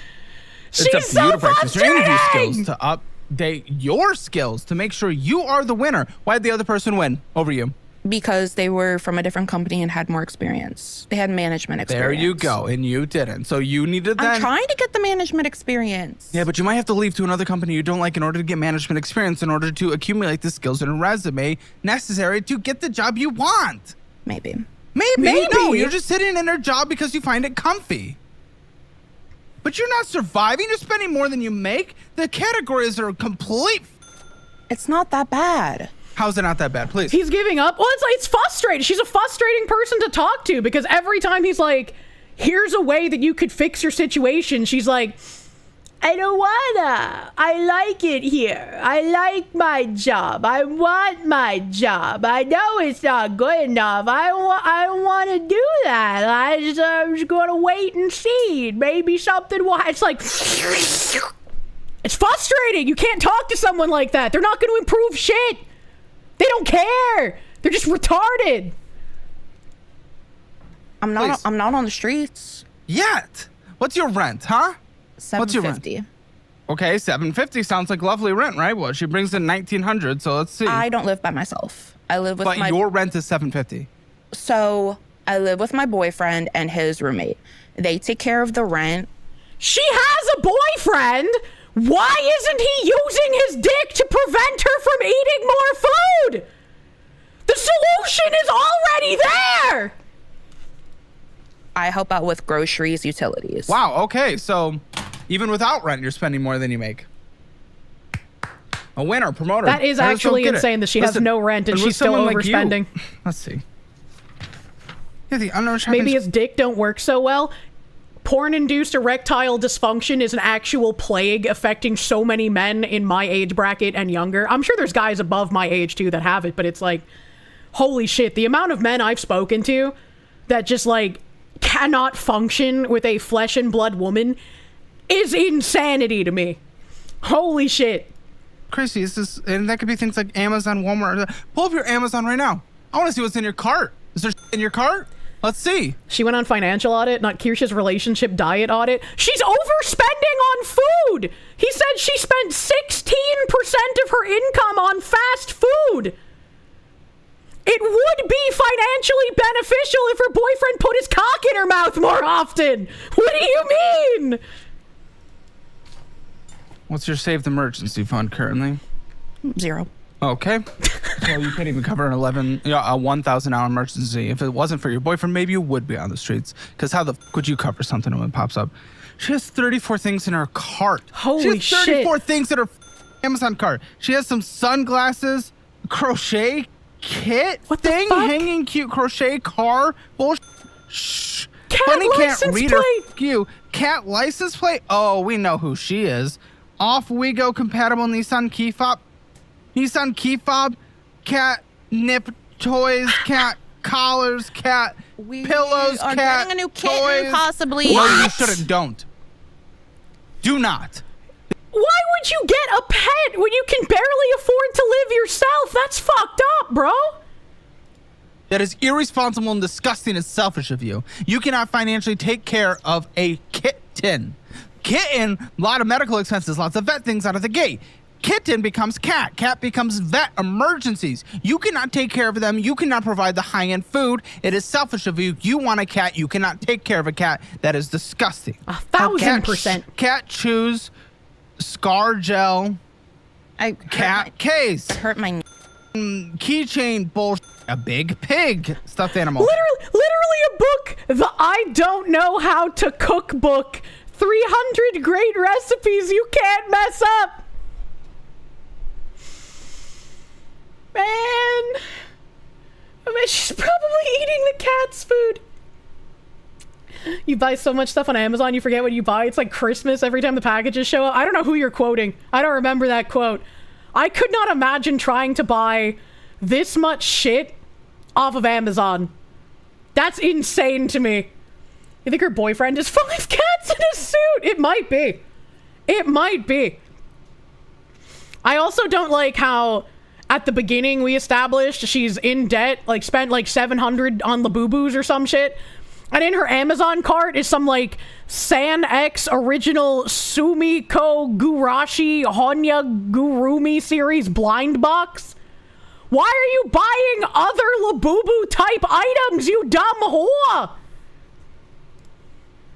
It's up to you to practice your interview skills, to update your skills, to make sure you are the winner. Why did the other person win over you? Because they were from a different company and had more experience. They had management experience. There you go, and you didn't. So you needed that. I'm trying to get the management experience. Yeah, but you might have to leave to another company you don't like in order to get management experience, in order to accumulate the skills and resume necessary to get the job you want. Maybe. Maybe. No, you're just sitting in a job because you find it comfy. But you're not surviving. You're spending more than you make. The categories are complete. It's not that bad. How's it not that bad? Please. He's giving up. Well, it's frustrating. She's a frustrating person to talk to because every time he's like, here's a way that you could fix your situation, she's like, I don't wanna. I like it here. I like my job. I want my job. I know it's not good enough. I don't want to do that. I'm just going to wait and see. Maybe something will... It's like... It's frustrating. You can't talk to someone like that. They're not going to improve shit. They don't care. They're just retarded. I'm not on the streets. Yet. What's your rent, huh? $750. Okay, $750 sounds like lovely rent, right? Well, she brings in $1,900, so let's see. I don't live by myself. I live with But your rent is $750. So I live with my boyfriend and his roommate. They take care of the rent. She has a boyfriend? Why isn't he using his dick to prevent her from eating more food? The solution is already there! I help out with groceries, utilities. Wow, okay, so even without rent, you're spending more than you make. A winner, promoter. That is actually insane that she has no rent and she's still overspending. Like let's see. Yeah, maybe his dick don't work so well. Porn-induced erectile dysfunction is an actual plague affecting so many men in my age bracket and younger. I'm sure there's guys above my age too that have it, but it's like, holy shit, the amount of men I've spoken to that just like cannot function with a flesh and blood woman is insanity to me. Holy shit. Crazy, and that could be things like Amazon, Walmart. Pull up your Amazon right now. I want to see what's in your cart. Is there in your cart? Let's see. She went on financial audit, not Kirsche's relationship diet audit. She's overspending on food. He said she spent 16% of her income on fast food. It would be financially beneficial if her boyfriend put his cock in her mouth more often. What do you mean? What's your saved emergency fund currently? 0. Okay. So you can't even cover a $1,000 emergency. If it wasn't for your boyfriend, maybe you would be on the streets. Because how the fuck would you cover something when it pops up? She has 34 things in her cart. Holy she has 34 shit. things in her Amazon cart. She has some sunglasses, crochet kit thing, hanging cute crochet car. Bullshit. Shh. Cat Bunny can't license read plate. her. You. Cat license plate? Oh, we know who she is. Off we go compatible Nissan key fob. Nissan key fob. Cat nip toys. Cat collars. Cat pillows. are Cat getting a new kitten, toys. possibly. No, you What? shouldn't. Don't. Do not. Why would you get a pet when you can barely afford to live yourself? That's fucked up, bro. That is irresponsible and disgusting and selfish of you. You cannot financially take care of a kitten. Kitten, a lot of medical expenses, lots of vet things out of the gate. Kitten becomes cat. Cat becomes vet emergencies. You cannot take care of them. You cannot provide the high-end food. It is selfish of you. You want a cat. You cannot take care of a cat. That is disgusting. 1,000%. Cat chews, scar gel, cat case. Hurt my keychain bullshit. A big pig stuffed animal. Literally a book. The I Don't Know How to Cook book. 300 great recipes you can't mess up. Man, she's probably eating the cat's food. You buy so much stuff on Amazon, you forget what you buy. It's like Christmas every time the packages show up. I don't know who you're quoting. I don't remember that quote. I could not imagine trying to buy this much shit off of Amazon. That's insane to me. You think her boyfriend is 5 cats in a suit? It might be. It might be. I also don't like how at the beginning we established she's in debt, like spent like $700 on Labubu's or some shit. And in her Amazon cart is some like San X original Sumiko Gurashi Honya Gurumi series blind box. Why are you buying other Labubu type items, you dumb whore?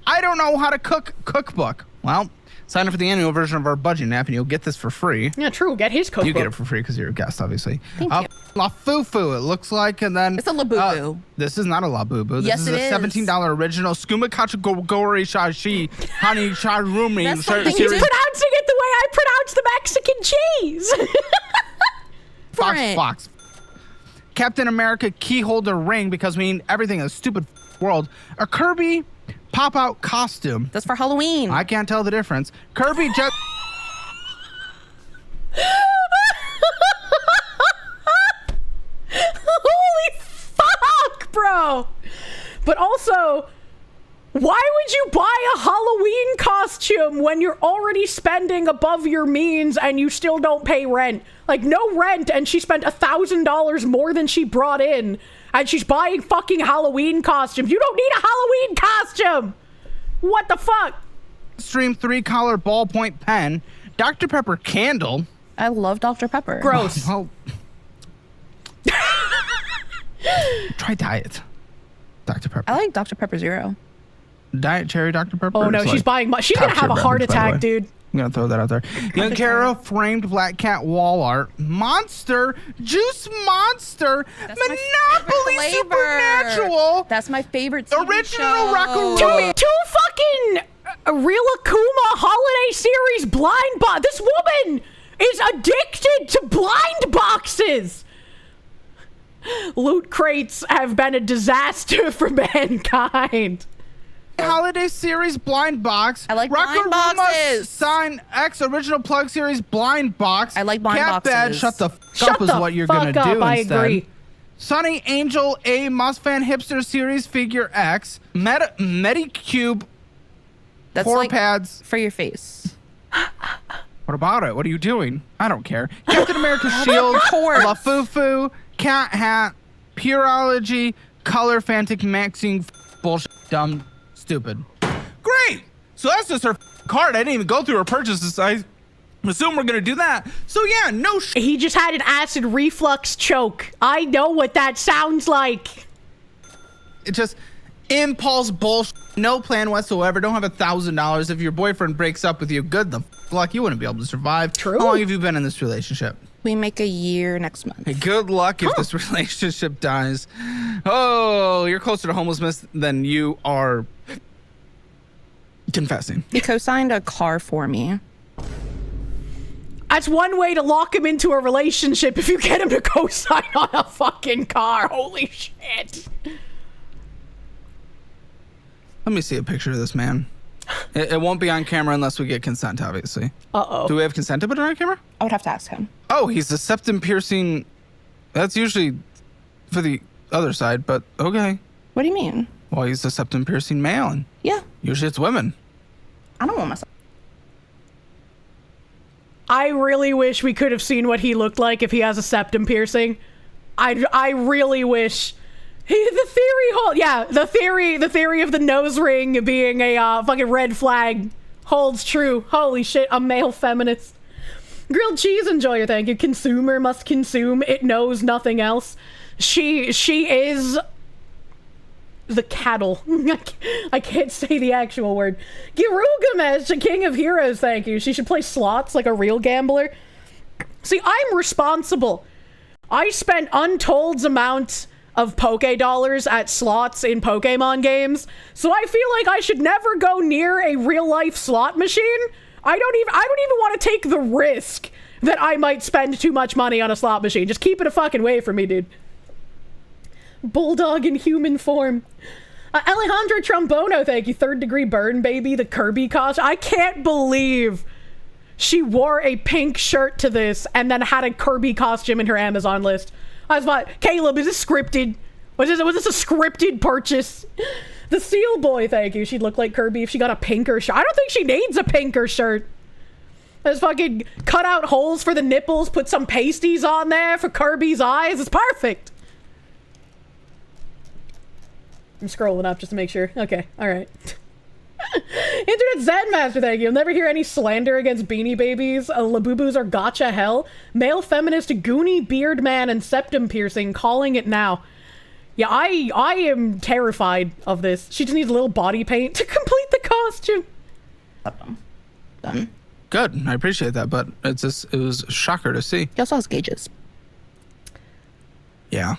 I don't know how to cookbook. Well, sign up for the annual version of our budget app and you'll get this for free. Yeah, true. Get his cookbook. You get it for free because you're a guest, obviously. Thank you. La Fufu, it looks like, and then it's a Labubu. This is not a Labubu. This Yes, is it a $17 original Skumakacha Gori Shashi Honey Charumi. He's pronouncing it the way I pronounce the Mexican cheese. Fox. Captain America key holder ring because we need everything in a stupid world. A Kirby pop-out costume. That's for Halloween. I can't tell the difference. Kirby just... Holy fuck, bro. But also, why would you buy a Halloween costume when you're already spending above your means and you still don't pay rent? Like, no rent, and she spent $1,000 more than she brought in, and she's buying fucking Halloween costumes. You don't need a Halloween costume. What the fuck? Stream 3-color ballpoint pen. Dr. Pepper candle. I love Dr. Pepper. Gross. Well, try diet. Dr. Pepper. I like Dr. Pepper Zero. Diet cherry Dr. Pepper. Oh no, she's buying. She's gonna have a heart attack, dude. I'm gonna throw that out there. Young Kara framed black cat wall art. Monster juice monster. That's Monopoly Supernatural. That's my favorite TV original show. Two fucking Real Akuma holiday series blind box. This woman is addicted to blind boxes. Loot crates have been a disaster for mankind. Holiday series blind box. I like blind Rockaruma boxes. Sign X original plug series blind box. I like blind Cat boxes. bed. Shut the fuck up is what you're gonna do instead. I agree. Sunny Angel A Mustfan Hipster Series Figure X. Medicube. That's Four like pads for your face. What about it? What are you doing? I don't care. Captain America Shield. La Fufu. Cat hat. Pureology. Color Fantic Maxing. Bullshit. Dumb. Stupid. Great. So that's just her card. I didn't even go through her purchases. I assume we're gonna do that. So yeah, no shit. He just had an acid reflux choke. I know what that sounds like. It just impulse bullshit. No plan whatsoever. Don't have $1,000. If your boyfriend breaks up with you, good the luck. You wouldn't be able to survive. True. How long have you been in this relationship? We make a year next month. Hey, good luck if this relationship dies. Oh, you're closer to homelessness than you are confessing. He co-signed a car for me. That's one way to lock him into a relationship if you get him to co-sign on a fucking car. Holy shit. Let me see a picture of this man. It won't be on camera unless we get consent, obviously. Uh-oh. Do we have consent to put it on camera? I would have to ask him. Oh, he's a septum piercing. That's usually for the other side, but okay. What do you mean? Well, he's a septum piercing male, and yeah, usually it's women. I don't want myself. I really wish we could have seen what he looked like if he has a septum piercing. I really wish. The theory of the nose ring being a fucking red flag holds true. Holy shit, a male feminist. Grilled cheese enjoyer, thank you. Consumer must consume. It knows nothing else. She is the cattle. I can't say the actual word. Girugamesh, the king of heroes, thank you. She should play slots like a real gambler. See, I'm responsible. I spent untold amounts of Poke dollars at slots in Pokemon games, so I feel like I should never go near a real life slot machine. I don't even want to take the risk that I might spend too much money on a slot machine. Just keep it a fucking way from me, dude. Bulldog in human form. Alejandro Trombono, thank you. 3rd degree burn, baby. The Kirby costume. I can't believe she wore a pink shirt to this and then had a Kirby costume in her Amazon list. I was like, Caleb, is this scripted? Was this a scripted purchase? The Seal Boy, thank you. She'd look like Kirby if she got a pinker shirt. I don't think she needs a pinker shirt. Just fucking cut out holes for the nipples, put some pasties on there for Kirby's eyes. It's perfect. I'm scrolling up just to make sure. Okay, all right. Internet Zen Master, thank you. You'll never hear any slander against Beanie Babies. Labubus are gotcha hell. Male feminist, Goonie, beard man, and septum piercing, calling it now. Yeah, I am terrified of this. She just needs a little body paint to complete the costume. Done. Good, I appreciate that, but it was a shocker to see. He also has gauges. Yeah.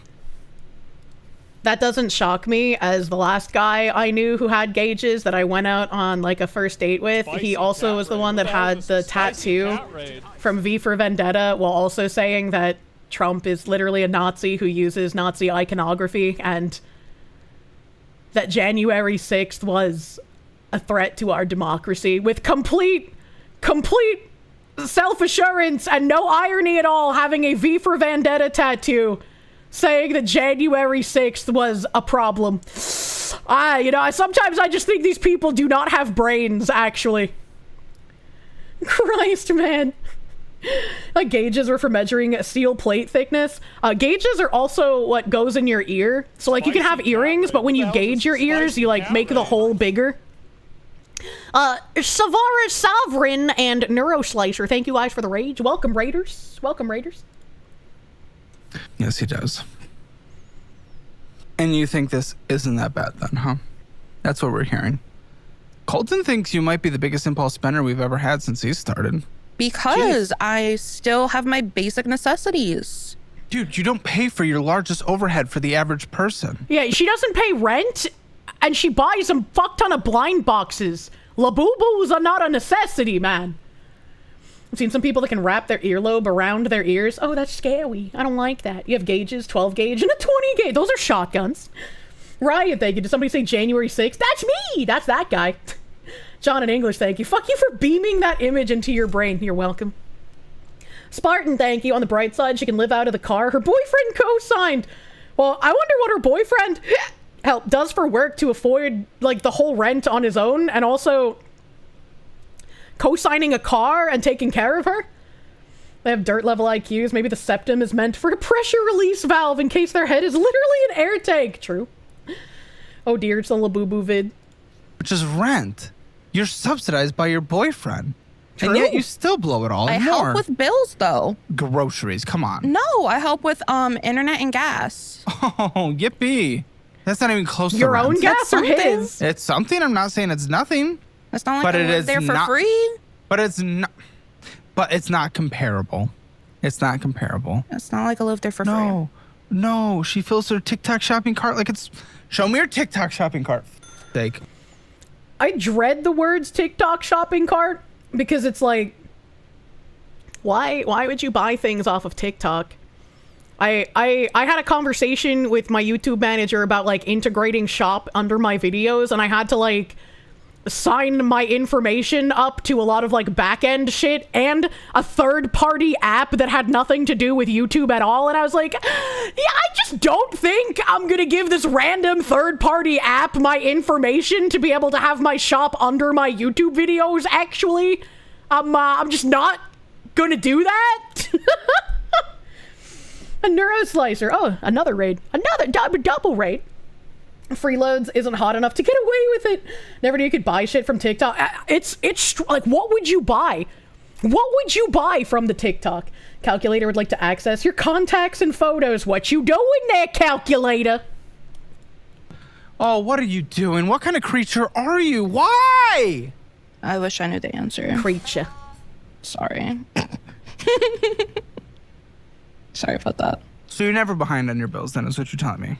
That doesn't shock me, as the last guy I knew who had gauges that I went out on like a first date with, he also was the one that had the tattoo from V for Vendetta, while also saying that Trump is literally a Nazi who uses Nazi iconography, and that January 6th was a threat to our democracy, with complete self-assurance and no irony at all, having a V for Vendetta tattoo saying that January 6th was a problem. Sometimes I just think these people do not have brains, actually. Christ, man. Like, gauges were for measuring steel plate thickness. Gauges are also what goes in your ear. So, like, you can have earrings, but when you gauge your ears, you, like, make the hole bigger. Savara Sovereign and Neuroslicer, thank you guys for the rage. Welcome, Raiders. Welcome, Raiders. Yes, he does. And you think this isn't that bad then, huh? That's what we're hearing. Colton thinks you might be the biggest impulse spender we've ever had since he started. Because I still have my basic necessities. Dude, you don't pay for your largest overhead for the average person. Yeah, she doesn't pay rent, and she buys a fuck ton of blind boxes. Labubus are not a necessity, man. I've seen some people that can wrap their earlobe around their ears. Oh, that's scary. I don't like that. You have gauges, 12 gauge and a 20 gauge. Those are shotguns. Riot, thank you. Did somebody say January 6th? That's me! That's that guy. John in English, thank you. Fuck you for beaming that image into your brain. You're welcome. Spartan, thank you. On the bright side, she can live out of the car. Her boyfriend co-signed. Well, I wonder what her boyfriend does for work to afford, like, the whole rent on his own, and also co-signing a car and taking care of her. They have dirt level IQs. Maybe the septum is meant for a pressure release valve in case their head is literally an air tank. True. Oh dear, it's a Labubu vid. Which is rent. You're subsidized by your boyfriend. True. And yet you still blow it all. I help with bills, though. Groceries, come on. No, I help with internet and gas. Oh, yippee. That's not even close to your rent. own gas or his? It's something. I'm not saying it's nothing. It's not like I live there for free. But it's not. But it's not comparable. It's not comparable. It's not like I live there for free. No. She fills her TikTok shopping cart like it's. Show me your TikTok shopping cart. Sake. I dread the words TikTok shopping cart because it's like, why would you buy things off of TikTok? I had a conversation with my YouTube manager about like integrating shop under my videos, and I had to like sign my information up to a lot of like back-end shit and a third-party app that had nothing to do with YouTube at all. And I was like, yeah, I just don't think I'm gonna give this random third-party app my information to be able to have my shop under my YouTube videos. Actually, I'm just not gonna do that. A neuroslicer. Oh, another raid. Another double raid. Freeloads isn't hot enough to get away with it. Never knew you could buy shit from TikTok. It's like, what would you buy? What would you buy from the TikTok? Calculator would like to access your contacts and photos. What you doing there, calculator? Oh, what are you doing? What kind of creature are you? Why? I wish I knew the answer. Creature. Sorry. Sorry about that. So you're never behind on your bills then, is what you're telling me?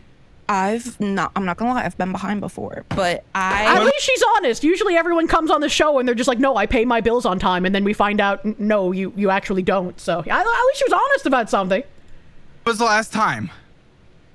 I'm not gonna lie, I've been behind before, but At least she's honest. Usually everyone comes on the show and they're just like, no, I pay my bills on time, and then we find out, no, you actually don't. So at least she was honest about something. When was the last time?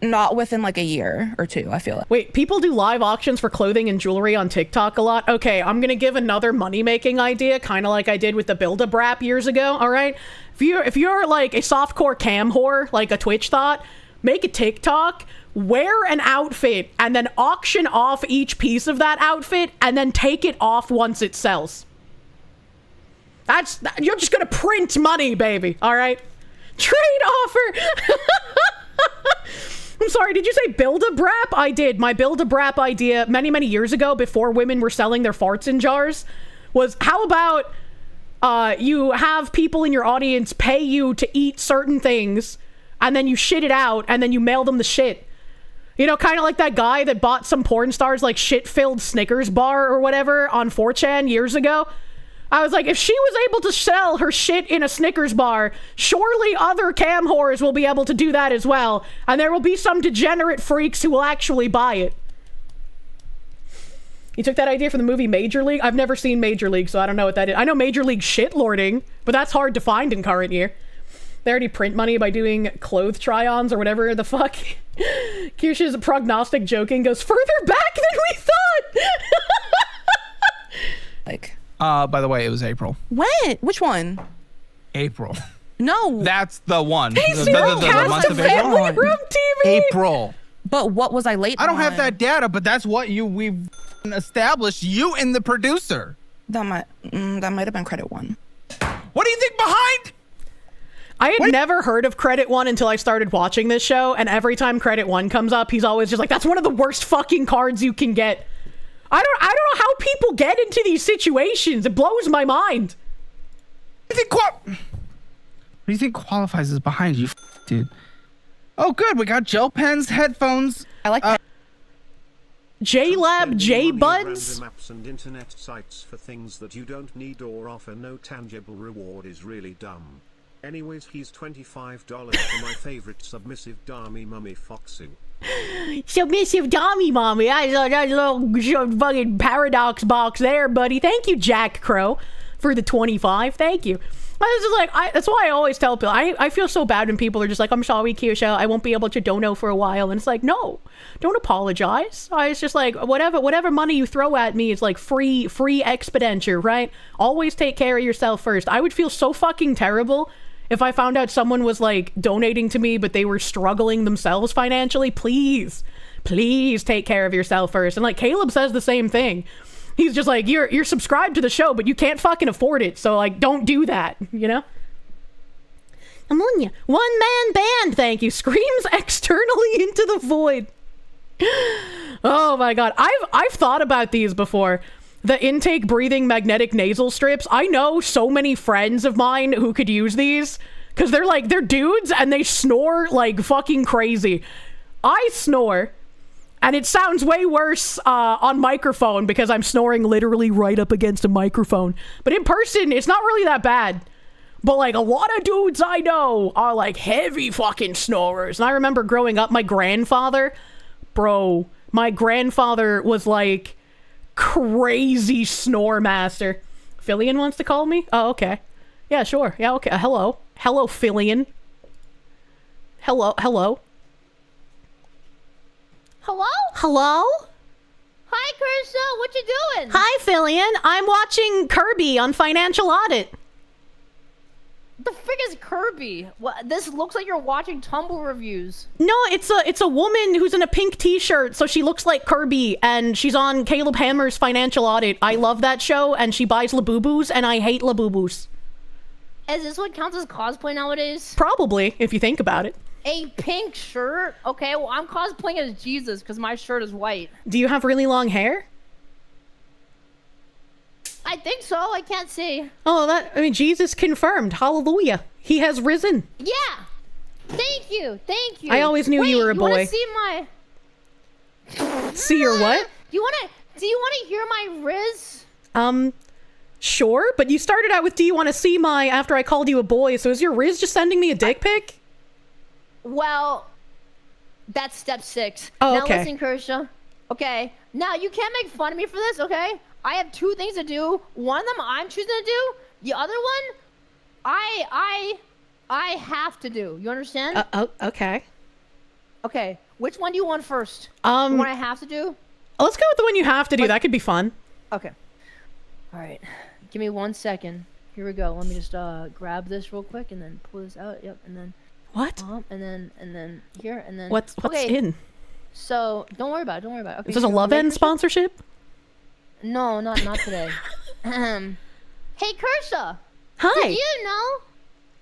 Not within like a year or two, I feel like. Wait, people do live auctions for clothing and jewelry on TikTok a lot? Okay, I'm gonna give another money-making idea, kind of like I did with the Build-A-Brap years ago, all right? If you're like a softcore cam whore, like a Twitch thought, make a TikTok, wear an outfit, and then auction off each piece of that outfit, and then take it off once it sells. You're just gonna print money, baby, all right? Trade offer! I'm sorry, did you say Build-A-Brap? I did. My Build-A-Brap idea many, many years ago, before women were selling their farts in jars, was how about you have people in your audience pay you to eat certain things, and then you shit it out, and then you mail them the shit. You know, kind of like that guy that bought some porn stars like shit-filled Snickers bar or whatever on 4chan years ago. I was like, if she was able to sell her shit in a Snickers bar, surely other cam whores will be able to do that as well. And there will be some degenerate freaks who will actually buy it. You took that idea from the movie Major League? I've never seen Major League, so I don't know what that is. I know Major League shitlording, but that's hard to find in current year. They already print money by doing clothes try-ons or whatever the fuck. Kirsch's prognostic joking goes further back than we thought! Like... by the way, it was April. When? Which one? April. No. That's the one. Hey, the month of April. Family Room TV! April. But what was I late I don't on? have that data, but that's what we've established. You and the producer. That might have been credit one. What do you think behind? I had never heard of Credit One until I started watching this show, and every time Credit One comes up, he's always just like, that's one of the worst fucking cards you can get. I don't know how people get into these situations. It blows my mind. What do you think qualifies as behind you, dude? Oh, good. We got gel pens, headphones. I like that. JLab J-Buds? Random apps and internet sites for things that you don't need or offer no tangible reward is really dumb. Anyways, he's $25 for my favorite submissive Dami Mummy Foxu. Submissive Dami Mommy. That little fucking paradox box there, buddy. Thank you, Jack Crow, for the 25. Thank you. I was just like, that's why I always tell people, I feel so bad when people are just like, I'm sorry, Kirsche, I won't be able to dono for a while. And it's like, no, don't apologize. It's just like, whatever money you throw at me is like free expenditure, right? Always take care of yourself first. I would feel so fucking terrible if I found out someone was like donating to me, but they were struggling themselves financially. Please take care of yourself first. And like Caleb says the same thing. He's just like, you're subscribed to the show, but you can't fucking afford it. So like, don't do that, you know? Ammonia. One man band, thank you. Screams externally into the void. Oh my God. I've thought about these before. The intake breathing magnetic nasal strips. I know so many friends of mine who could use these because they're dudes and they snore like fucking crazy. I snore and it sounds way worse on microphone because I'm snoring literally right up against a microphone. But in person, it's not really that bad. But like a lot of dudes I know are like heavy fucking snorers. And I remember growing up, my grandfather was like crazy snore master. Fillian wants to call me? Oh, okay. Yeah, sure. Yeah, okay. Hello. Hello, Fillian. Hello. Hello. Hello? Hello? Hi, Kirsche. What you doing? Hi, Fillian. I'm watching Kirby on Financial Audit. The frig is Kirby? What? This looks like you're watching Tumblr reviews. No, it's a woman who's in a pink t-shirt, so she looks like Kirby, and she's on Caleb Hammer's Financial Audit. I love that show, and she buys Labubus, and I hate Labubus. Is this what counts as cosplay nowadays? Probably, if you think about it. A pink shirt? Okay, well, I'm cosplaying as Jesus because my shirt is white. Do you have really long hair? I think so. I can't see. Oh, Jesus confirmed. Hallelujah. He has risen. Yeah. Thank you. Thank you. I always knew you were a boy. You want to see my... See your what? Do you want to hear my Riz? Sure, but you started out with do you want to see my after I called you a boy, so is your Riz just sending me a dick pic? Well, that's step 6. Oh, now okay. Listen, Kirsche. Okay. Now, you can't make fun of me for this, okay? I have 2 things to do. One of them I'm choosing to do. The other one, I have to do. You understand? Okay. Okay. Which one do you want first? The one I have to do? Let's go with the one you have to do. That could be fun. Okay. All right. Give me 1 second. Here we go. Let me just grab this real quick and then pull this out. Yep. And then what? And then here and then what's okay. in? So don't worry about it. Don't worry about it. Okay, is this a Love End sponsorship? No, not today. Hey, Kirsche. Hi. Did you know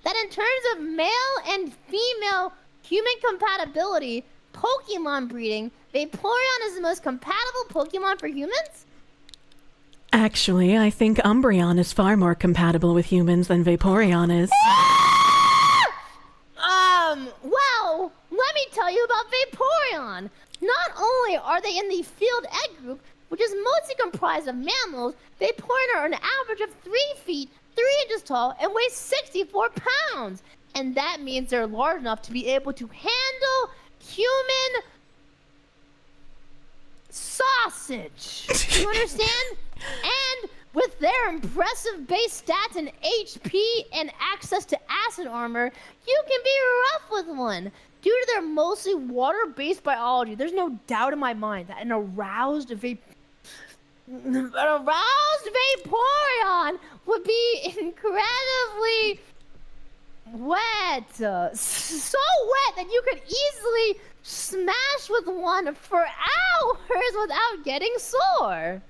that in terms of male and female human compatibility, Pokemon breeding, Vaporeon is the most compatible Pokemon for humans? Actually, I think Umbreon is far more compatible with humans than Vaporeon is. Well, let me tell you about Vaporeon. Not only are they in the field egg group, which is mostly comprised of mammals, Vaporeon are an average of 3 feet, 3 inches tall, and weigh 64 pounds. And that means they're large enough to be able to handle human sausage. You understand? And with their impressive base stats and HP and access to acid armor, you can be rough with one. Due to their mostly water-based biology, there's no doubt in my mind that an aroused Vaporeon would be incredibly wet. So wet that you could easily smash with one for hours without getting sore.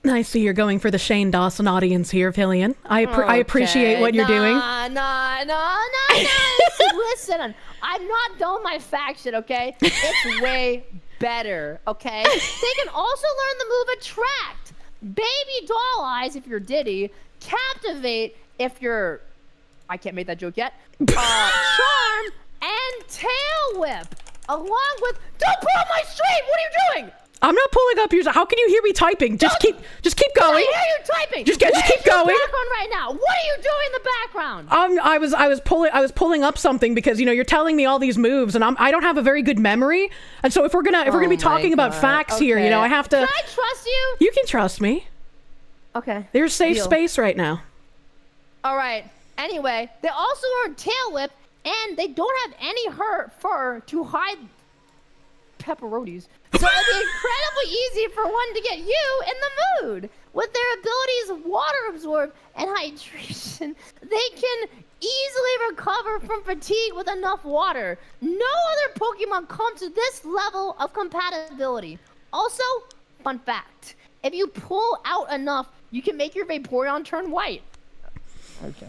I see you're going for the Shane Dawson audience here, Fillian. I appreciate what you're doing. No. Listen, I'm not done my fact shit, okay? It's way better, okay? They can also learn the move Attract, Baby Doll Eyes if you're Diddy, Captivate if you're... I can't make that joke yet. Charm, and Tail Whip, along with... Don't pull up my stream! What are you doing? I'm not pulling up yours. How can you hear me typing? Just keep going. I hear you typing. Just keep going. Background right now. What are you doing in the background? I was pulling up something because you're telling me all these moves and I don't have a very good memory, and so if we're gonna be talking about facts here, I have to. Can I trust you? You can trust me. Okay. There's safe space right now. All right. Anyway, they also learn Tail Whip, and they don't have any fur to hide pepperonis. So it'd be incredibly easy for one to get you in the mood. With their abilities of water absorb and hydration, they can easily recover from fatigue with enough water. No other Pokemon comes to this level of compatibility. Also, fun fact, if you pull out enough, you can make your Vaporeon turn white. Okay.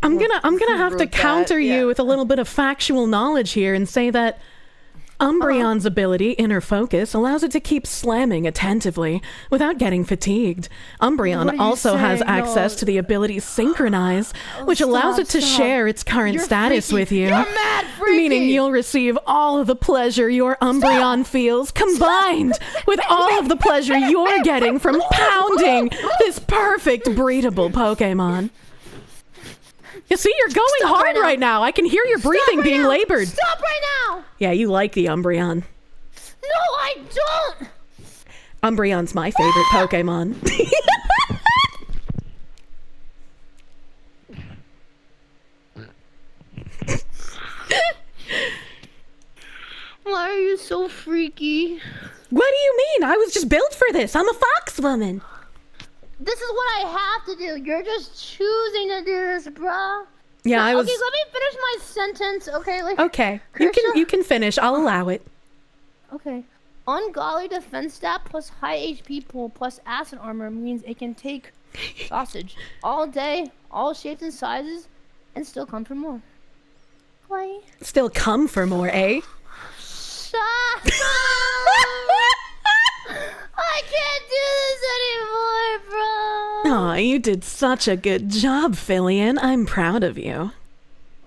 I'm gonna have to counter you with a little bit of factual knowledge here and say that Umbreon's ability, Inner Focus, allows it to keep slamming attentively without getting fatigued. Umbreon also has access to the ability Synchronize, which allows it to share its current status with you. You're mad freaky! Meaning you'll receive all of the pleasure your Umbreon feels, combined with all of the pleasure you're getting from pounding this perfect breedable Pokemon. You see, you're going hard right now. I can hear your breathing being labored. Stop right now! Yeah, you like the Umbreon. No, I don't! Umbreon's my favorite Pokemon. Why are you so freaky? What do you mean? I was just built for this. I'm a fox woman. This is what I have to do. You're just choosing to do this, bruh. Yeah, I was. Okay, let me finish my sentence. Okay, like. Okay, you can finish. I'll allow it. Okay. Ungodly defense stat plus high HP pool plus acid armor means it can take sausage all day, all shapes and sizes, and still come for more. Why? Still come for more, eh? Shut up! I can't do this anymore, bro. Aw, you did such a good job, Fillian. I'm proud of you.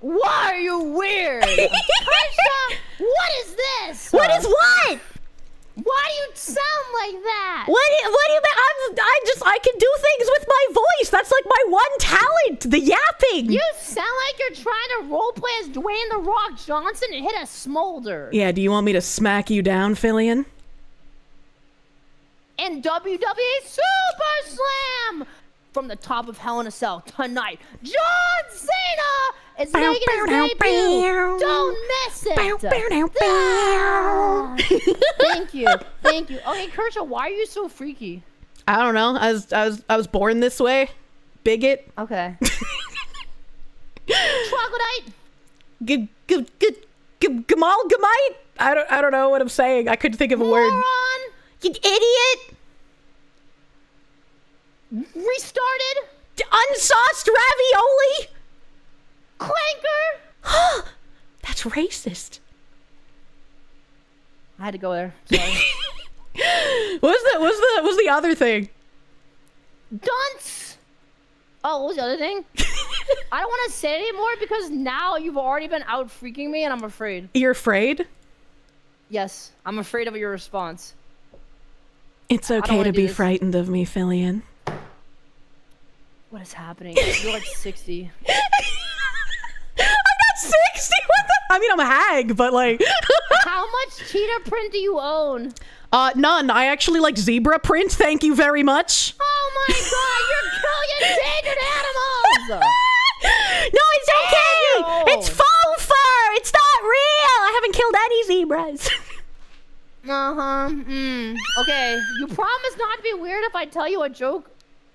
Why are you weird? Kirsche, what is this? What is what? Why do you sound like that? What do you mean? I can do things with my voice. That's like my one talent, the yapping. You sound like you're trying to roleplay as Dwayne "The Rock" Johnson and hit a smolder. Yeah, do you want me to smack you down, Fillian? And WWE Super Slam from the top of Hell in a Cell tonight. John Cena is making his debut. Don't miss it. Thank you. Okay, Kirsche, why are you so freaky? I don't know. I was born this way. Bigot. Okay. Troglodyte. Gamalgamite. I don't know what I'm saying. I couldn't think of a word. Moron. You idiot. Restarted. Unsauced ravioli. Clanker. That's racist. I had to go there. Sorry. What's the other thing? Dunce. Oh, what was the other thing? I don't want to say it anymore because now you've already been out freaking me and I'm afraid. You're afraid? Yes, I'm afraid of your response. It's okay to be frightened of me, Fillian. What is happening? You're like 60. I'm not 60. What the? I mean, I'm a hag, but like. How much cheetah print do you own? None. I actually like zebra print. Thank you very much. Oh my god, you're killing endangered animals! No, it's okay. It's faux fur. It's not real. I haven't killed any zebras. Okay, you promise not to be weird if I tell you a joke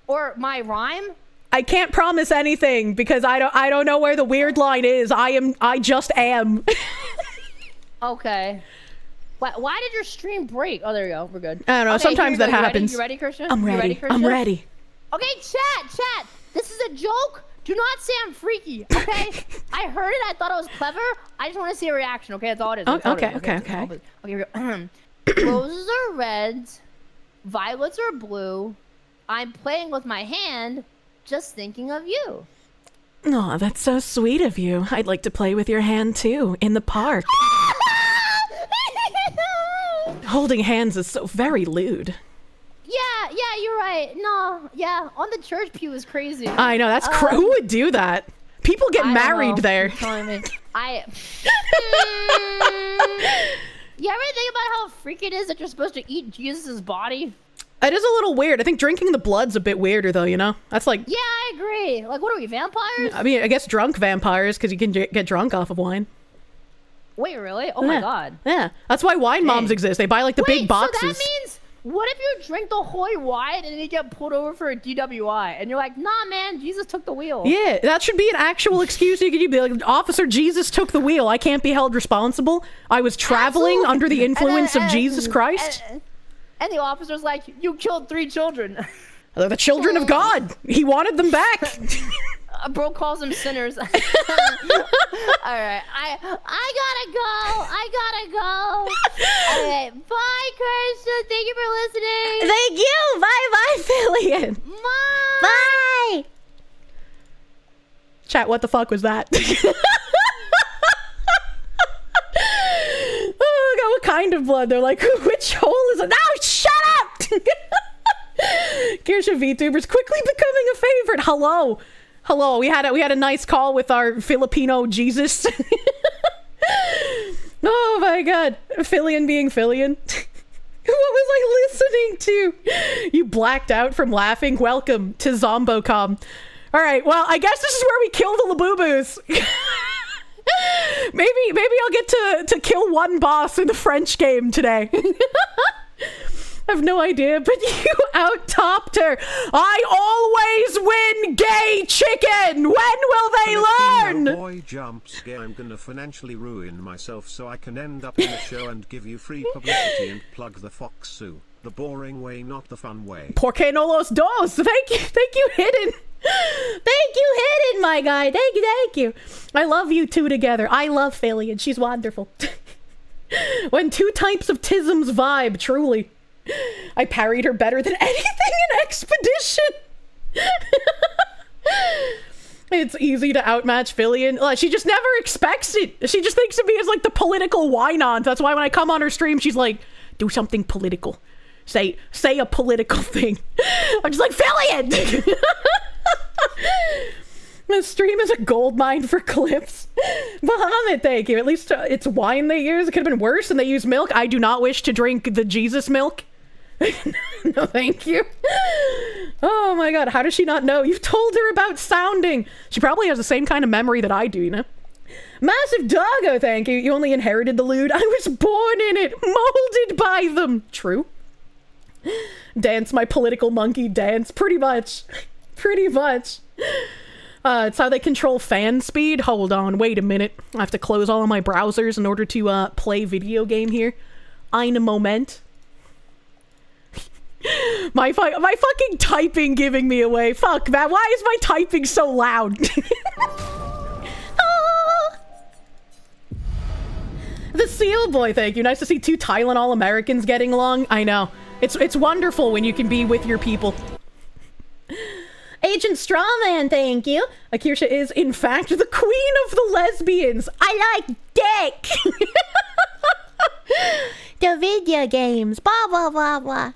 or my rhyme? I can't promise anything because I don't know where the weird line is. I just am. Okay. Why did your stream break? Oh, there you go. We're good. I don't know. Okay, sometimes that happens. You ready, Kirsche? I'm ready. I'm ready. Okay, chat. This is a joke. Do not say I'm freaky, okay? I heard it. I thought it was clever. I just want to see a reaction, okay? That's all it is. Okay. Okay, here we go. Roses are red. Violets are blue. I'm playing with my hand, just thinking of you. Oh, that's so sweet of you. I'd like to play with your hand too, in the park. Holding hands is so very lewd. Yeah, you're right. No, yeah, on the church pew is crazy. I know, that's who would do that? People get married there. You ever think about how freaky it is that you're supposed to eat Jesus' body? It is a little weird. I think drinking the blood's a bit weirder, though, you know? That's like... Yeah, I agree. Like, what are we, vampires? I mean, I guess drunk vampires, because you can get drunk off of wine. Wait, really? Oh my god. Yeah, that's why wine moms exist. They buy, like, the big boxes. So that means... What if you drink the holy wine and then you get pulled over for a DWI? And you're like, nah, man, Jesus took the wheel. Yeah, that should be an actual excuse. You could be like, Officer, Jesus took the wheel. I can't be held responsible. I was traveling under the influence of Jesus Christ. And the officer's like, you killed 3 children. They're the children of God. He wanted them back. Bro calls them sinners. All right, I gotta go. All right, bye, Kirsche. Thank you for listening. Thank you. Bye, Fillian. Bye. Chat, what the fuck was that? Oh god, what kind of blood? They're like, which hole is it? No, shut up. Kirsche VTubers quickly becoming a favorite. Hello, we had a nice call with our Filipino Jesus. Oh my god. Fillian being Fillian. Who was I listening to? You blacked out from laughing. Welcome to Zombocom. All right, well, I guess this is where we kill the Labubu's. maybe I'll get to kill one boss in the French game today. I have no idea, but you out-topped her. I always win, gay chicken! When will they learn? Boy jump scare. I'm gonna financially ruin myself so I can end up in the show and give you free publicity and plug the Foxu. The boring way, not the fun way. Porque no los dos. Thank you, Hidden. Thank you, Hidden, my guy. Thank you. I love you two together. I love Fillian. She's wonderful. When two types of tisms vibe, truly. I parried her better than anything in Expedition. It's easy to outmatch Fillian. She just never expects it. She just thinks of me as like the political why-not. That's why when I come on her stream, she's like, do something political. Say a political thing. I'm just like, Fillian! The stream is a gold mine for clips. Bahamut, thank you. At least it's wine they use. It could have been worse, and they use milk. I do not wish to drink the Jesus milk. No, thank you. Oh my god, how does she not know? You've told her about sounding. She probably has the same kind of memory that I do, you know? Massive doggo, thank you. You only inherited the lewd. I was born in it, molded by them. True. Dance my political monkey dance. Pretty much. It's how they control fan speed. Hold on, wait a minute. I have to close all of my browsers in order to play video game here. Eine Moment. My fucking typing giving me away. Fuck, man. Why is my typing so loud? The Seal Boy, thank you. Nice to see two Tylenol Americans getting along. I know. It's wonderful when you can be with your people. Agent Strawman, thank you. Kirsche is, in fact, the queen of the lesbians. I like dick. The video games. Blah, blah, blah, blah.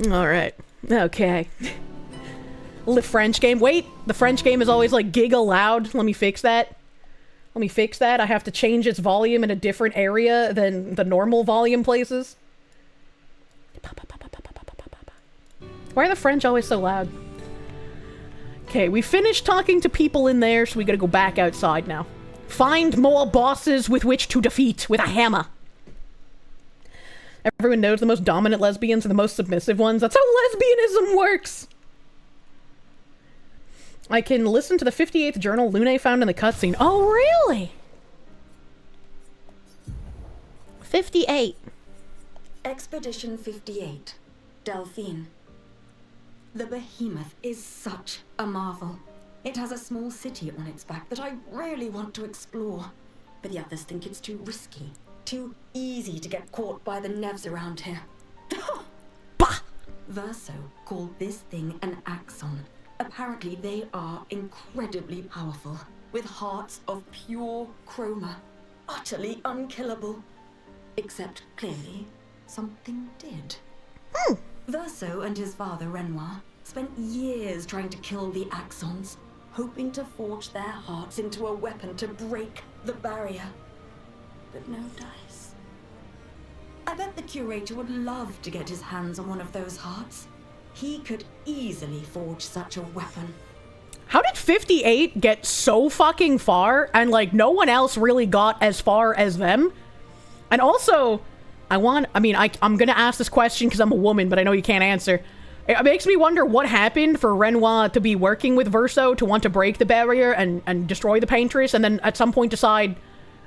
Alright. Okay. The French game. Wait, the French game is always like giga loud. Let me fix that. I have to change its volume in a different area than the normal volume places. Why are the French always so loud? Okay, we finished talking to people in there, so we gotta go back outside now. Find more bosses with which to defeat with a hammer. Everyone knows the most dominant lesbians are the most submissive ones. That's how lesbianism works! I can listen to the 58th journal Lune found in the cutscene. Oh, really? 58. Expedition 58. Delphine. The behemoth is such a marvel. It has a small city on its back that I really want to explore. But the others think it's too risky. Too easy to get caught by the nevs around here. Bah! Verso called this thing an axon. Apparently they are incredibly powerful, with hearts of pure chroma. Utterly unkillable. Except, clearly, something did. Verso and his father, Renoir, spent years trying to kill the axons, hoping to forge their hearts into a weapon to break the barrier. But no dice. I bet the curator would love to get his hands on one of those hearts. He could easily forge such a weapon. How did 58 get so fucking far and like no one else really got as far as them? And also, I'm gonna ask this question because I'm a woman, but I know you can't answer. It makes me wonder what happened for Renoir to be working with Verso to want to break the barrier and destroy the Paintress, and then at some point decide,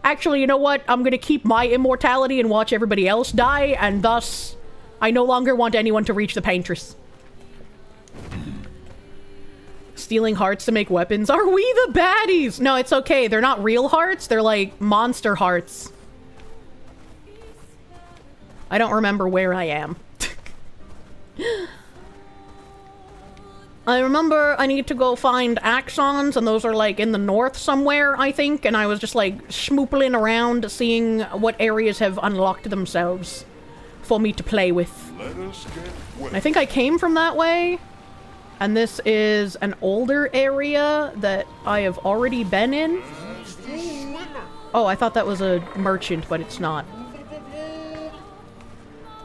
actually, you know what? I'm gonna keep my immortality and watch everybody else die, and thus, I no longer want anyone to reach the Paintress. Stealing hearts to make weapons. Are we the baddies? No, it's okay. They're not real hearts. They're like monster hearts. I don't remember where I am. I remember I need to go find axons, and those are like in the north somewhere, I think, and I was just like schmoopling around seeing what areas have unlocked themselves for me to play with. I think I came from that way, and this is an older area that I have already been in. Oh, I thought that was a merchant, but it's not.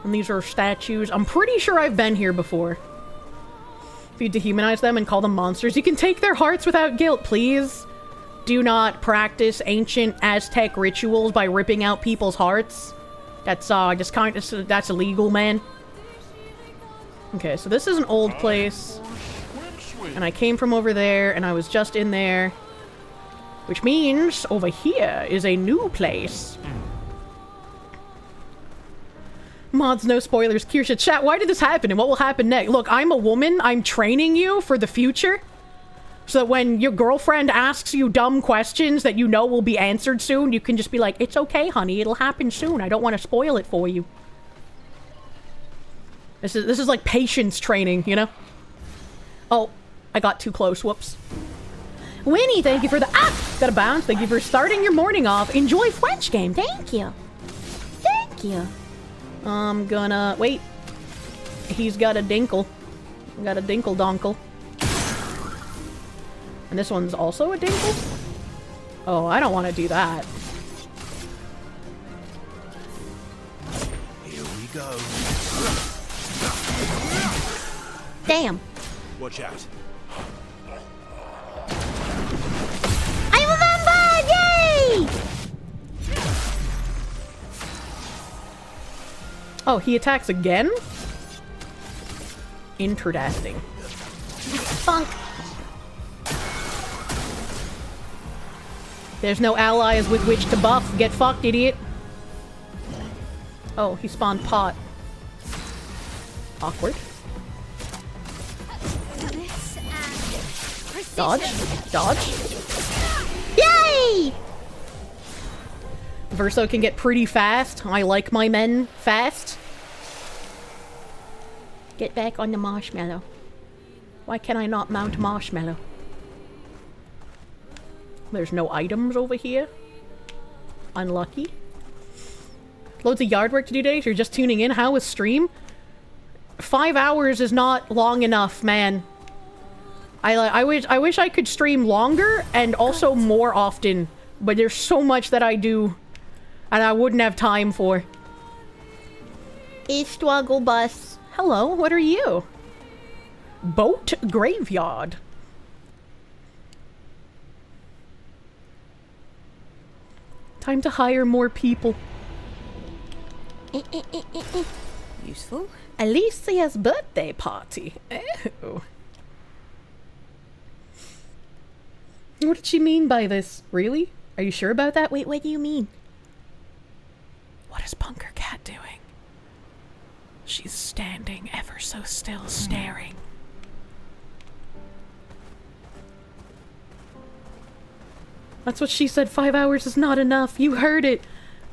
And these are statues. I'm pretty sure I've been here before. If you dehumanize them and call them monsters, you can take their hearts without guilt, please. Do not practice ancient Aztec rituals by ripping out people's hearts. That's, that's illegal, man. Okay, so this is an old place. And I came from over there, and I was just in there. Which means over here is a new place. Mods, no spoilers. Kirsche, chat, why did this happen and what will happen next? Look, I'm a woman. I'm training you for the future. So that when your girlfriend asks you dumb questions that you know will be answered soon, you can just be like, it's okay, honey. It'll happen soon. I don't want to spoil it for you. This is like patience training, you know? Oh, I got too close. Whoops. Winnie, thank you for the... Ah! Gotta bounce. Thank you for starting your morning off. Enjoy French game. Thank you. Thank you. I'm gonna... Wait. He's got a dinkle. Got a dinkle donkle. And this one's also a dinkle? Oh, I don't want to do that. Here we go. Damn. Watch out. I remember! Yay! Oh, he attacks again? Interesting. Funk. There's no allies with which to buff. Get fucked, idiot. Oh, he spawned pot. Awkward. Dodge. Dodge. Yay! Verso can get pretty fast. I like my men fast. Get back on the marshmallow. Why can I not mount marshmallow? There's no items over here. Unlucky. Loads of yard work to do today. If you're just tuning in, how was stream? 5 hours is not long enough, man. I wish I could stream longer and also more often, but there's so much that I do and I wouldn't have time for. A struggle bus. Hello, what are you? Boat graveyard. Time to hire more people. Useful. Alicia's birthday party. Oh. What did she mean by this? Really? Are you sure about that? Wait, what do you mean? What is Bunker Cat doing? She's standing ever so still, staring. That's what she said. 5 hours is not enough. You heard it.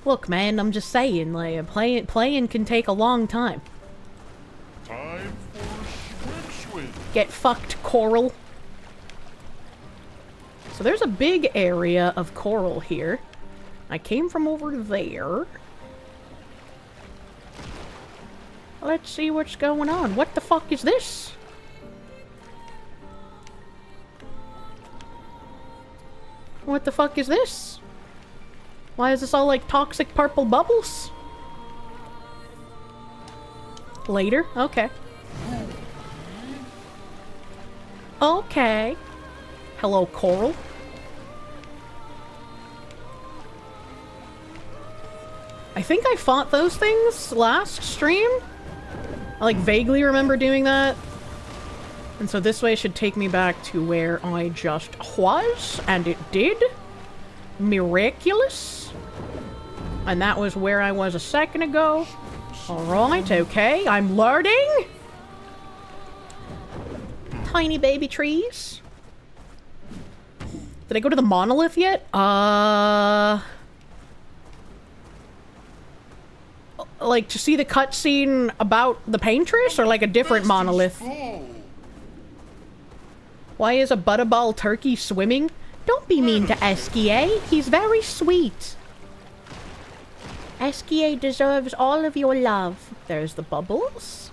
Look, man, I'm just saying, like, playing can take a long time. Time for swim. Get fucked, coral. So there's a big area of coral here. I came from over there. Let's see what's going on. What the fuck is this? What the fuck is this? Why is this all like toxic purple bubbles? Later? Okay. Okay. Hello, coral. I think I fought those things last stream. I like vaguely remember doing that. And so this way should take me back to where I just was, and it did. Miraculous. And that was where I was a second ago. Alright, okay, I'm learning. Tiny baby trees. Did I go to the monolith yet? Like, to see the cutscene about the paintress, or like a different monolith? Why is a butterball turkey swimming? Don't be mean to Esquier. He's very sweet. Esquier deserves all of your love. There's the bubbles.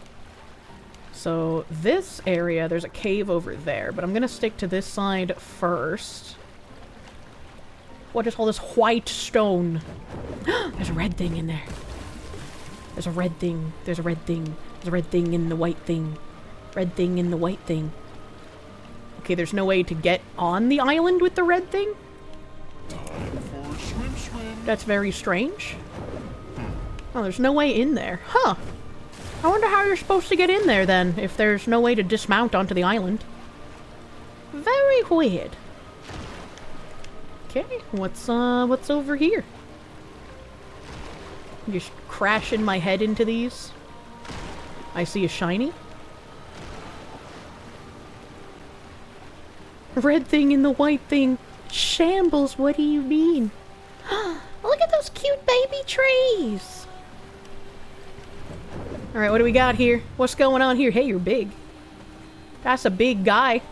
So this area, there's a cave over there, but I'm gonna stick to this side first. What is all this white stone? There's a red thing in there. There's a red thing. There's a red thing. There's a red thing in the white thing. Red thing in the white thing. Okay, there's no way to get on the island with the red thing? That's very strange. Oh, there's no way in there. Huh. I wonder how you're supposed to get in there then, if there's no way to dismount onto the island. Very weird. Okay, what's over here? Just crashing my head into these. I see a shiny. Red thing in the white thing. Shambles, what do you mean? Look at those cute baby trees! Alright, what do we got here? What's going on here? Hey, you're big. That's a big guy.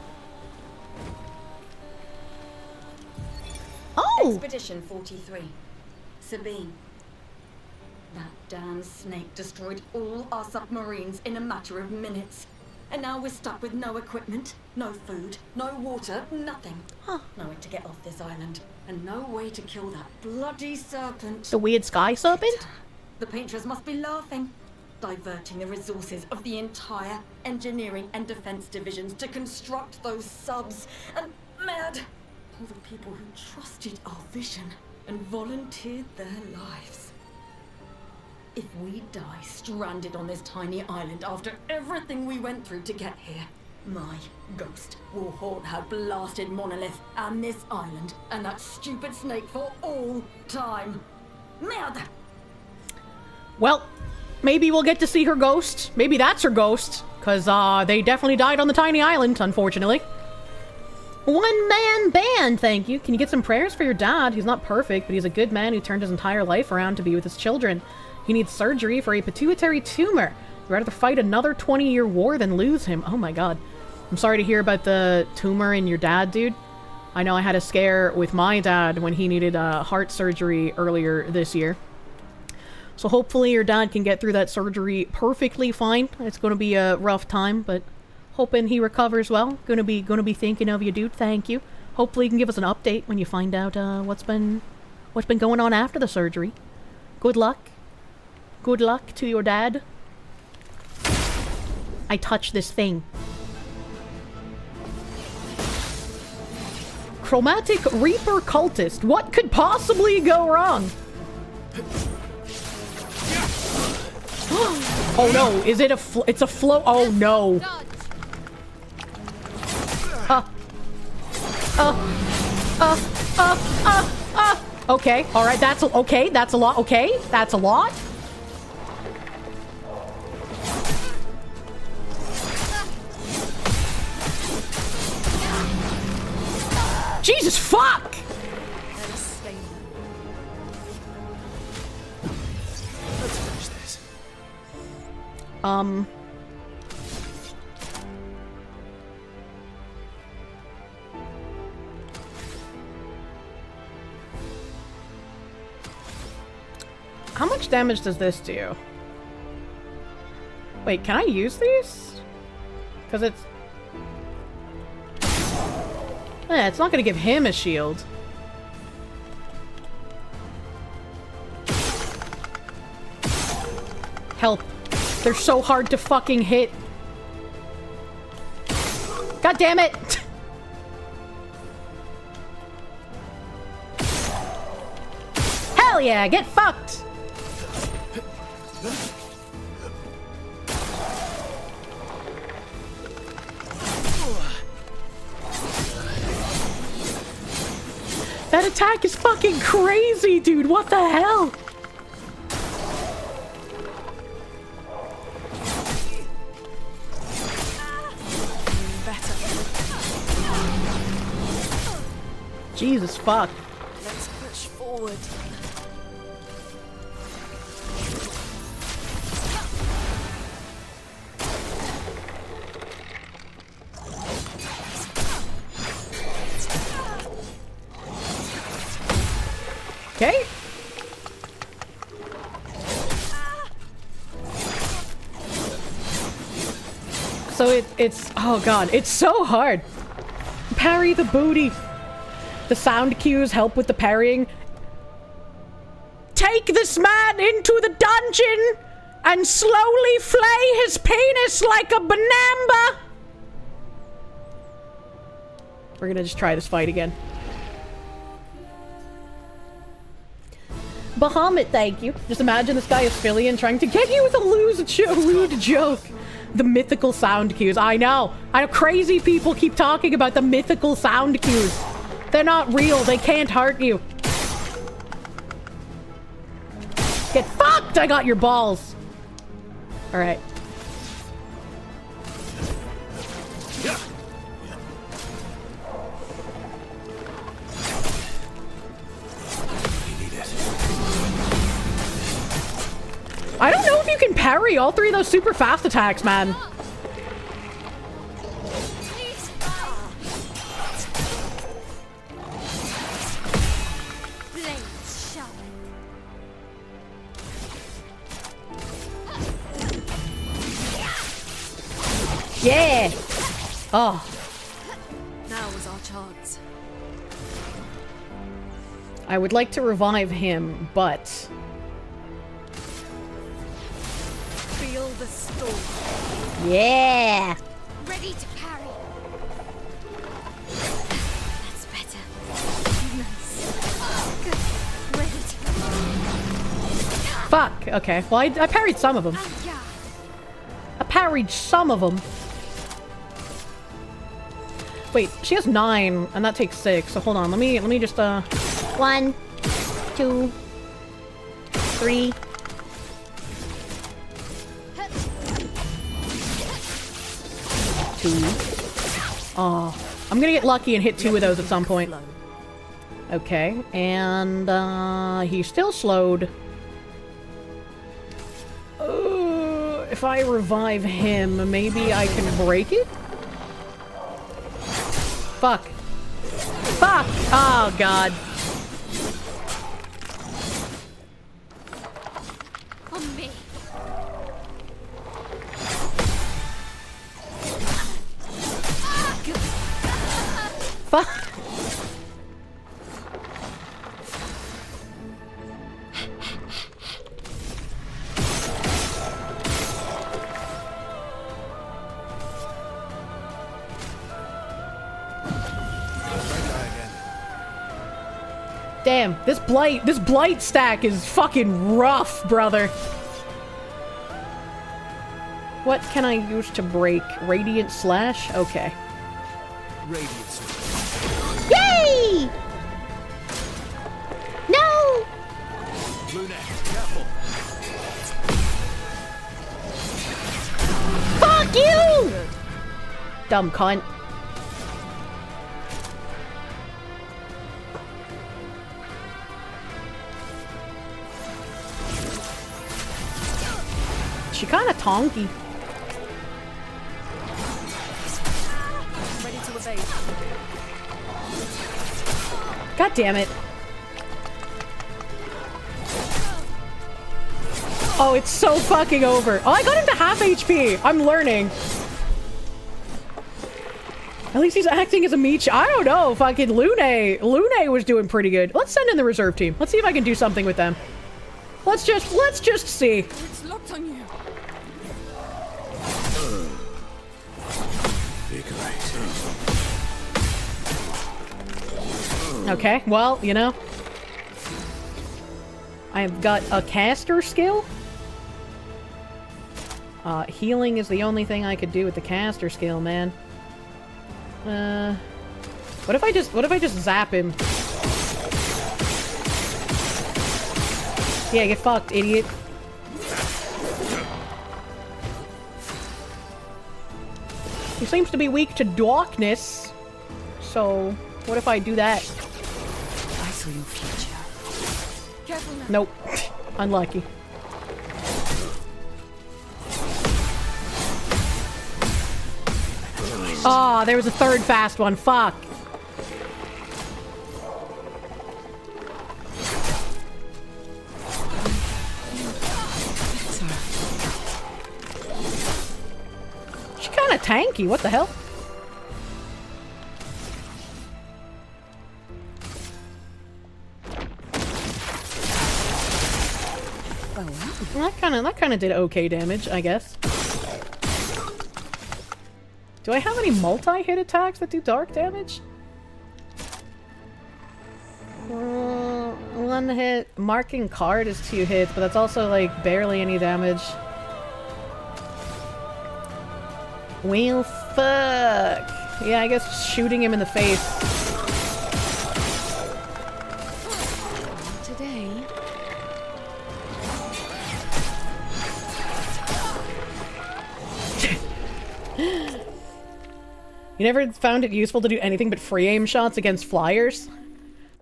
Oh! Expedition 43. Sabine. That damn snake destroyed all our submarines in a matter of minutes. And now we're stuck with no equipment, no food, no water, nothing. Huh. No way to get off this island. And no way to kill that bloody serpent. The weird sky serpent? The painters must be laughing. Diverting the resources of the entire engineering and defense divisions to construct those subs. And mad. All the people who trusted our vision and volunteered their lives. If we die stranded on this tiny island after everything we went through to get here, my ghost will haunt her blasted monolith and this island and that stupid snake for all time. Merde! Well, maybe we'll get to see her ghost. Maybe that's her ghost. Because they definitely died on the tiny island, unfortunately. One-man band, thank you. Can you get some prayers for your dad? He's not perfect, but he's a good man who turned his entire life around to be with his children. He needs surgery for a pituitary tumor. You'd rather fight another 20-year war than lose him. Oh my god. I'm sorry to hear about the tumor in your dad, dude. I know I had a scare with my dad when he needed heart surgery earlier this year. So hopefully your dad can get through that surgery perfectly fine. It's going to be a rough time, but hoping he recovers well. Gonna be thinking of you, dude. Thank you. Hopefully you can give us an update when you find out what's been going on after the surgery. Good luck. Good luck to your dad. I touched this thing. Chromatic Reaper Cultist. What could possibly go wrong? Oh no, is it it's a flow? Oh no. Okay, alright, that's okay, that's a lot, okay, that's a lot. Jesus fuck! Let's finish this. How much damage does this do? Wait, can I use these? Because it's... Eh, it's not going to give him a shield. Help. They're so hard to fucking hit. God damn it! Hell yeah, get fucked! That attack is fucking crazy, dude! What the hell? Jesus fuck. Let's push forward. Okay. So it's oh god, it's so hard. Parry the booty. The sound cues help with the parrying. Take this man into the dungeon and slowly flay his penis like a banamba. We're gonna just try this fight again. Bahamut, thank you. Just imagine this guy is Fillian trying to get you with a lewd joke. The mythical sound cues. I know. I know crazy people keep talking about the mythical sound cues. They're not real. They can't hurt you. Get fucked! I got your balls. Alright. Yeah. I don't know if you can parry all three of those super fast attacks, man. Yeah! Oh. Now was our chance. I would like to revive him, but... Feel the storm. Yeah! Ready to parry. That's better. Nice. Good. Ready to Fuck! Okay, well I parried some of them. I parried some of them. Wait, she has 9, and that takes 6, so hold on, let me just, 1, 2, 3. Oh, I'm gonna get lucky and hit 2 of those at some point. Okay, and he's still slowed. If I revive him, maybe I can break it? Fuck. Fuck! Oh, God. On me. Fuck! Damn, this blight stack is fucking rough, brother. What can I use to break? Radiant Slash? Okay. Radiant Slash. Yay! No! Lunette, careful. Fuck you! Dumb cunt. She kinda tonky. Ready to evade. God damn it. Oh, it's so fucking over. Oh, I got him to half HP. I'm learning. At least he's acting as a meat. I don't know. Fucking Lune was doing pretty good. Let's send in the reserve team. Let's see if I can do something with them. Let's just see. It's locked on you. Okay, well, you know. I've got a caster skill. Healing is the only thing I could do with the caster skill, man. What if I just zap him? Yeah, get fucked, idiot. He seems to be weak to darkness. So, what if I do that? I saw your future. Careful now. Nope. Unlucky. Oh, there was a third fast one. Fuck. She's kind of tanky. What the hell? That kind of did okay damage, I guess. Do I have any multi-hit attacks that do dark damage? One hit. Marking card is 2 hits, but that's also like barely any damage. Well, fuck. Yeah, I guess shooting him in the face. Today. You never found it useful to do anything but free aim shots against flyers?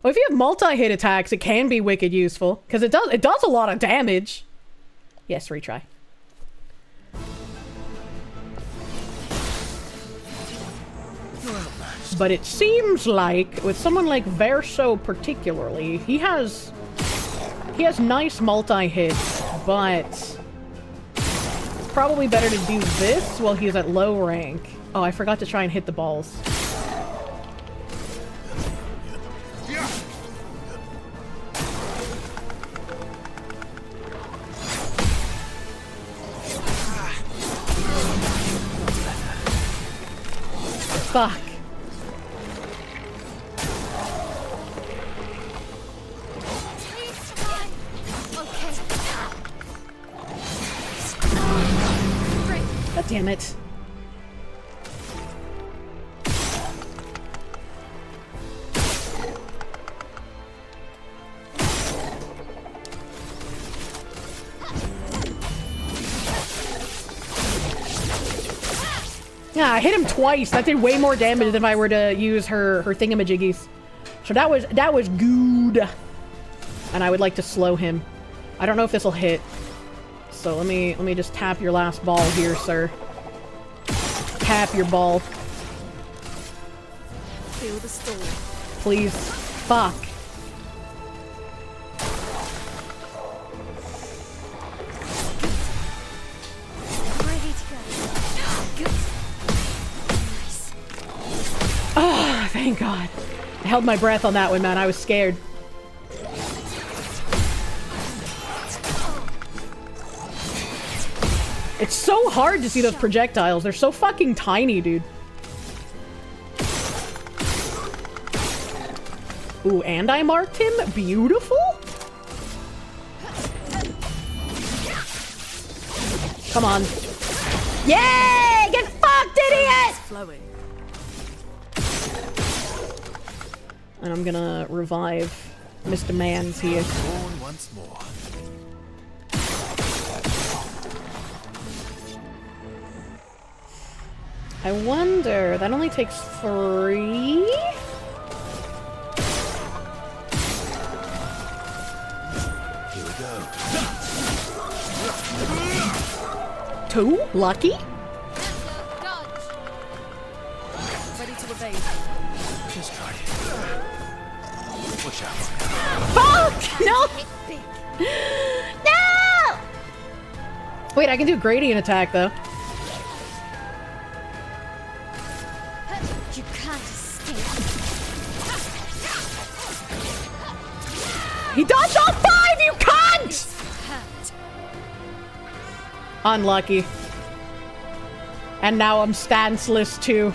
Well, if you have multi-hit attacks, it can be wicked useful. Because it does a lot of damage. Yes, retry. But it seems like, with someone like Verso particularly, he has nice multi-hits, but it's probably better to do this while he's at low rank. Oh, I forgot to try and hit the balls. Fuck. God damn it. Yeah, I hit him twice. That did way more damage than if I were to use her thingamajiggies. So that was good. And I would like to slow him. I don't know if this will hit. So let me just tap your last ball here, sir. Tap your ball. Feel the storm. Please. Fuck. Oh, thank God. I held my breath on that one, man. I was scared. It's so hard to see those projectiles. They're so fucking tiny, dude. Ooh, and I marked him? Beautiful? Come on. Yay! Get fucked, idiot! And I'm gonna revive Mr. Mans here. Born once more. I wonder, that only takes 3? Here we go. 2? Lucky? Ready to evade. Just try it. Watch out. Fuck! No! No! Wait, I can do gradient attack, though. You can't escape. He dodged all 5, you cunt! Unlucky. And now I'm stanceless too.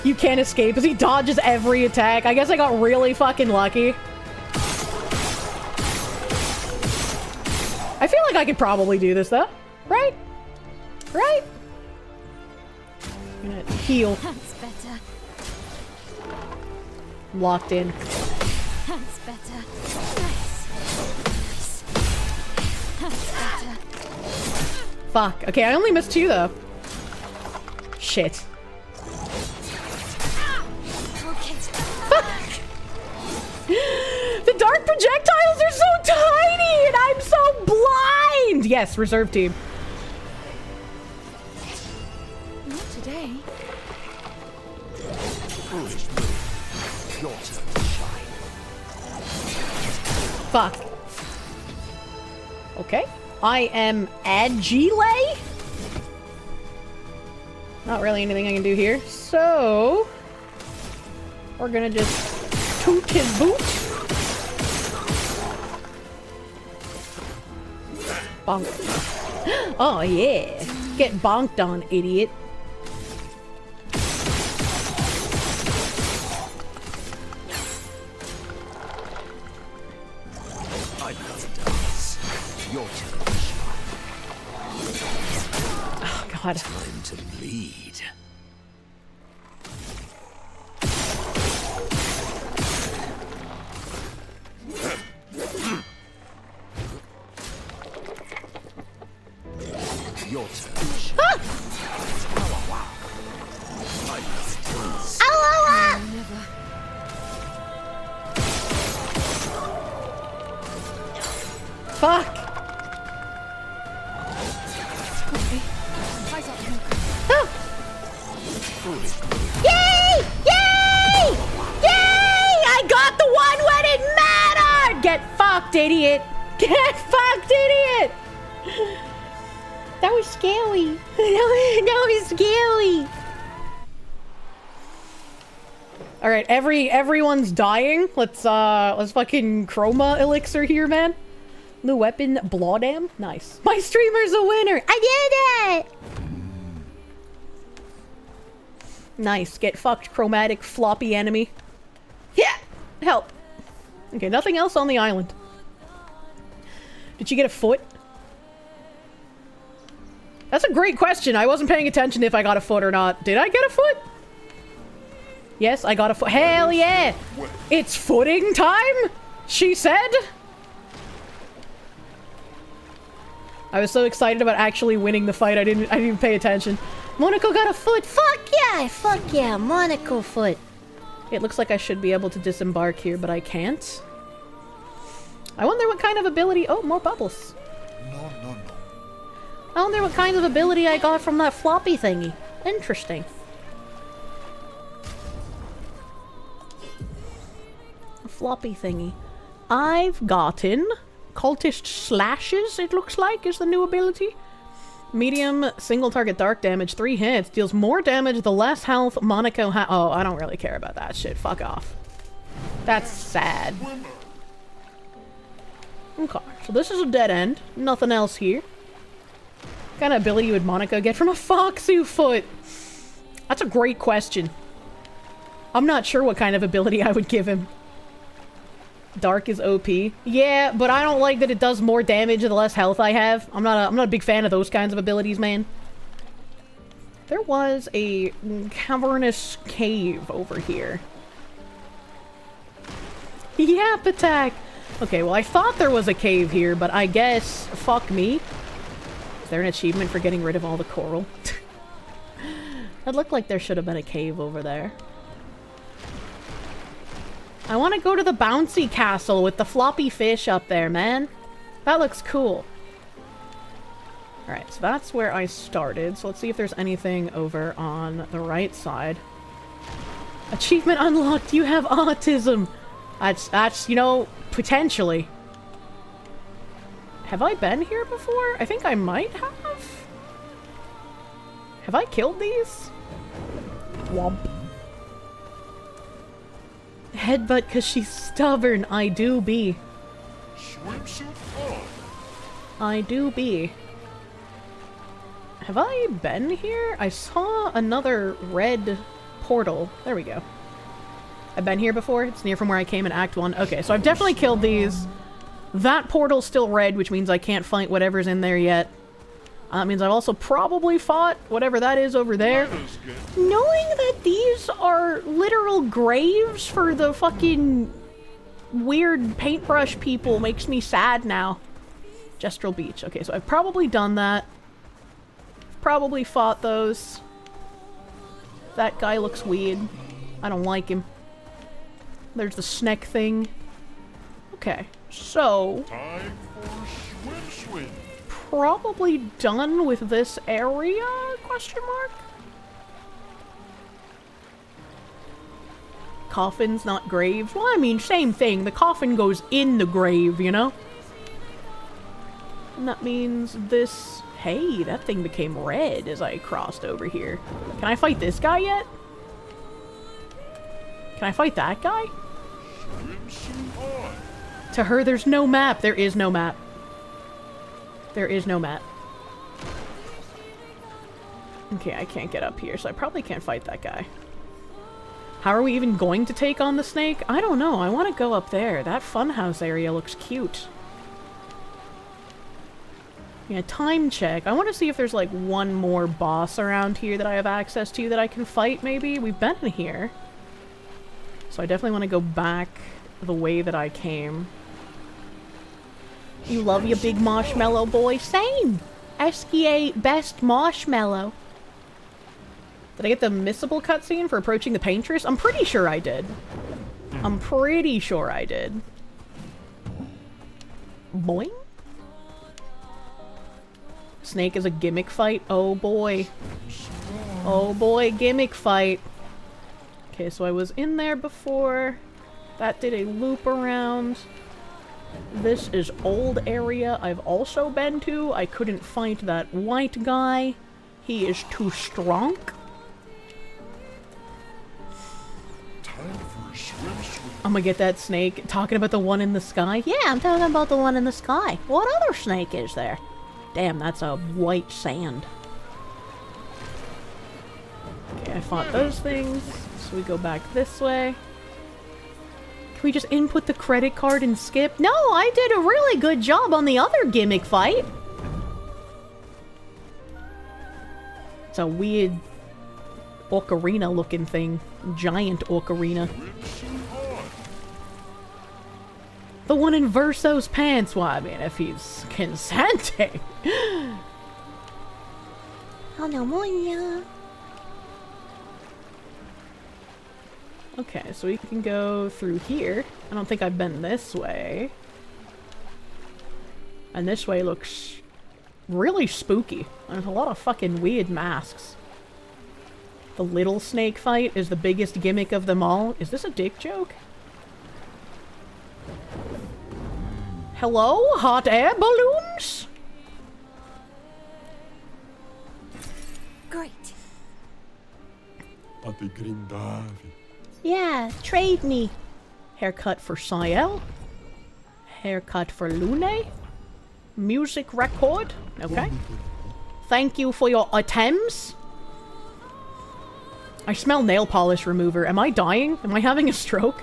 You can't escape as he dodges every attack. I guess I got really fucking lucky. I feel like I could probably do this though. Right? Right? I'm gonna heal. That's better. I'm locked in. That's better. Nice. That's better. Fuck. Okay, I only missed 2 though. Shit. The dark projectiles are so tiny and I'm so blind! Yes, reserve team. Not today. Foolish move. Your turn to shine. Fuck. Okay. I am Agile? Not really anything I can do here. So we're gonna just toot his boot. Bonk. Oh yeah. Get bonked on, idiot. I love dance. Your turn. Oh god. Time to lead. Your turn. Ah! I love dance. Fuck! Yay! Yay! Yay! I got the one when it mattered! Get fucked, idiot! Get fucked, idiot! That was scary. That was scary. All right, everyone's dying. Let's fucking chroma elixir here, man. New weapon, Blawdam. Nice. My streamer's a winner. I did it. Nice. Get fucked, chromatic floppy enemy. Yeah. Help. Okay, nothing else on the island. Did you get a foot? That's a great question. I wasn't paying attention if I got a foot or not. Did I get a foot? Yes, I got a foot. Hell yeah! It's footing time, she said. I was so excited about actually winning the fight, I didn't even pay attention. Monaco got a foot. Fuck yeah, Monaco foot. It looks like I should be able to disembark here, but I can't. I wonder what kind of ability. Oh, more bubbles. No. I wonder what kind of ability I got from that floppy thingy. Interesting. A floppy thingy. I've gotten cultist slashes, it looks like, is the new ability. Medium single target dark damage, 3 hits, deals more damage the less health Monaco ha- Oh, I don't really care about that shit. Fuck off. That's sad. Okay, so this is a dead end. Nothing else here. What kind of ability would Monaco get from a Foxu foot? That's a great question. I'm not sure what kind of ability I would give him. Dark is OP. Yeah, but I don't like that it does more damage the less health I have. I'm not a big fan of those kinds of abilities, man. There was a cavernous cave over here. Yap attack! Okay, well I thought there was a cave here, but I guess, fuck me. Is there an achievement for getting rid of all the coral? It looked like there should have been a cave over there. I want to go to the bouncy castle with the floppy fish up there, man. That looks cool. Alright, so that's where I started. So let's see if there's anything over on the right side. Achievement unlocked, you have autism! That's, you know, potentially. Have I been here before? I think I might have. Have I killed these? Womp. Headbutt cause she's stubborn. I do be. Swimsuit on. I do be. Have I been here? I saw another red portal. There we go. I've been here before. It's near from where I came in Act 1. Okay, so I've definitely killed these. That portal's still red, which means I can't fight whatever's in there yet. That means I've also probably fought whatever that is over there. Knowing that these are literal graves for the fucking weird paintbrush people makes me sad now. Gestural Beach. Okay, so I've probably done that. Probably fought those. That guy looks weird. I don't like him. There's the snack thing. Okay, so... Time for swim. Probably done with this area? Question mark? Coffins, not graves. Well, I mean, same thing. The coffin goes in the grave, you know? And that means this Hey, that thing became red as I crossed over here. Can I fight this guy yet? Can I fight that guy? To her, there's no map. There is no map. There is no map. Okay, I can't get up here, so I probably can't fight that guy. How are we even going to take on the snake? I don't know. I want to go up there. That funhouse area looks cute. Yeah, time check. I want to see if there's like one more boss around here that I have access to that I can fight, maybe. We've been in here. So I definitely want to go back the way that I came. You love your big marshmallow boy? Same! SKA best marshmallow. Did I get the missable cutscene for approaching the paintress? I'm pretty sure I did. I'm pretty sure I did. Boing? Snake is a gimmick fight? Oh boy. Oh boy, gimmick fight. Okay, so I was in there before. That did a loop around. This is old area I've also been to. I couldn't fight that white guy. He is too strong. I'm gonna get that snake. Talking about the one in the sky? Yeah, I'm talking about the one in the sky. What other snake is there? Damn, that's a white sand. Okay, I fought those things. So we go back this way. Can we just input the credit card and skip? No, I did a really good job on the other gimmick fight. It's a weird ocarina looking thing. Giant ocarina. The one in Verso's pants. Well, I mean, if he's consenting. Oh no, Moya. Okay, so we can go through here. I don't think I've been this way. And this way looks really spooky. There's a lot of fucking weird masks. The little snake fight is the biggest gimmick of them all. Is this a dick joke? Hello? Hot air balloons? Great. Yeah, trade me. Haircut for Sayel. Haircut for Lune. Music record. Okay. Thank you for your attempts. I smell nail polish remover. Am I dying? Am I having a stroke?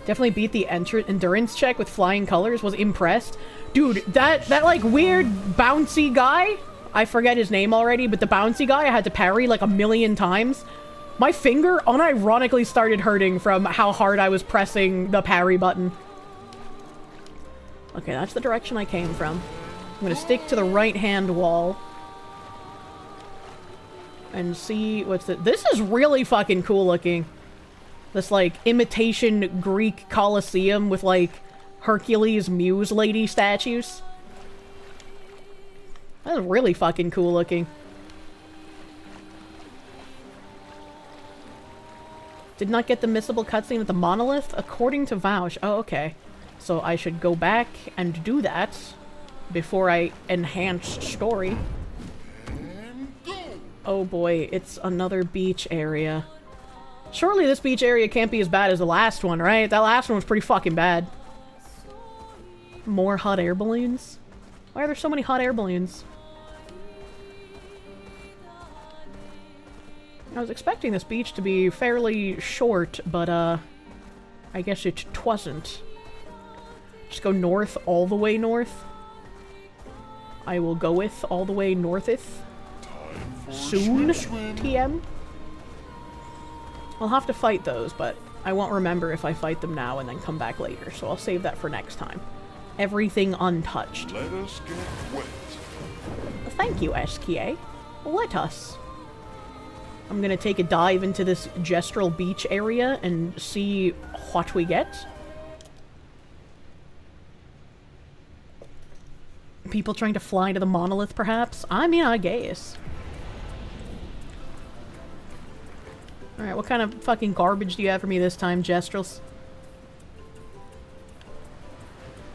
Definitely beat the endurance check with flying colors. Was impressed. Dude, that like weird bouncy guy. I forget his name already, but the bouncy guy I had to parry like 1,000,000 times. My finger unironically started hurting from how hard I was pressing the parry button. Okay, that's the direction I came from. I'm gonna stick to the right-hand wall. And see what's the— this is really fucking cool looking. This, like, imitation Greek Colosseum with, like, Hercules Muse lady statues. That is really fucking cool looking. Did not get the missable cutscene with the monolith? According to Vouch. Oh, okay. So I should go back and do that before I enhance story. Oh boy, it's another beach area. Surely this beach area can't be as bad as the last one, right? That last one was pretty fucking bad. More hot air balloons? Why are there so many hot air balloons? I was expecting this beach to be fairly short, but I guess it wasn't. Just go north, all the way north. I will go with all the way northeth. Soon, TM. I'll have to fight those, but I won't remember if I fight them now and then come back later, so I'll save that for next time. Everything untouched. Let us get wet. Thank you, SKA. Let us. I'm gonna take a dive into this Gestural Beach area and see what we get. People trying to fly to the monolith, perhaps? I mean, I guess. Alright, what kind of fucking garbage do you have for me this time, Gestrals?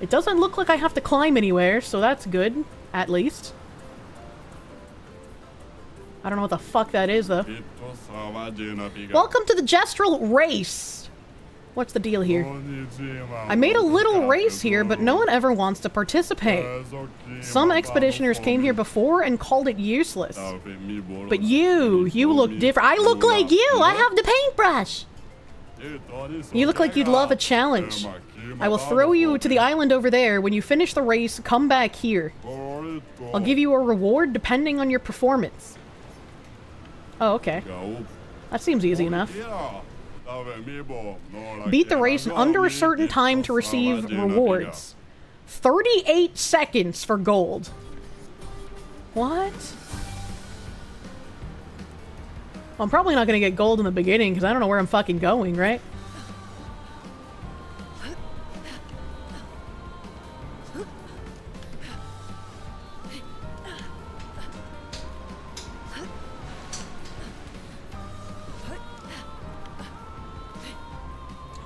It doesn't look like I have to climb anywhere, so that's good. at least. I don't know what the fuck that is, though. Welcome to the Gestural Race. What's the deal here? I made a little race here, but no one ever wants to participate. Some expeditioners came here before and called it useless. But you look different. I look like you! I have the paintbrush! You look like you'd love a challenge. I will throw you to the island over there. When you finish the race, come back here. I'll give you a reward depending on your performance. Oh, okay. That seems easy enough. Beat the race in under a certain time to receive rewards. 38 seconds for gold. What? Well, I'm probably not gonna get gold in the beginning because I don't know where I'm fucking going, right?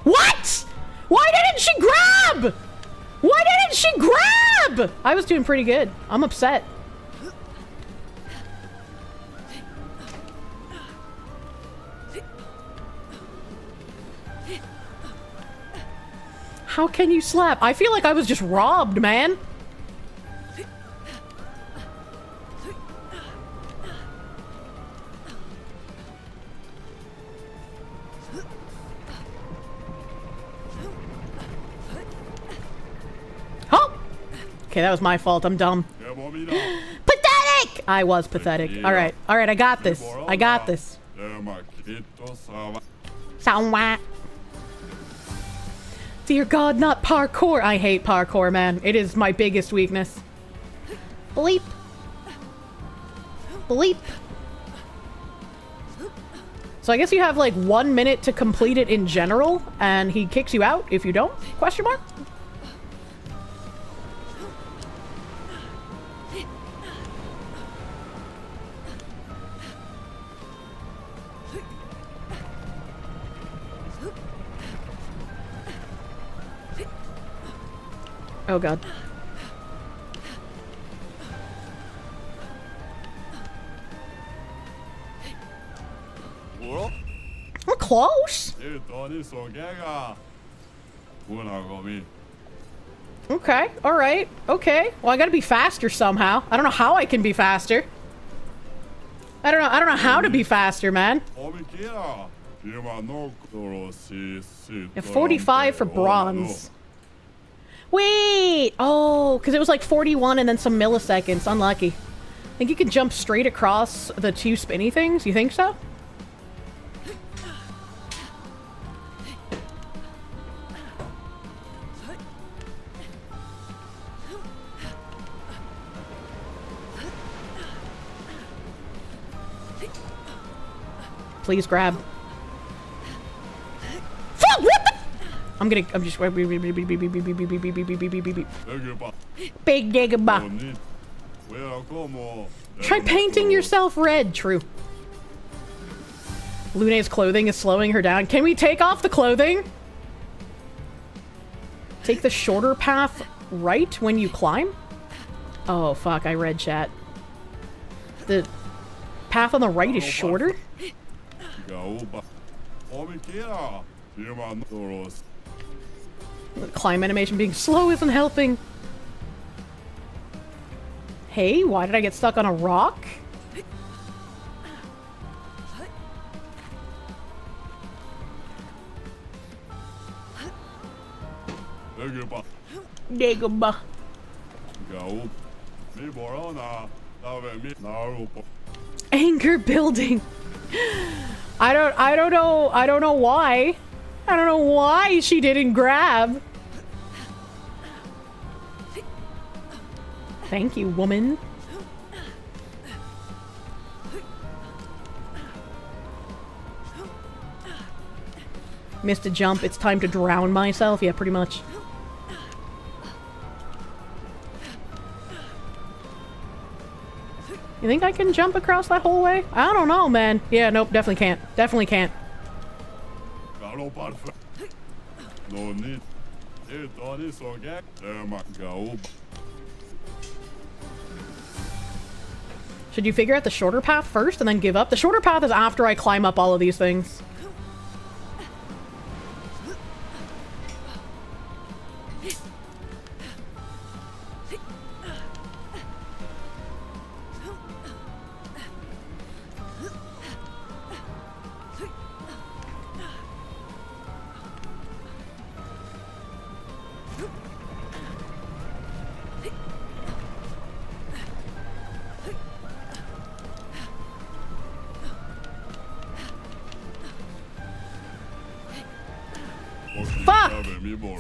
What? Why didn't she grab? Why didn't she grab? I was doing pretty good. I'm upset. How can you slap? I feel like I was just robbed, man. Oh! Okay, that was my fault. I'm dumb. Pathetic! I was pathetic. Alright, I got this. I got this. Somewhat. Dear God, not parkour. I hate parkour, man. It is my biggest weakness. Bleep. Bleep. So I guess you have like 1 minute to complete it in general, and he kicks you out if you don't? Question mark? Oh God. We're close. Okay, alright, okay. Well, I gotta be faster somehow. I don't know how I can be faster. I don't know how to be faster, man. At 45 for bronze. Wait! Oh, because it was like 41 and then some milliseconds. Unlucky. I think you can jump straight across the two spinny things. You think so? Please grab. Fuck! What the? I'm just. Big digga. Try painting yourself red. True. Lune's clothing is slowing her down. Can we take off the clothing? Take the shorter path right when you climb? Oh, fuck. I read chat. The path on the right is shorter? The climb animation being slow isn't helping. Hey, why did I get stuck on a rock? Dagobah. Anger building. I don't know why. I don't know why she didn't grab. Thank you, woman. Missed a jump. It's time to drown myself. Yeah, pretty much. You think I can jump across that whole way? I don't know, man. Yeah, nope, definitely can't. Definitely can't. Should you figure out the shorter path first and then give up? The shorter path is after I climb up all of these things.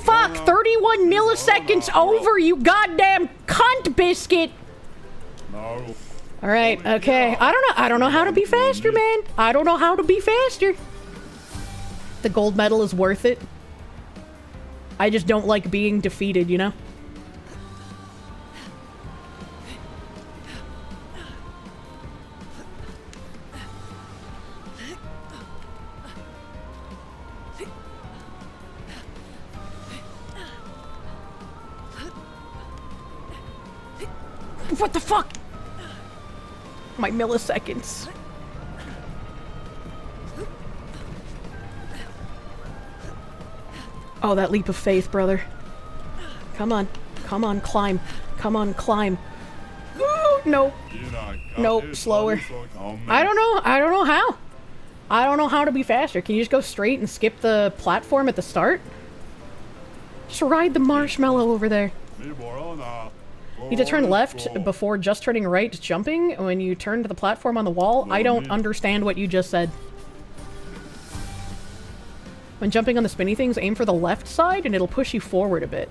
Fuck! 31 milliseconds over, you goddamn cunt biscuit! Alright, okay. I don't know how to be faster, man. I don't know how to be faster. The gold medal is worth it. I just don't like being defeated, you know? What the fuck? My milliseconds. Oh, that leap of faith, brother. Come on. Come on, climb. Come on, climb. Ooh, no. Nope, slower. I don't know how. I don't know how to be faster. Can you just go straight and skip the platform at the start? Just ride the marshmallow over there. You need to turn left before just turning right jumping when you turn to the platform on the wall. I don't understand what you just said. When jumping on the spinny things, aim for the left side and it'll push you forward a bit.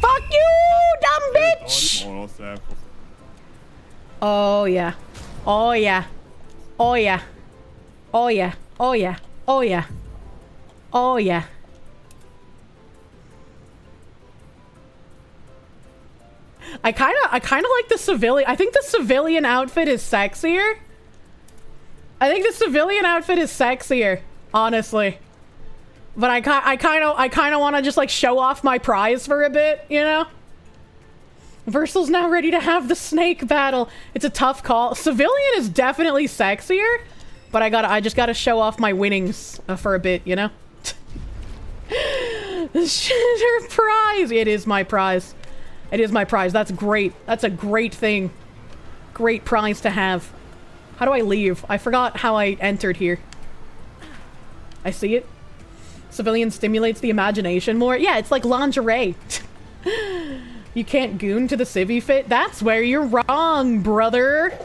Fuck you, dumb bitch! Oh yeah. Oh yeah. Oh yeah. Oh yeah. Oh yeah. Oh yeah. Oh yeah. I kinda like the civilian. I think the civilian outfit is sexier. Honestly. But I kind of want to just like show off my prize for a bit, you know? Versal's now ready to have the snake battle. It's a tough call. Civilian is definitely sexier, but I just gotta show off my winnings for a bit, you know? This is her prize. It is my prize. It is my prize. That's great. That's a great thing. Great prize to have. How do I leave? I forgot how I entered here. I see it. Civilian stimulates the imagination more. Yeah, it's like lingerie. You can't goon to the civvy fit? That's where you're wrong, brother.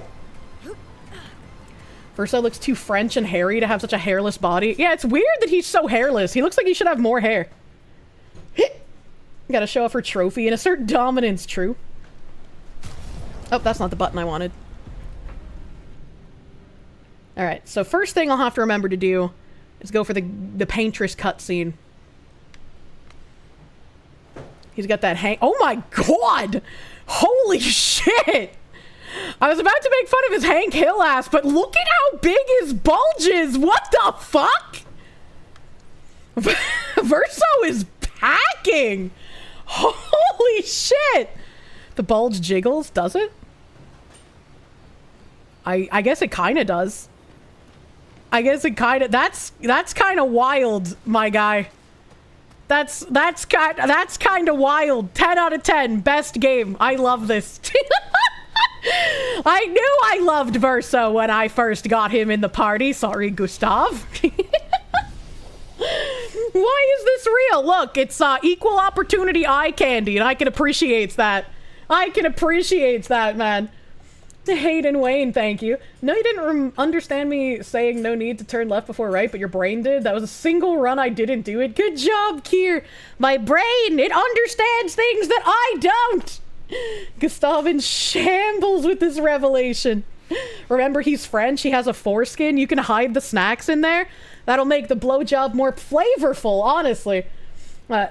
Verso looks too French and hairy to have such a hairless body. Yeah, it's weird that he's so hairless. He looks like he should have more hair. Gotta show off her trophy and assert dominance, true. Oh, that's not the button I wanted. Alright, so first thing I'll have to remember to do is go for the paintress cutscene. He's got that hang- Oh my god! Holy shit! I was about to make fun of his Hank Hill ass, but look at how big his bulge is! What the fuck? Verso is packing! Holy shit! The bulge jiggles, does it? I guess it kinda does. I guess it kinda- that's kinda wild, my guy. That's kinda wild. 10 out of 10. Best game. I love this. I knew I loved Verso when I first got him in the party. Sorry, Gustav. Why is this real? Look, it's equal opportunity eye candy, and I can appreciate that. I can appreciate that, man. Hayden Wayne, thank you. No, you didn't understand me saying no need to turn left before right, but your brain did. That was a single run I didn't do it. Good job, Kier. My brain, it understands things that I don't. Gustav in shambles with this revelation. Remember, he's French. He has a foreskin. You can hide the snacks in there. That'll make the blowjob more flavorful, honestly.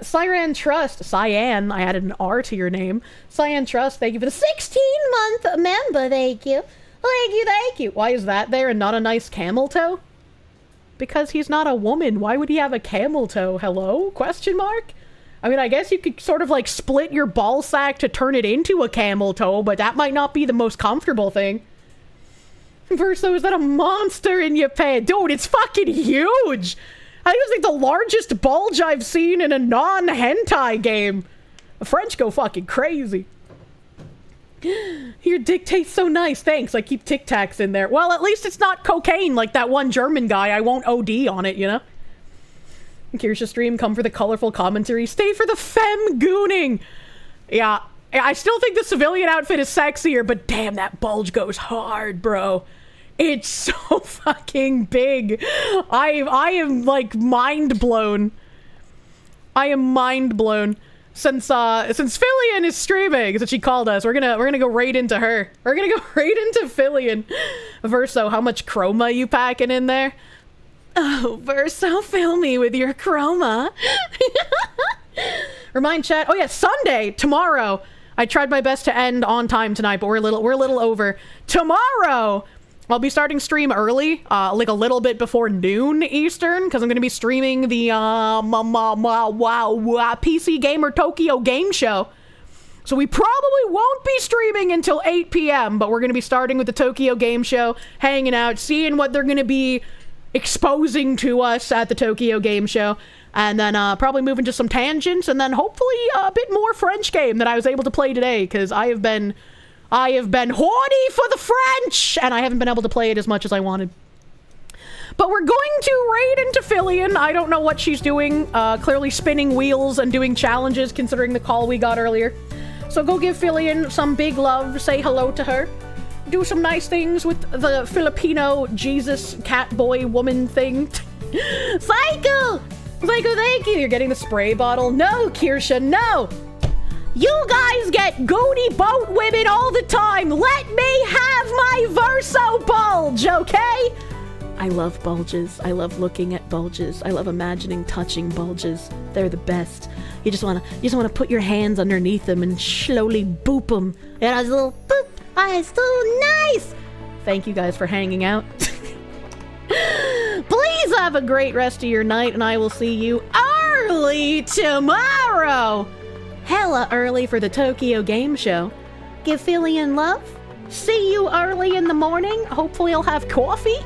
Cyan Trust. Cyan, I added an R to your name. Cyan Trust, thank you for the 16-month member. Thank you. Thank you, thank you. Why is that there and not a nice camel toe? Because he's not a woman. Why would he have a camel toe? Hello? Question mark? I mean, I guess you could sort of like split your ball sack to turn it into a camel toe, but that might not be the most comfortable thing. Verso, is that a monster in your pants? Dude, it's fucking huge! I think it's like the largest bulge I've seen in a non-hentai game. The French go fucking crazy. Your dick tastes so nice, thanks. I keep Tic Tacs in there. Well, at least it's not cocaine like that one German guy. I won't OD on it, you know? Kirsche stream, come for the colorful commentary. Stay for the femme gooning. Yeah, I still think the civilian outfit is sexier, but damn, that bulge goes hard, bro. It's so fucking big. I am like mind blown. I am mind blown. Since Fillian is streaming, that's what she called us. We're gonna go right into her. We're gonna go right into Fillian. Verso, how much chroma you packing in there? Oh, Verso, fill me with your chroma. Remind chat. Oh yeah, Sunday, tomorrow. I tried my best to end on time tonight, but we're a little over. Tomorrow, I'll be starting stream early, like a little bit before noon Eastern, because I'm going to be streaming the PC Gamer Tokyo Game Show. So we probably won't be streaming until 8 p.m., but we're going to be starting with the Tokyo Game Show, hanging out, seeing what they're going to be exposing to us at the Tokyo Game Show, and then probably move into some tangents, and then hopefully a bit more French game that I was able to play today, because I have been horny for the French, and I haven't been able to play it as much as I wanted. But we're going to raid into Fillian. I don't know what she's doing. Clearly spinning wheels and doing challenges, considering the call we got earlier. So go give Fillian some big love. Say hello to her. Do some nice things with the Filipino Jesus cat boy woman thing. Psycho! Psycho, thank you. You're getting the spray bottle. No, Kirsche, no. You guys get goody boat women all the time. Let me have my Verso bulge, okay? I love bulges. I love looking at bulges. I love imagining touching bulges. They're the best. You just wanna put your hands underneath them and slowly boop them. And a little boop. Ah, it's so nice. Thank you guys for hanging out. Please have a great rest of your night, and I will see you early tomorrow. Hella early for the Tokyo Game Show. Give Fillian love. See you early in the morning. Hopefully I'll have coffee.